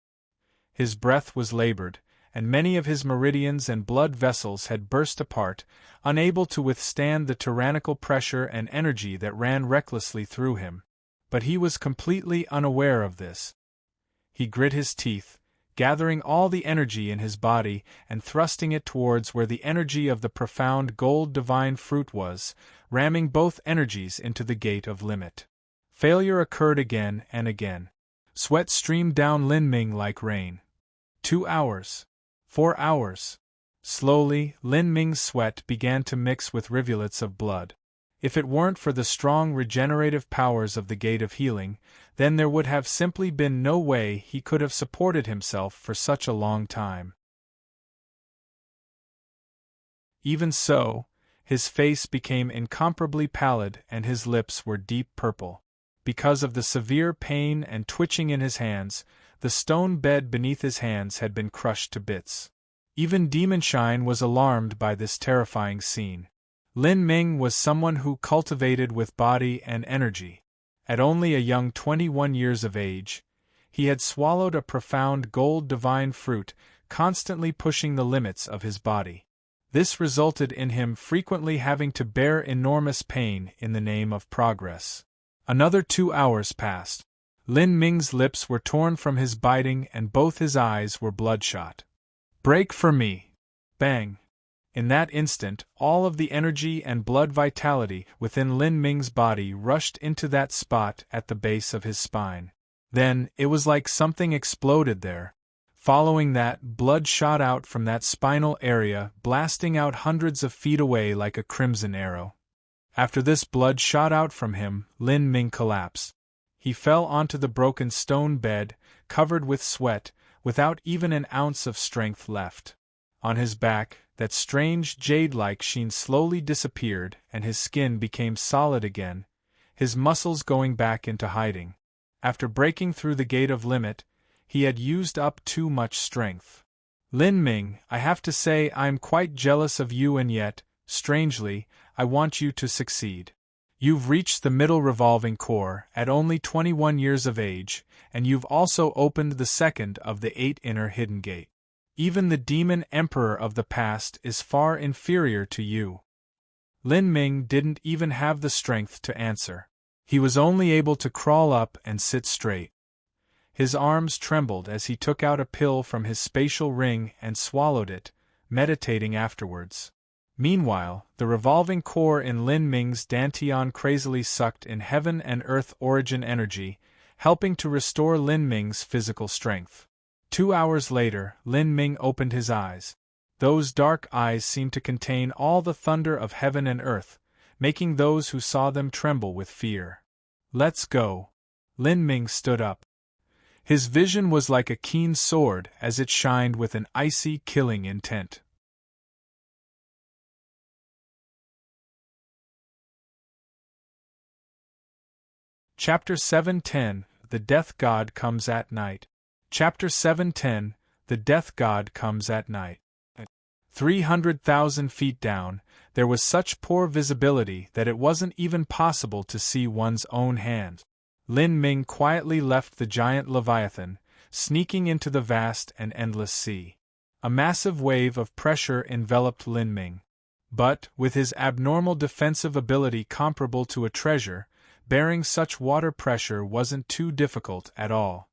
His breath was labored, and many of his meridians and blood vessels had burst apart, unable to withstand the tyrannical pressure and energy that ran recklessly through him. But he was completely unaware of this. He grit his teeth, gathering all the energy in his body and thrusting it towards where the energy of the profound gold divine fruit was, ramming both energies into the Gate of Limit. Failure occurred again and again. Sweat streamed down Lin Ming like rain. 2 hours. 4 hours. Slowly, Lin Ming's sweat began to mix with rivulets of blood. If it weren't for the strong regenerative powers of the Gate of Healing, then there would have simply been no way he could have supported himself for such a long time. Even so, his face became incomparably pallid and his lips were deep purple. Because of the severe pain and twitching in his hands, the stone bed beneath his hands had been crushed to bits. Even Demonshine was alarmed by this terrifying scene. Lin Ming was someone who cultivated with body and energy. At only a young 21 years of age, he had swallowed a profound gold divine fruit, constantly pushing the limits of his body. This resulted in him frequently having to bear enormous pain in the name of progress. Another 2 hours passed. Lin Ming's lips were torn from his biting and both his eyes were bloodshot. "Break for me!" Bang! In that instant, all of the energy and blood vitality within Lin Ming's body rushed into that spot at the base of his spine. Then, it was like something exploded there. Following that, blood shot out from that spinal area, blasting out hundreds of feet away like a crimson arrow. After this blood shot out from him, Lin Ming collapsed. He fell onto the broken stone bed, covered with sweat, without even an ounce of strength left. On his back, that strange jade-like sheen slowly disappeared and his skin became solid again, his muscles going back into hiding. After breaking through the Gate of Limit, he had used up too much strength. "Lin Ming, I have to say I'm quite jealous of you and yet, strangely, I want you to succeed. You've reached the middle revolving core at only 21 years of age, and you've also opened the second of the 8 inner hidden gate. Even the demon emperor of the past is far inferior to you." Lin Ming didn't even have the strength to answer. He was only able to crawl up and sit straight. His arms trembled as he took out a pill from his spatial ring and swallowed it, meditating afterwards. Meanwhile, the revolving core in Lin Ming's dantian crazily sucked in heaven and earth origin energy, helping to restore Lin Ming's physical strength. 2 hours later, Lin Ming opened his eyes. Those dark eyes seemed to contain all the thunder of heaven and earth, making those who saw them tremble with fear. "Let's go." Lin Ming stood up. His vision was like a keen sword as it shined with an icy, killing intent. Chapter 7:10 The Death God Comes at Night. Chapter 7:10 The Death God Comes at Night. 300,000 feet down, there was such poor visibility that it wasn't even possible to see one's own hand. Lin Ming quietly left the giant Leviathan, sneaking into the vast and endless sea. A massive wave of pressure enveloped Lin Ming. But, with his abnormal defensive ability comparable to a treasure, bearing such water pressure wasn't too difficult at all.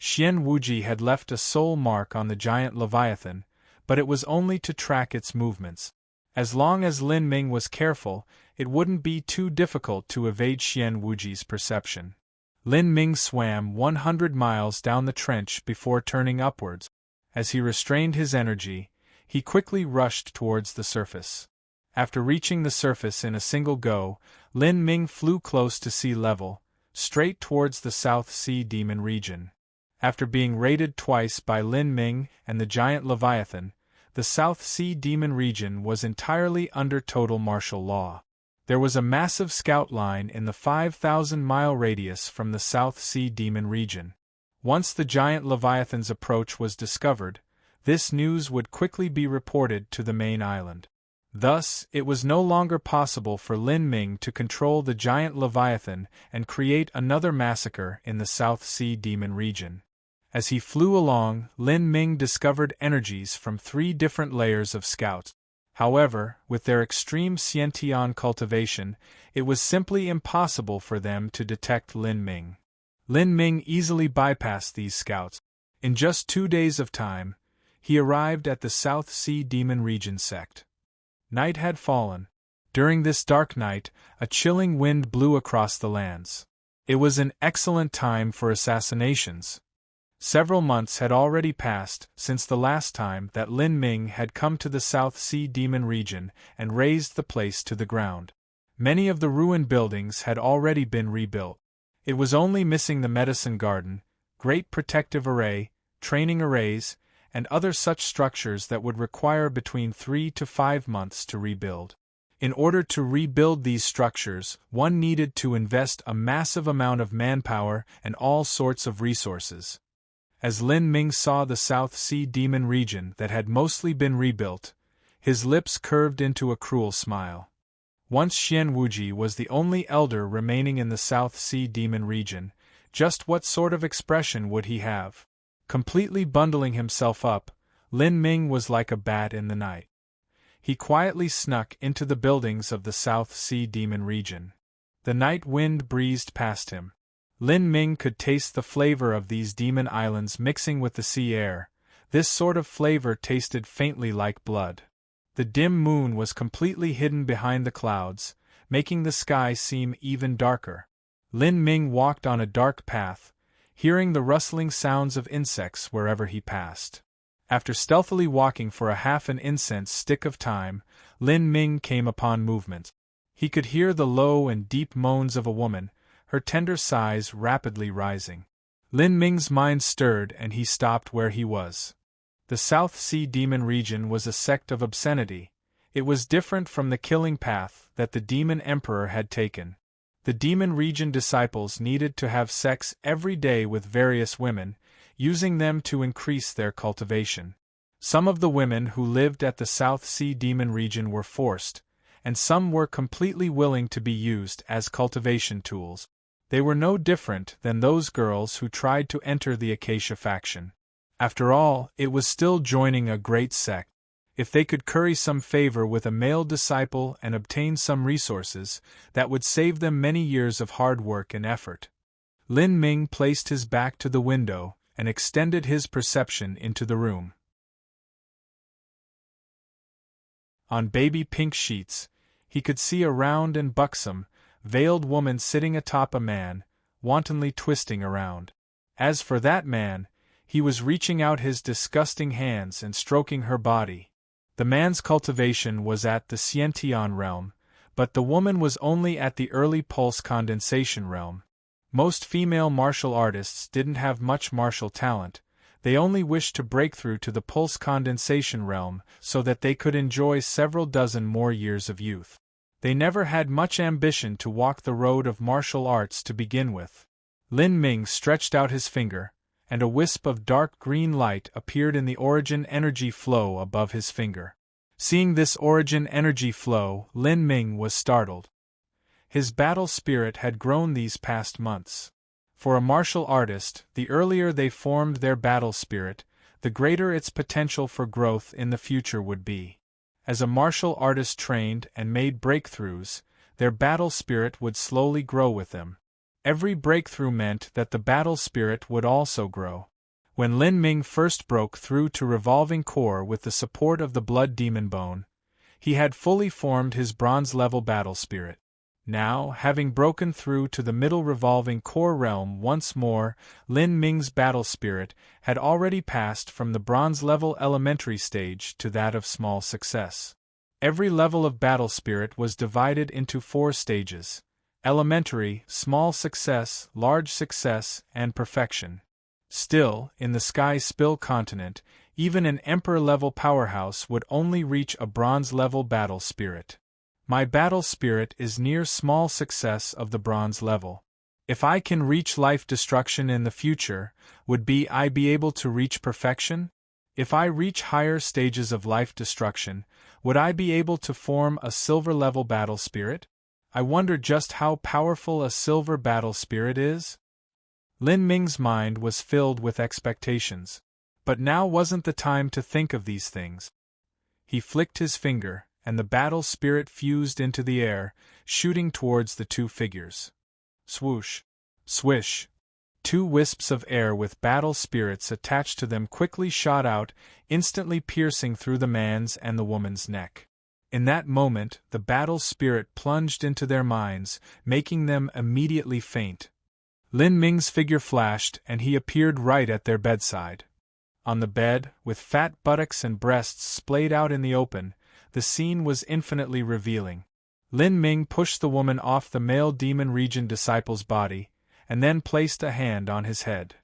Xian Wuji had left a soul mark on the giant Leviathan, but it was only to track its movements. As long as Lin Ming was careful, it wouldn't be too difficult to evade Xian Wuji's perception. Lin Ming swam 100 miles down the trench before turning upwards. As he restrained his energy, he quickly rushed towards the surface. After reaching the surface in a single go, Lin Ming flew close to sea level, straight towards the South Sea Demon region. After being raided twice by Lin Ming and the giant Leviathan, the South Sea Demon region was entirely under total martial law. There was a massive scout line in the 5,000-mile radius from the South Sea Demon region. Once the giant Leviathan's approach was discovered, this news would quickly be reported to the main island. Thus, it was no longer possible for Lin Ming to control the giant Leviathan and create another massacre in the South Sea Demon region. As he flew along, Lin Ming discovered energies from 3 different layers of scouts. However, with their extreme Xiantian cultivation, it was simply impossible for them to detect Lin Ming. Lin Ming easily bypassed these scouts. In just 2 days of time, he arrived at the South Sea Demon region sect. Night had fallen. During this dark night, a chilling wind blew across the lands. It was an excellent time for assassinations. Several months had already passed since the last time that Lin Ming had come to the South Sea Demon region and razed the place to the ground. Many of the ruined buildings had already been rebuilt. It was only missing the medicine garden, great protective array, training arrays, and other such structures that would require between 3 to 5 months to rebuild. In order to rebuild these structures, one needed to invest a massive amount of manpower and all sorts of resources. As Lin Ming saw the South Sea Demon region that had mostly been rebuilt, his lips curved into a cruel smile. Once Xian Wuji was the only elder remaining in the South Sea Demon region, just what sort of expression would he have? Completely bundling himself up, Lin Ming was like a bat in the night. He quietly snuck into the buildings of the South Sea Demon region. The night wind breezed past him. Lin Ming could taste the flavor of these demon islands mixing with the sea air. This sort of flavor tasted faintly like blood. The dim moon was completely hidden behind the clouds, making the sky seem even darker. Lin Ming walked on a dark path, hearing the rustling sounds of insects wherever he passed. After stealthily walking for a half an incense stick of time, Lin Ming came upon movement. He could hear the low and deep moans of a woman, her tender sighs rapidly rising. Lin Ming's mind stirred and he stopped where he was. The South Sea Demon region was a sect of obscenity. It was different from the killing path that the Demon Emperor had taken. The Demon region disciples needed to have sex every day with various women, using them to increase their cultivation. Some of the women who lived at the South Sea Demon region were forced, and some were completely willing to be used as cultivation tools. They were no different than those girls who tried to enter the Acacia faction. After all, it was still joining a great sect. If they could curry some favor with a male disciple and obtain some resources, that would save them many years of hard work and effort. Lin Ming placed his back to the window and extended his perception into the room. On baby pink sheets, he could see a round and buxom, veiled woman sitting atop a man, wantonly twisting around. As for that man, he was reaching out his disgusting hands and stroking her body. The man's cultivation was at the Xiantian realm, but the woman was only at the early pulse condensation realm. Most female martial artists didn't have much martial talent. They only wished to break through to the pulse condensation realm so that they could enjoy several dozen more years of youth. They never had much ambition to walk the road of martial arts to begin with. Lin Ming stretched out his finger, and a wisp of dark green light appeared in the origin energy flow above his finger. Seeing this origin energy flow, Lin Ming was startled. His battle spirit had grown these past months. For a martial artist, the earlier they formed their battle spirit, the greater its potential for growth in the future would be. As a martial artist trained and made breakthroughs, their battle spirit would slowly grow with them. Every breakthrough meant that the battle spirit would also grow. When Lin Ming first broke through to Revolving Core with the support of the Blood Demon Bone, he had fully formed his bronze-level battle spirit. Now, having broken through to the middle Revolving Core realm once more, Lin Ming's battle spirit had already passed from the bronze-level elementary stage to that of small success. Every level of battle spirit was divided into 4 stages: elementary, small success, large success, and perfection. Still, in the Sky Spill continent, even an Emperor-level powerhouse would only reach a bronze-level battle spirit. My battle spirit is near small success of the bronze level. If I can reach life destruction in the future, would I be able to reach perfection? If I reach higher stages of life destruction, would I be able to form a silver-level battle spirit? I wonder just how powerful a silver battle spirit is? Lin Ming's mind was filled with expectations. But now wasn't the time to think of these things. He flicked his finger, and the battle spirit fused into the air, shooting towards the two figures. Swoosh! Swish! Two wisps of air with battle spirits attached to them quickly shot out, instantly piercing through the man's and the woman's neck. In that moment, the battle spirit plunged into their minds, making them immediately faint. Lin Ming's figure flashed, and he appeared right at their bedside. On the bed, with fat buttocks and breasts splayed out in the open, the scene was infinitely revealing. Lin Ming pushed the woman off the male demon region disciple's body, and then placed a hand on his head.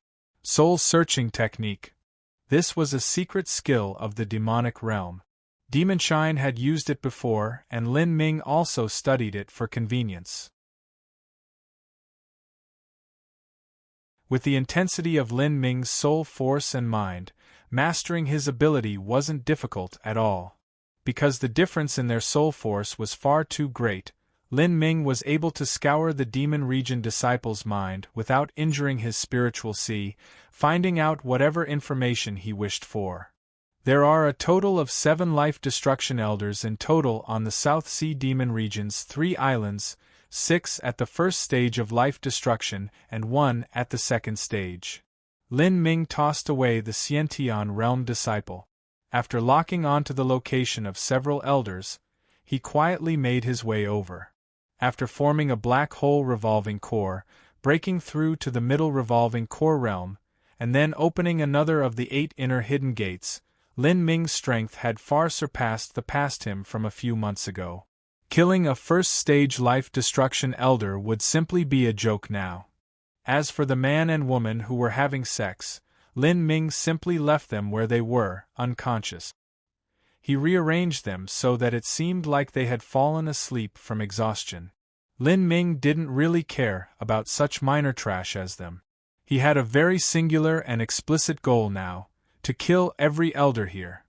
Soul-searching technique. This was a secret skill of the demonic realm. Demon Shine had used it before, and Lin Ming also studied it for convenience. With the intensity of Lin Ming's soul force and mind, mastering his ability wasn't difficult at all. Because the difference in their soul force was far too great, Lin Ming was able to scour the demon region disciple's mind without injuring his spiritual sea, finding out whatever information he wished for. There are a total of 7 life destruction elders in total on the South Sea Demon region's 3 islands, 6 at the first stage of life destruction and 1 at the second stage. Lin Ming tossed away the Xiantian realm disciple. After locking onto the location of several elders, he quietly made his way over. After forming a black hole revolving core, breaking through to the middle revolving core realm, and then opening another of the 8 inner hidden gates, Lin Ming's strength had far surpassed the past him from a few months ago. Killing a first-stage life destruction elder would simply be a joke now. As for the man and woman who were having sex, Lin Ming simply left them where they were, unconscious. He rearranged them so that it seemed like they had fallen asleep from exhaustion. Lin Ming didn't really care about such minor trash as them. He had a very singular and explicit goal now, to kill every elder here.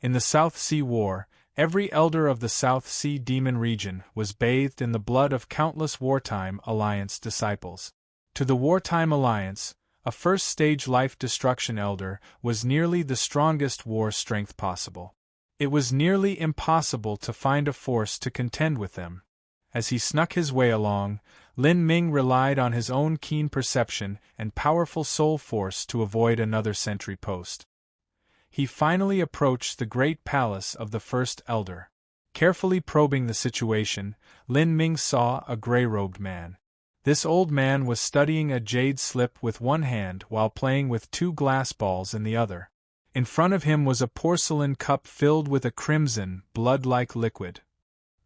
In the South Sea War, every elder of the South Sea Demon region was bathed in the blood of countless Wartime Alliance disciples. To the Wartime Alliance, a first-stage life destruction elder was nearly the strongest war strength possible. It was nearly impossible to find a force to contend with them. As he snuck his way along, Lin Ming relied on his own keen perception and powerful soul force to avoid another sentry post. He finally approached the great palace of the first elder. Carefully probing the situation, Lin Ming saw a gray-robed man. This old man was studying a jade slip with one hand while playing with 2 glass balls in the other. In front of him was a porcelain cup filled with a crimson, blood-like liquid.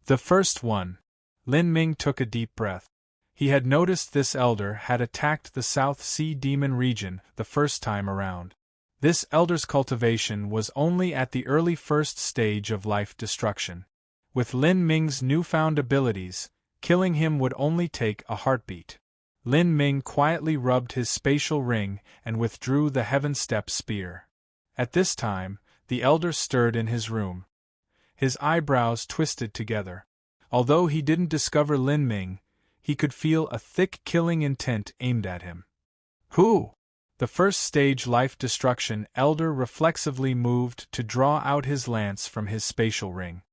The first one. Lin Ming took a deep breath. He had noticed this elder had attacked the South Sea Demon region the first time around. This elder's cultivation was only at the early first stage of life destruction. With Lin Ming's newfound abilities, killing him would only take a heartbeat. Lin Ming quietly rubbed his spatial ring and withdrew the Heaven Step spear. At this time, the elder stirred in his room. His eyebrows twisted together. Although he didn't discover Lin Ming, he could feel a thick killing intent aimed at him. Who? The first-stage life destruction elder reflexively moved to draw out his lance from his spatial ring.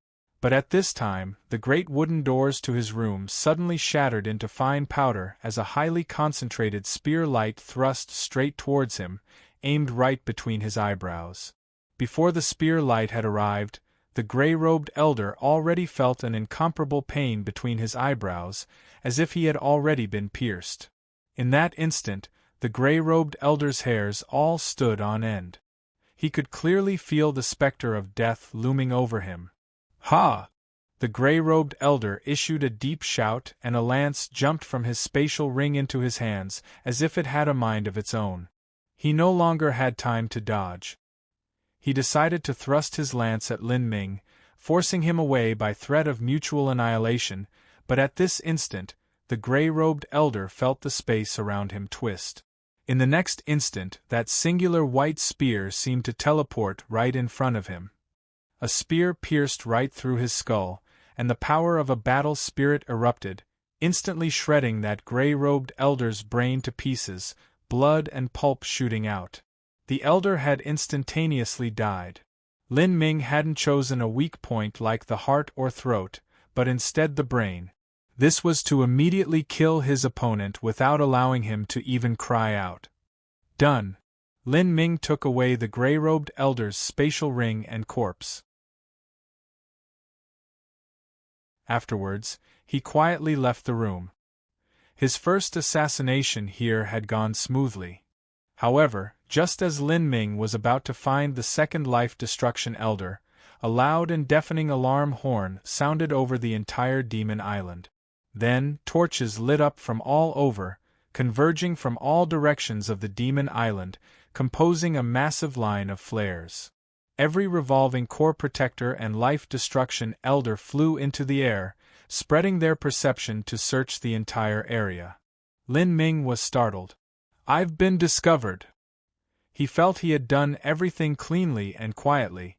But at this time, the great wooden doors to his room suddenly shattered into fine powder as a highly concentrated spear light thrust straight towards him, aimed right between his eyebrows. Before the spear light had arrived, the gray-robed elder already felt an incomparable pain between his eyebrows, as if he had already been pierced. In that instant, the gray-robed elder's hairs all stood on end. He could clearly feel the specter of death looming over him. Ha! The gray-robed elder issued a deep shout and a lance jumped from his spatial ring into his hands, as if it had a mind of its own. He no longer had time to dodge. He decided to thrust his lance at Lin Ming, forcing him away by threat of mutual annihilation, but at this instant, the gray-robed elder felt the space around him twist. In the next instant, that singular white spear seemed to teleport right in front of him. A spear pierced right through his skull, and the power of a battle spirit erupted, instantly shredding that gray-robed elder's brain to pieces, blood and pulp shooting out. The elder had instantaneously died. Lin Ming hadn't chosen a weak point like the heart or throat, but instead the brain. This was to immediately kill his opponent without allowing him to even cry out. Done. Lin Ming took away the gray-robed elder's spatial ring and corpse. Afterwards, he quietly left the room. His first assassination here had gone smoothly. However, just as Lin Ming was about to find the second life-destruction elder, a loud and deafening alarm horn sounded over the entire demon island. Then, torches lit up from all over, converging from all directions of the demon island, composing a massive line of flares. Every revolving core protector and life-destruction elder flew into the air, spreading their perception to search the entire area. Lin Ming was startled. "I've been discovered." He felt he had done everything cleanly and quietly.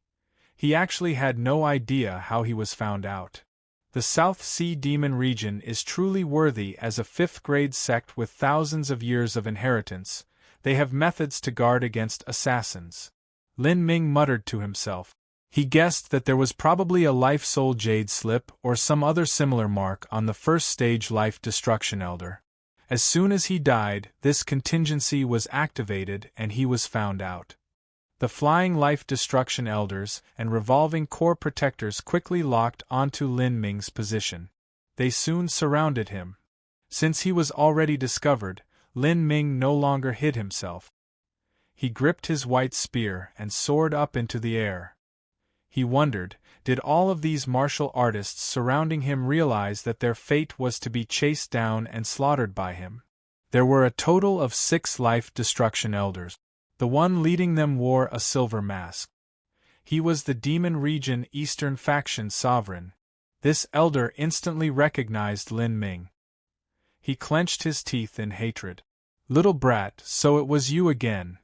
He actually had no idea how he was found out. The South Sea Demon region is truly worthy as a fifth-grade sect with thousands of years of inheritance. They have methods to guard against assassins. Lin Ming muttered to himself. He guessed that there was probably a Life Soul Jade slip or some other similar mark on the first stage Life Destruction Elder. As soon as he died, this contingency was activated and he was found out. The flying Life Destruction Elders and revolving core protectors quickly locked onto Lin Ming's position. They soon surrounded him. Since he was already discovered, Lin Ming no longer hid himself. He gripped his white spear and soared up into the air. He wondered, did all of these martial artists surrounding him realize that their fate was to be chased down and slaughtered by him? There were a total of 6 Life Destruction Elders. The one leading them wore a silver mask. He was the Demon Region Eastern Faction Sovereign. This elder instantly recognized Lin Ming. He clenched his teeth in hatred. "Little brat, so it was you again."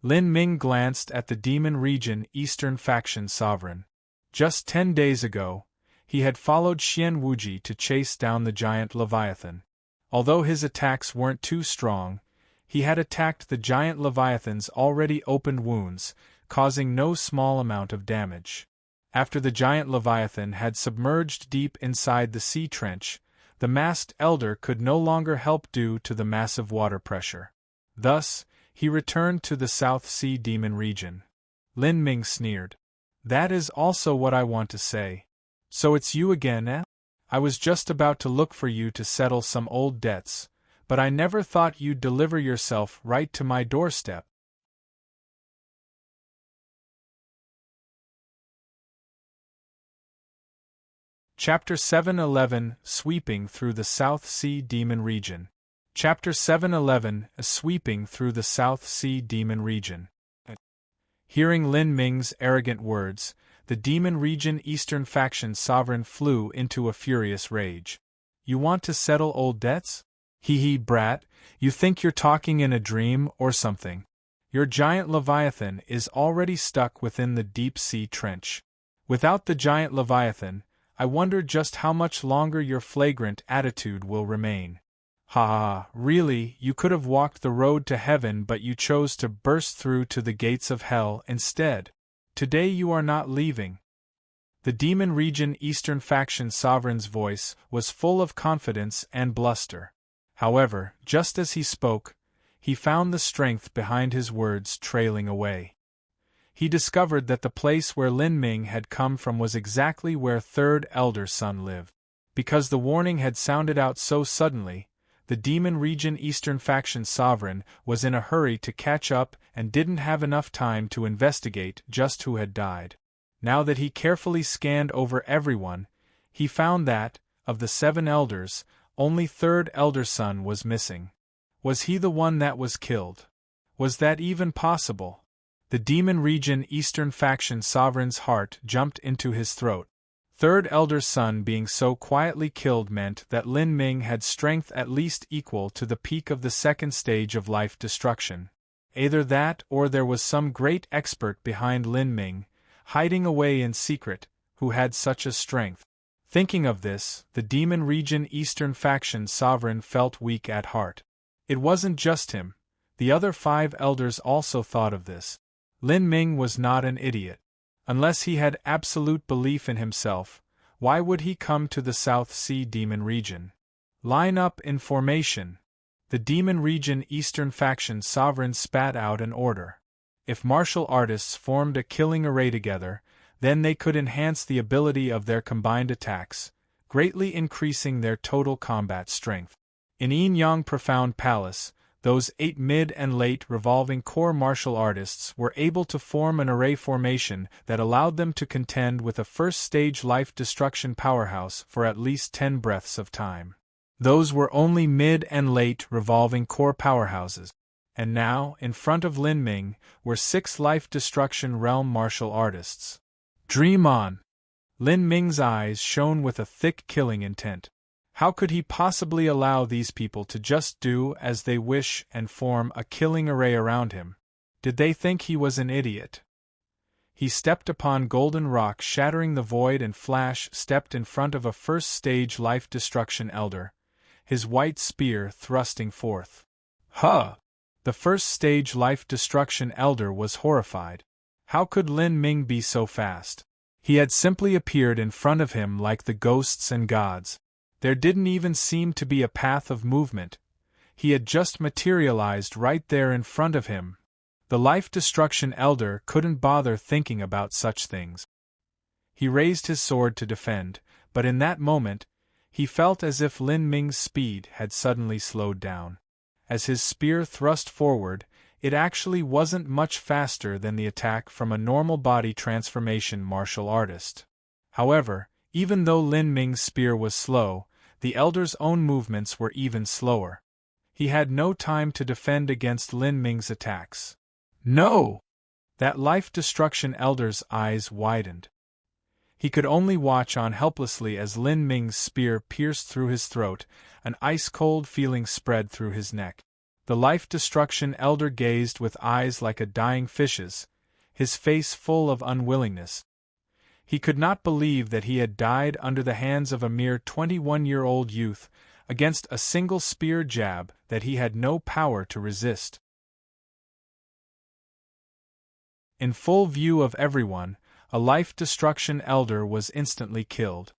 Lin Ming glanced at the Demon Region Eastern Faction Sovereign. Just 10 days ago, he had followed Xian Wuji to chase down the giant Leviathan. Although his attacks weren't too strong, he had attacked the giant Leviathan's already opened wounds, causing no small amount of damage. After the giant Leviathan had submerged deep inside the sea trench, the masked elder could no longer help due to the massive water pressure. Thus, he returned to the South Sea Demon region. Lin Ming sneered. "That is also what I want to say. So it's you again, eh? I was just about to look for you to settle some old debts, but I never thought you'd deliver yourself right to my doorstep." Chapter 711 Sweeping Through the South Sea Demon Region. Chapter 711 Sweeping Through the South Sea Demon Region. Hearing Lin Ming's arrogant words, the Demon Region Eastern Faction Sovereign flew into a furious rage. "You want to settle old debts? Hee hee, brat, you think you're talking in a dream or something. Your giant Leviathan is already stuck within the deep sea trench. Without the giant Leviathan, I wonder just how much longer your flagrant attitude will remain. Ha ha, really, you could have walked the road to heaven, but you chose to burst through to the gates of hell instead. Today you are not leaving." The Demon Region Eastern Faction Sovereign's voice was full of confidence and bluster. However, just as he spoke, he found the strength behind his words trailing away. He discovered that the place where Lin Ming had come from was exactly where Third Elder Sun lived. Because the warning had sounded out so suddenly, the Demon Region Eastern Faction Sovereign was in a hurry to catch up and didn't have enough time to investigate just who had died. Now that he carefully scanned over everyone, he found that, of the 7 elders, only Third Elder Sun was missing. Was he the one that was killed? Was that even possible? The Demon Region Eastern Faction Sovereign's heart jumped into his throat. third elder's son being so quietly killed meant that Lin Ming had strength at least equal to the peak of the second stage of life destruction. Either that or there was some great expert behind Lin Ming, hiding away in secret, who had such a strength. Thinking of this, the Demon Region Eastern Faction sovereign felt weak at heart. It wasn't just him. The other 5 elders also thought of this. Lin Ming was not an idiot. Unless he had absolute belief in himself, why would he come to the South Sea Demon Region? Line up in formation. The Demon Region Eastern Faction sovereign spat out an order. If martial artists formed a killing array together, then they could enhance the ability of their combined attacks, greatly increasing their total combat strength. In Yin Yang Profound Palace, those 8 mid and late revolving core martial artists were able to form an array formation that allowed them to contend with a first-stage life destruction powerhouse for at least 10 breaths of time. Those were only mid and late revolving core powerhouses. And now, in front of Lin Ming, were 6 life destruction realm martial artists. Dream on! Lin Ming's eyes shone with a thick killing intent. How could he possibly allow these people to just do as they wish and form a killing array around him? Did they think he was an idiot? He stepped upon golden rock, shattering the void, and Flash stepped in front of a first-stage life destruction elder, his white spear thrusting forth. Huh! The first-stage life destruction elder was horrified. How could Lin Ming be so fast? He had simply appeared in front of him like the ghosts and gods. There didn't even seem to be a path of movement. He had just materialized right there in front of him. The life destruction elder couldn't bother thinking about such things. He raised his sword to defend, but in that moment, he felt as if Lin Ming's speed had suddenly slowed down. As his spear thrust forward, it actually wasn't much faster than the attack from a normal body transformation martial artist. However, even though Lin Ming's spear was slow, the elder's own movements were even slower. He had no time to defend against Lin Ming's attacks. No! That life destruction elder's eyes widened. He could only watch on helplessly as Lin Ming's spear pierced through his throat, an ice-cold feeling spread through his neck. The life destruction elder gazed with eyes like a dying fish's, his face full of unwillingness. He could not believe that he had died under the hands of a mere 21-year-old youth, against a single spear jab that he had no power to resist. In full view of everyone, a life destruction elder was instantly killed.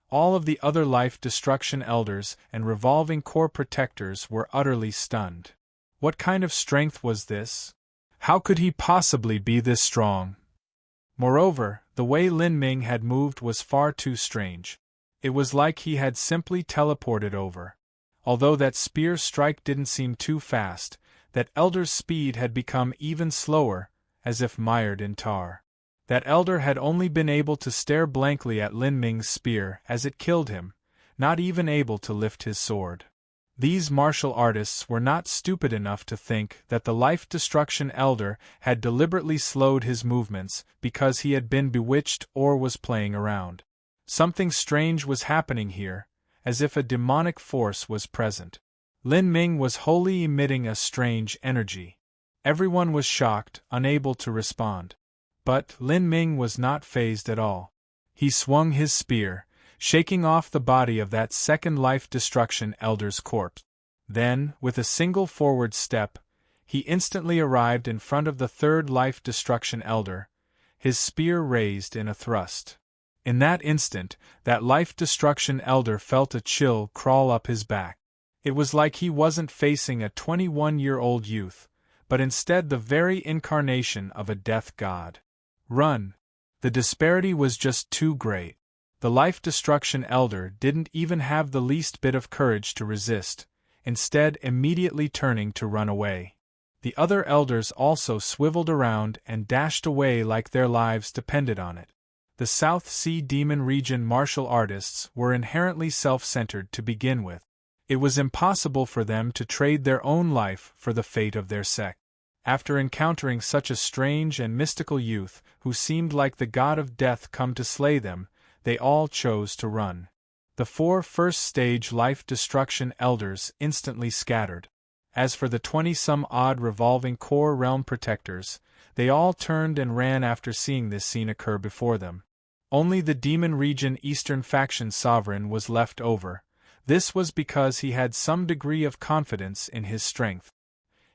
All of the other life destruction elders and revolving core protectors were utterly stunned. What kind of strength was this? How could he possibly be this strong? Moreover, the way Lin Ming had moved was far too strange. It was like he had simply teleported over. Although that spear strike didn't seem too fast, that elder's speed had become even slower, as if mired in tar. That elder had only been able to stare blankly at Lin Ming's spear as it killed him, not even able to lift his sword. These martial artists were not stupid enough to think that the life destruction elder had deliberately slowed his movements because he had been bewitched or was playing around. Something strange was happening here, as if a demonic force was present. Lin Ming was wholly emitting a strange energy. Everyone was shocked, unable to respond. But Lin Ming was not fazed at all. He swung his spear, shaking off the body of that second life destruction elder's corpse. Then, with a single forward step, he instantly arrived in front of the third life destruction elder, his spear raised in a thrust. In that instant, that life destruction elder felt a chill crawl up his back. It was like he wasn't facing a 21-year-old youth, but instead the very incarnation of a death god. Run! The disparity was just too great. The life destruction elder didn't even have the least bit of courage to resist, instead immediately turning to run away. The other elders also swiveled around and dashed away like their lives depended on it. The South Sea Demon Region martial artists were inherently self-centered to begin with. It was impossible for them to trade their own life for the fate of their sect. After encountering such a strange and mystical youth who seemed like the god of death come to slay them, they all chose to run. The 4 first-stage life destruction elders instantly scattered. As for the 20-some-odd revolving core realm protectors, they all turned and ran after seeing this scene occur before them. Only the Demon Region Eastern Faction Sovereign was left over. This was because he had some degree of confidence in his strength.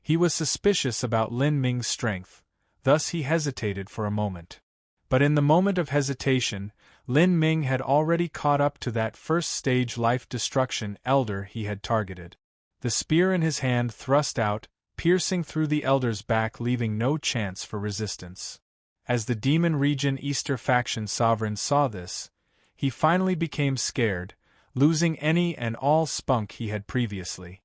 He was suspicious about Lin Ming's strength, thus he hesitated for a moment. But in the moment of hesitation, Lin Ming had already caught up to that first-stage life destruction elder he had targeted. The spear in his hand thrust out, piercing through the elder's back, leaving no chance for resistance. As the Demon Region Eastern Faction Sovereign saw this, he finally became scared, losing any and all spunk he had previously.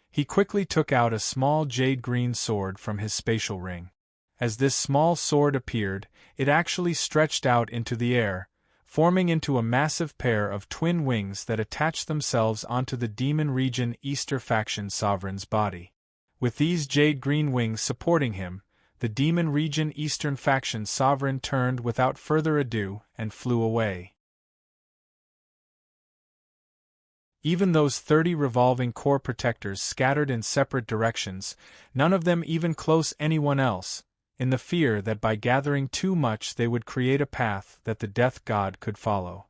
He quickly took out a small jade-green sword from his spatial ring. As this small sword appeared, it actually stretched out into the air, forming into a massive pair of twin wings that attached themselves onto the Demon Region Eastern Faction Sovereign's body. With these jade-green wings supporting him, the Demon Region Eastern Faction Sovereign turned without further ado and flew away. Even those 30 revolving core protectors scattered in separate directions, none of them even close anyone else, in the fear that by gathering too much they would create a path that the Death God could follow.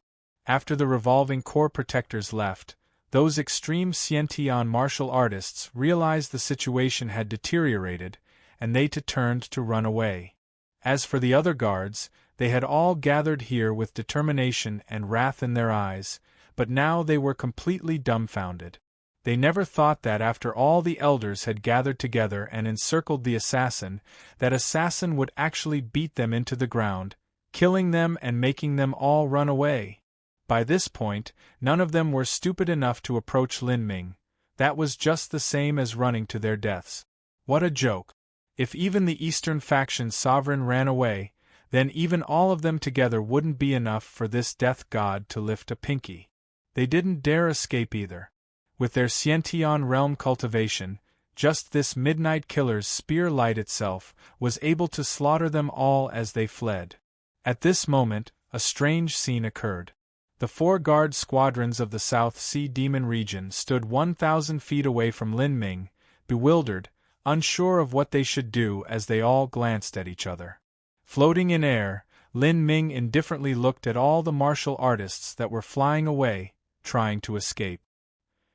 After the revolving core protectors left, those extreme Xiantian martial artists realized the situation had deteriorated, and they turned to run away. As for the other guards, they had all gathered here with determination and wrath in their eyes, but now they were completely dumbfounded. They never thought that after all the elders had gathered together and encircled the assassin, that assassin would actually beat them into the ground, killing them and making them all run away. By this point, none of them were stupid enough to approach Lin Ming. That was just the same as running to their deaths. What a joke! If even the Eastern Faction Sovereign ran away, then even all of them together wouldn't be enough for this Death God to lift a pinky. They didn't dare escape either. With their Xiantian realm cultivation, just this Midnight Killer's spear light itself was able to slaughter them all as they fled. At this moment, a strange scene occurred. The 4 guard squadrons of the South Sea Demon region stood 1,000 feet away from Lin Ming, bewildered, unsure of what they should do as they all glanced at each other. Floating in air, Lin Ming indifferently looked at all the martial artists that were flying away, trying to escape.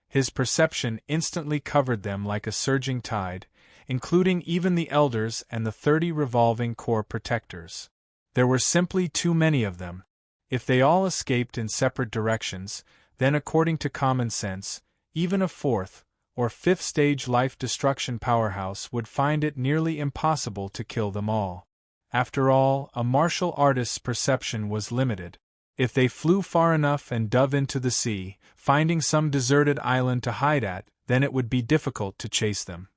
His perception instantly covered them like a surging tide, including even the elders and the 30 revolving core protectors. There were simply too many of them. If they all escaped in separate directions, then according to common sense, even a 4th or 5th stage life destruction powerhouse would find it nearly impossible to kill them all. After all, a martial artist's perception was limited. If they flew far enough and dove into the sea, finding some deserted island to hide at, then it would be difficult to chase them.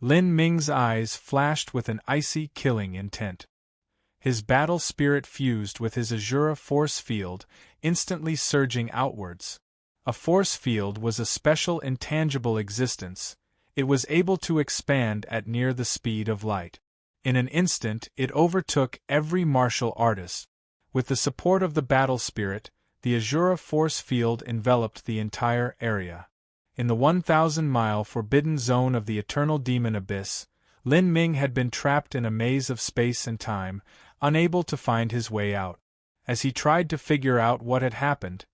Lin Ming's eyes flashed with an icy, killing intent. His battle spirit fused with his Azura force field, instantly surging outwards. A force field was a special intangible existence. It was able to expand at near the speed of light. In an instant it overtook every martial artist. With the support of the battle spirit, the Azura force field enveloped the entire area. In the 1,000-mile forbidden zone of the Eternal Demon Abyss, Lin Ming had been trapped in a maze of space and time, unable to find his way out. As he tried to figure out what had happened,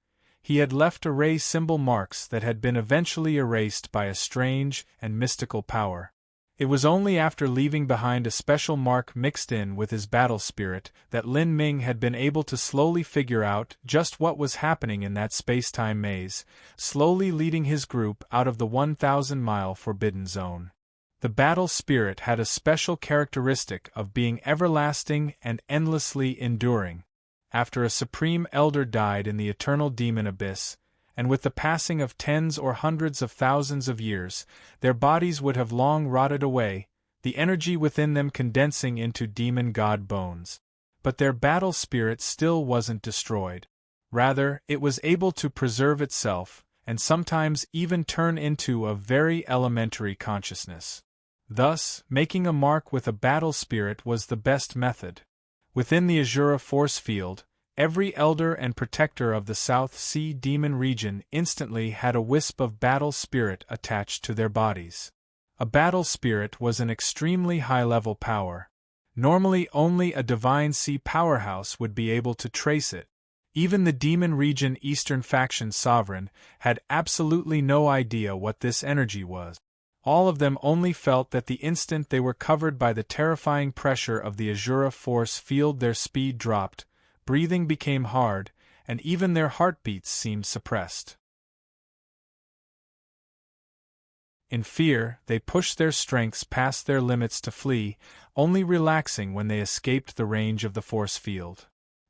he had left array symbol marks that had been eventually erased by a strange and mystical power. It was only after leaving behind a special mark mixed in with his battle spirit that Lin Ming had been able to slowly figure out just what was happening in that space-time maze, slowly leading his group out of the 1,000-mile forbidden zone. The battle spirit had a special characteristic of being everlasting and endlessly enduring. After a supreme elder died in the eternal demon abyss, and with the passing of tens or hundreds of thousands of years, their bodies would have long rotted away, the energy within them condensing into demon god bones. But their battle spirit still wasn't destroyed. Rather, it was able to preserve itself, and sometimes even turn into a very elementary consciousness. Thus, making a mark with a battle spirit was the best method. Within the Azura force field, Every elder and protector of the South Sea Demon region instantly had a wisp of battle spirit attached to their bodies. A battle spirit was an extremely high-level power. Normally only a Divine Sea powerhouse would be able to trace it. Even the Demon Region Eastern Faction Sovereign had absolutely no idea what this energy was. All of them only felt that the instant they were covered by the terrifying pressure of the Azura force field their speed dropped, breathing became hard, and even their heartbeats seemed suppressed. In fear, they pushed their strengths past their limits to flee, only relaxing when they escaped the range of the force field.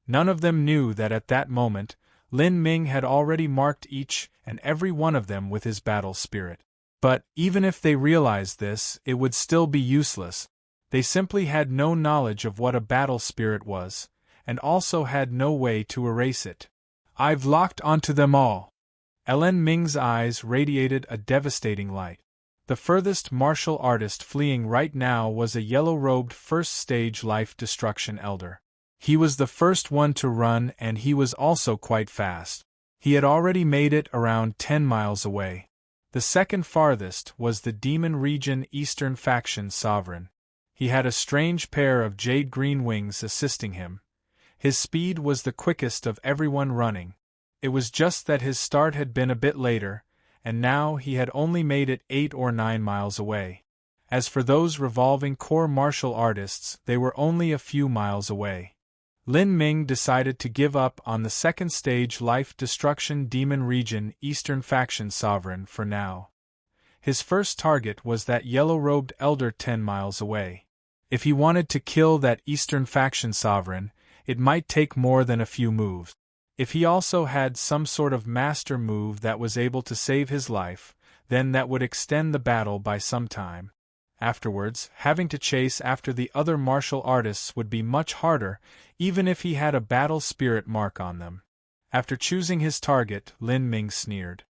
None of them knew that at that moment, Lin Ming had already marked each and every one of them with his battle spirit. But, even if they realized this, it would still be useless. They simply had no knowledge of what a battle spirit was, and also had no way to erase it. "I've locked onto them all." Lin Ming's eyes radiated a devastating light. The furthest martial artist fleeing right now was a yellow-robed first-stage life-destruction elder. He was the first one to run, and he was also quite fast. He had already made it around 10 miles away. The second farthest was the Demon Region Eastern Faction Sovereign. He had a strange pair of jade-green wings assisting him. His speed was the quickest of everyone running. It was just that his start had been a bit later, and now he had only made it 8 or 9 miles away. As for those revolving core martial artists, they were only a few miles away. Lin Ming decided to give up on the second stage Life Destruction Demon Region Eastern Faction Sovereign for now. His first target was that yellow-robed elder 10 miles away. If he wanted to kill that Eastern Faction Sovereign, it might take more than a few moves. If he also had some sort of master move that was able to save his life, then that would extend the battle by some time. Afterwards, having to chase after the other martial artists would be much harder, even if he had a battle spirit mark on them. After choosing his target, Lin Ming sneered.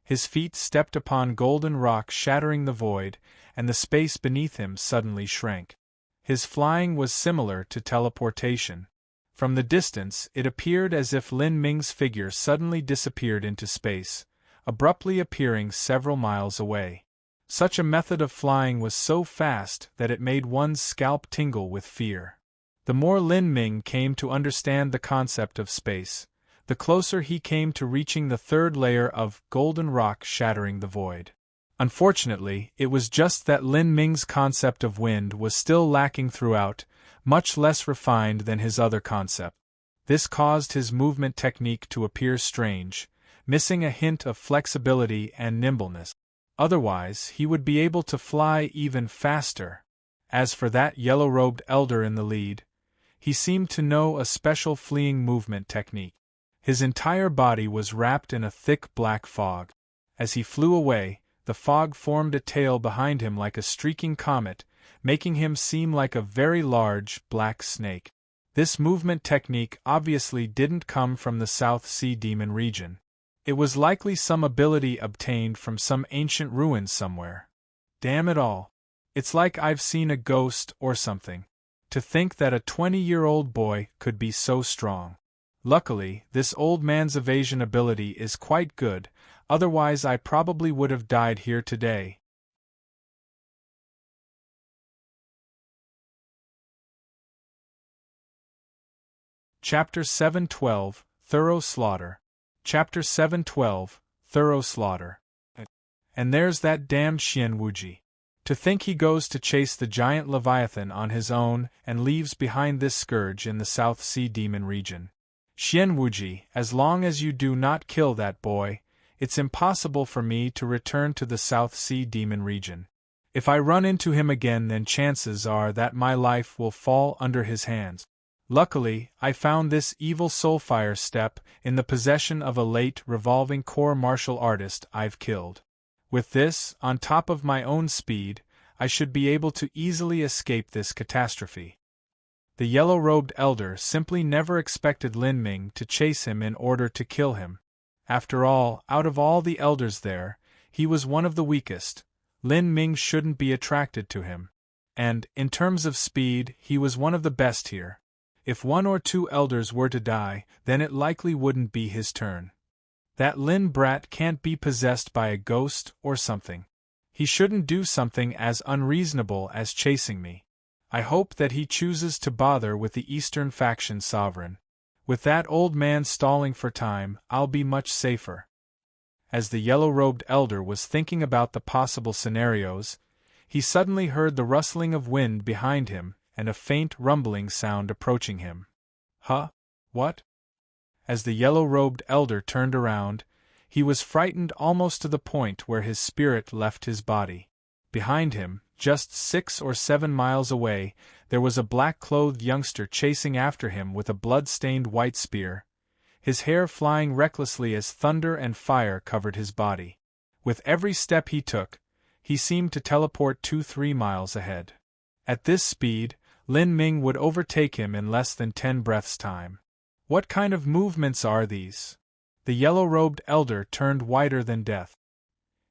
His feet stepped upon golden rock, shattering the void, and the space beneath him suddenly shrank. His flying was similar to teleportation. From the distance, it appeared as if Lin Ming's figure suddenly disappeared into space, abruptly appearing several miles away. Such a method of flying was so fast that it made one's scalp tingle with fear. The more Lin Ming came to understand the concept of space, the closer he came to reaching the third layer of golden rock shattering the void. Unfortunately, it was just that Lin Ming's concept of wind was still lacking throughout, much less refined than his other concept. This caused his movement technique to appear strange, missing a hint of flexibility and nimbleness. Otherwise, he would be able to fly even faster. As for that yellow-robed elder in the lead, he seemed to know a special fleeing movement technique. His entire body was wrapped in a thick black fog. As he flew away, the fog formed a tail behind him like a streaking comet, making him seem like a very large, black snake. This movement technique obviously didn't come from the South Sea Demon region. It was likely some ability obtained from some ancient ruin somewhere. Damn it all. It's like I've seen a ghost or something. To think that a 20-year-old boy could be so strong. Luckily, this old man's evasion ability is quite good, otherwise I probably would have died here today. Chapter 712, Thorough Slaughter. Chapter 712, Thorough Slaughter. And there's that damned Xian Wuji. To think he goes to chase the giant Leviathan on his own and leaves behind this scourge in the South Sea Demon region. Xian Wuji, as long as you do not kill that boy, it's impossible for me to return to the South Sea Demon region. If I run into him again, then chances are that my life will fall under his hands. Luckily, I found this evil soulfire step in the possession of a late revolving core martial artist I've killed. With this, on top of my own speed, I should be able to easily escape this catastrophe. The yellow-robed elder simply never expected Lin Ming to chase him in order to kill him. After all, out of all the elders there, he was one of the weakest. Lin Ming shouldn't be attracted to him. And, in terms of speed, he was one of the best here. If one or two elders were to die, then it likely wouldn't be his turn. That Lin brat can't be possessed by a ghost or something. He shouldn't do something as unreasonable as chasing me. I hope that he chooses to bother with the Eastern faction sovereign. With that old man stalling for time, I'll be much safer. As the yellow-robed elder was thinking about the possible scenarios, he suddenly heard the rustling of wind behind him and a faint rumbling sound approaching him. Huh? What? As the yellow-robed elder turned around, he was frightened almost to the point where his spirit left his body. Behind him, just 6 or 7 miles away, there was a black-clothed youngster chasing after him with a blood-stained white spear, his hair flying recklessly as thunder and fire covered his body. With every step he took, he seemed to teleport 2-3 miles ahead. At this speed, Lin Ming would overtake him in less than 10 breaths' time. What kind of movements are these? The yellow-robed elder turned whiter than death.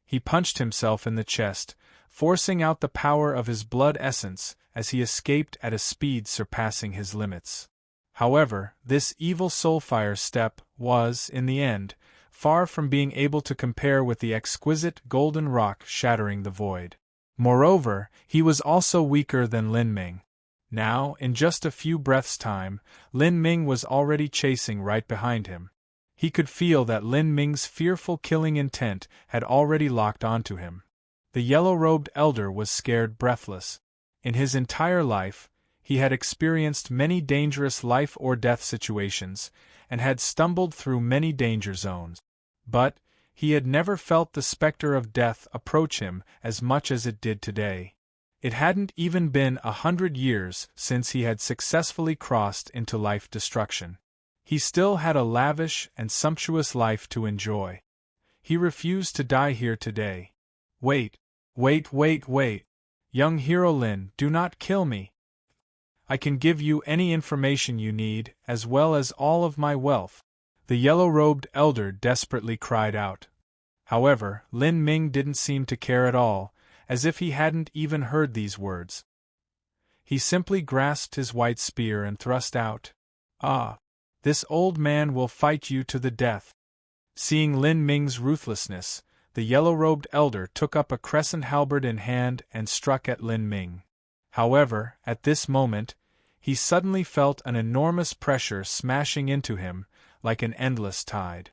He punched himself in the chest, forcing out the power of his blood essence as he escaped at a speed surpassing his limits. However, this evil soulfire step was, in the end, far from being able to compare with the exquisite golden rock shattering the void. Moreover, he was also weaker than Lin Ming. Now, in just a few breaths' time, Lin Ming was already chasing right behind him. He could feel that Lin Ming's fearful killing intent had already locked onto him. The yellow-robed elder was scared breathless. In his entire life, he had experienced many dangerous life-or-death situations, and had stumbled through many danger zones. But he had never felt the specter of death approach him as much as it did today. It hadn't even been 100 years since he had successfully crossed into life-destruction. He still had a lavish and sumptuous life to enjoy. He refused to die here today. Wait. Young hero Lin, do not kill me. I can give you any information you need, as well as all of my wealth, the yellow-robed elder desperately cried out. However, Lin Ming didn't seem to care at all, as if he hadn't even heard these words. He simply grasped his white spear and thrust out. Ah! This old man will fight you to the death. Seeing Lin Ming's ruthlessness, the yellow-robed elder took up a crescent halberd in hand and struck at Lin Ming. However, at this moment, he suddenly felt an enormous pressure smashing into him, like an endless tide.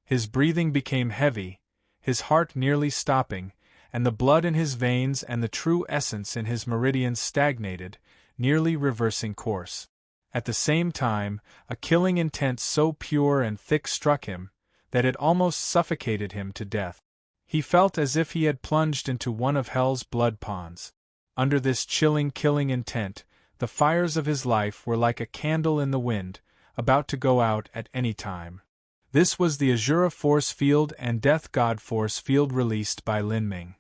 His breathing became heavy, his heart nearly stopping, and the blood in his veins and the true essence in his meridians stagnated, nearly reversing course. At the same time, a killing intent so pure and thick struck him, that it almost suffocated him to death. He felt as if he had plunged into one of hell's blood ponds. Under this chilling killing intent, the fires of his life were like a candle in the wind, about to go out at any time. This was the Azura force field and Death God force field released by Lin Ming.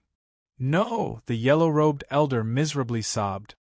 No, the yellow-robed elder miserably sobbed.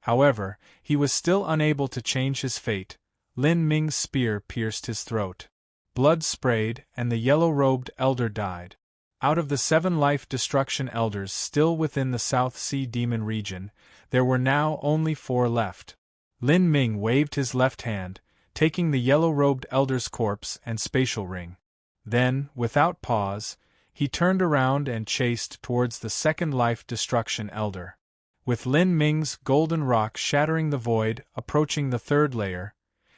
However, he was still unable to change his fate. Lin Ming's spear pierced his throat. Blood sprayed, and the yellow-robed elder died. Out of the 7 life-destruction elders still within the South Sea Demon region, there were now only 4 left. Lin Ming waved his left hand, taking the yellow-robed elder's corpse and spatial ring. Then, without pause, he turned around and chased towards the 2nd life-destruction elder. With Lin Ming's golden rock shattering the void, approaching the 3rd layer,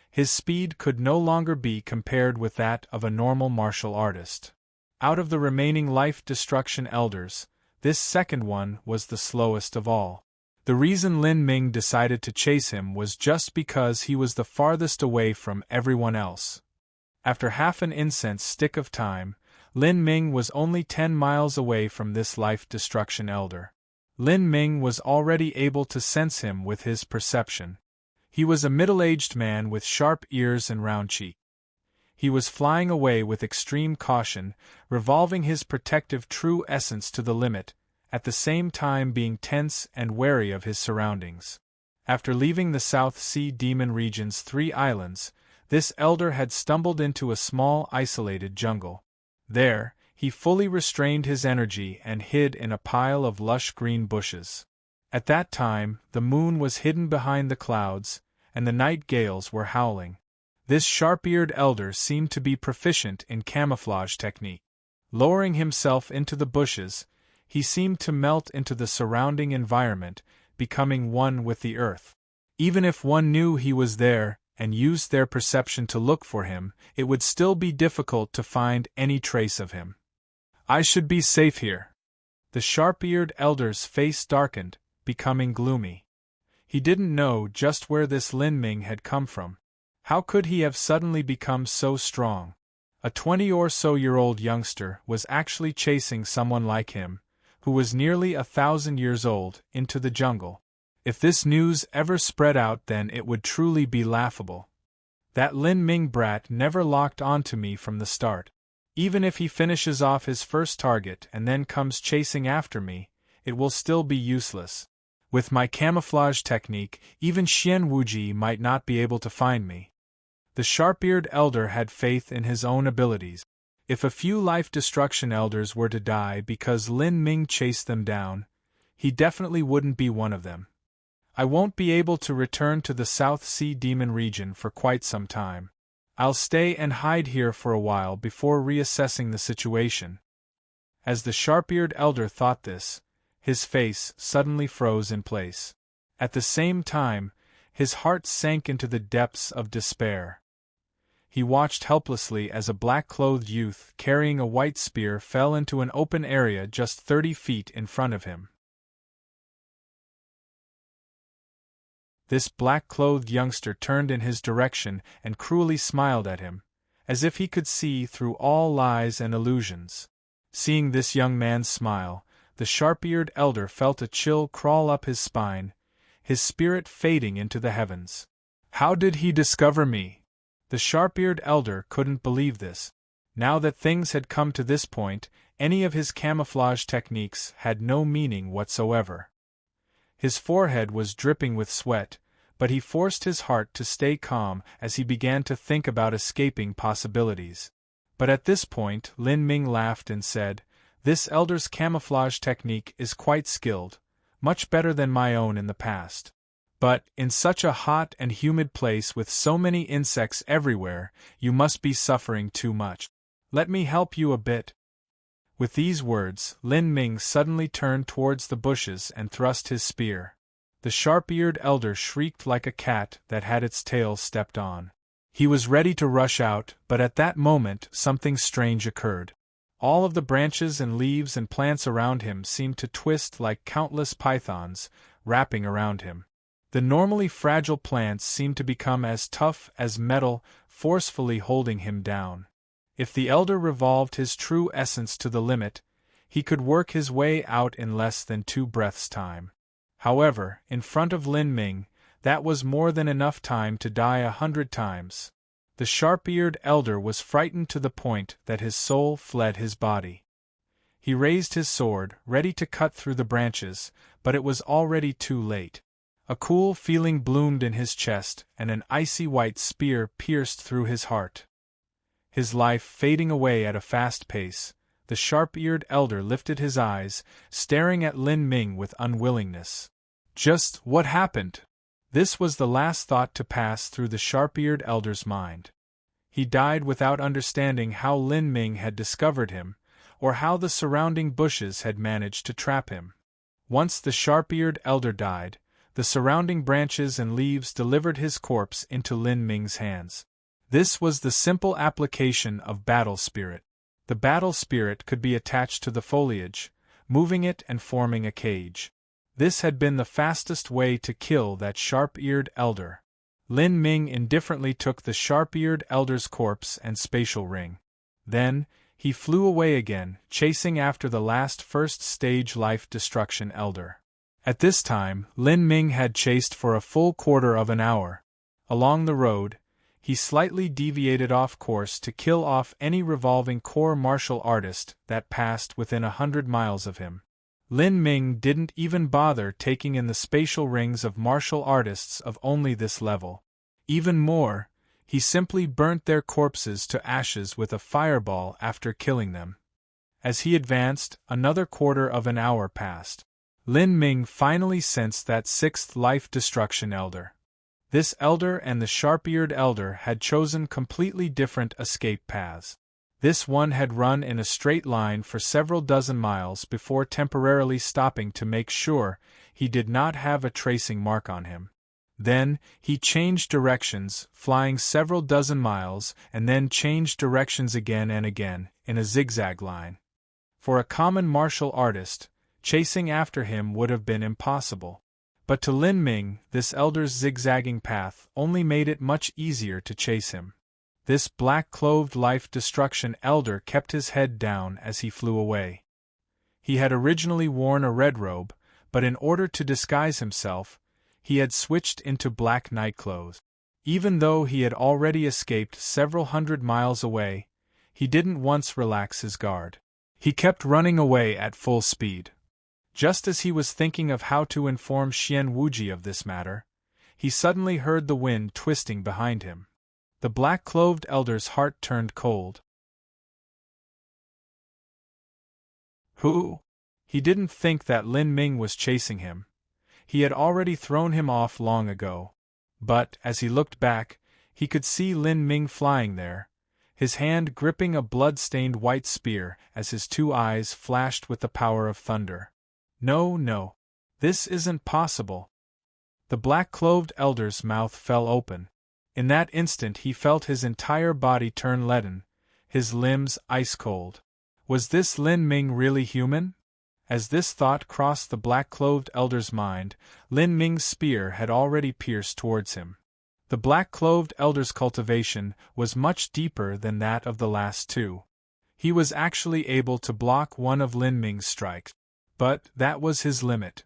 his speed could no longer be compared with that of a normal martial artist. Out of the remaining life-destruction elders, this 2nd one was the slowest of all. The reason Lin Ming decided to chase him was just because he was the farthest away from everyone else. After half an incense stick of time, Lin Ming was only 10 miles away from this life-destruction elder. Lin Ming was already able to sense him with his perception. He was a middle-aged man with sharp ears and round cheeks. He was flying away with extreme caution, revolving his protective true essence to the limit, at the same time being tense and wary of his surroundings. After leaving the South Sea Demon region's 3 islands, this elder had stumbled into a small isolated jungle. There, he fully restrained his energy and hid in a pile of lush green bushes. At that time, the moon was hidden behind the clouds, and the night gales were howling. This sharp-eared elder seemed to be proficient in camouflage technique. Lowering himself into the bushes, he seemed to melt into the surrounding environment, becoming one with the earth. Even if one knew he was there and used their perception to look for him, it would still be difficult to find any trace of him. I should be safe here. The sharp-eared elder's face darkened, becoming gloomy. He didn't know just where this Lin Ming had come from. How could he have suddenly become so strong? A 20-or-so-year-old youngster was actually chasing someone like him, who was nearly 1,000 years old, into the jungle. If this news ever spread out, then it would truly be laughable. That Lin Ming brat never locked onto me from the start. Even if he finishes off his first target and then comes chasing after me, it will still be useless. With my camouflage technique, even Xian Wuji might not be able to find me. The sharp-eared elder had faith in his own abilities. If a few life-destruction elders were to die because Lin Ming chased them down, he definitely wouldn't be one of them. I won't be able to return to the South Sea Demon region for quite some time. I'll stay and hide here for a while before reassessing the situation. As the sharp-eared elder thought this, his face suddenly froze in place. At the same time, his heart sank into the depths of despair. He watched helplessly as a black-clothed youth carrying a white spear fell into an open area just 30 feet in front of him. This black-clothed youngster turned in his direction and cruelly smiled at him, as if he could see through all lies and illusions. Seeing this young man's smile, the sharp-eared elder felt a chill crawl up his spine, his spirit fading into the heavens. How did he discover me? The sharp-eared elder couldn't believe this. Now that things had come to this point, any of his camouflage techniques had no meaning whatsoever. His forehead was dripping with sweat, but he forced his heart to stay calm as he began to think about escaping possibilities. But at this point, Lin Ming laughed and said, "This elder's camouflage technique is quite skilled, much better than my own in the past. But, in such a hot and humid place with so many insects everywhere, you must be suffering too much. Let me help you a bit." With these words, Lin Ming suddenly turned towards the bushes and thrust his spear. The sharp-eared elder shrieked like a cat that had its tail stepped on. He was ready to rush out, but at that moment something strange occurred. All of the branches and leaves and plants around him seemed to twist like countless pythons, wrapping around him. The normally fragile plants seemed to become as tough as metal, forcefully holding him down. If the elder revolved his true essence to the limit, he could work his way out in less than 2 breaths' time. However, in front of Lin Ming, that was more than enough time to die 100 times. The sharp-eared elder was frightened to the point that his soul fled his body. He raised his sword, ready to cut through the branches, but it was already too late. A cool feeling bloomed in his chest, and an icy white spear pierced through his heart. His life fading away at a fast pace, the sharp-eared elder lifted his eyes, staring at Lin Ming with unwillingness. Just what happened? This was the last thought to pass through the sharp-eared elder's mind. He died without understanding how Lin Ming had discovered him, or how the surrounding bushes had managed to trap him. Once the sharp-eared elder died, the surrounding branches and leaves delivered his corpse into Lin Ming's hands. This was the simple application of battle spirit. The battle spirit could be attached to the foliage, moving it and forming a cage. This had been the fastest way to kill that sharp-eared elder. Lin Ming indifferently took the sharp-eared elder's corpse and spatial ring. Then, he flew away again, chasing after the last first-stage life-destruction elder. At this time, Lin Ming had chased for a full quarter of an hour. Along the road, he slightly deviated off course to kill off any revolving core martial artist that passed within 100 miles of him. Lin Ming didn't even bother taking in the spatial rings of martial artists of only this level. Even more, he simply burnt their corpses to ashes with a fireball after killing them. As he advanced, another quarter of an hour passed. Lin Ming finally sensed that sixth life destruction elder. This elder and the sharp-eared elder had chosen completely different escape paths. This one had run in a straight line for several dozen miles before temporarily stopping to make sure he did not have a tracing mark on him. Then, he changed directions, flying several dozen miles, and then changed directions again and again, in a zigzag line. For a common martial artist, chasing after him would have been impossible. But to Lin Ming, this elder's zigzagging path only made it much easier to chase him. This black-clothed life destruction elder kept his head down as he flew away. He had originally worn a red robe, but in order to disguise himself, he had switched into black night clothes. Even though he had already escaped several hundred miles away, he didn't once relax his guard. He kept running away at full speed. Just as he was thinking of how to inform Xian Wuji of this matter, he suddenly heard the wind twisting behind him. The black-clothed elder's heart turned cold. Who? He didn't think that Lin Ming was chasing him. He had already thrown him off long ago. But, as he looked back, he could see Lin Ming flying there, his hand gripping a blood-stained white spear as his two eyes flashed with the power of thunder. No, no. This isn't possible. The black-clothed elder's mouth fell open. In that instant he felt his entire body turn leaden, his limbs ice-cold. Was this Lin Ming really human? As this thought crossed the black-clothed elder's mind, Lin Ming's spear had already pierced towards him. The black-clothed elder's cultivation was much deeper than that of the last two. He was actually able to block one of Lin Ming's strikes. But that was his limit.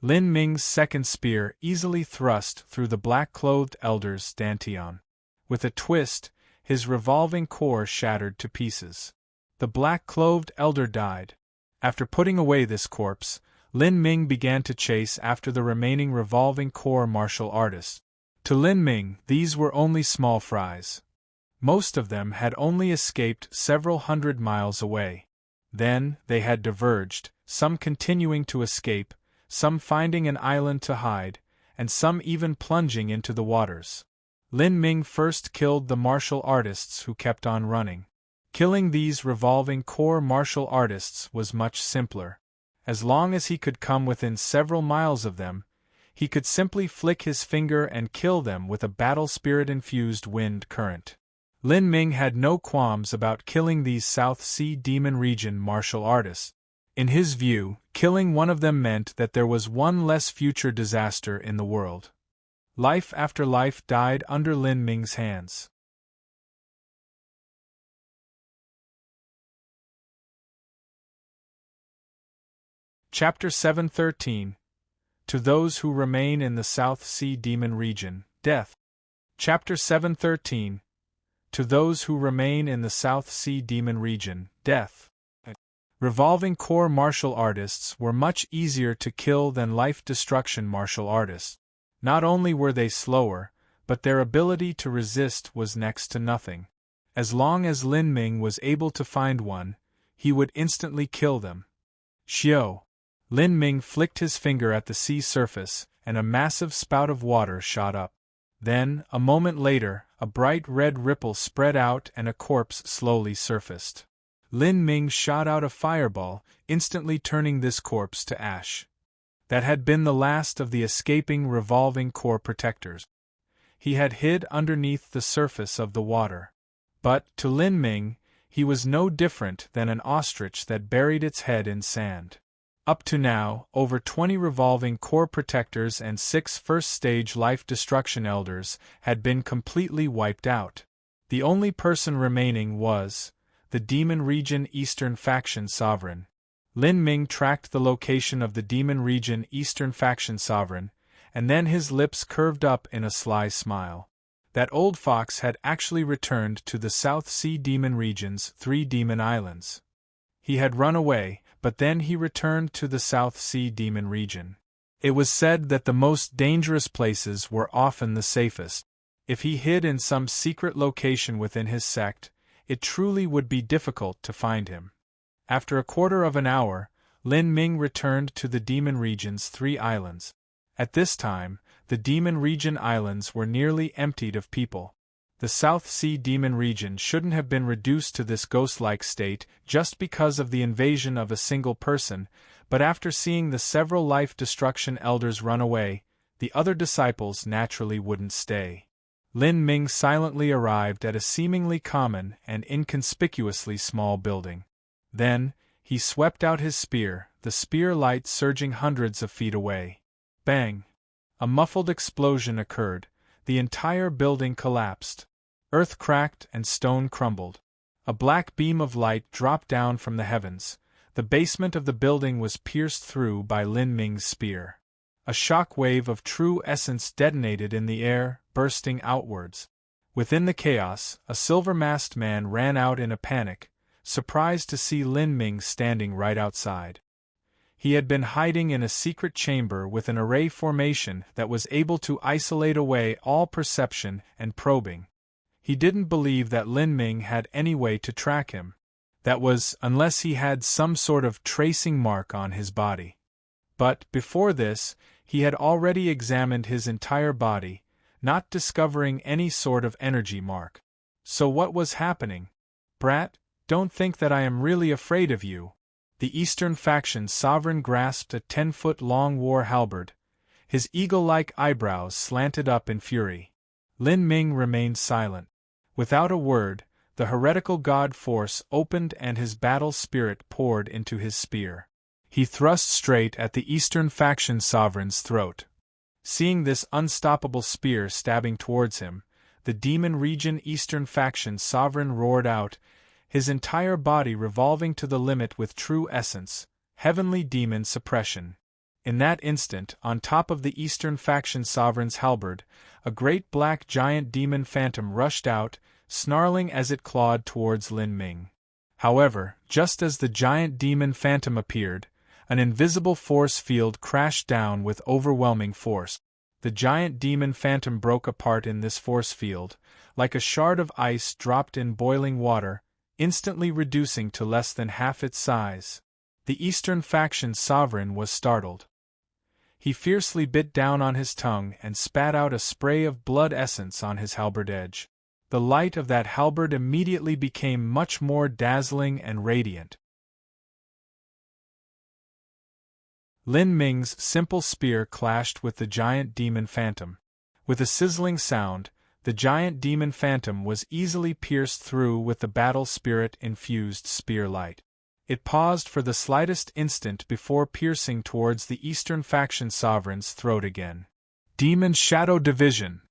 Lin Ming's second spear easily thrust through the black-clothed elder's dantian. With a twist, his revolving core shattered to pieces. The black-clothed elder died. After putting away this corpse, Lin Ming began to chase after the remaining revolving core martial artists. To Lin Ming, these were only small fries. Most of them had only escaped several hundred miles away. Then, they had diverged, some continuing to escape, some finding an island to hide, and some even plunging into the waters. Lin Ming first killed the martial artists who kept on running. Killing these revolving core martial artists was much simpler. As long as he could come within several miles of them, he could simply flick his finger and kill them with a battle spirit-infused wind current. Lin Ming had no qualms about killing these South Sea Demon Region martial artists. In his view, killing one of them meant that there was one less future disaster in the world. Life after life died under Lin Ming's hands. Chapter 713. To those who remain in the South Sea Demon Region, Death. Chapter 713. To those who remain in the South Sea Demon Region, Death. Revolving core martial artists were much easier to kill than life destruction martial artists. Not only were they slower, but their ability to resist was next to nothing. As long as Lin Ming was able to find one, he would instantly kill them. Xiao. Lin Ming flicked his finger at the sea surface, and a massive spout of water shot up. Then, a moment later, a bright red ripple spread out and a corpse slowly surfaced. Lin Ming shot out a fireball, instantly turning this corpse to ash. That had been the last of the escaping revolving core protectors. He had hid underneath the surface of the water. But, to Lin Ming, he was no different than an ostrich that buried its head in sand. Up to now, over 20 revolving core protectors and 6 first-stage life destruction elders had been completely wiped out. The only person remaining was the Demon Region Eastern Faction Sovereign. Lin Ming tracked the location of the Demon Region Eastern Faction Sovereign, and then his lips curved up in a sly smile. That old fox had actually returned to the South Sea Demon Region's 3 demon islands. He had run away, but then he returned to the South Sea Demon Region. It was said that the most dangerous places were often the safest. If he hid in some secret location within his sect, it truly would be difficult to find him. After a quarter of an hour, Lin Ming returned to the Demon Region's 3 islands. At this time, the Demon Region islands were nearly emptied of people. The South Sea Demon Region shouldn't have been reduced to this ghost-like state just because of the invasion of a single person, but after seeing the several life-destruction elders run away, the other disciples naturally wouldn't stay. Lin Ming silently arrived at a seemingly common and inconspicuously small building. Then, he swept out his spear, the spear light surging hundreds of feet away. Bang! A muffled explosion occurred. The entire building collapsed. Earth cracked and stone crumbled. A black beam of light dropped down from the heavens. The basement of the building was pierced through by Lin Ming's spear. A shock wave of true essence detonated in the air, bursting outwards. Within the chaos, a silver-masked man ran out in a panic, surprised to see Lin Ming standing right outside. He had been hiding in a secret chamber with an array formation that was able to isolate away all perception and probing. He didn't believe that Lin Ming had any way to track him. That was, unless he had some sort of tracing mark on his body. But, before this, he had already examined his entire body, not discovering any sort of energy mark. So what was happening? Brat, don't think that I am really afraid of you. The Eastern Faction's sovereign grasped a 10-foot-long war halberd. His eagle-like eyebrows slanted up in fury. Lin Ming remained silent. Without a word, the heretical god force opened and his battle spirit poured into his spear. He thrust straight at the Eastern Faction sovereign's throat. Seeing this unstoppable spear stabbing towards him, the Demon Region Eastern Faction sovereign roared out, his entire body revolving to the limit with true essence, heavenly demon suppression. In that instant, on top of the Eastern Faction sovereign's halberd, a great black giant demon phantom rushed out, snarling as it clawed towards Lin Ming. However, just as the giant demon phantom appeared, an invisible force field crashed down with overwhelming force. The giant demon phantom broke apart in this force field, like a shard of ice dropped in boiling water, instantly reducing to less than half its size. The Eastern Faction sovereign was startled. He fiercely bit down on his tongue and spat out a spray of blood essence on his halberd edge. The light of that halberd immediately became much more dazzling and radiant. Lin Ming's simple spear clashed with the giant demon phantom. With a sizzling sound, the giant demon phantom was easily pierced through with the battle spirit-infused spear light. It paused for the slightest instant before piercing towards the Eastern Faction sovereign's throat again. Demon Shadow Division!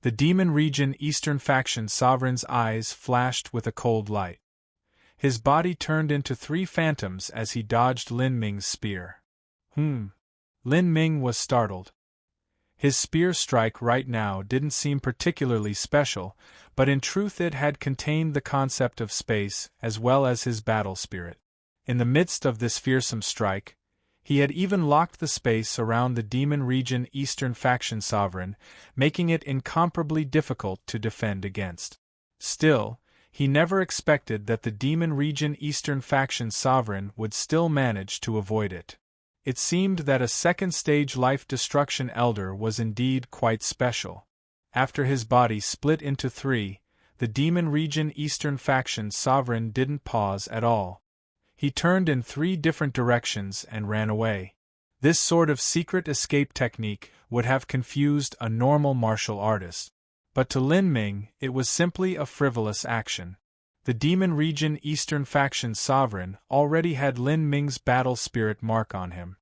The Demon Region Eastern Faction sovereign's eyes flashed with a cold light. His body turned into 3 phantoms as he dodged Lin Ming's spear. Lin Ming was startled. His spear strike right now didn't seem particularly special, but in truth it had contained the concept of space as well as his battle spirit. In the midst of this fearsome strike, he had even locked the space around the Demon Region Eastern Faction sovereign, making it incomparably difficult to defend against. Still, he never expected that the Demon Region Eastern Faction sovereign would still manage to avoid it. It seemed that a second-stage life-destruction elder was indeed quite special. After his body split into 3, the Demon Region Eastern Faction sovereign didn't pause at all. He turned in 3 different directions and ran away. This sort of secret escape technique would have confused a normal martial artist. But to Lin Ming, it was simply a frivolous action. The Demon Region Eastern Faction sovereign already had Lin Ming's battle spirit mark on him.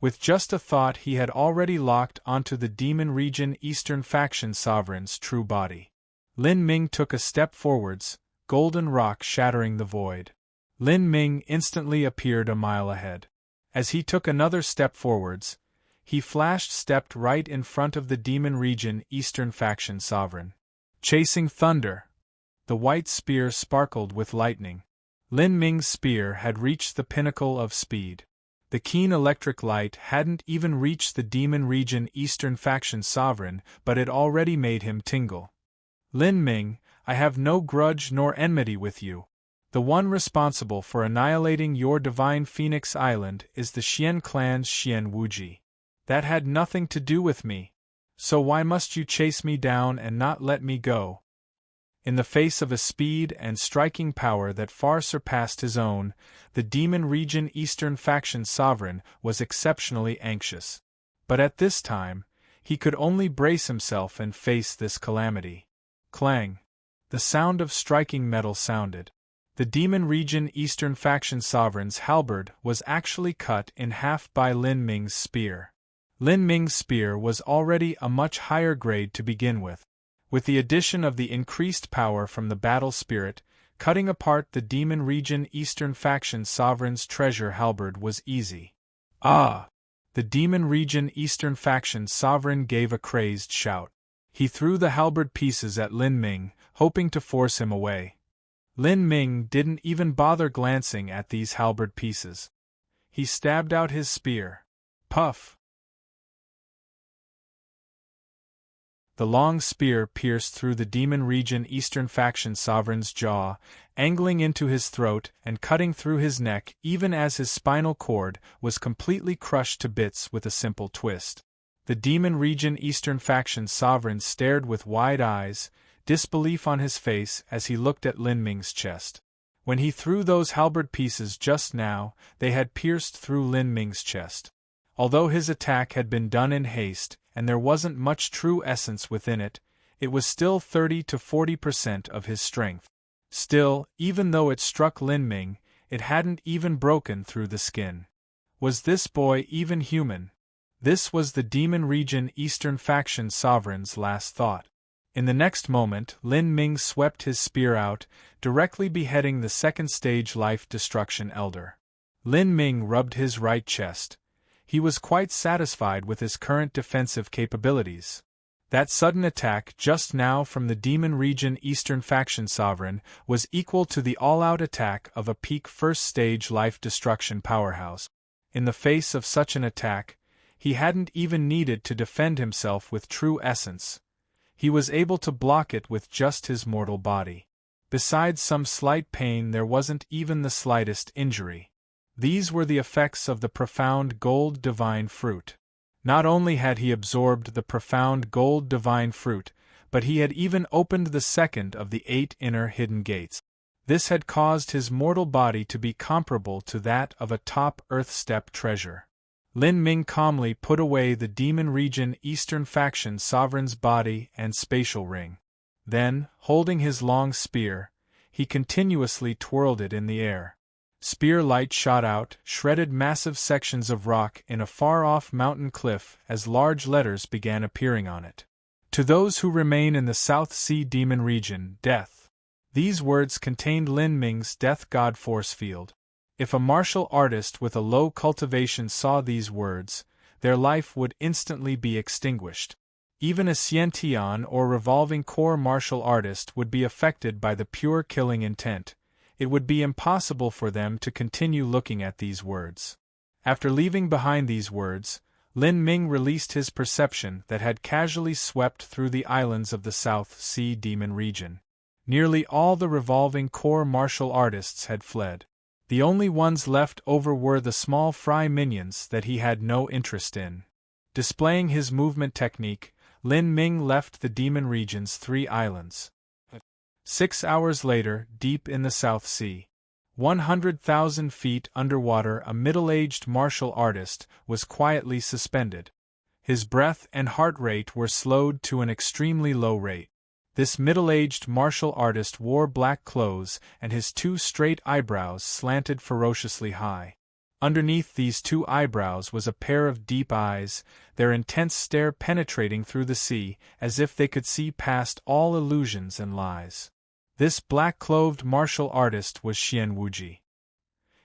With just a thought he had already locked onto the Demon Region Eastern Faction sovereign's true body. Lin Ming took a step forwards, golden rock shattering the void. Lin Ming instantly appeared a mile ahead. As he took another step forwards, he stepped right in front of the Demon Region Eastern Faction sovereign. Chasing thunder! The white spear sparkled with lightning. Lin Ming's spear had reached the pinnacle of speed. The keen electric light hadn't even reached the Demon Region Eastern Faction sovereign, but it already made him tingle. Lin Ming, I have no grudge nor enmity with you. The one responsible for annihilating your divine Phoenix Island is the Xian clan's Xian Wuji. That had nothing to do with me. So why must you chase me down and not let me go? In the face of a speed and striking power that far surpassed his own, the Demon Region Eastern Faction sovereign was exceptionally anxious. But at this time, he could only brace himself and face this calamity. Clang! The sound of striking metal sounded. The Demon Region Eastern Faction sovereign's halberd was actually cut in half by Lin Ming's spear. Lin Ming's spear was already a much higher grade to begin with. With the addition of the increased power from the battle spirit, cutting apart the Demon Region Eastern Faction sovereign's treasure halberd was easy. Ah! The Demon Region Eastern Faction sovereign gave a crazed shout. He threw the halberd pieces at Lin Ming, hoping to force him away. Lin Ming didn't even bother glancing at these halberd pieces. He stabbed out his spear. Puff! The long spear pierced through the Demon Region Eastern Faction sovereign's jaw, angling into his throat and cutting through his neck even as his spinal cord was completely crushed to bits with a simple twist. The Demon Region Eastern Faction sovereign stared with wide eyes, disbelief on his face as he looked at Lin Ming's chest. When he threw those halberd pieces just now, they had pierced through Lin Ming's chest. Although his attack had been done in haste, and there wasn't much true essence within it, it was still 30 to 40% of his strength. Still, even though it struck Lin Ming, it hadn't even broken through the skin. Was this boy even human? This was the Demon Region Eastern Faction sovereign's last thought. In the next moment, Lin Ming swept his spear out, directly beheading the second-stage life-destruction elder. Lin Ming rubbed his right chest. He was quite satisfied with his current defensive capabilities. That sudden attack just now from the Demon Region Eastern Faction sovereign was equal to the all-out attack of a peak first-stage life-destruction powerhouse. In the face of such an attack, he hadn't even needed to defend himself with true essence. He was able to block it with just his mortal body. Besides some slight pain, there wasn't even the slightest injury. These were the effects of the profound gold divine fruit. Not only had he absorbed the profound gold divine fruit, but he had even opened the second of the 8 inner hidden gates. This had caused his mortal body to be comparable to that of a top Earth Step treasure. Lin Ming calmly put away the Demon Region Eastern Faction sovereign's body and spatial ring. Then, holding his long spear, he continuously twirled it in the air. Spear light shot out, shredded massive sections of rock in a far-off mountain cliff as large letters began appearing on it. To those who remain in the South Sea Demon Region, death. These words contained Lin Ming's Death God force field. If a martial artist with a low cultivation saw these words, their life would instantly be extinguished. Even a Xiantian or revolving core martial artist would be affected by the pure killing intent. It would be impossible for them to continue looking at these words. After leaving behind these words, Lin Ming released his perception that had casually swept through the islands of the South Sea Demon Region. Nearly all the revolving core martial artists had fled. The only ones left over were the small fry minions that he had no interest in. Displaying his movement technique, Lin Ming left the Demon Region's 3 islands. 6 hours later, deep in the South Sea, 100,000 feet underwater, a middle-aged martial artist was quietly suspended. His breath and heart rate were slowed to an extremely low rate. This middle-aged martial artist wore black clothes, and his 2 straight eyebrows slanted ferociously high. Underneath these 2 eyebrows was a pair of deep eyes, their intense stare penetrating through the sea, as if they could see past all illusions and lies. This black-clothed martial artist was Xian Wuji.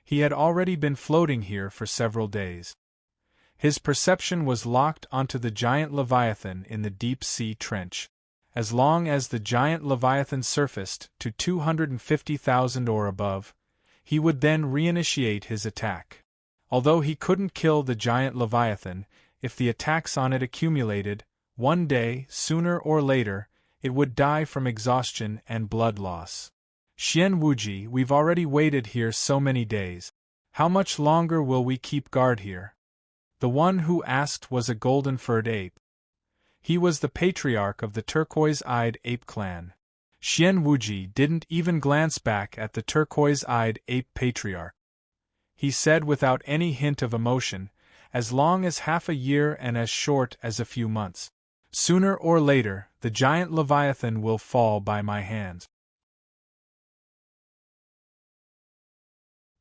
He had already been floating here for several days. His perception was locked onto the giant Leviathan in the deep-sea trench. As long as the giant Leviathan surfaced to 250,000 or above, he would then reinitiate his attack. Although he couldn't kill the giant Leviathan, if the attacks on it accumulated, one day, sooner or later, it would die from exhaustion and blood loss. Xian Wuji, we've already waited here so many days. How much longer will we keep guard here? The one who asked was a golden-furred ape. He was the patriarch of the turquoise-eyed ape clan. Xian Wuji didn't even glance back at the turquoise-eyed ape patriarch. He said without any hint of emotion, as long as half a year and as short as a few months. Sooner or later, the giant Leviathan will fall by my hands.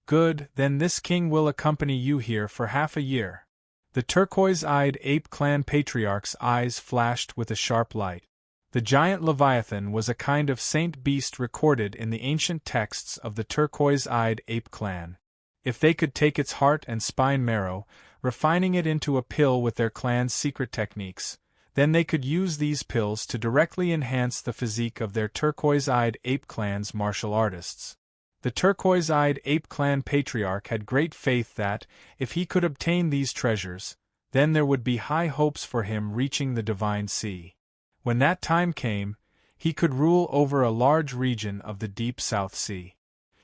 Good, then this king will accompany you here for half a year. The turquoise-eyed ape clan patriarch's eyes flashed with a sharp light. The giant Leviathan was a kind of saint beast recorded in the ancient texts of the turquoise-eyed ape clan. If they could take its heart and spine marrow, refining it into a pill with their clan's secret techniques, then they could use these pills to directly enhance the physique of their turquoise-eyed ape clan's martial artists. The turquoise-eyed ape clan patriarch had great faith that, if he could obtain these treasures, then there would be high hopes for him reaching the divine sea. When that time came, he could rule over a large region of the deep South Sea.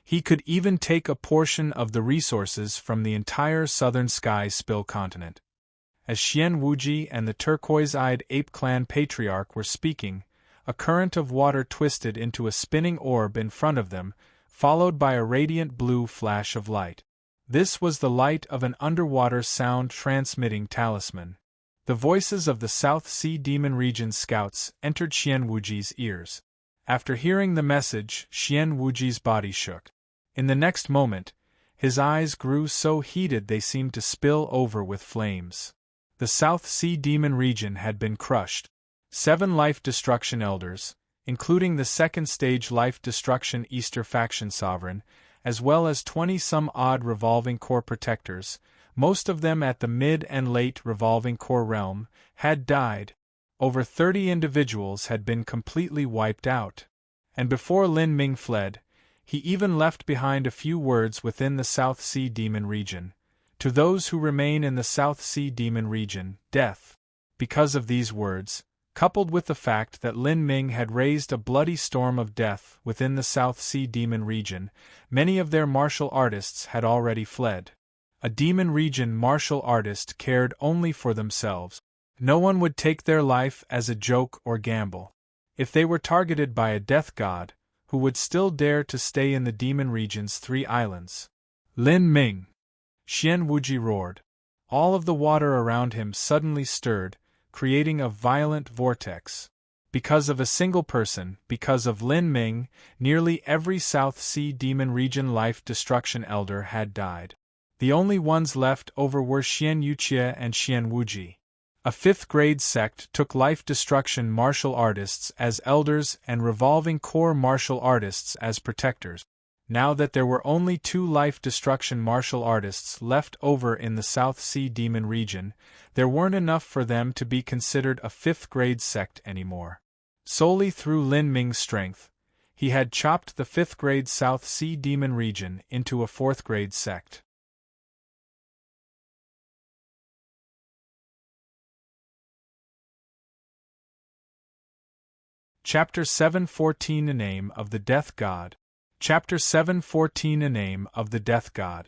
He could even take a portion of the resources from the entire southern sky spill continent. As Xian Wuji and the turquoise-eyed ape clan patriarch were speaking, a current of water twisted into a spinning orb in front of them, followed by a radiant blue flash of light. This was the light of an underwater sound-transmitting talisman. The voices of the South Sea Demon Region scouts entered Xian Wuji's ears. After hearing the message, Xian Wuji's body shook. In the next moment, his eyes grew so heated they seemed to spill over with flames. The South Sea Demon Region had been crushed. 7 Life Destruction Elders, including the second-stage Life Destruction Easter faction sovereign, as well as 20-some-odd Revolving Core protectors, most of them at the mid and late Revolving Core realm, had died. Over 30 individuals had been completely wiped out. And before Lin Ming fled, he even left behind a few words within the South Sea Demon Region. To those who remain in the South Sea Demon Region, death. Because of these words, coupled with the fact that Lin Ming had raised a bloody storm of death within the South Sea Demon Region, many of their martial artists had already fled. A Demon Region martial artist cared only for themselves. No one would take their life as a joke or gamble. If they were targeted by a death god, who would still dare to stay in the Demon Region's 3 islands? Lin Ming! Xian Wuji roared. All of the water around him suddenly stirred, creating a violent vortex. Because of a single person, because of Lin Ming, nearly every South Sea Demon Region Life Destruction Elder had died. The only ones left over were Xian Yuqie and Xian Wuji. A 5th-grade sect took Life Destruction martial artists as elders and Revolving Core martial artists as protectors. Now that there were only 2 Life Destruction martial artists left over in the South Sea Demon Region, there weren't enough for them to be considered a 5th-grade sect anymore. Solely through Lin Ming's strength, he had chopped the 5th-grade South Sea Demon Region into a 4th-grade sect. Chapter 7:14 A Name of the Death God. Chapter 7:14 A Name of the Death God.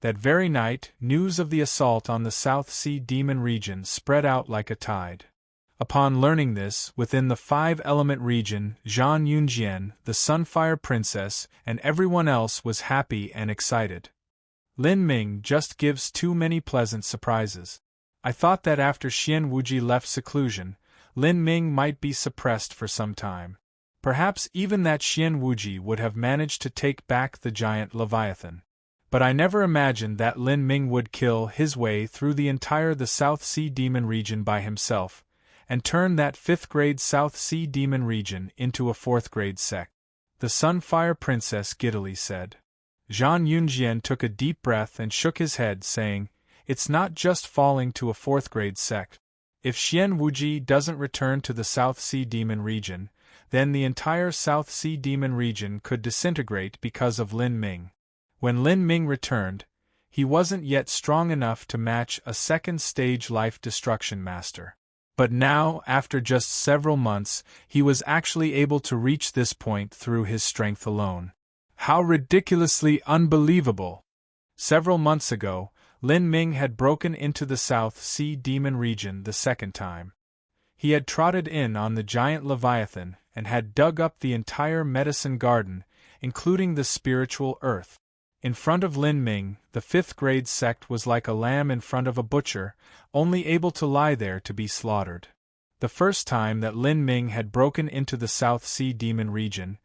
That very night, news of the assault on the South Sea Demon Region spread out like a tide. Upon learning this, within the 5-element region, Zhang Yunjian, the Sunfire Princess, and everyone else was happy and excited. Lin Ming just gives too many pleasant surprises. I thought that after Xian Wuji left seclusion, Lin Ming might be suppressed for some time. Perhaps even that Xian Wuji would have managed to take back the giant Leviathan. But I never imagined that Lin Ming would kill his way through the South Sea Demon Region by himself, and turn that 5th-grade South Sea Demon Region into a 4th-grade sect. The Sunfire Princess giddily said. Zhang Yunjian took a deep breath and shook his head, saying, "It's not just falling to a 4th-grade sect. If Xian Wuji doesn't return to the South Sea Demon Region, then the entire South Sea Demon Region could disintegrate because of Lin Ming. When Lin Ming returned, he wasn't yet strong enough to match a 2nd-stage Life Destruction Master. But now, after just several months, he was actually able to reach this point through his strength alone. How ridiculously unbelievable! Several months ago, Lin Ming had broken into the South Sea Demon region the second time. He had trotted in on the giant Leviathan and had dug up the entire medicine garden, including the spiritual earth. In front of Lin Ming, the fifth-grade sect was like a lamb in front of a butcher, only able to lie there to be slaughtered. The first time that Lin Ming had broken into the South Sea Demon region,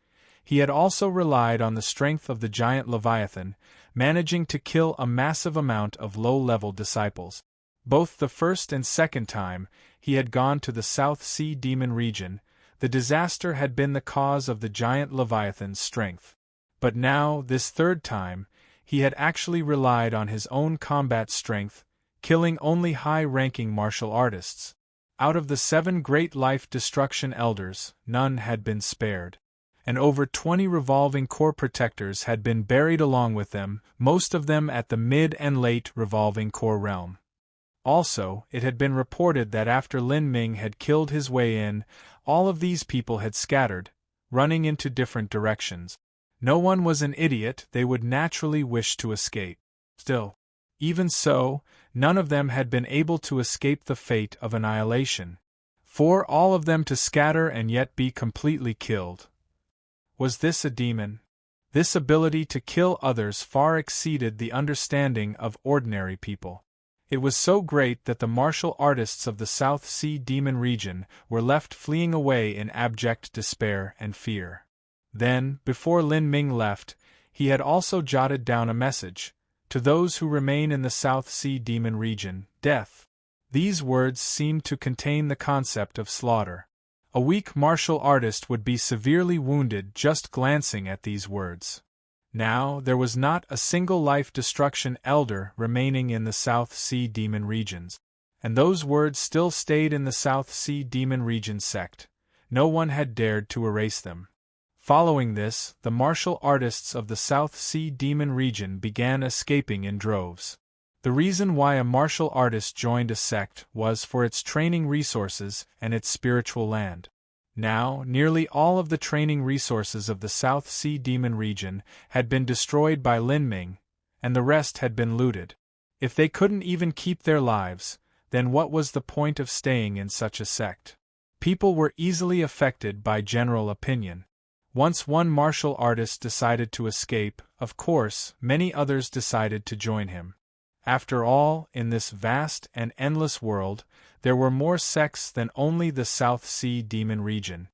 he had also relied on the strength of the giant Leviathan, managing to kill a massive amount of low-level disciples. Both the first and second time he had gone to the South Sea Demon region, the disaster had been the cause of the giant Leviathan's strength. But now, this third time, he had actually relied on his own combat strength, killing only high-ranking martial artists. Out of the 7 great life destruction elders, none had been spared. And over 20 revolving core protectors had been buried along with them, most of them at the mid and late revolving core realm. Also, it had been reported that after Lin Ming had killed his way in, all of these people had scattered, running into different directions. No one was an idiot, they would naturally wish to escape. Still, even so, none of them had been able to escape the fate of annihilation. For all of them to scatter and yet be completely killed. Was this a demon? This ability to kill others far exceeded the understanding of ordinary people. It was so great that the martial artists of the South Sea Demon region were left fleeing away in abject despair and fear. Then, before Lin Ming left, he had also jotted down a message. To those who remain in the South Sea Demon region, death. These words seemed to contain the concept of slaughter. A weak martial artist would be severely wounded just glancing at these words. Now, there was not a single life destruction elder remaining in the South Sea Demon regions. And those words still stayed in the South Sea Demon region sect. No one had dared to erase them. Following this, the martial artists of the South Sea Demon region began escaping in droves. The reason why a martial artist joined a sect was for its training resources and its spiritual land. Now, nearly all of the training resources of the South Sea Demon region had been destroyed by Lin Ming, and the rest had been looted. If they couldn't even keep their lives, then what was the point of staying in such a sect? People were easily affected by general opinion. Once one martial artist decided to escape, of course, many others decided to join him. After all, in this vast and endless world, there were more sects than only the South Sea Demon region.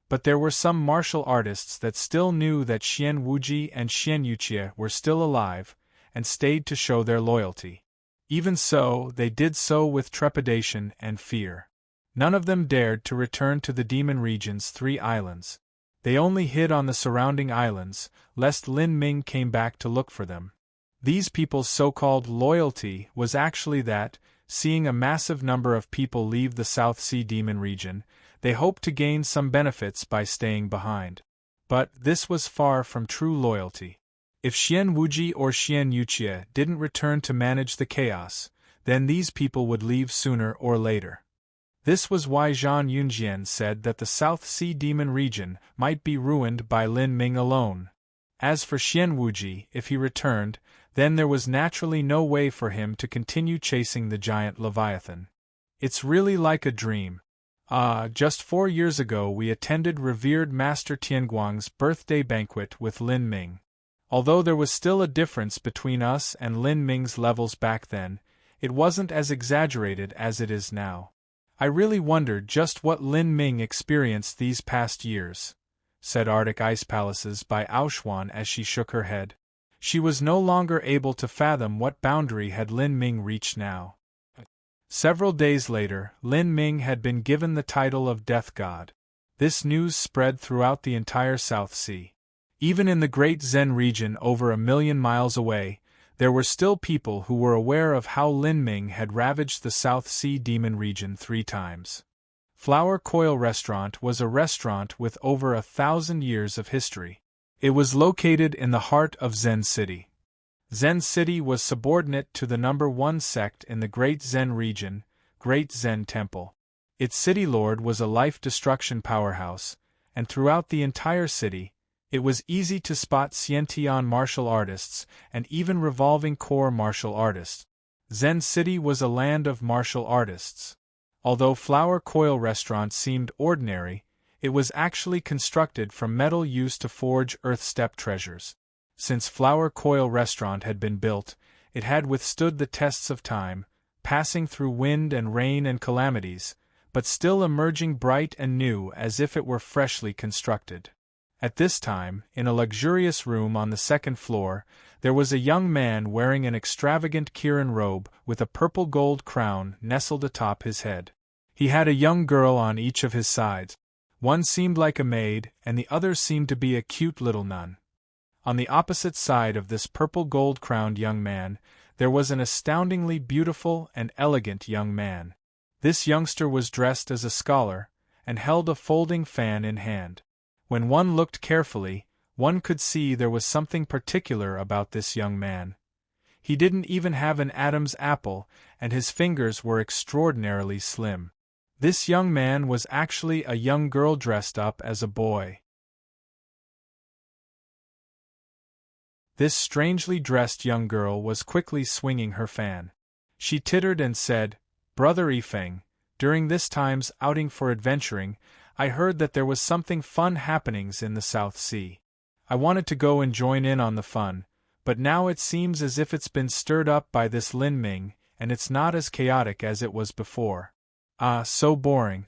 But there were some martial artists that still knew that Xian Wuji and Xian Yuqie were still alive, and stayed to show their loyalty. Even so, they did so with trepidation and fear. None of them dared to return to the Demon region's 3 islands. They only hid on the surrounding islands, lest Lin Ming came back to look for them. These people's so-called loyalty was actually that, seeing a massive number of people leave the South Sea Demon region, they hoped to gain some benefits by staying behind. But this was far from true loyalty. If Xian Wuji or Xian Yuqie didn't return to manage the chaos, then these people would leave sooner or later. This was why Zhang Yunjian said that the South Sea Demon region might be ruined by Lin Ming alone. As for Xian Wuji, if he returned, then there was naturally no way for him to continue chasing the giant Leviathan. It's really like a dream. Just 4 years ago we attended revered Master Tianguang's birthday banquet with Lin Ming. Although there was still a difference between us and Lin Ming's levels back then, it wasn't as exaggerated as it is now. I really wondered just what Lin Ming experienced these past years, said Arctic Ice Palaces by Aoshuan as she shook her head. She was no longer able to fathom what boundary had Lin Ming reached now. Several days later, Lin Ming had been given the title of Death God. This news spread throughout the entire South Sea. Even in the Great Zen region over 1,000,000 miles away, there were still people who were aware of how Lin Ming had ravaged the South Sea Demon region 3 times. Flower Coil Restaurant was a restaurant with over 1,000 years of history. It was located in the heart of Zen City. Zen City was subordinate to the number 1 sect in the Great Zen region, Great Zen Temple. Its city lord was a life-destruction powerhouse, and throughout the entire city, it was easy to spot Xiantian martial artists and even revolving core martial artists. Zen City was a land of martial artists. Although Flower Coil Restaurant seemed ordinary, it was actually constructed from metal used to forge earth-step treasures. Since Flower Coil Restaurant had been built, it had withstood the tests of time, passing through wind and rain and calamities, but still emerging bright and new as if it were freshly constructed. At this time, in a luxurious room on the 2nd floor, there was a young man wearing an extravagant Kirin robe with a purple gold crown nestled atop his head. He had a young girl on each of his sides. One seemed like a maid, and the other seemed to be a cute little nun. On the opposite side of this purple gold-crowned young man, there was an astoundingly beautiful and elegant young man. This youngster was dressed as a scholar, and held a folding fan in hand. When one looked carefully, one could see there was something particular about this young man. He didn't even have an Adam's apple, and his fingers were extraordinarily slim. This young man was actually a young girl dressed up as a boy. This strangely dressed young girl was quickly swinging her fan. She tittered and said, "Brother Yifeng, during this time's outing for adventuring, I heard that there was something fun happenings in the South Sea. I wanted to go and join in on the fun, but now it seems as if it's been stirred up by this Lin Ming, and it's not as chaotic as it was before. Ah, so boring.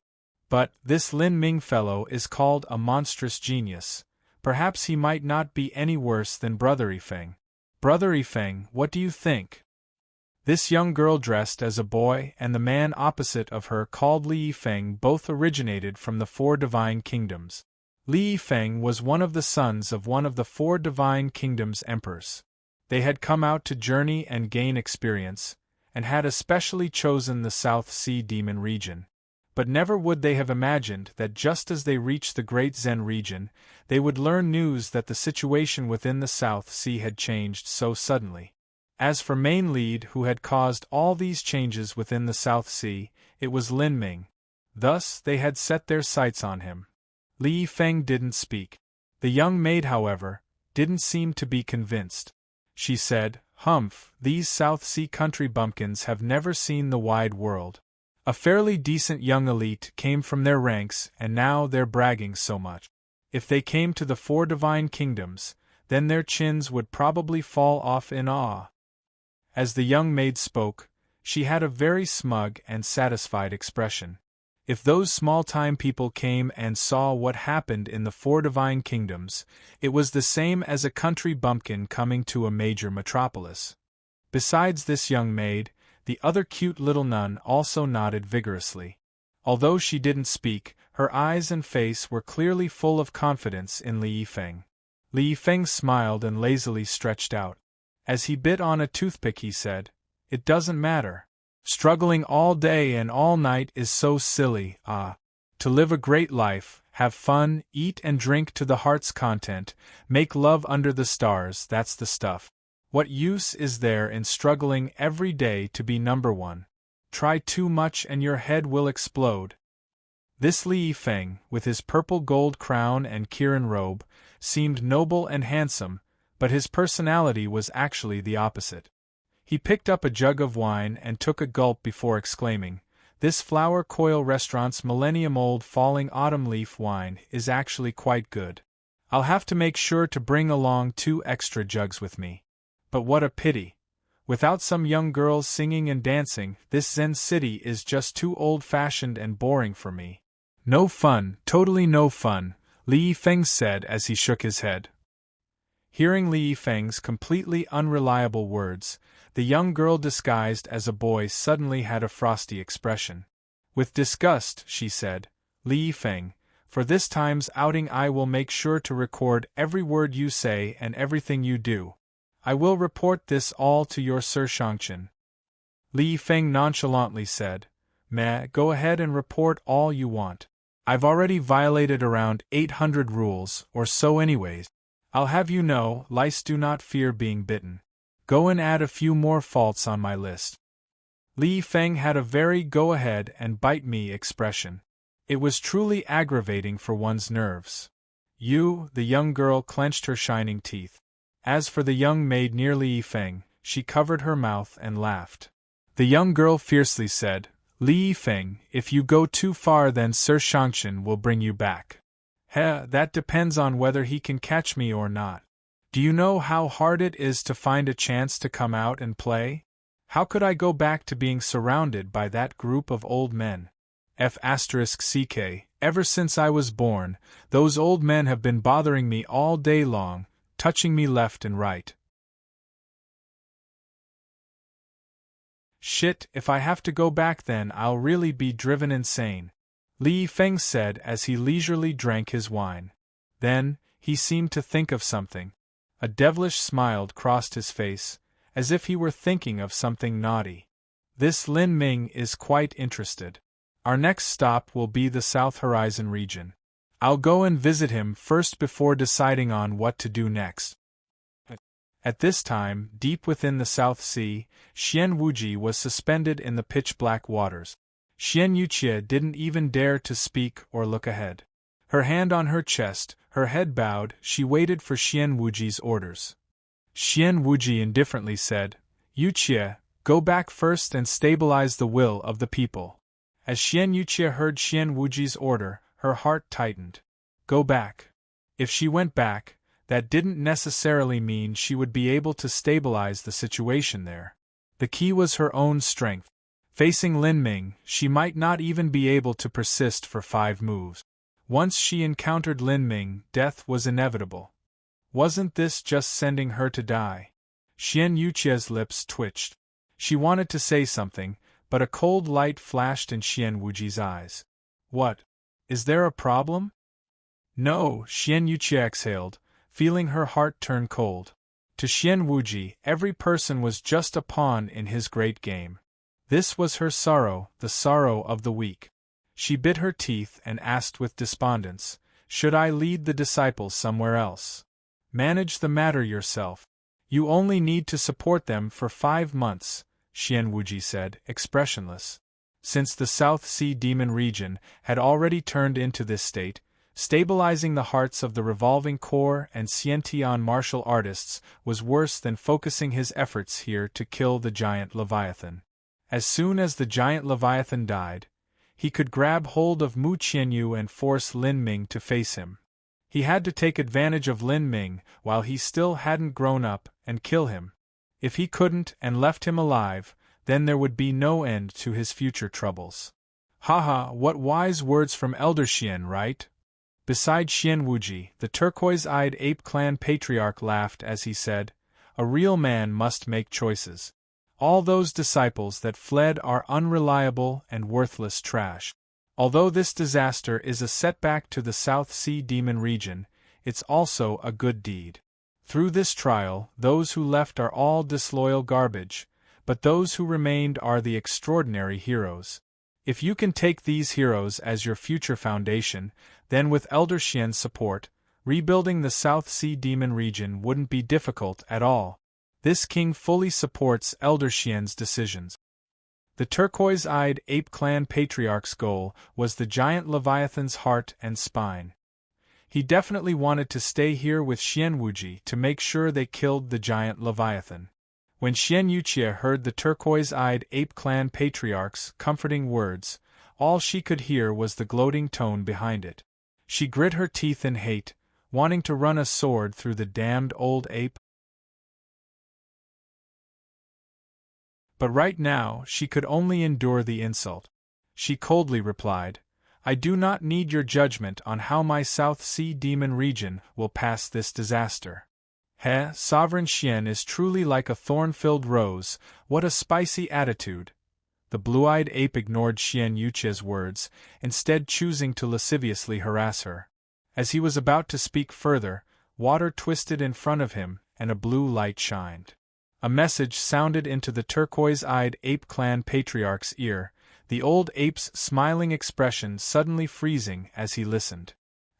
But this Lin Ming fellow is called a monstrous genius. Perhaps he might not be any worse than Brother Yifeng. Brother Yifeng, what do you think?" This young girl dressed as a boy and the man opposite of her called Li Yifeng both originated from the 4 divine kingdoms. Li Yifeng was one of the sons of one of the 4 divine kingdoms' emperors. They had come out to journey and gain experience, and had especially chosen the South Sea Demon region. But never would they have imagined that just as they reached the Great Zen region, they would learn news that the situation within the South Sea had changed so suddenly. As for main lead who had caused all these changes within the South Sea, it was Lin Ming. Thus they had set their sights on him. Li Yifeng didn't speak. The young maid, however, didn't seem to be convinced. She said, "Humph, these South Sea country bumpkins have never seen the wide world. A fairly decent young elite came from their ranks and now they're bragging so much. If they came to the 4 divine kingdoms, then their chins would probably fall off in awe." As the young maid spoke, she had a very smug and satisfied expression. If those small-time people came and saw what happened in the 4 divine kingdoms, it was the same as a country bumpkin coming to a major metropolis. Besides this young maid, the other cute little nun also nodded vigorously. Although she didn't speak, her eyes and face were clearly full of confidence in Li Yifeng. Li Yifeng smiled and lazily stretched out. As he bit on a toothpick he said, "It doesn't matter. Struggling all day and all night is so silly, To live a great life, have fun, eat and drink to the heart's content, make love under the stars, that's the stuff. What use is there in struggling every day to be number 1? Try too much and your head will explode." This Li Yifeng, with his purple gold crown and Kirin robe, seemed noble and handsome, but his personality was actually the opposite. He picked up a jug of wine and took a gulp before exclaiming, "This Flower Coil Restaurant's millennium-old falling autumn leaf wine is actually quite good. I'll have to make sure to bring along 2 extra jugs with me. But what a pity! Without some young girls singing and dancing, this Zen city is just too old-fashioned and boring for me." "No fun, totally no fun," Li Yifeng said as he shook his head. Hearing Li Yifeng's completely unreliable words, the young girl disguised as a boy suddenly had a frosty expression. With disgust, she said, "Li Yifeng, for this time's outing I will make sure to record every word you say and everything you do. I will report this all to your Sir Shangchen." Li Yifeng nonchalantly said, "Meh, go ahead and report all you want. I've already violated around 800 rules, or so anyways. I'll have you know, lice do not fear being bitten. Go and add a few more faults on my list. Li Feng had a very go-ahead and bite-me expression. It was truly aggravating for one's nerves. The young girl clenched her shining teeth. As for the young maid near Li Feng, she covered her mouth and laughed. The young girl fiercely said, Li Feng, if you go too far then Sir Shangshan will bring you back. That depends on whether he can catch me or not. Do you know how hard it is to find a chance to come out and play? How could I go back to being surrounded by that group of old men? Ever since I was born, those old men have been bothering me all day long, touching me left and right. Shit, if I have to go back then I'll really be driven insane, Li Feng said as he leisurely drank his wine. Then, he seemed to think of something. A devilish smile crossed his face, as if he were thinking of something naughty. This Lin Ming is quite interested. Our next stop will be the South Horizon region. I'll go and visit him first before deciding on what to do next. At this time, deep within the South Sea, Xian Wuji was suspended in the pitch-black waters. Xian Yuqie didn't even dare to speak or look ahead. Her hand on her chest, her head bowed, she waited for Xian Wuji's orders. Xian Wuji indifferently said, Yuqie, go back first and stabilize the will of the people. As Xian Yuqie heard Xian Wuji's order, her heart tightened. Go back. If she went back, that didn't necessarily mean she would be able to stabilize the situation there. The key was her own strength. Facing Lin Ming, she might not even be able to persist for 5 moves. Once she encountered Lin Ming, death was inevitable. Wasn't this just sending her to die? Xian Yuqie's lips twitched. She wanted to say something, but a cold light flashed in Xian Wuji's eyes. What? Is there a problem? No, Xian Yuqie exhaled, feeling her heart turn cold. To Xian Wuji, every person was just a pawn in his great game. This was her sorrow, the sorrow of the weak. She bit her teeth and asked with despondence, should I lead the disciples somewhere else? Manage the matter yourself. You only need to support them for 5 months, Xian Wuji said, expressionless. Since the South Sea Demon region had already turned into this state, stabilizing the hearts of the revolving core and Xiantian martial artists was worse than focusing his efforts here to kill the giant Leviathan. As soon as the giant Leviathan died, he could grab hold of Mu Qianyu and force Lin Ming to face him. He had to take advantage of Lin Ming while he still hadn't grown up and kill him. If he couldn't and left him alive, then there would be no end to his future troubles. Haha, what wise words from Elder Xian, right? Beside Xian Wuji, the turquoise-eyed ape clan patriarch laughed as he said, a real man must make choices. All those disciples that fled are unreliable and worthless trash. Although this disaster is a setback to the South Sea Demon region, it's also a good deed. Through this trial, those who left are all disloyal garbage, but those who remained are the extraordinary heroes. If you can take these heroes as your future foundation, then with Elder Xian's support, rebuilding the South Sea Demon region wouldn't be difficult at all. This king fully supports Elder Xian's decisions. The turquoise-eyed ape clan patriarch's goal was the giant Leviathan's heart and spine. He definitely wanted to stay here with Xian Wuji to make sure they killed the giant Leviathan. When Xian Yuqie heard the turquoise-eyed ape clan patriarch's comforting words, all she could hear was the gloating tone behind it. She grit her teeth in hate, wanting to run a sword through the damned old ape. But right now she could only endure the insult. She coldly replied, I do not need your judgment on how my South Sea Demon region will pass this disaster. Sovereign Xian is truly like a thorn-filled rose, what a spicy attitude. The blue-eyed ape ignored Xian Yuqie's words, instead choosing to lasciviously harass her. As he was about to speak further, water twisted in front of him, and a blue light shined. A message sounded into the turquoise-eyed ape clan patriarch's ear, the old ape's smiling expression suddenly freezing as he listened.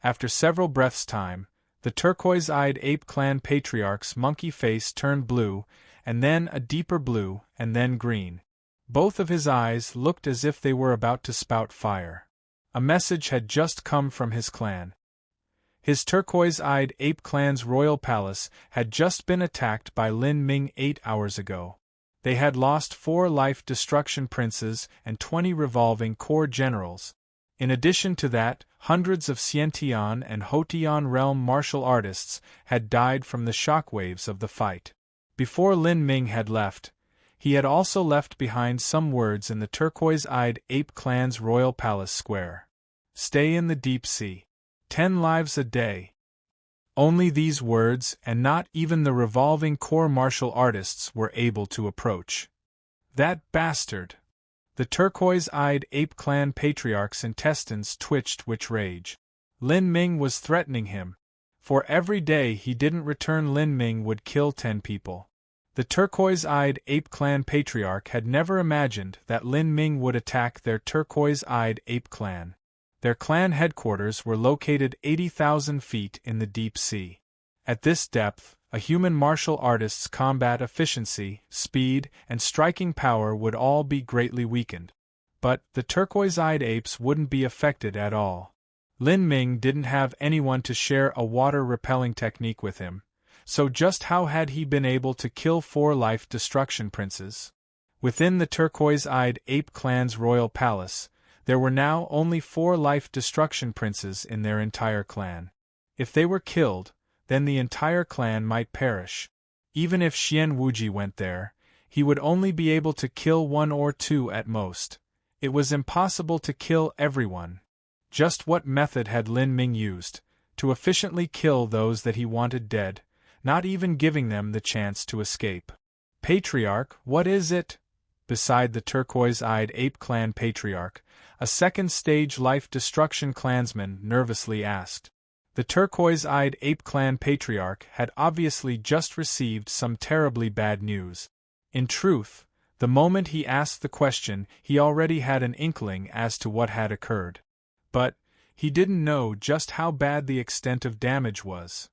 After several breaths' time, the turquoise-eyed ape clan patriarch's monkey face turned blue, and then a deeper blue, and then green. Both of his eyes looked as if they were about to spout fire. A message had just come from his clan. His turquoise-eyed ape clan's royal palace had just been attacked by Lin Ming 8 hours ago. They had lost 4 life destruction princes and 20 revolving core generals. In addition to that, hundreds of Xiantian and Hotian realm martial artists had died from the shockwaves of the fight. Before Lin Ming had left, he had also left behind some words in the turquoise-eyed ape clan's royal palace square. Stay in the deep sea. 10 lives a day. Only these words, and not even the revolving core martial artists, were able to approach. That bastard! The turquoise-eyed ape clan patriarch's intestines twitched with rage. Lin Ming was threatening him. For every day he didn't return, Lin Ming would kill 10 people. The turquoise-eyed ape clan patriarch had never imagined that Lin Ming would attack their turquoise-eyed ape clan. Their clan headquarters were located 80,000 feet in the deep sea. At this depth, a human martial artist's combat efficiency, speed, and striking power would all be greatly weakened. But the turquoise-eyed apes wouldn't be affected at all. Lin Ming didn't have anyone to share a water-repelling technique with him, so just how had he been able to kill 4 life destruction princes? Within the turquoise-eyed ape clan's royal palace, there were now only 4 life destruction princes in their entire clan. If they were killed, then the entire clan might perish. Even if Xian Wuji went there, he would only be able to kill 1 or 2 at most. It was impossible to kill everyone. Just what method had Lin Ming used to efficiently kill those that he wanted dead, not even giving them the chance to escape? Patriarch, what is it? Beside the turquoise-eyed ape clan patriarch, a second-stage life destruction clansman nervously asked. The turquoise-eyed ape clan patriarch had obviously just received some terribly bad news. In truth, the moment he asked the question, he already had an inkling as to what had occurred. But he didn't know just how bad the extent of damage was.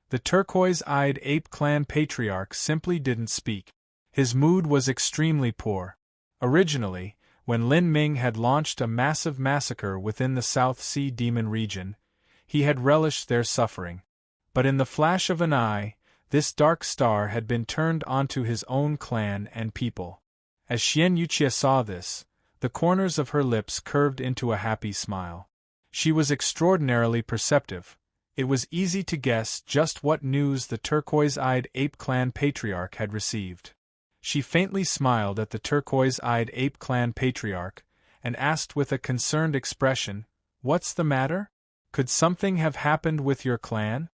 The turquoise-eyed ape clan patriarch simply didn't speak. His mood was extremely poor. Originally, when Lin Ming had launched a massive massacre within the South Sea Demon region, he had relished their suffering. But in the flash of an eye, this dark star had been turned onto his own clan and people. As Xian Yuqie saw this, the corners of her lips curved into a happy smile. She was extraordinarily perceptive. It was easy to guess just what news the turquoise-eyed ape clan patriarch had received. She faintly smiled at the turquoise-eyed ape clan patriarch, and asked with a concerned expression, "What's the matter? Could something have happened with your clan?"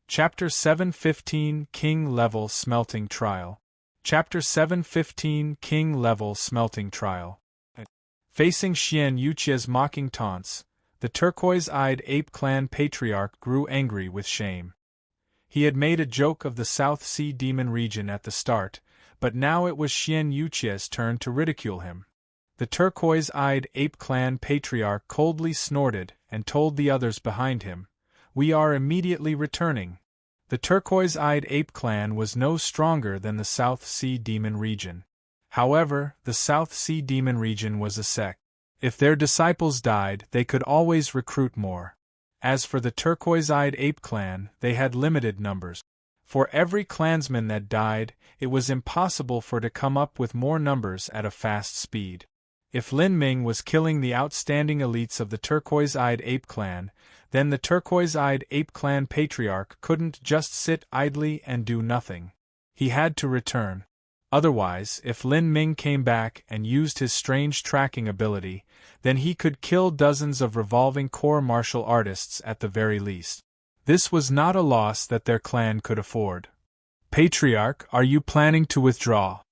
Chapter 715 King Level Smelting Trial. Chapter 715 King Level Smelting Trial. Facing Xian Yuqie's mocking taunts, the turquoise-eyed ape clan patriarch grew angry with shame. He had made a joke of the South Sea Demon region at the start, but now it was Xian Yuqie's turn to ridicule him. The turquoise-eyed ape clan patriarch coldly snorted and told the others behind him, "We are immediately returning." The turquoise-eyed ape clan was no stronger than the South Sea Demon region. However, the South Sea Demon region was a sect. If their disciples died, they could always recruit more. As for the turquoise-eyed ape clan, they had limited numbers. For every clansman that died, it was impossible to come up with more numbers at a fast speed. If Lin Ming was killing the outstanding elites of the turquoise-eyed ape clan, then the turquoise-eyed ape clan patriarch couldn't just sit idly and do nothing. He had to return. Otherwise, if Lin Ming came back and used his strange tracking ability, then he could kill dozens of revolving core martial artists at the very least. This was not a loss that their clan could afford. "Patriarch, are you planning to withdraw?"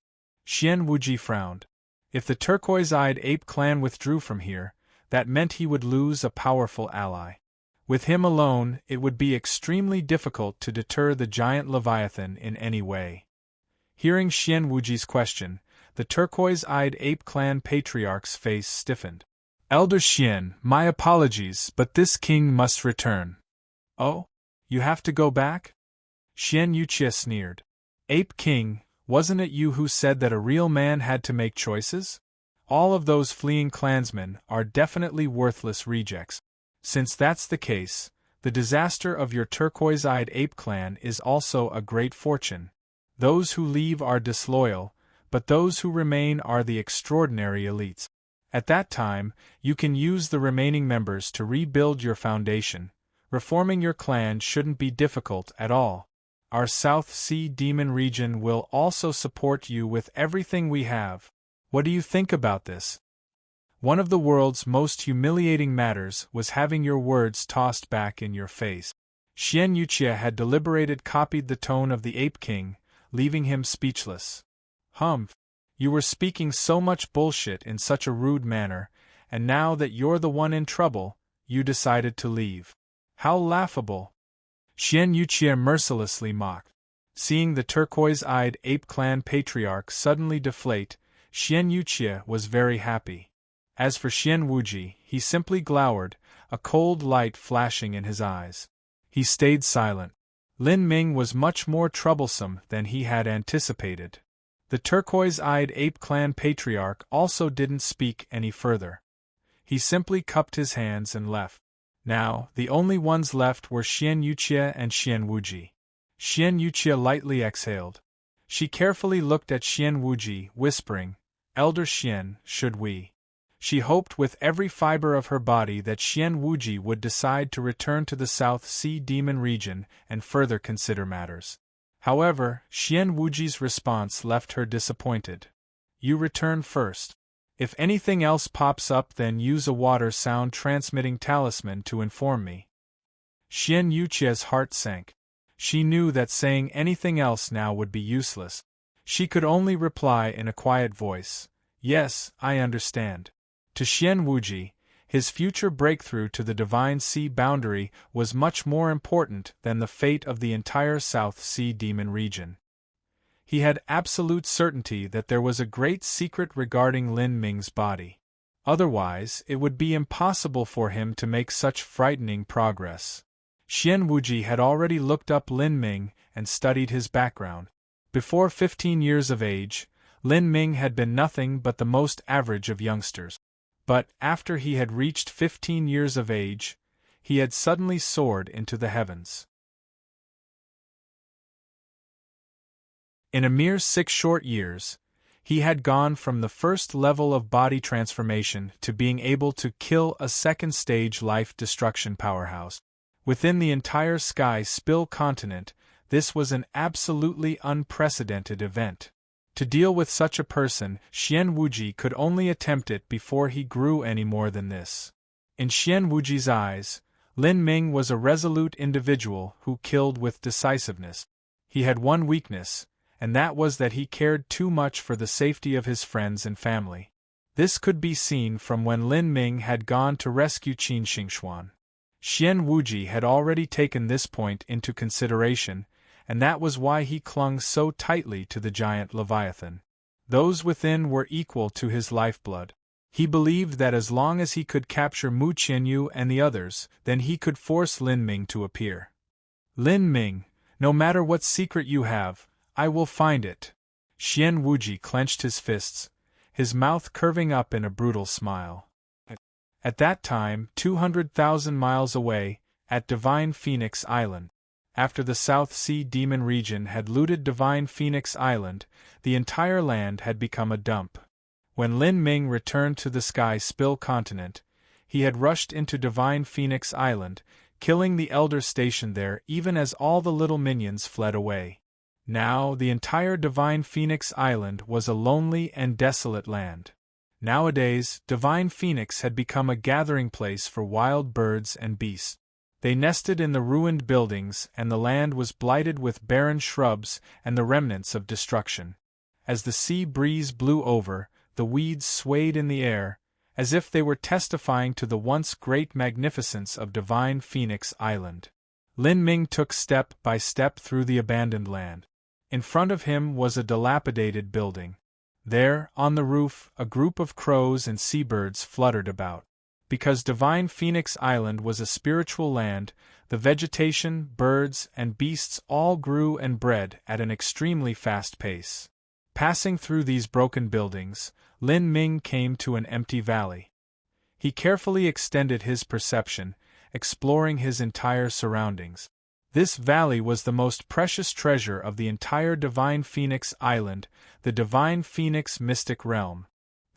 Xian Wuji frowned. If the turquoise-eyed ape clan withdrew from here, that meant he would lose a powerful ally. With him alone, it would be extremely difficult to deter the giant Leviathan in any way. Hearing Xian Wuji's question, the turquoise-eyed ape clan patriarch's face stiffened. Elder Xian, my apologies, but this king must return. Oh? You have to go back? Xian Yuqie sneered. Ape King, wasn't it you who said that a real man had to make choices? All of those fleeing clansmen are definitely worthless rejects. Since that's the case, the disaster of your turquoise-eyed ape clan is also a great fortune. Those who leave are disloyal, but those who remain are the extraordinary elites. At that time, you can use the remaining members to rebuild your foundation. Reforming your clan shouldn't be difficult at all. Our South Sea Demon region will also support you with everything we have. What do you think about this? One of the world's most humiliating matters was having your words tossed back in your face. Xian Yuqie had deliberated copied the tone of the Ape King, leaving him speechless. Humph! You were speaking so much bullshit in such a rude manner, and now that you're the one in trouble, you decided to leave. How laughable! Xian Yuqie mercilessly mocked. Seeing the turquoise-eyed ape clan patriarch suddenly deflate, Xian Yuqie was very happy. As for Xian Wuji, he simply glowered, a cold light flashing in his eyes. He stayed silent. Lin Ming was much more troublesome than he had anticipated. The turquoise-eyed ape clan patriarch also didn't speak any further. He simply cupped his hands and left. Now, the only ones left were Xian Yuqie and Xian Wuji. Xian Yuqie lightly exhaled. She carefully looked at Xian Wuji, whispering, Elder Xian, should we? She hoped with every fiber of her body that Xian Wuji would decide to return to the South Sea Demon region and further consider matters. However, Xian Wuji's response left her disappointed. You return first. If anything else pops up, then use a water sound transmitting talisman to inform me. Xian Yuqie's heart sank. She knew that saying anything else now would be useless. She could only reply in a quiet voice, Yes, I understand. To Xian Wuji, his future breakthrough to the Divine Sea boundary was much more important than the fate of the entire South Sea Demon region. He had absolute certainty that there was a great secret regarding Lin Ming's body. Otherwise, it would be impossible for him to make such frightening progress. Xian Wuji had already looked up Lin Ming and studied his background. Before 15 years of age, Lin Ming had been nothing but the most average of youngsters. But, after he had reached 15 years of age, he had suddenly soared into the heavens. In a mere 6 short years, he had gone from the first level of body transformation to being able to kill a second-stage life-destruction powerhouse. Within the entire Sky Spill continent, this was an absolutely unprecedented event. To deal with such a person, Xian Wuji could only attempt it before he grew any more than this. In Xian Wuji's eyes, Lin Ming was a resolute individual who killed with decisiveness. He had one weakness, and that was that he cared too much for the safety of his friends and family. This could be seen from when Lin Ming had gone to rescue Qin Xingxuan. Xian Wuji had already taken this point into consideration, and that was why he clung so tightly to the giant Leviathan. Those within were equal to his lifeblood. He believed that as long as he could capture Mu Qianyu and the others, then he could force Lin Ming to appear. Lin Ming, no matter what secret you have, I will find it. Xian Wuji clenched his fists, his mouth curving up in a brutal smile. At that time, 200,000 miles away, at Divine Phoenix Island. After the South Sea Demon region had looted Divine Phoenix Island, the entire land had become a dump. When Lin Ming returned to the Sky Spill continent, he had rushed into Divine Phoenix Island, killing the elder stationed there even as all the little minions fled away. Now the entire Divine Phoenix Island was a lonely and desolate land. Nowadays, Divine Phoenix had become a gathering place for wild birds and beasts. They nested in the ruined buildings, and the land was blighted with barren shrubs and the remnants of destruction. As the sea breeze blew over, the weeds swayed in the air, as if they were testifying to the once great magnificence of Divine Phoenix Island. Lin Ming took step by step through the abandoned land. In front of him was a dilapidated building. There, on the roof, a group of crows and seabirds fluttered about. Because Divine Phoenix Island was a spiritual land, the vegetation, birds, and beasts all grew and bred at an extremely fast pace. Passing through these broken buildings, Lin Ming came to an empty valley. He carefully extended his perception, exploring his entire surroundings. This valley was the most precious treasure of the entire Divine Phoenix Island, the Divine Phoenix Mystic Realm.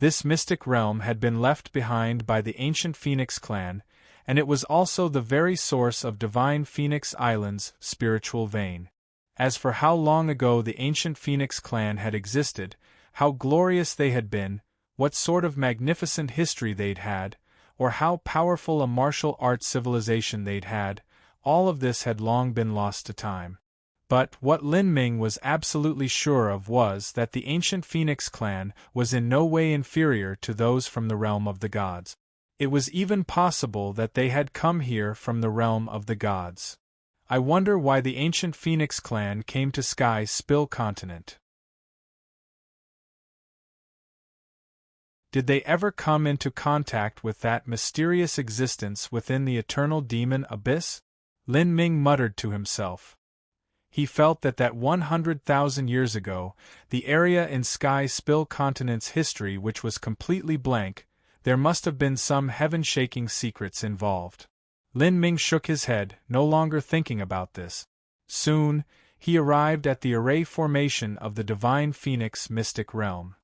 This mystic realm had been left behind by the ancient Phoenix clan, and it was also the very source of Divine Phoenix Island's spiritual vein. As for how long ago the ancient Phoenix clan had existed, how glorious they had been, what sort of magnificent history they'd had, or how powerful a martial arts civilization they'd had, all of this had long been lost to time. But what Lin Ming was absolutely sure of was that the ancient Phoenix clan was in no way inferior to those from the realm of the gods. It was even possible that they had come here from the realm of the gods. I wonder why the ancient Phoenix clan came to Sky Spill Continent. Did they ever come into contact with that mysterious existence within the eternal demon abyss? Lin Ming muttered to himself. He felt that 100,000 years ago, the area in Sky Spill Continent's history which was completely blank, there must have been some heaven-shaking secrets involved. Lin Ming shook his head, no longer thinking about this. Soon, he arrived at the array formation of the Divine Phoenix Mystic Realm.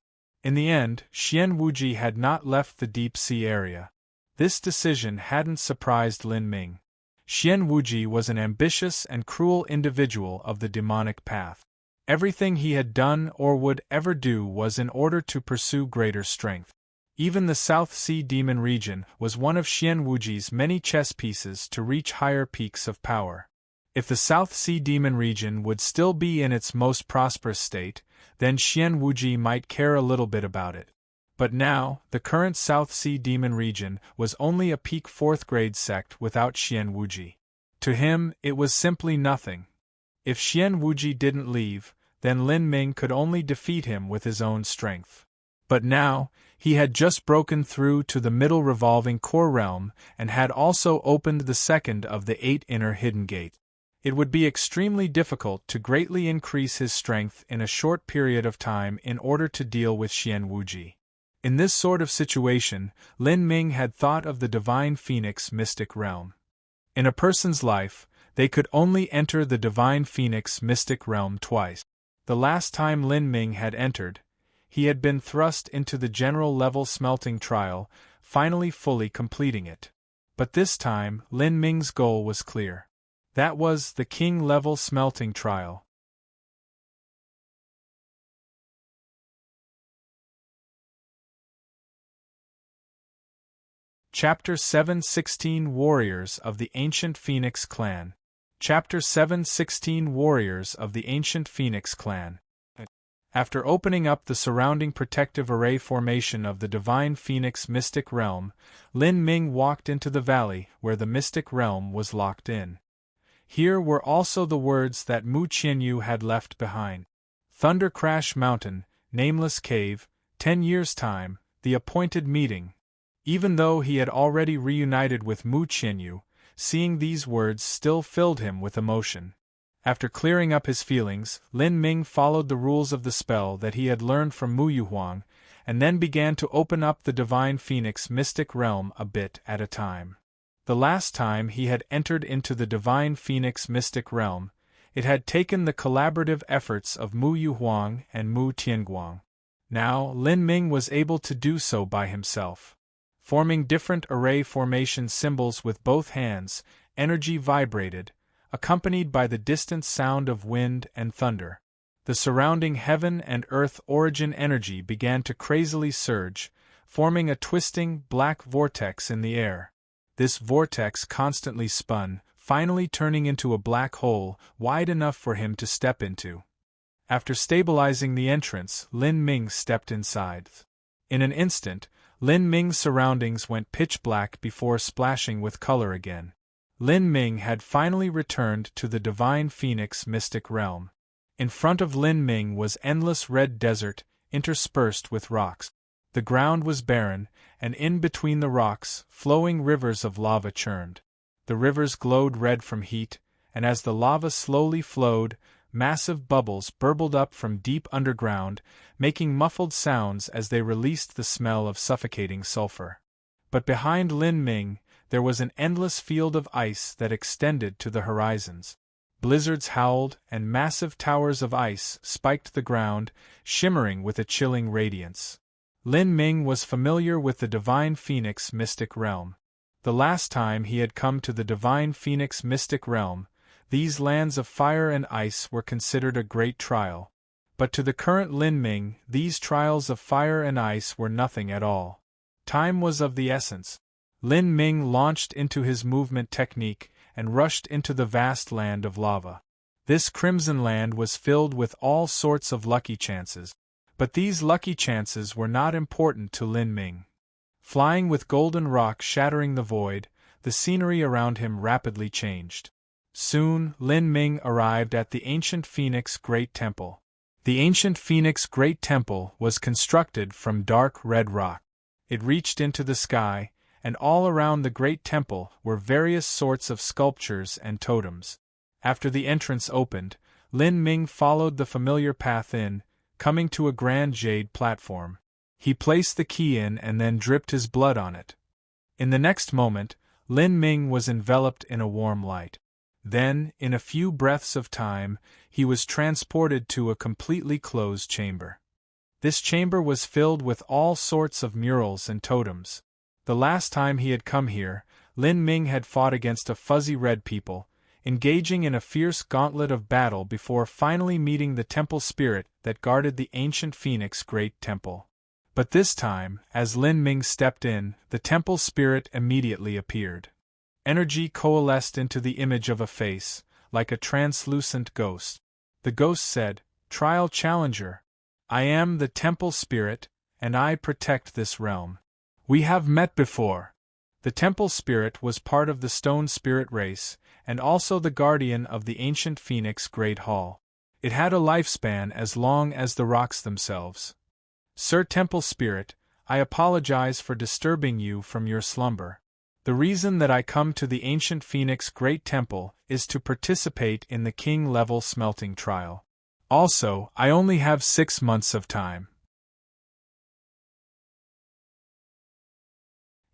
In the end, Xian Wuji had not left the deep-sea area. This decision hadn't surprised Lin Ming. Xian Wuji was an ambitious and cruel individual of the demonic path. Everything he had done or would ever do was in order to pursue greater strength. Even the South Sea Demon region was one of Xian Wuji's many chess pieces to reach higher peaks of power. If the South Sea Demon region would still be in its most prosperous state, then Xian Wuji might care a little bit about it. But now, the current South Sea Demon region was only a peak 4th grade sect without Xian Wuji. To him, it was simply nothing. If Xian Wuji didn't leave, then Lin Ming could only defeat him with his own strength. But now, he had just broken through to the middle revolving core realm and had also opened the second of the 8 inner hidden gates. It would be extremely difficult to greatly increase his strength in a short period of time in order to deal with Xian Wuji. In this sort of situation, Lin Ming had thought of the Divine Phoenix Mystic Realm. In a person's life, they could only enter the Divine Phoenix Mystic Realm twice. The last time Lin Ming had entered, he had been thrust into the general level smelting trial, finally fully completing it. But this time, Lin Ming's goal was clear. That was the King level smelting trial. Chapter 716 Warriors of the Ancient Phoenix Clan. Chapter 716 Warriors of the Ancient Phoenix Clan. After opening up the surrounding protective array formation of the Divine Phoenix Mystic Realm, Lin Ming walked into the valley where the Mystic Realm was locked in. Here were also the words that Mu Qianyu had left behind. Thunder Crash Mountain, Nameless Cave, 10 years' time, the appointed meeting. Even though he had already reunited with Mu Qianyu, seeing these words still filled him with emotion. After clearing up his feelings, Lin Ming followed the rules of the spell that he had learned from Mu Yuhuang, and then began to open up the Divine Phoenix Mystic Realm a bit at a time. The last time he had entered into the Divine Phoenix Mystic Realm, it had taken the collaborative efforts of Mu Yuhuang and Mu Tianguang. Now, Lin Ming was able to do so by himself. Forming different array formation symbols with both hands, energy vibrated, accompanied by the distant sound of wind and thunder. The surrounding heaven and earth origin energy began to crazily surge, forming a twisting, black vortex in the air. This vortex constantly spun, finally turning into a black hole wide enough for him to step into. After stabilizing the entrance, Lin Ming stepped inside. In an instant, Lin Ming's surroundings went pitch black before splashing with color again. Lin Ming had finally returned to the Divine Phoenix Mystic Realm. In front of Lin Ming was endless red desert, interspersed with rocks. The ground was barren, and in between the rocks, flowing rivers of lava churned. The rivers glowed red from heat, and as the lava slowly flowed, massive bubbles burbled up from deep underground, making muffled sounds as they released the smell of suffocating sulfur. But behind Lin Ming, there was an endless field of ice that extended to the horizons. Blizzards howled, and massive towers of ice spiked the ground, shimmering with a chilling radiance. Lin Ming was familiar with the Divine Phoenix mystic realm. The last time he had come to the Divine Phoenix mystic realm, these lands of fire and ice were considered a great trial. But to the current Lin Ming, these trials of fire and ice were nothing at all. Time was of the essence. Lin Ming launched into his movement technique and rushed into the vast land of lava. This crimson land was filled with all sorts of lucky chances. But these lucky chances were not important to Lin Ming. Flying with golden rock shattering the void, the scenery around him rapidly changed. Soon, Lin Ming arrived at the ancient Phoenix Great Temple. The ancient Phoenix Great Temple was constructed from dark red rock. It reached into the sky, and all around the great temple were various sorts of sculptures and totems. After the entrance opened, Lin Ming followed the familiar path in, coming to a grand jade platform. He placed the key in and then dripped his blood on it. In the next moment, Lin Ming was enveloped in a warm light. Then, in a few breaths of time, he was transported to a completely closed chamber. This chamber was filled with all sorts of murals and totems. The last time he had come here, Lin Ming had fought against a fuzzy red people, engaging in a fierce gauntlet of battle before finally meeting the temple spirit that guarded the ancient Phoenix Great Temple. But this time, as Lin Ming stepped in, the temple spirit immediately appeared. Energy coalesced into the image of a face, like a translucent ghost. The ghost said, "Trial Challenger, I am the temple spirit, and I protect this realm. We have met before." The temple spirit was part of the stone spirit race, and also the guardian of the ancient Phoenix Great Hall. It had a lifespan as long as the rocks themselves. "Sir Temple Spirit, I apologize for disturbing you from your slumber. The reason that I come to the ancient Phoenix Great Temple is to participate in the king-level smelting trial. Also, I only have 6 months of time.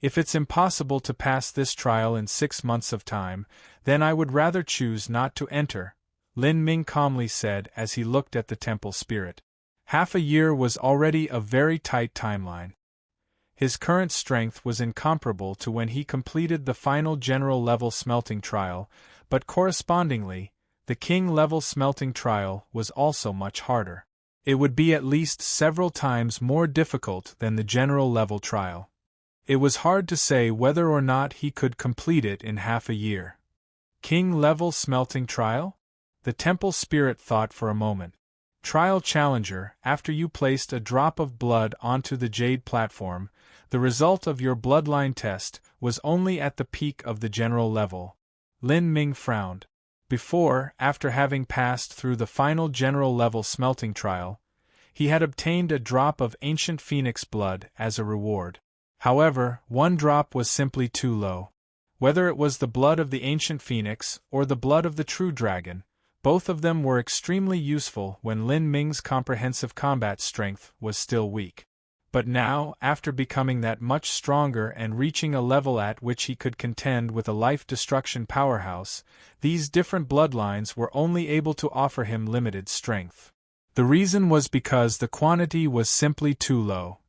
If it's impossible to pass this trial in 6 months of time, then I would rather choose not to enter," Lin Ming calmly said as he looked at the temple spirit. Half a year was already a very tight timeline. His current strength was incomparable to when he completed the final general-level smelting trial, but correspondingly, the king-level smelting trial was also much harder. It would be at least several times more difficult than the general-level trial. It was hard to say whether or not he could complete it in half a year. King-level smelting trial? The temple spirit thought for a moment. Trial Challenger, after you placed a drop of blood onto the jade platform, the result of your bloodline test was only at the peak of the general level. Lin Ming frowned. Before, after having passed through the final general level smelting trial, he had obtained a drop of ancient phoenix blood as a reward. However, 1 drop was simply too low. Whether it was the blood of the ancient phoenix or the blood of the true dragon, both of them were extremely useful when Lin Ming's comprehensive combat strength was still weak. But now, after becoming that much stronger and reaching a level at which he could contend with a life-destruction powerhouse, these different bloodlines were only able to offer him limited strength. The reason was because the quantity was simply too low.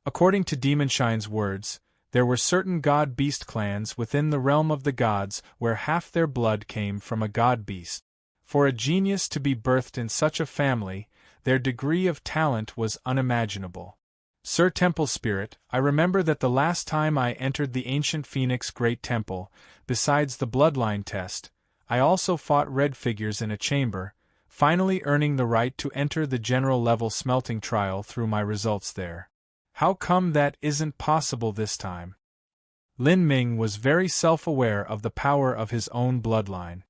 According to Demonshine's words, there were certain god-beast clans within the realm of the gods where half their blood came from a god-beast. For a genius to be birthed in such a family, their degree of talent was unimaginable. Sir Temple Spirit, I remember that the last time I entered the ancient Phoenix Great Temple, besides the bloodline test, I also fought red figures in a chamber, finally earning the right to enter the general level smelting trial through my results there. How come that isn't possible this time? Lin Ming was very self-aware of the power of his own bloodline.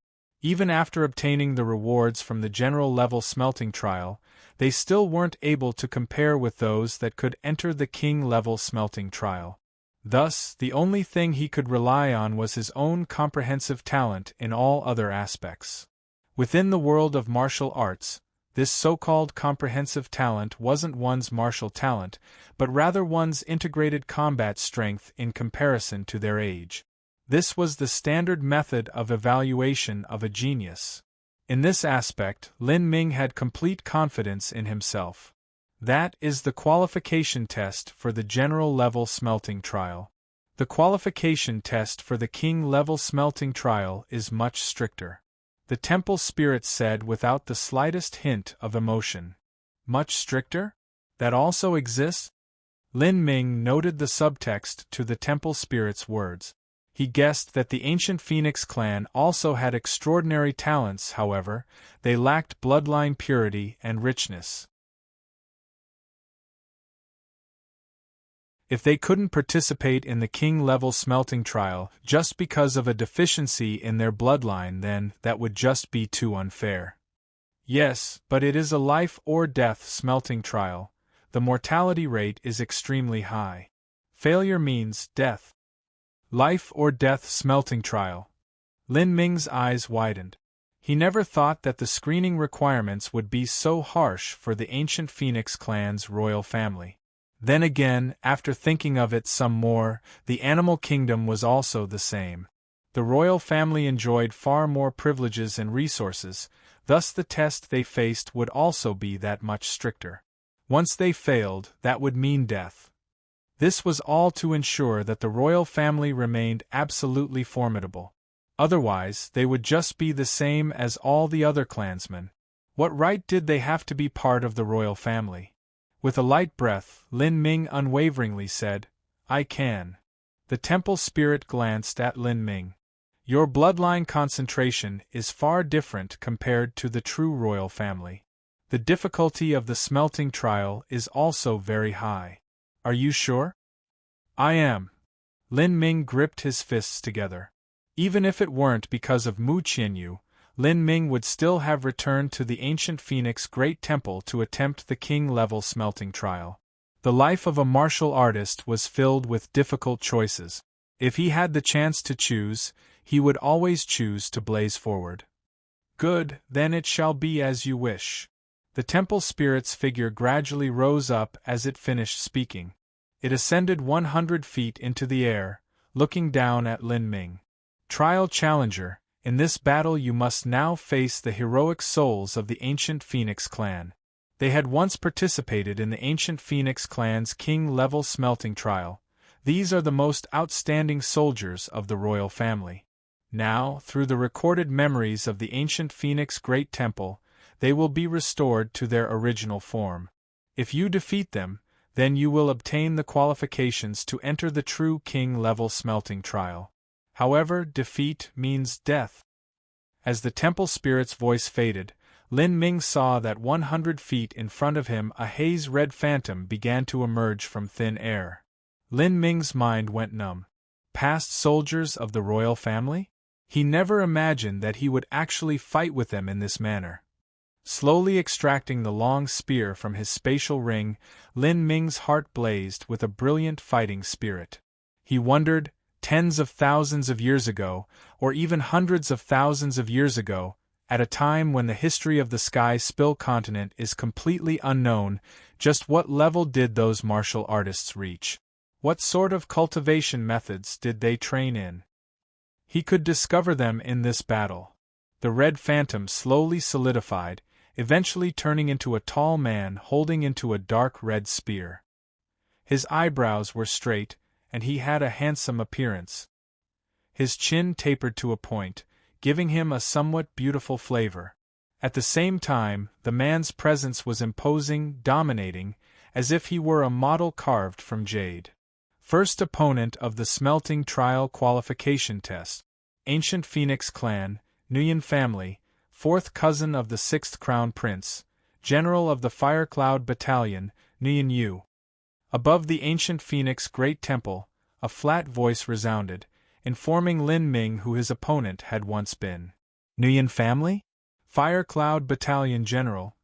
Even after obtaining the rewards from the general level smelting trial, they still weren't able to compare with those that could enter the king-level smelting trial. Thus, the only thing he could rely on was his own comprehensive talent in all other aspects. Within the world of martial arts, this so-called comprehensive talent wasn't one's martial talent, but rather one's integrated combat strength in comparison to their age. This was the standard method of evaluation of a genius. In this aspect, Lin Ming had complete confidence in himself. That is the qualification test for the general-level smelting trial. The qualification test for the king-level smelting trial is much stricter. The temple spirit said without the slightest hint of emotion. Much stricter? That also exists? Lin Ming noted the subtext to the temple spirit's words. He guessed that the ancient Phoenix clan also had extraordinary talents, however, they lacked bloodline purity and richness. If they couldn't participate in the king-level smelting trial just because of a deficiency in their bloodline, then that would just be too unfair. Yes, but it is a life-or-death smelting trial. The mortality rate is extremely high. Failure means death. Life-or-death smelting trial. Lin Ming's eyes widened. He never thought that the screening requirements would be so harsh for the ancient Phoenix clan's royal family. Then again, after thinking of it some more, the animal kingdom was also the same. The royal family enjoyed far more privileges and resources, thus the test they faced would also be that much stricter. Once they failed, that would mean death. This was all to ensure that the royal family remained absolutely formidable. Otherwise, they would just be the same as all the other clansmen. What right did they have to be part of the royal family? With a light breath, Lin Ming unwaveringly said, "I can." The temple spirit glanced at Lin Ming. "Your bloodline concentration is far different compared to the true royal family. The difficulty of the smelting trial is also very high. Are you sure?" "I am." Lin Ming gripped his fists together. Even if it weren't because of Mu Qianyu, Lin Ming would still have returned to the ancient Phoenix Great Temple to attempt the king-level smelting trial. The life of a martial artist was filled with difficult choices. If he had the chance to choose, he would always choose to blaze forward. "Good, then it shall be as you wish." The temple spirit's figure gradually rose up as it finished speaking. It ascended 100 feet into the air, looking down at Lin Ming. "Trial challenger, in this battle you must now face the heroic souls of the ancient Phoenix clan. They had once participated in the ancient Phoenix clan's king-level smelting trial. These are the most outstanding soldiers of the royal family. Now, through the recorded memories of the ancient Phoenix Great Temple, they will be restored to their original form. If you defeat them, then you will obtain the qualifications to enter the true king-level smelting trial. However, defeat means death." As the temple spirit's voice faded, Lin Ming saw that 100 feet in front of him a haze-red phantom began to emerge from thin air. Lin Ming's mind went numb. Past soldiers of the royal family? He never imagined that he would actually fight with them in this manner. Slowly extracting the long spear from his spatial ring, Lin Ming's heart blazed with a brilliant fighting spirit. He wondered, tens of thousands of years ago, or even hundreds of thousands of years ago, at a time when the history of the Sky Spill continent is completely unknown, just what level did those martial artists reach? What sort of cultivation methods did they train in? He could discover them in this battle. The red phantom slowly solidified, eventually turning into a tall man holding into a dark red spear. His eyebrows were straight, and he had a handsome appearance. His chin tapered to a point, giving him a somewhat beautiful flavor. At the same time, the man's presence was imposing, dominating, as if he were a model carved from jade. First opponent of the smelting trial qualification test. Ancient Phoenix clan, Nguyen family, fourth cousin of the 6th Crown Prince, general of the Firecloud Battalion, Nguyen Yu. Above the ancient Phoenix Great Temple, a flat voice resounded, informing Lin Ming who his opponent had once been. Nguyen family? Firecloud Battalion General.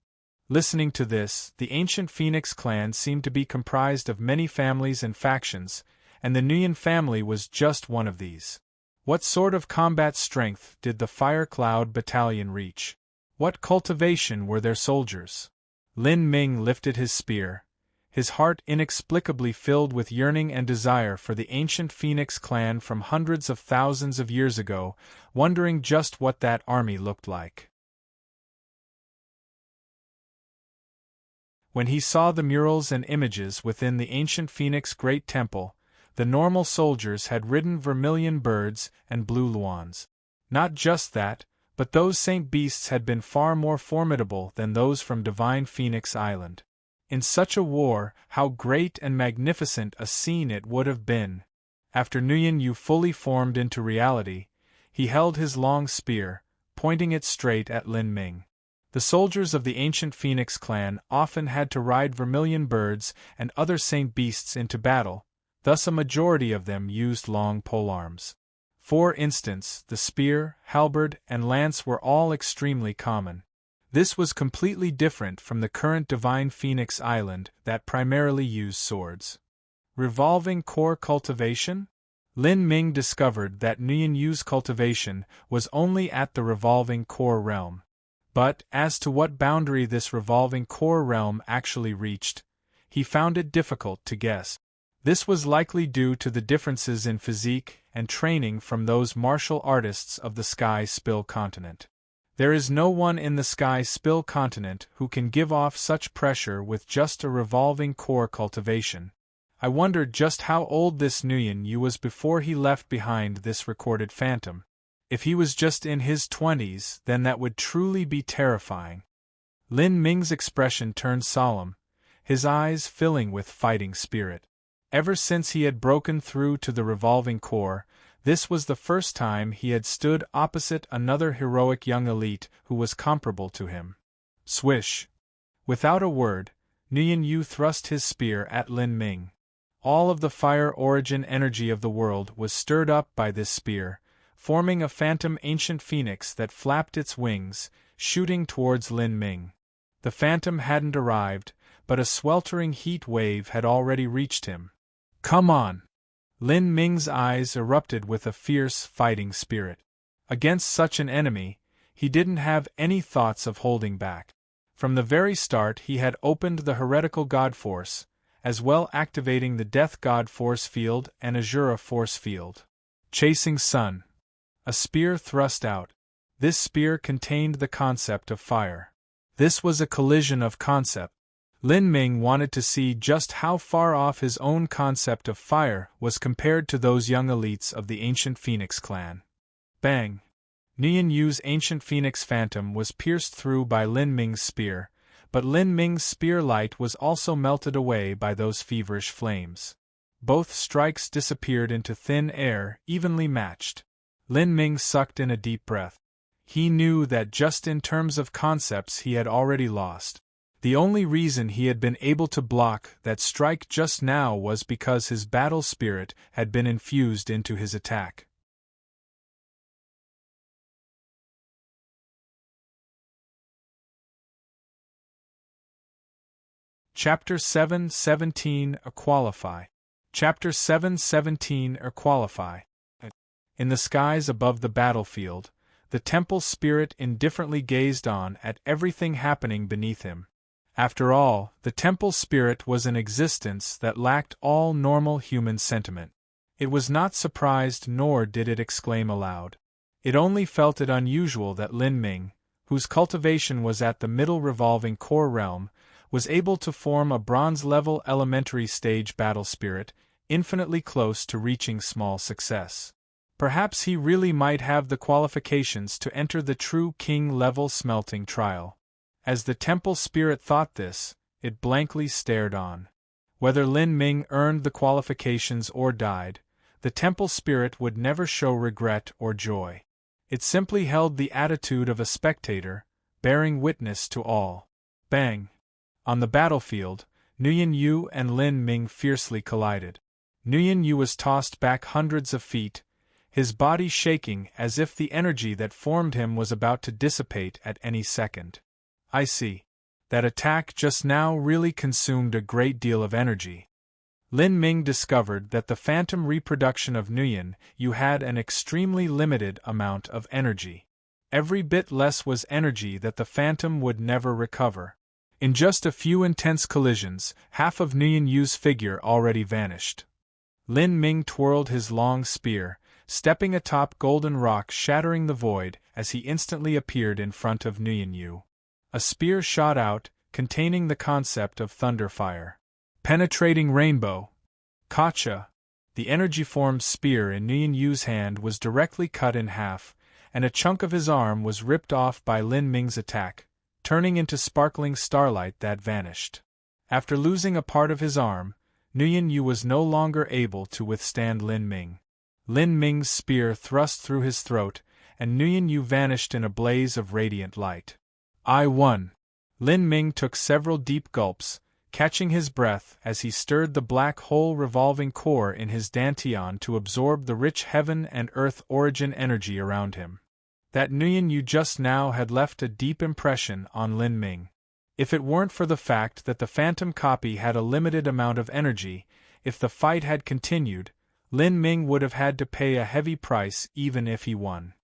Listening to this, the ancient Phoenix clan seemed to be comprised of many families and factions, and the Nguyen family was just one of these. What sort of combat strength did the Fire Cloud Battalion reach? What cultivation were their soldiers? Lin Ming lifted his spear, his heart inexplicably filled with yearning and desire for the ancient Phoenix clan from hundreds of thousands of years ago, wondering just what that army looked like. When he saw the murals and images within the ancient Phoenix Great Temple, the normal soldiers had ridden vermilion birds and blue luans. Not just that, but those saint beasts had been far more formidable than those from Divine Phoenix Island. In such a war, how great and magnificent a scene it would have been! After Nguyen Yu fully formed into reality, he held his long spear, pointing it straight at Lin Ming. The soldiers of the ancient Phoenix clan often had to ride vermilion birds and other saint beasts into battle, thus a majority of them used long polearms. For instance, the spear, halberd, and lance were all extremely common. This was completely different from the current Divine Phoenix Island that primarily used swords. Revolving core cultivation? Lin Ming discovered that Nguyen Yu's cultivation was only at the revolving core realm. But, as to what boundary this revolving core realm actually reached, he found it difficult to guess. This was likely due to the differences in physique and training from those martial artists of the Sky Spill continent. There is no one in the Sky Spill continent who can give off such pressure with just a revolving core cultivation. I wondered just how old this Nguyen Yu was before he left behind this recorded phantom. If he was just in his 20s, then that would truly be terrifying. Lin Ming's expression turned solemn, his eyes filling with fighting spirit. Ever since he had broken through to the revolving core, this was the first time he had stood opposite another heroic young elite who was comparable to him. Swish! Without a word, Nguyen Yu thrust his spear at Lin Ming. All of the fire origin energy of the world was stirred up by this spear, forming a phantom ancient phoenix that flapped its wings, shooting towards Lin Ming. The phantom hadn't arrived, but a sweltering heat wave had already reached him. Come on! Lin Ming's eyes erupted with a fierce fighting spirit. Against such an enemy, he didn't have any thoughts of holding back. From the very start he had opened the heretical god force, as well activating the death god force field and Azura force field. Chasing sun. A spear thrust out. This spear contained the concept of fire. This was a collision of concept. Lin Ming wanted to see just how far off his own concept of fire was compared to those young elites of the ancient Phoenix clan. Bang! Nguyen Yu's ancient Phoenix phantom was pierced through by Lin Ming's spear, but Lin Ming's spear light was also melted away by those feverish flames. Both strikes disappeared into thin air, evenly matched. Lin Ming sucked in a deep breath. He knew that just in terms of concepts he had already lost. The only reason he had been able to block that strike just now was because his battle spirit had been infused into his attack. Chapter 7:17 Qualify. Chapter 7:17 Qualify. In the skies above the battlefield, the temple spirit indifferently gazed on at everything happening beneath him. After all, the temple spirit was an existence that lacked all normal human sentiment. It was not surprised nor did it exclaim aloud. It only felt it unusual that Lin Ming, whose cultivation was at the middle revolving core realm, was able to form a bronze-level elementary stage battle spirit, infinitely close to reaching small success. Perhaps he really might have the qualifications to enter the true king-level smelting trial. As the temple spirit thought this, it blankly stared on. Whether Lin Ming earned the qualifications or died, the temple spirit would never show regret or joy. It simply held the attitude of a spectator, bearing witness to all. Bang! On the battlefield, Nguyen Yu and Lin Ming fiercely collided. Nguyen Yu was tossed back hundreds of feet, his body shaking as if the energy that formed him was about to dissipate at any second. I see. That attack just now really consumed a great deal of energy. Lin Ming discovered that the phantom reproduction of Nguyen Yu had an extremely limited amount of energy. Every bit less was energy that the phantom would never recover. In just a few intense collisions, half of Nguyen Yu's figure already vanished. Lin Ming twirled his long spear, stepping atop golden rock, shattering the void as he instantly appeared in front of Nguyen Yu. A spear shot out, containing the concept of thunder fire. Penetrating rainbow. Gotcha! The energy-formed spear in Nguyen Yu's hand was directly cut in half, and a chunk of his arm was ripped off by Lin Ming's attack, turning into sparkling starlight that vanished. After losing a part of his arm, Nguyen Yu was no longer able to withstand Lin Ming. Lin Ming's spear thrust through his throat, and Nguyen Yu vanished in a blaze of radiant light. I won. Lin Ming took several deep gulps, catching his breath as he stirred the black hole revolving core in his dantian to absorb the rich heaven and earth origin energy around him. That Nguyen Yu just now had left a deep impression on Lin Ming. If it weren't for the fact that the phantom copy had a limited amount of energy, if the fight had continued, Lin Ming would have had to pay a heavy price even if he won.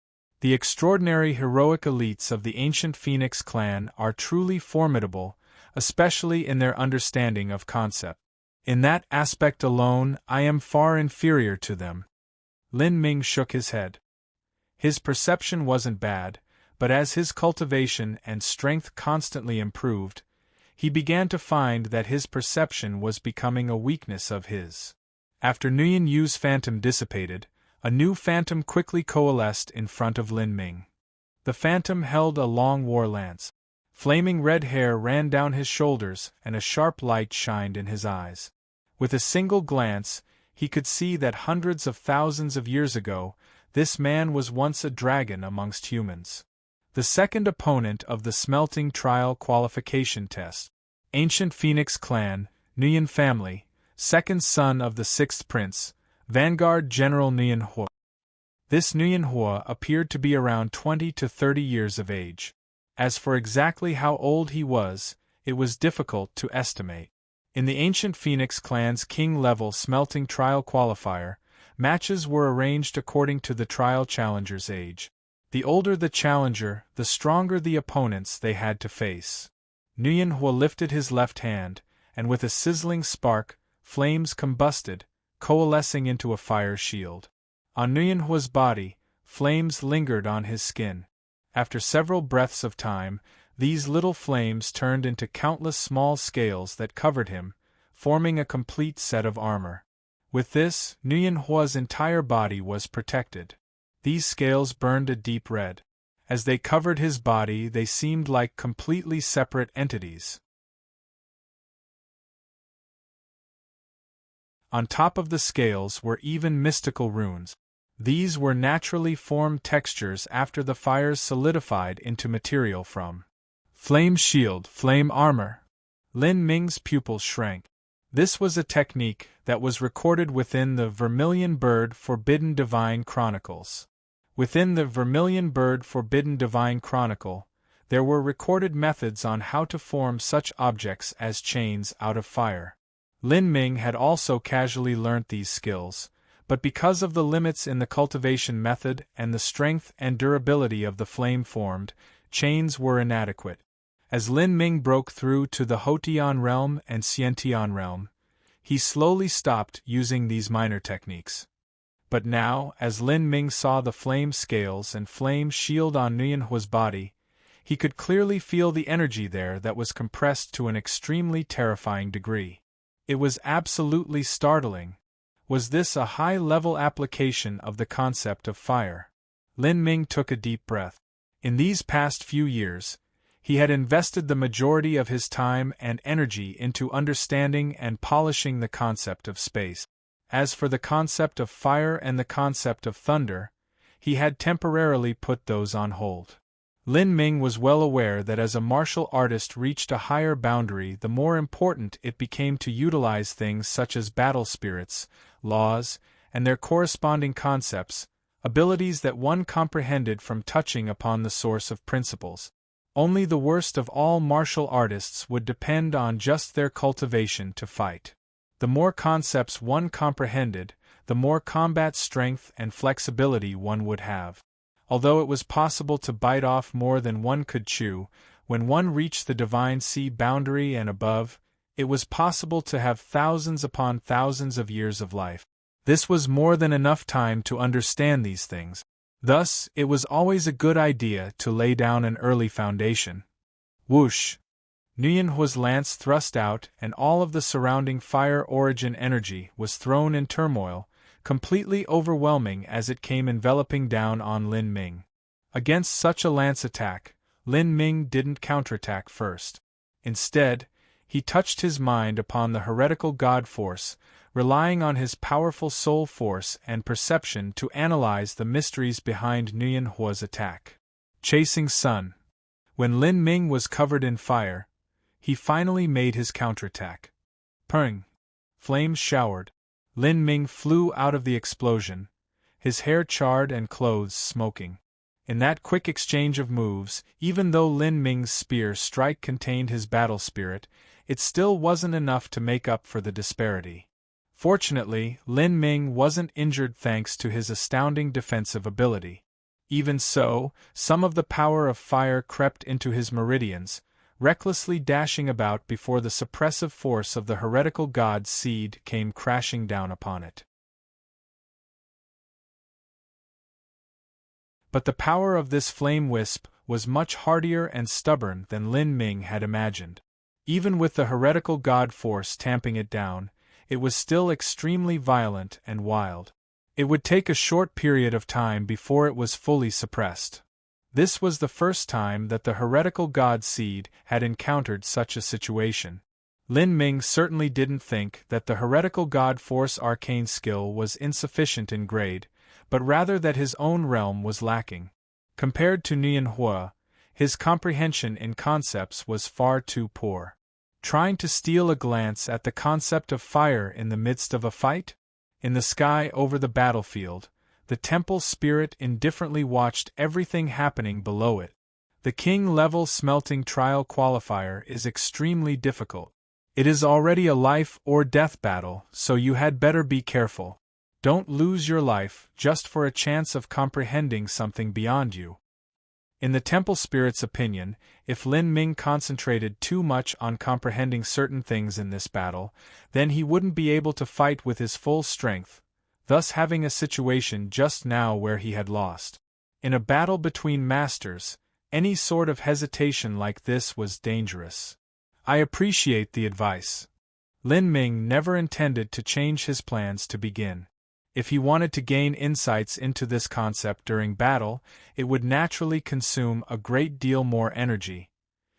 The extraordinary heroic elites of the ancient Phoenix clan are truly formidable, especially in their understanding of concept. In that aspect alone, I am far inferior to them. Lin Ming shook his head. His perception wasn't bad, but as his cultivation and strength constantly improved, he began to find that his perception was becoming a weakness of his. After Nguyen Yu's phantom dissipated, a new phantom quickly coalesced in front of Lin Ming. The phantom held a long war lance. Flaming red hair ran down his shoulders and a sharp light shined in his eyes. With a single glance, he could see that hundreds of thousands of years ago, this man was once a dragon amongst humans. The second opponent of the smelting trial qualification test. Ancient Phoenix clan, Nguyen family, second son of the sixth prince, Vanguard General Nguyen Hua. This Nguyen Hua appeared to be around 20 to 30 years of age. As for exactly how old he was, it was difficult to estimate. In the ancient Phoenix clan's king-level smelting trial qualifier, matches were arranged according to the trial challenger's age. The older the challenger, the stronger the opponents they had to face. Nguyen Hua lifted his left hand, and with a sizzling spark, flames combusted, coalescing into a fire shield. On Nguyen Hua's body, flames lingered on his skin. After several breaths of time, these little flames turned into countless small scales that covered him, forming a complete set of armor. With this, Nguyen Hua's entire body was protected. These scales burned a deep red. As they covered his body, they seemed like completely separate entities. On top of the scales were even mystical runes. These were naturally formed textures after the fires solidified into material from flame shield, flame armor. Lin Ming's pupils shrank. This was a technique that was recorded within the Vermilion Bird Forbidden Divine Chronicles. Within the Vermilion Bird Forbidden Divine Chronicle, there were recorded methods on how to form such objects as chains out of fire. Lin Ming had also casually learnt these skills, but because of the limits in the cultivation method and the strength and durability of the flame-formed, chains were inadequate. As Lin Ming broke through to the Hotian realm and Xiantian realm, he slowly stopped using these minor techniques. But now, as Lin Ming saw the flame scales and flame shield on Nguyen Hua's body, he could clearly feel the energy there that was compressed to an extremely terrifying degree. It was absolutely startling. Was this a high-level application of the concept of fire? Lin Ming took a deep breath. In these past few years, he had invested the majority of his time and energy into understanding and polishing the concept of space. As for the concept of fire and the concept of thunder, he had temporarily put those on hold. Lin Ming was well aware that as a martial artist reached a higher boundary, the more important it became to utilize things such as battle spirits, laws, and their corresponding concepts, abilities that one comprehended from touching upon the source of principles. Only the worst of all martial artists would depend on just their cultivation to fight. The more concepts one comprehended, the more combat strength and flexibility one would have. Although it was possible to bite off more than one could chew, when one reached the divine sea boundary and above, it was possible to have thousands upon thousands of years of life. This was more than enough time to understand these things. Thus, it was always a good idea to lay down an early foundation. Whoosh! Nguyen Hua's lance thrust out, and all of the surrounding fire origin energy was thrown in turmoil, completely overwhelming as it came enveloping down on Lin Ming. Against such a lance attack, Lin Ming didn't counterattack first. Instead, he touched his mind upon the heretical God force, relying on his powerful soul force and perception to analyze the mysteries behind Nguyen Hua's attack. Chasing Sun. When Lin Ming was covered in fire, he finally made his counterattack. Purring. Flames showered. Lin Ming flew out of the explosion, his hair charred and clothes smoking. In that quick exchange of moves, even though Lin Ming's spear strike contained his battle spirit, it still wasn't enough to make up for the disparity. Fortunately, Lin Ming wasn't injured thanks to his astounding defensive ability. Even so, some of the power of fire crept into his meridians, recklessly dashing about before the suppressive force of the heretical god's seed came crashing down upon it. But the power of this flame wisp was much hardier and stubborn than Lin Ming had imagined. Even with the heretical god force tamping it down, it was still extremely violent and wild. It would take a short period of time before it was fully suppressed. This was the first time that the heretical god seed had encountered such a situation. Lin Ming certainly didn't think that the heretical god force arcane skill was insufficient in grade, but rather that his own realm was lacking. Compared to Nguyen Hua, his comprehension in concepts was far too poor. Trying to steal a glance at the concept of fire in the midst of a fight? In the sky over the battlefield, the temple spirit indifferently watched everything happening below it. The king-level smelting trial qualifier is extremely difficult. It is already a life-or-death battle, so you had better be careful. Don't lose your life just for a chance of comprehending something beyond you. In the temple spirit's opinion, if Lin Ming concentrated too much on comprehending certain things in this battle, then he wouldn't be able to fight with his full strength, thus having a situation just now where he had lost. In a battle between masters, any sort of hesitation like this was dangerous. I appreciate the advice. Lin Ming never intended to change his plans to begin. If he wanted to gain insights into this concept during battle, it would naturally consume a great deal more energy.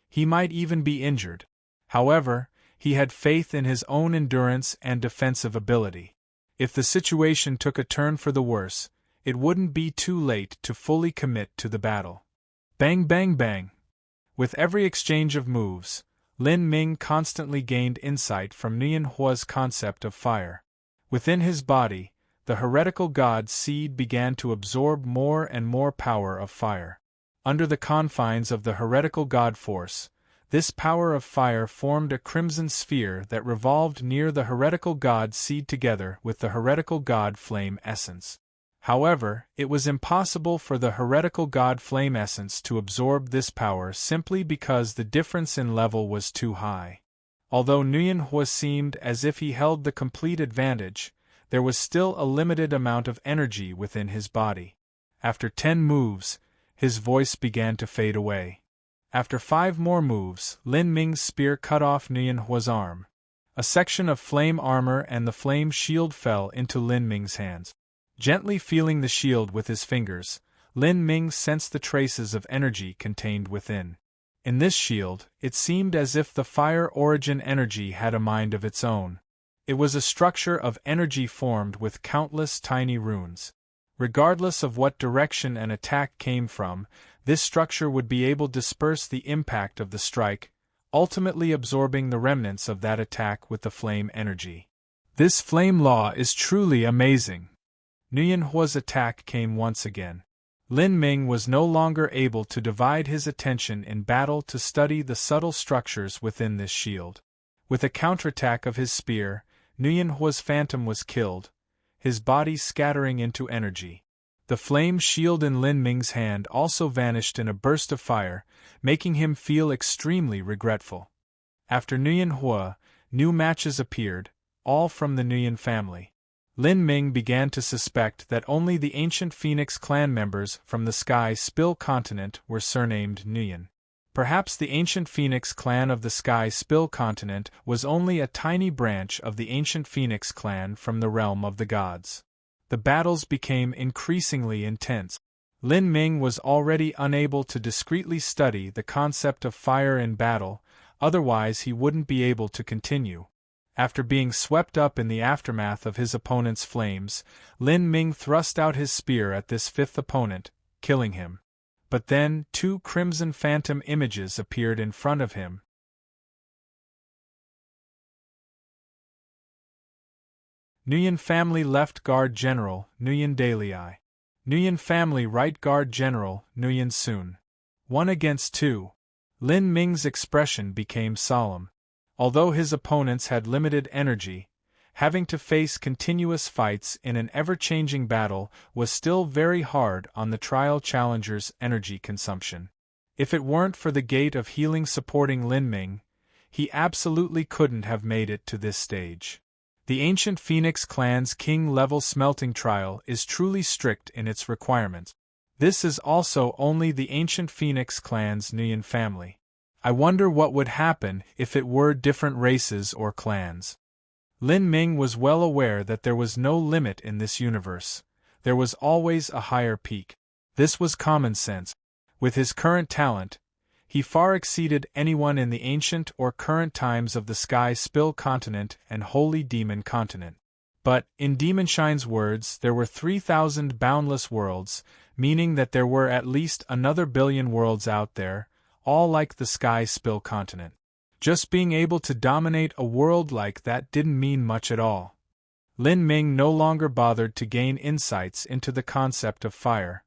He might even be injured. However, he had faith in his own endurance and defensive ability. If the situation took a turn for the worse, it wouldn't be too late to fully commit to the battle. Bang bang bang! With every exchange of moves, Lin Ming constantly gained insight from Nguyen Hua's concept of fire. Within his body, the heretical god seed began to absorb more and more power of fire. Under the confines of the heretical god force, this power of fire formed a crimson sphere that revolved near the heretical god seed together with the heretical god flame essence. However, it was impossible for the heretical god flame essence to absorb this power simply because the difference in level was too high. Although Nguyen Hua seemed as if he held the complete advantage, there was still a limited amount of energy within his body. After 10 moves, his voice began to fade away. After 5 more moves, Lin Ming's spear cut off Nguyen Hua's arm. A section of flame armor and the flame shield fell into Lin Ming's hands. Gently feeling the shield with his fingers, Lin Ming sensed the traces of energy contained within. In this shield, it seemed as if the fire origin energy had a mind of its own. It was a structure of energy formed with countless tiny runes. Regardless of what direction an attack came from, this structure would be able to disperse the impact of the strike, ultimately absorbing the remnants of that attack with the flame energy. This flame law is truly amazing. Nguyen Hua's attack came once again. Lin Ming was no longer able to divide his attention in battle to study the subtle structures within this shield. With a counterattack of his spear, Nguyen Hua's phantom was killed, his body scattering into energy. The flame shield in Lin Ming's hand also vanished in a burst of fire, making him feel extremely regretful. After Nguyen Hua, new matches appeared, all from the Nguyen family. Lin Ming began to suspect that only the ancient Phoenix clan members from the Sky Spill continent were surnamed Nguyen. Perhaps the ancient Phoenix clan of the Sky Spill continent was only a tiny branch of the ancient Phoenix clan from the realm of the gods. The battles became increasingly intense. Lin Ming was already unable to discreetly study the concept of fire in battle, otherwise he wouldn't be able to continue. After being swept up in the aftermath of his opponent's flames, Lin Ming thrust out his spear at this fifth opponent, killing him. But then, two crimson phantom images appeared in front of him. Nguyen Family Left Guard General, Nguyen Dalei. Nguyen Family Right Guard General, Nguyen Sun. 1 against 2. Lin Ming's expression became solemn. Although his opponents had limited energy, having to face continuous fights in an ever-changing battle was still very hard on the trial challenger's energy consumption. If it weren't for the gate of healing supporting Lin Ming, he absolutely couldn't have made it to this stage. The ancient Phoenix clan's king-level smelting trial is truly strict in its requirements. This is also only the ancient Phoenix clan's Nguyen family. I wonder what would happen if it were different races or clans. Lin Ming was well aware that there was no limit in this universe. There was always a higher peak. This was common sense. With his current talent, he far exceeded anyone in the ancient or current times of the Sky Spill continent and Holy Demon continent. But, in Demonshine's words, there were 3,000 boundless worlds, meaning that there were at least another billion worlds out there, all like the Sky Spill continent. Just being able to dominate a world like that didn't mean much at all. Lin Ming no longer bothered to gain insights into the concept of fire.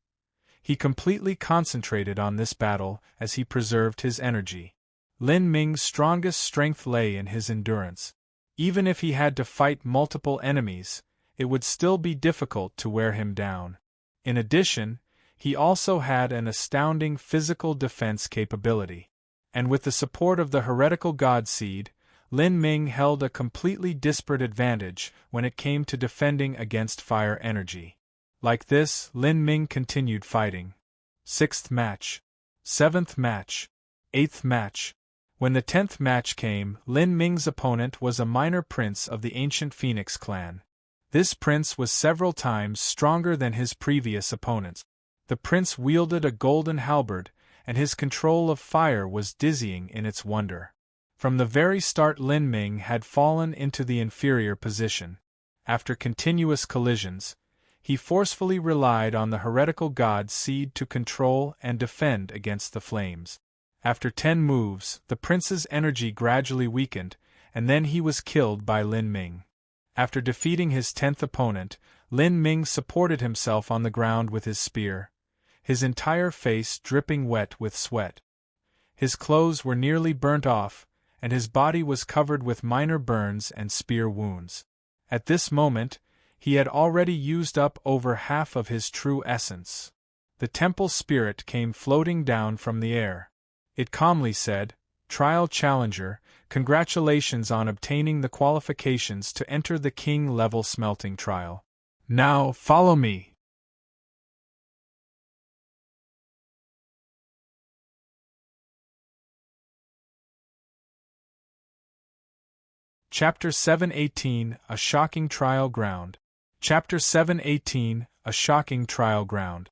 He completely concentrated on this battle as he preserved his energy. Lin Ming's strongest strength lay in his endurance. Even if he had to fight multiple enemies, it would still be difficult to wear him down. In addition, he also had an astounding physical defense capability. And with the support of the heretical god seed, Lin Ming held a completely disparate advantage when it came to defending against fire energy. Like this, Lin Ming continued fighting. 6th match. 7th match. 8th match. When the 10th match came, Lin Ming's opponent was a minor prince of the ancient Phoenix clan. This prince was several times stronger than his previous opponents. The prince wielded a golden halberd, and his control of fire was dizzying in its wonder. From the very start Lin Ming had fallen into the inferior position. After continuous collisions, he forcefully relied on the heretical god seed to control and defend against the flames. After 10 moves, the prince's energy gradually weakened, and then he was killed by Lin Ming. After defeating his 10th opponent, Lin Ming supported himself on the ground with his spear, his entire face dripping wet with sweat. His clothes were nearly burnt off, and his body was covered with minor burns and spear wounds. At this moment, he had already used up over half of his true essence. The temple spirit came floating down from the air. It calmly said, "Trial Challenger, congratulations on obtaining the qualifications to enter the king-level smelting trial. Now, follow me." Chapter 718, A Shocking Trial Ground. Chapter 718, A Shocking Trial Ground.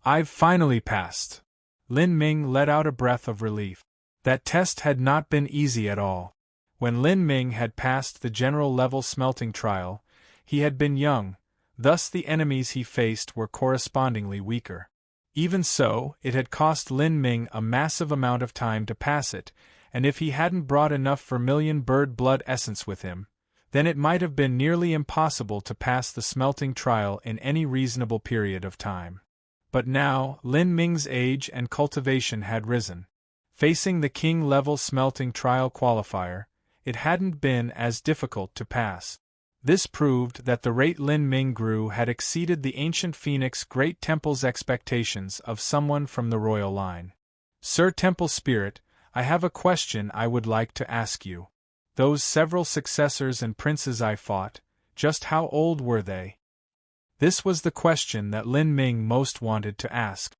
I've finally passed. Lin Ming let out a breath of relief. That test had not been easy at all. When Lin Ming had passed the general-level smelting trial, he had been young, thus the enemies he faced were correspondingly weaker. Even so, it had cost Lin Ming a massive amount of time to pass it, and if he hadn't brought enough vermilion bird blood essence with him, then it might have been nearly impossible to pass the smelting trial in any reasonable period of time. But now, Lin Ming's age and cultivation had risen. Facing the king-level smelting trial qualifier, it hadn't been as difficult to pass. This proved that the rate Lin Ming grew had exceeded the ancient Phoenix Great Temple's expectations of someone from the royal line. Sir Temple Spirit, I have a question I would like to ask you. Those several successors and princes I fought, just how old were they? This was the question that Lin Ming most wanted to ask.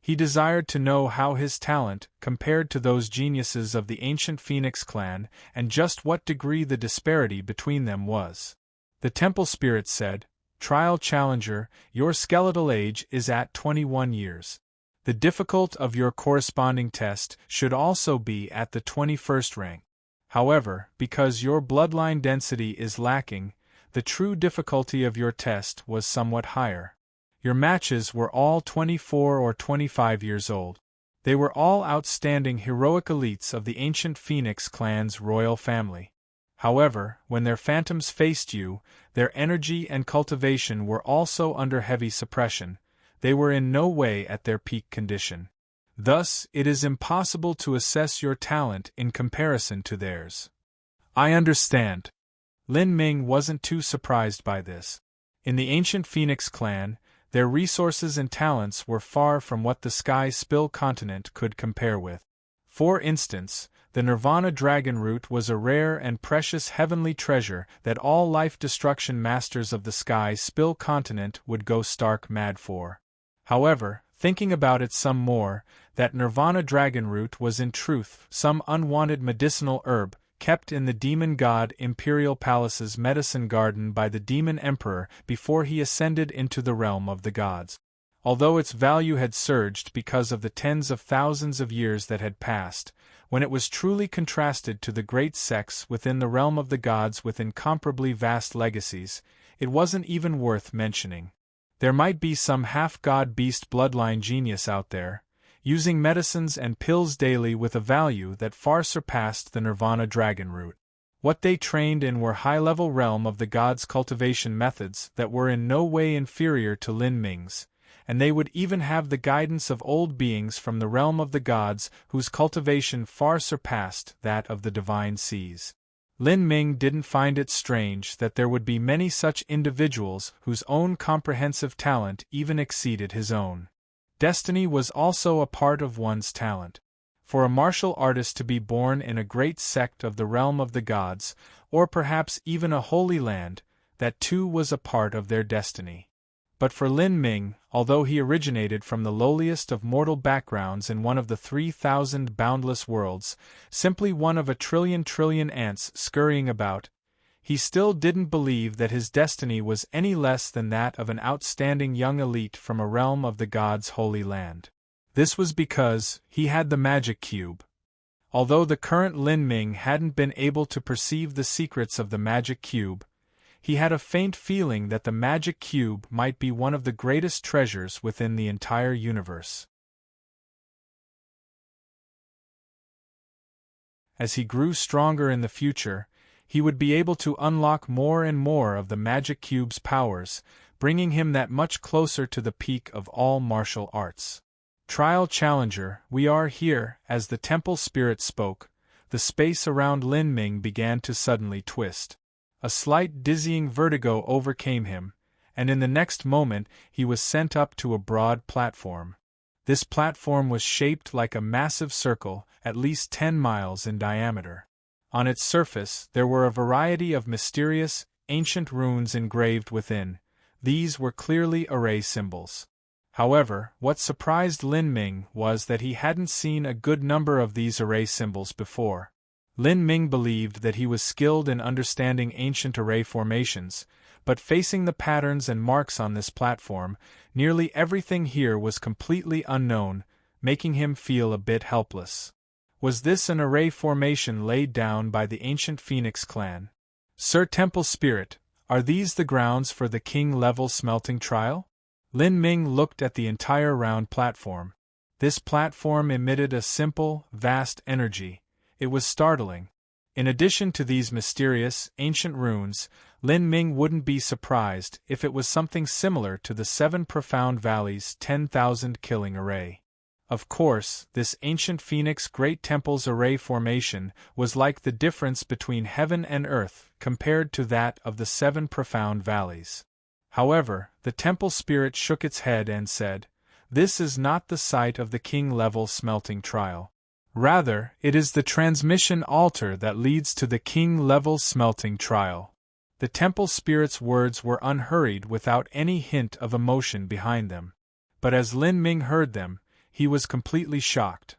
He desired to know how his talent compared to those geniuses of the ancient Phoenix clan and just what degree the disparity between them was. The temple spirit said, "Trial Challenger, your skeletal age is at 21 years. The difficult of your corresponding test should also be at the 21st rank. However, because your bloodline density is lacking, the true difficulty of your test was somewhat higher. Your matches were all 24 or 25 years old. They were all outstanding heroic elites of the ancient Phoenix clan's royal family. However, when their phantoms faced you, their energy and cultivation were also under heavy suppression. They were in no way at their peak condition. Thus, it is impossible to assess your talent in comparison to theirs." "I understand." Lin Ming wasn't too surprised by this. In the ancient Phoenix clan, their resources and talents were far from what the Sky Spill continent could compare with. For instance, the Nirvana Dragon Root was a rare and precious heavenly treasure that all life-destruction masters of the Sky Spill continent would go stark mad for. However, thinking about it some more, that Nirvana Dragon Root was in truth some unwanted medicinal herb, kept in the demon god Imperial Palace's medicine garden by the demon emperor before he ascended into the realm of the gods. Although its value had surged because of the tens of thousands of years that had passed, when it was truly contrasted to the great sects within the realm of the gods with incomparably vast legacies, it wasn't even worth mentioning. There might be some half-god beast bloodline genius out there, using medicines and pills daily with a value that far surpassed the Nirvana Dragon Root. What they trained in were high-level realm of the gods' cultivation methods that were in no way inferior to Lin Ming's, and they would even have the guidance of old beings from the realm of the gods whose cultivation far surpassed that of the divine seas. Lin Ming didn't find it strange that there would be many such individuals whose own comprehensive talent even exceeded his own. Destiny was also a part of one's talent. For a martial artist to be born in a great sect of the realm of the gods, or perhaps even a holy land, that too was a part of their destiny. But for Lin Ming, although he originated from the lowliest of mortal backgrounds in one of the 3,000 boundless worlds, simply one of a trillion ants scurrying about, he still didn't believe that his destiny was any less than that of an outstanding young elite from a realm of the gods' holy land. This was because he had the magic cube. Although the current Lin Ming hadn't been able to perceive the secrets of the magic cube, he had a faint feeling that the magic cube might be one of the greatest treasures within the entire universe. As he grew stronger in the future, he would be able to unlock more and more of the magic cube's powers, bringing him that much closer to the peak of all martial arts. "Trial Challenger, we are here." As the temple spirit spoke, the space around Lin Ming began to suddenly twist. A slight dizzying vertigo overcame him, and in the next moment he was sent up to a broad platform. This platform was shaped like a massive circle, at least 10 miles in diameter. On its surface there were a variety of mysterious, ancient runes engraved within. These were clearly array symbols. However, what surprised Lin Ming was that he hadn't seen a good number of these array symbols before. Lin Ming believed that he was skilled in understanding ancient array formations, but facing the patterns and marks on this platform, nearly everything here was completely unknown, making him feel a bit helpless. Was this an array formation laid down by the ancient Phoenix clan? "Sir Temple Spirit, are these the grounds for the king-level smelting trial?" Lin Ming looked at the entire round platform. This platform emitted a simple, vast energy. It was startling. In addition to these mysterious, ancient runes, Lin Ming wouldn't be surprised if it was something similar to the 7 Profound Valleys 10,000 killing array. Of course, this ancient Phoenix Great Temple's array formation was like the difference between heaven and earth compared to that of the 7 Profound Valleys. However, the temple spirit shook its head and said, "This is not the site of the king-level smelting trial. Rather, it is the transmission altar that leads to the king-level smelting trial." The temple spirit's words were unhurried without any hint of emotion behind them. But as Lin Ming heard them, he was completely shocked.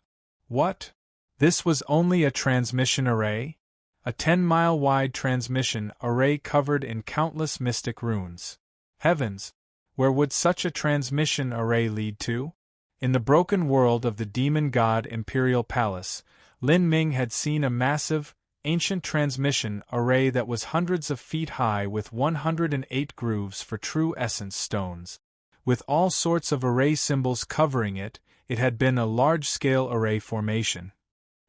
What? This was only a transmission array? A 10-mile-wide transmission array covered in countless mystic runes. Heavens! Where would such a transmission array lead to? In the broken world of the demon god Imperial Palace, Lin Ming had seen a massive, ancient transmission array that was hundreds of feet high with 108 grooves for true essence stones. With all sorts of array symbols covering it, it had been a large-scale array formation.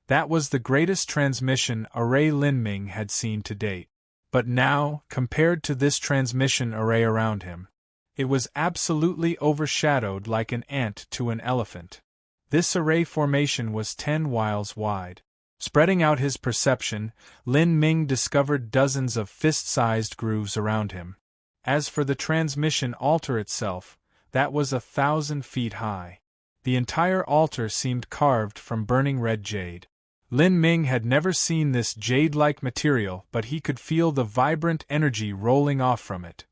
That was the greatest transmission array Lin Ming had seen to date. But now, compared to this transmission array around him, it was absolutely overshadowed like an ant to an elephant. This array formation was 10 miles wide. Spreading out his perception, Lin Ming discovered dozens of fist-sized grooves around him. As for the transmission altar itself, that was 1,000 feet high. The entire altar seemed carved from burning red jade. Lin Ming had never seen this jade-like material, but he could feel the vibrant energy rolling off from it.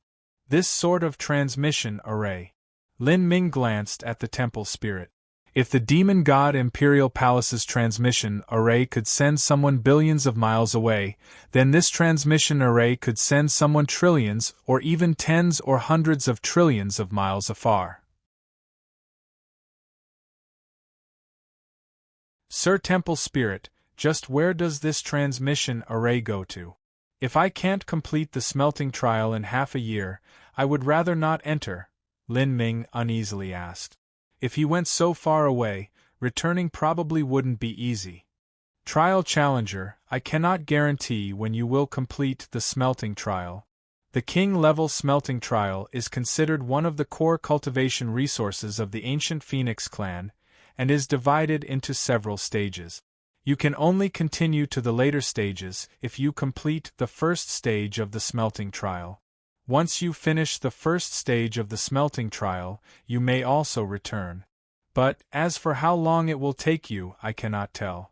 This sort of transmission array. Lin Ming glanced at the temple spirit. If the demon god Imperial Palace's transmission array could send someone billions of miles away, then this transmission array could send someone trillions or even tens or hundreds of trillions of miles afar. Sir Temple Spirit, just where does this transmission array go to? If I can't complete the smelting trial in half a year, I would rather not enter, Lin Ming uneasily asked. If he went so far away, returning probably wouldn't be easy. Trial Challenger, I cannot guarantee when you will complete the smelting trial. The king-level smelting trial is considered one of the core cultivation resources of the ancient Phoenix clan, and is divided into several stages. You can only continue to the later stages if you complete the first stage of the smelting trial. Once you finish the first stage of the smelting trial, you may also return. But, as for how long it will take you, I cannot tell.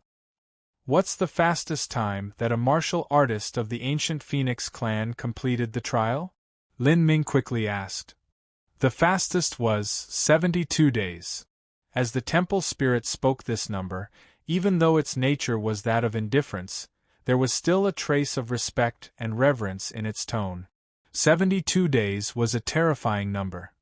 What's the fastest time that a martial artist of the ancient Phoenix clan completed the trial? Lin Ming quickly asked. The fastest was 72 days. As the temple spirit spoke this number, even though its nature was that of indifference, there was still a trace of respect and reverence in its tone. 72 days was a terrifying number.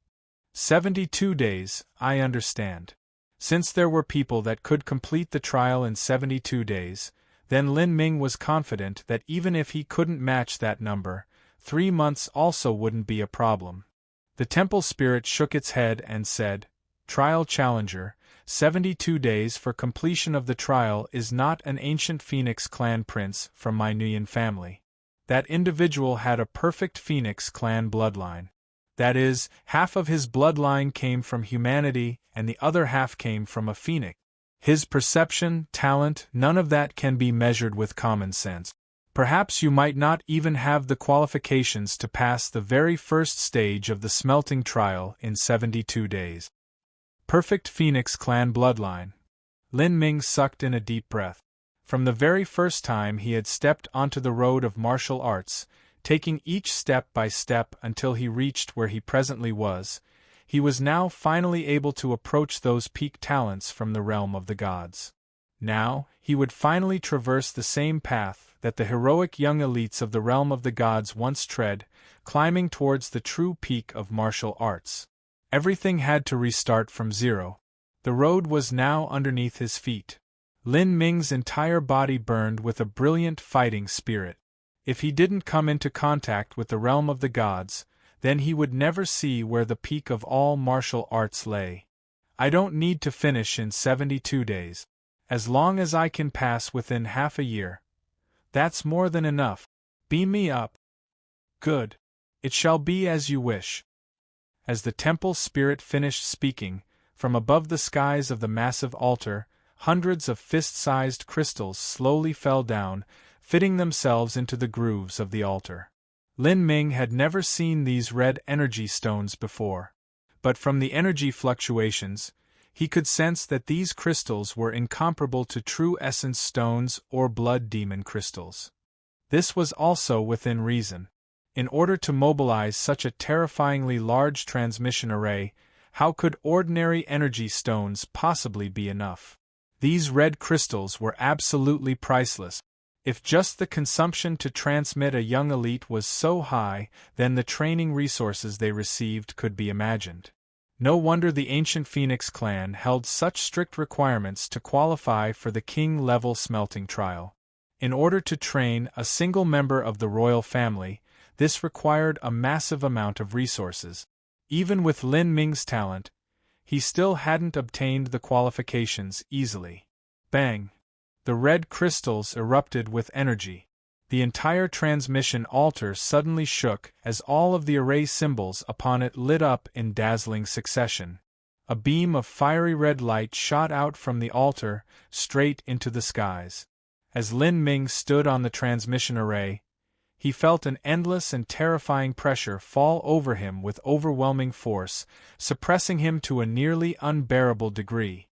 72 days, I understand. Since there were people that could complete the trial in 72 days, then Lin Ming was confident that even if he couldn't match that number, 3 months also wouldn't be a problem. The temple spirit shook its head and said, Trial Challenger, 72 days for completion of the trial is not an ancient Phoenix clan prince from my Nguyen family. That individual had a perfect Phoenix clan bloodline. That is, half of his bloodline came from humanity and the other half came from a phoenix. His perception, talent, none of that can be measured with common sense. Perhaps you might not even have the qualifications to pass the very first stage of the smelting trial in 72 days. Perfect Phoenix clan bloodline. Lin Ming sucked in a deep breath. From the very first time he had stepped onto the road of martial arts, taking each step by step until he reached where he presently was, he was now finally able to approach those peak talents from the realm of the gods. Now, he would finally traverse the same path that the heroic young elites of the realm of the gods once tread, climbing towards the true peak of martial arts. Everything had to restart from zero. The road was now underneath his feet. Lin Ming's entire body burned with a brilliant fighting spirit. If he didn't come into contact with the realm of the gods, then he would never see where the peak of all martial arts lay. I don't need to finish in 72 days. As long as I can pass within half a year. That's more than enough. Beam me up. Good. It shall be as you wish. As the temple spirit finished speaking, from above the skies of the massive altar, hundreds of fist-sized crystals slowly fell down, fitting themselves into the grooves of the altar. Lin Ming had never seen these red energy stones before. But from the energy fluctuations, he could sense that these crystals were incomparable to true essence stones or blood demon crystals. This was also within reason. In order to mobilize such a terrifyingly large transmission array, how could ordinary energy stones possibly be enough? These red crystals were absolutely priceless. If just the consumption to transmit a young elite was so high, then the training resources they received could be imagined. No wonder the ancient Phoenix clan held such strict requirements to qualify for the king-level smelting trial. In order to train a single member of the royal family, this required a massive amount of resources. Even with Lin Ming's talent, he still hadn't obtained the qualifications easily. Bang! The red crystals erupted with energy. The entire transmission altar suddenly shook as all of the array symbols upon it lit up in dazzling succession. A beam of fiery red light shot out from the altar, straight into the skies. As Lin Ming stood on the transmission array, he felt an endless and terrifying pressure fall over him with overwhelming force, suppressing him to a nearly unbearable degree.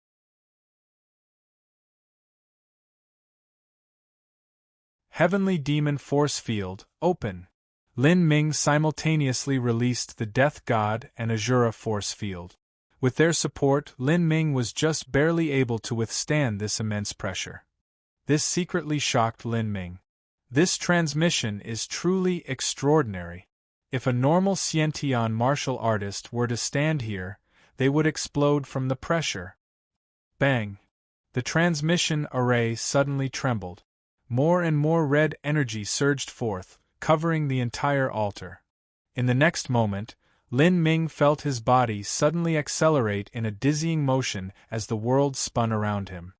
Heavenly Demon Force Field, open. Lin Ming simultaneously released the Death God and Azura Force Field. With their support, Lin Ming was just barely able to withstand this immense pressure. This secretly shocked Lin Ming. This transmission is truly extraordinary. If a normal Xiantian martial artist were to stand here, they would explode from the pressure. Bang! The transmission array suddenly trembled. More and more red energy surged forth, covering the entire altar. In the next moment, Lin Ming felt his body suddenly accelerate in a dizzying motion as the world spun around him.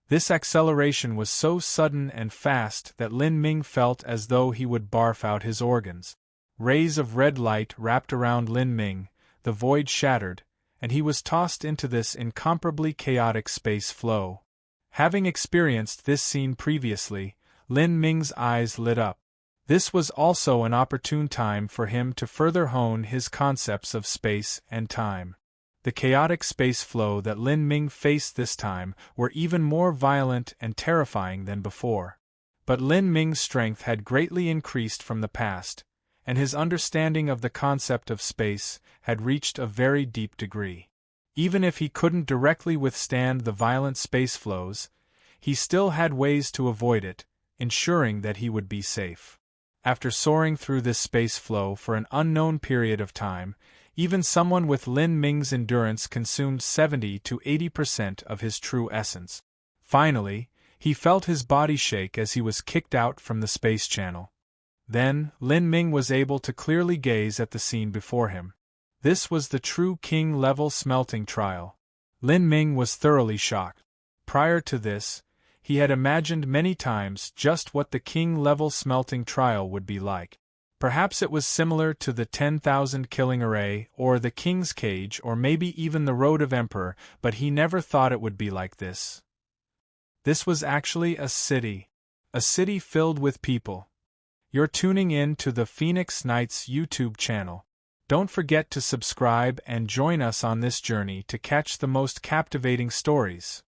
This acceleration was so sudden and fast that Lin Ming felt as though he would barf out his organs. Rays of red light wrapped around Lin Ming, the void shattered, and he was tossed into this incomparably chaotic space flow. Having experienced this scene previously, Lin Ming's eyes lit up. This was also an opportune time for him to further hone his concepts of space and time. The chaotic space flow that Lin Ming faced this time were even more violent and terrifying than before. But Lin Ming's strength had greatly increased from the past, and his understanding of the concept of space had reached a very deep degree. Even if he couldn't directly withstand the violent space flows, he still had ways to avoid it, ensuring that he would be safe. After soaring through this space flow for an unknown period of time, even someone with Lin Ming's endurance consumed 70 to 80% of his true essence. Finally, he felt his body shake as he was kicked out from the space channel. Then, Lin Ming was able to clearly gaze at the scene before him. This was the true king-level smelting trial. Lin Ming was thoroughly shocked. Prior to this, he had imagined many times just what the king-level smelting trial would be like. Perhaps it was similar to the 10,000 killing array, or the King's Cage, or maybe even the Road of Emperor, but he never thought it would be like this. This was actually a city filled with people. You're tuning in to the Phoenix Knights YouTube channel. Don't forget to subscribe and join us on this journey to catch the most captivating stories.